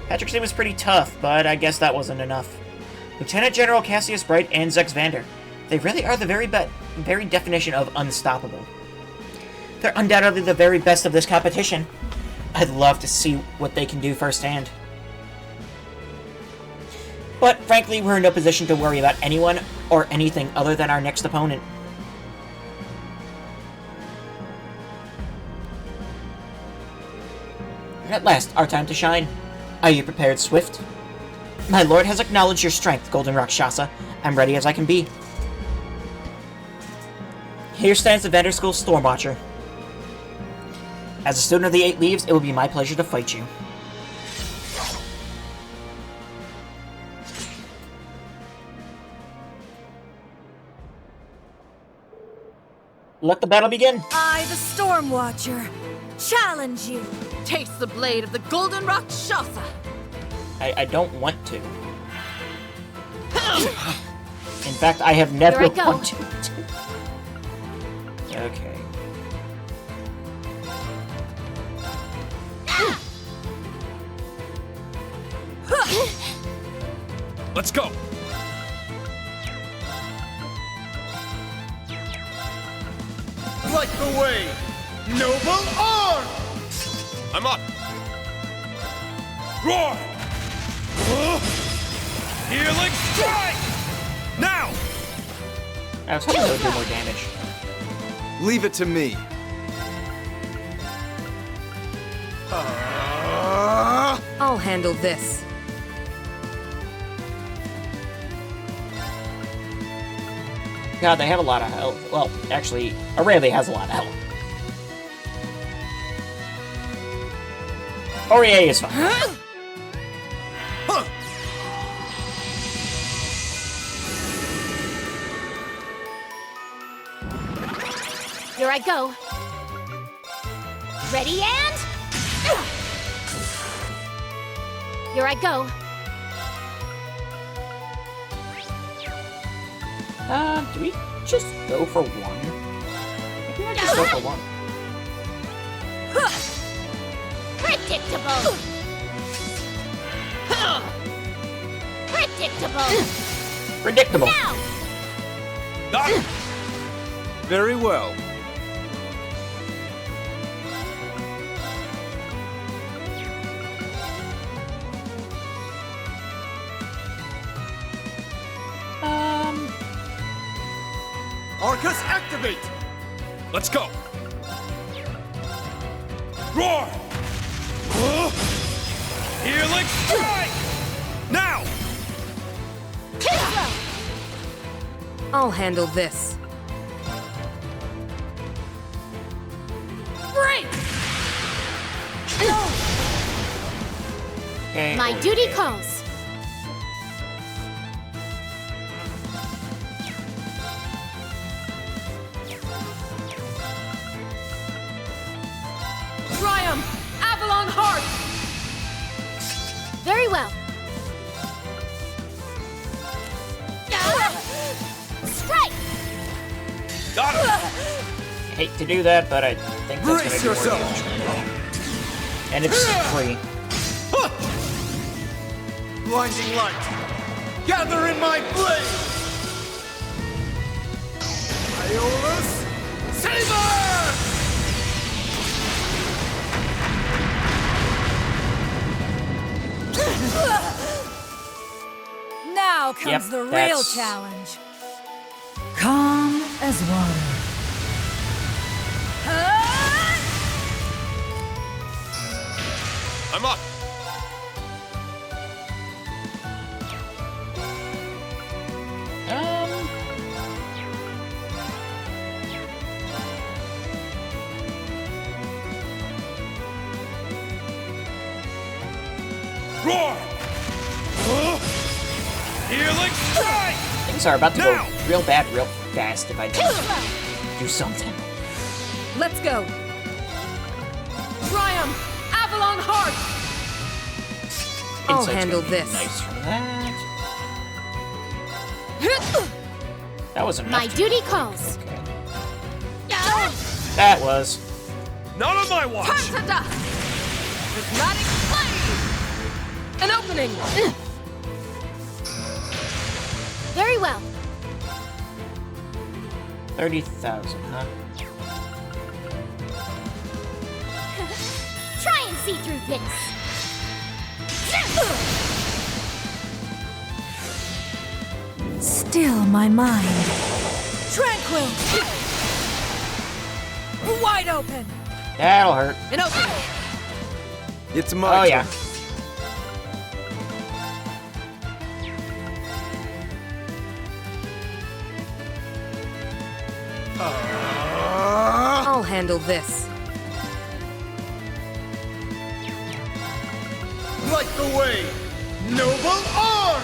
A: Patrick Steen was pretty tough, but I guess that wasn't enough. Lieutenant General Cassius Bright and Zex Vander, they really are the very definition of unstoppable. They're undoubtedly the very best of this competition. I'd love to see what they can do firsthand. But frankly, we're in no position to worry about anyone or anything other than our next opponent. At last, our time to shine. Are you prepared, Swift? My lord has acknowledged your strength, Golden Rakshasa. I'm ready as I can be. Here stands the Vander School Stormwatcher. As a student of the Eight Leaves, it will be my pleasure to fight you. Let the battle begin.
H: I, the Stormwatcher, challenge you. Taste the blade of the Golden Rakshasa.
A: I don't want to. In fact, I have never
V: Here I go.
A: wanted to. Okay.
C: Let's go.
G: Like the way, noble arm!
C: I'm up. Roar! Healing strike! Now!
A: I was hoping that would do more damage.
I: Leave it to me.
D: I'll handle this.
A: God, they have a lot of health. Well, actually, Aurelia has a lot of health. Aurier is fine.
V: Here I go. Ready and... Here I go.
A: Do we just go for one? Maybe I just go for one.
V: Predictable. Predictable.
A: Predictable.
V: Now.
I: Very well.
G: Arcus, activate!
C: Let's go. Roar! Healing strike! Now!
D: I'll handle this.
V: Break!
A: Okay.
V: My duty calls.
H: Triumph! Avalon Heart!
V: Very well. Strike!
C: Got it!
A: Hate to do that, but I think that's
G: Brace
A: gonna do more
G: yourself.
A: damage. And it's free.
G: Blinding light! Gather in my blade! Iola's Saber!
H: Now comes
A: Yep,
H: the real
A: that's-
H: challenge. Calm as water.
C: I'm up. Roar! Healing strike!
A: Things are about to
C: Now!
A: go real bad real fast if I don't do something.
H: Let's go. Triumph! Avalon Heart!
D: I'll
A: Insight's
D: handle
A: gonna be
D: this.
A: Nice from that. That wasn't
V: My
A: enough.
V: duty calls.
A: That was.
C: Not on my watch!
D: Turn to dust! Prismatic flame! An opening!
V: Very well.
A: 30,000, huh?
V: Try and see through this.
H: Still my mind. Tranquil! Wide open!
A: That'll hurt.
H: An opening!
L: It's my
A: Oh,
L: turn.
A: yeah.
D: I'll handle this.
G: Light the way, noble arm!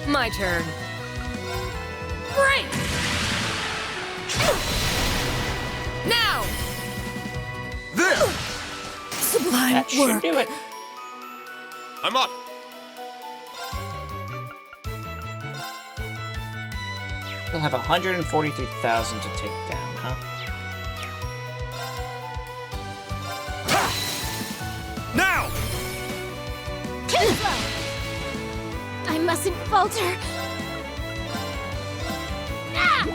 D: My turn. Break! Now!
G: There!
H: Sublime
A: That should
H: work.
A: do it.
C: I'm up!
A: We'll have 143,000 to take down, huh?
C: Now!
V: I mustn't falter. Ah!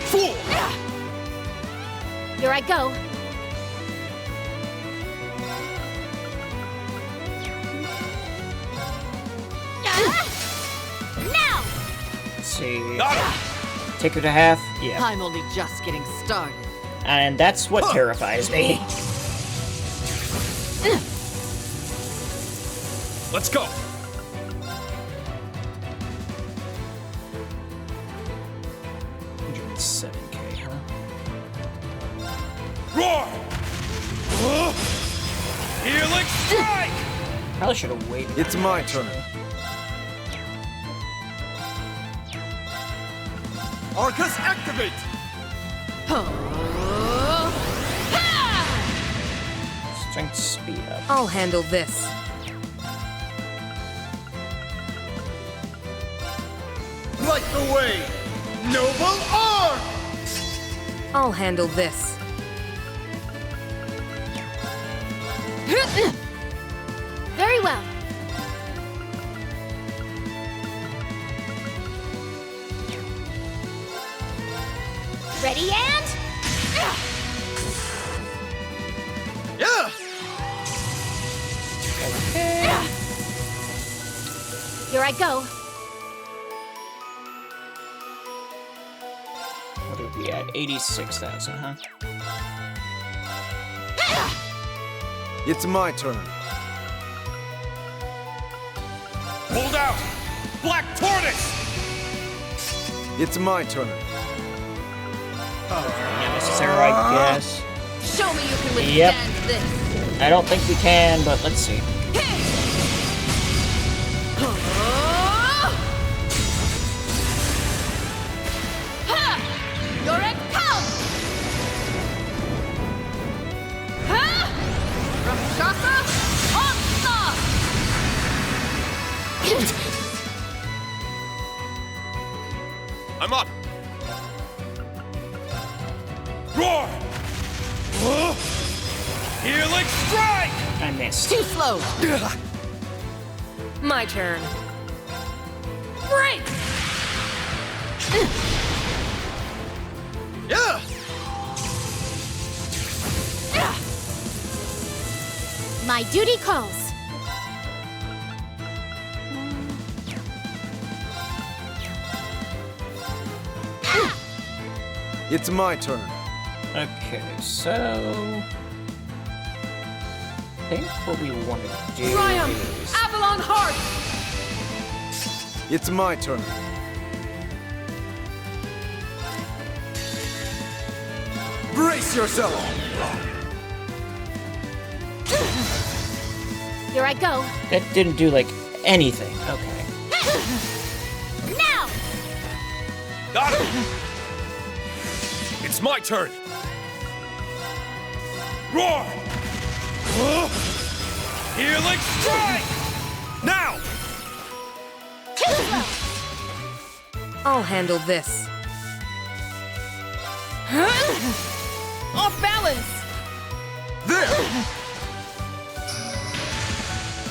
C: Fool!
V: Here I go. Now!
A: Let's see.
C: Got him!
A: Take her to half? Yeah.
H: I'm only just getting started.
A: And that's what terrifies me.
C: Let's go!
A: $107K, huh?
C: Roar! Helix strike!
A: Probably should have waited.
L: It's my turn.
G: Arcus activate!
A: Strength speed up.
D: I'll handle this.
G: Light the way, noble arm!
D: I'll handle this.
V: Very well. Ready and...
G: Yeah!
V: Here I go.
A: What are we at? 86,000, huh?
L: It's my turn.
C: Hold out! Black Tortoise!
L: It's my turn.
A: Necessary, I guess.
H: Show me you can withstand
A: Yep.
H: this.
A: I don't think we can, but let's see.
H: You're at count! Rakshasa, onslaught!
C: I'm up! Roar! Helix strike!
A: I missed.
H: Too slow!
D: My turn. Break!
G: Yeah!
V: My duty calls.
L: It's my turn.
A: Okay, so... I think what we want to do
H: Triumph!
A: is...
H: Avalon Heart!
L: It's my turn.
G: Brace yourself!
V: Here I go.
A: That didn't do, like, anything. Okay.
V: Now!
C: Got him! It's my turn! Roar! Helix strike! Now!
D: I'll handle this.
H: Off balance!
C: There!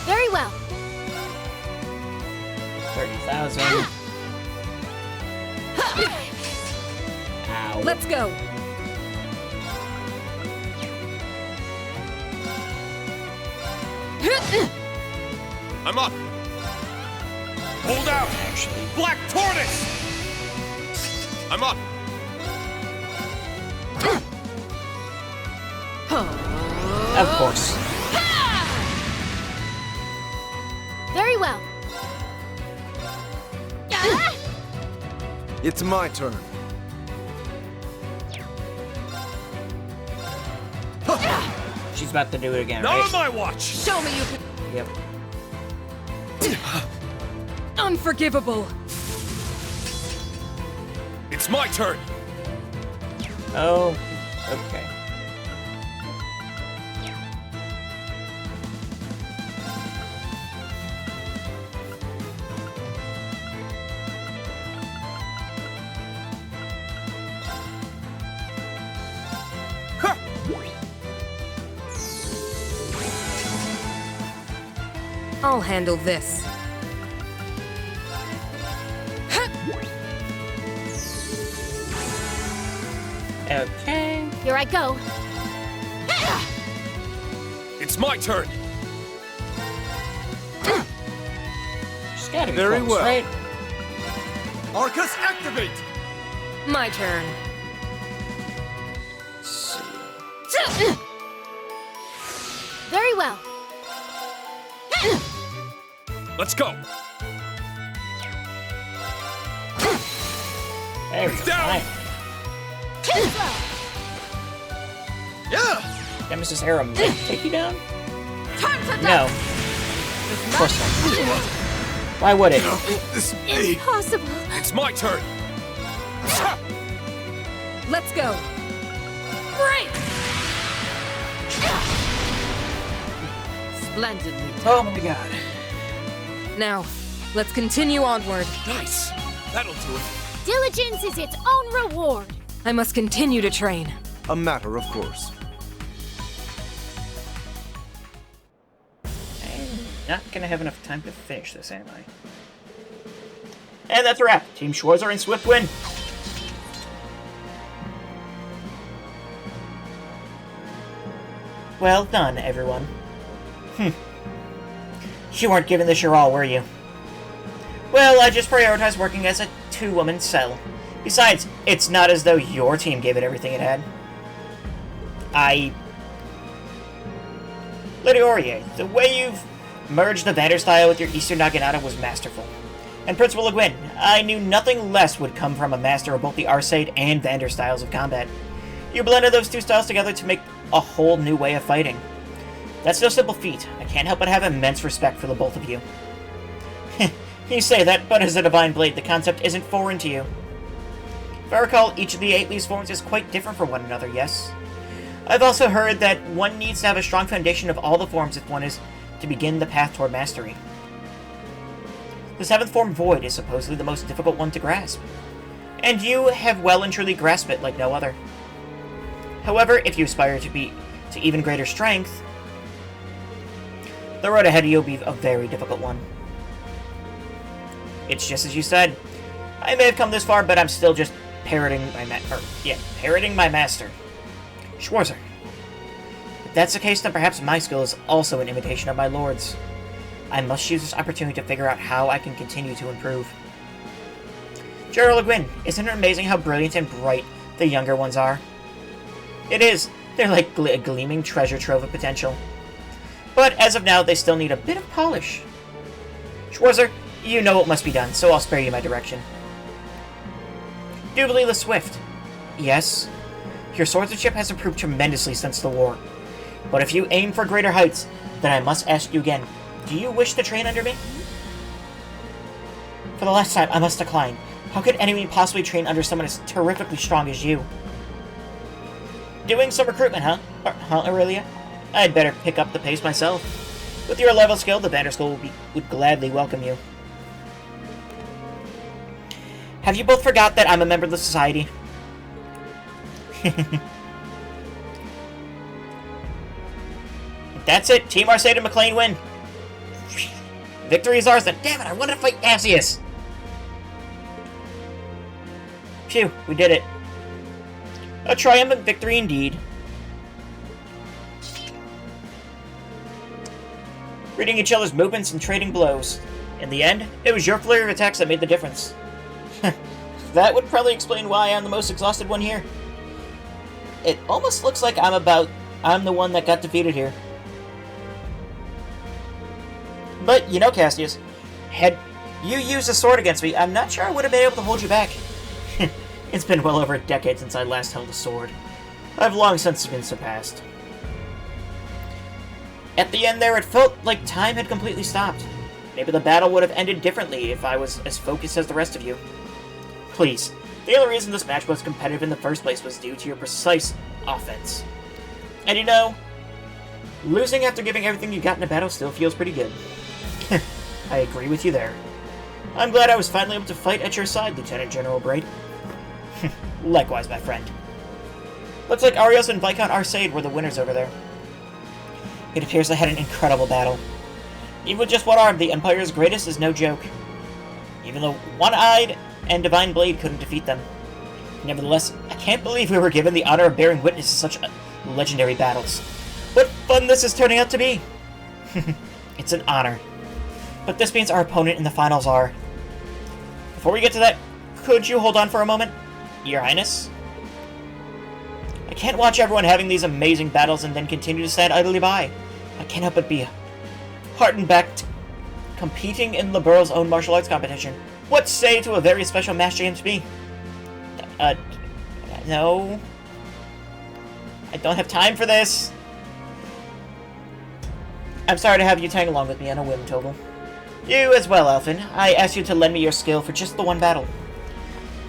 V: Very well.
A: 30,000. Ow.
D: Let's go.
C: I'm up! Hold out! Black Tortoise! I'm up!
A: Of course.
V: Very well.
L: It's my turn.
A: She's about to do it again,
C: Not
A: right?
C: on my watch!
H: Show me you can.
A: Yep.
D: Unforgivable.
C: It's my turn!
A: Oh, okay.
D: I'll handle this.
A: Okay.
V: Here I go.
C: It's my turn!
A: She's gotta be
L: Very
A: close,
L: well.
A: right?
C: Arcus, activate!
D: My turn.
A: Let's see.
V: Very well.
C: Let's go!
A: There we go.
C: Down.
A: Fine.
C: Yeah!
A: Nemesis Arrow might take you down?
H: Time to
A: No. Of course not. Why would it?
V: Impossible.
C: It's my turn!
D: Let's go.
H: break! Splendidly.
A: Oh my god.
D: Now, let's continue onward.
C: Nice! That'll do it.
V: Diligence is its own reward.
D: I must continue to train.
L: A matter of course.
A: I'm not gonna have enough time to finish this, am I? And that's a wrap. Team Schwarzer and Swift win. Well done, everyone. You weren't giving this your all, were you? Well, I just prioritized working as a two-woman cell. Besides, it's not as though your team gave it everything it had. Lady Aurier, the way you've merged the Vanderstyle with your Eastern Naginata was masterful. And Principal Le Guin, I knew nothing less would come from a master of both the Arcade and Vander styles of combat. You blended those two styles together to make a whole new way of fighting. That's no simple feat. I can't help but have immense respect for the both of you. You say that, but as a Divine Blade, the concept isn't foreign to you. If I recall, each of the 8 Leaves forms is quite different from one another, yes? I've also heard that one needs to have a strong foundation of all the forms if one is to begin the path toward mastery. The 7th form, Void, is supposedly the most difficult one to grasp. And you have well and truly grasped it like no other. However, if you aspire to even greater strength, the road ahead of you will be a very difficult one. It's just as you said. I may have come this far, but I'm still just parroting my master. Schwarzer. If that's the case, then perhaps my skill is also an imitation of my lord's. I must use this opportunity to figure out how I can continue to improve. General Le Guin, isn't it amazing how brilliant and bright the younger ones are? It is. They're like a gleaming treasure trove of potential. But as of now, they still need a bit of polish. Schwarzer, you know what must be done, so I'll spare you my direction. Doodly the Swift. Yes? Your swordsmanship has improved tremendously since the war. But if you aim for greater heights, then I must ask you again, do you wish to train under me? For the last time, I must decline. How could anyone possibly train under someone as terrifically strong as you? Doing some recruitment, huh? Huh, Aurelia? I'd better pick up the pace myself. With your level skill, the Banner School would gladly welcome you. Have you both forgot that I'm a member of the Society? That's it. Team Arcade and McLean win. Victory is ours then. Damn it, I wanted to fight Cassius. Phew, we did it. A triumphant victory indeed. Reading each other's movements and trading blows. In the end, it was your flurry of attacks that made the difference. That would probably explain why I'm the most exhausted one here. It almost looks like I'm the one that got defeated here. But, you know, Cassius, had you used a sword against me, I'm not sure I would have been able to hold you back. It's been well over a decade since I last held a sword. I've long since been surpassed. At the end there, it felt like time had completely stopped. Maybe the battle would have ended differently if I was as focused as the rest of you. Please, the only reason this match was competitive in the first place was due to your precise offense. And you know, losing after giving everything you got in a battle still feels pretty good. I agree with you there. I'm glad I was finally able to fight at your side, Lieutenant General Braid. Likewise, my friend. Looks like Arios and Viscount Arcade were the winners over there. It appears they had an incredible battle. Even with just one arm, the Empire's greatest is no joke. Even the One-Eyed and Divine Blade couldn't defeat them. Nevertheless, I can't believe we were given the honor of bearing witness to such legendary battles. What fun this is turning out to be! It's an honor. But this means our opponent in the finals are... Before we get to that, could you hold on for a moment? Your Highness? I can't watch everyone having these amazing battles and then continue to stand idly by. I can't help but be heartened back to competing in the borough's own martial arts competition. What say to a very special match against me? No. I don't have time for this. I'm sorry to have you tag along with me on a whim, Total. You as well, Elfin. I asked you to lend me your skill for just the one battle.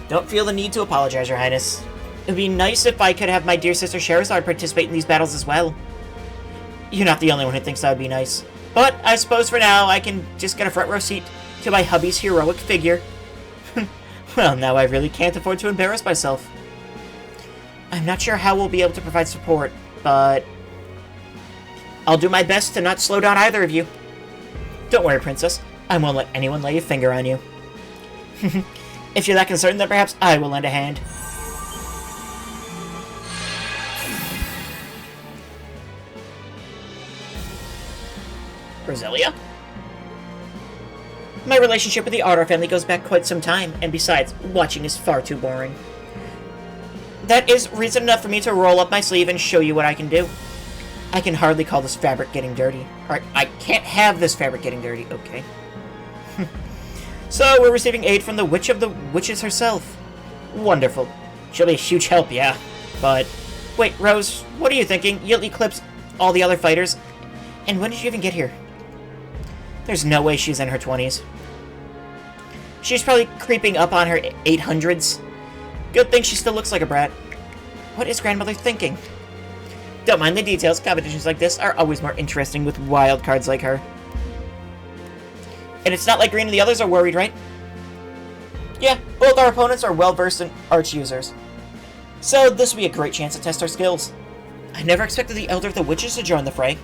A: Don't feel the need to apologize, Your Highness. It would be nice if I could have my dear sister Sherazard participate in these battles as well. You're not the only one who thinks that would be nice. But I suppose for now I can just get a front row seat to my hubby's heroic figure. Well, now I really can't afford to embarrass myself. I'm not sure how we'll be able to provide support, but I'll do my best to not slow down either of you. Don't worry, Princess. I won't let anyone lay a finger on you. If you're that concerned, then perhaps I will lend a hand. Roselia? My relationship with the Otter family goes back quite some time, and besides, watching is far too boring. That is reason enough for me to roll up my sleeve and show you what I can do. I can hardly call this fabric getting dirty. Alright, I can't have this fabric getting dirty, okay. So, we're receiving aid from the Witch of the Witches herself. Wonderful. She'll be a huge help, yeah. But, wait, Rose, what are you thinking? You'll eclipse all the other fighters? And when did you even get here? There's no way she's in her 20s. She's probably creeping up on her 800s. Good thing she still looks like a brat. What is grandmother thinking? Don't mind the details. Competitions like this are always more interesting with wild cards like her. And it's not like Green and the others are worried, right? Yeah, both our opponents are well-versed in arch users. So this will be a great chance to test our skills. I never expected the Elder of the Witches to join the fray.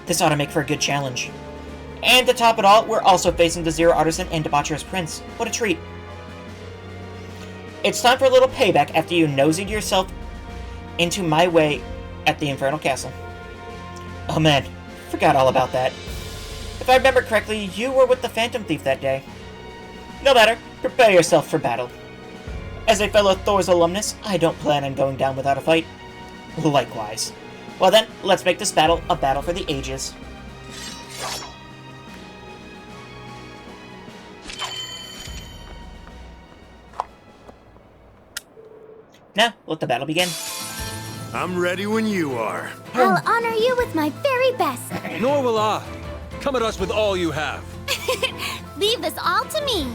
A: This ought to make for a good challenge. And to top it all, we're also facing the Zero Artisan and Debaucherous Prince. What a treat. It's time for a little payback after you nosied yourself into my way at the Infernal Castle. Oh man, forgot all about that. If I remember correctly, you were with the Phantom Thief that day. No matter, prepare yourself for battle. As a fellow Thor's alumnus, I don't plan on going down without a fight. Likewise. Well then, let's make this battle a battle for the ages. Now, let the battle begin.
G: I'm ready when you are.
F: I'll honor you with my very best.
M: Nor will I. Come at us with all you have.
F: Leave this all to me.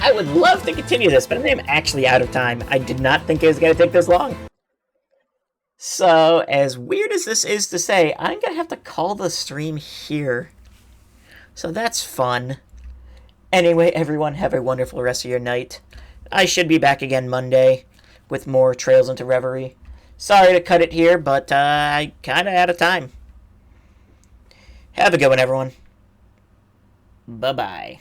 A: I would love to continue this, but I am actually out of time. I did not think it was going to take this long. So, as weird as this is to say, I'm going to have to call the stream here. So that's fun. Anyway, everyone, have a wonderful rest of your night. I should be back again Monday with more Trails into Reverie. Sorry to cut it here, but I kind of out of time. Have a good one, everyone. Bye-bye.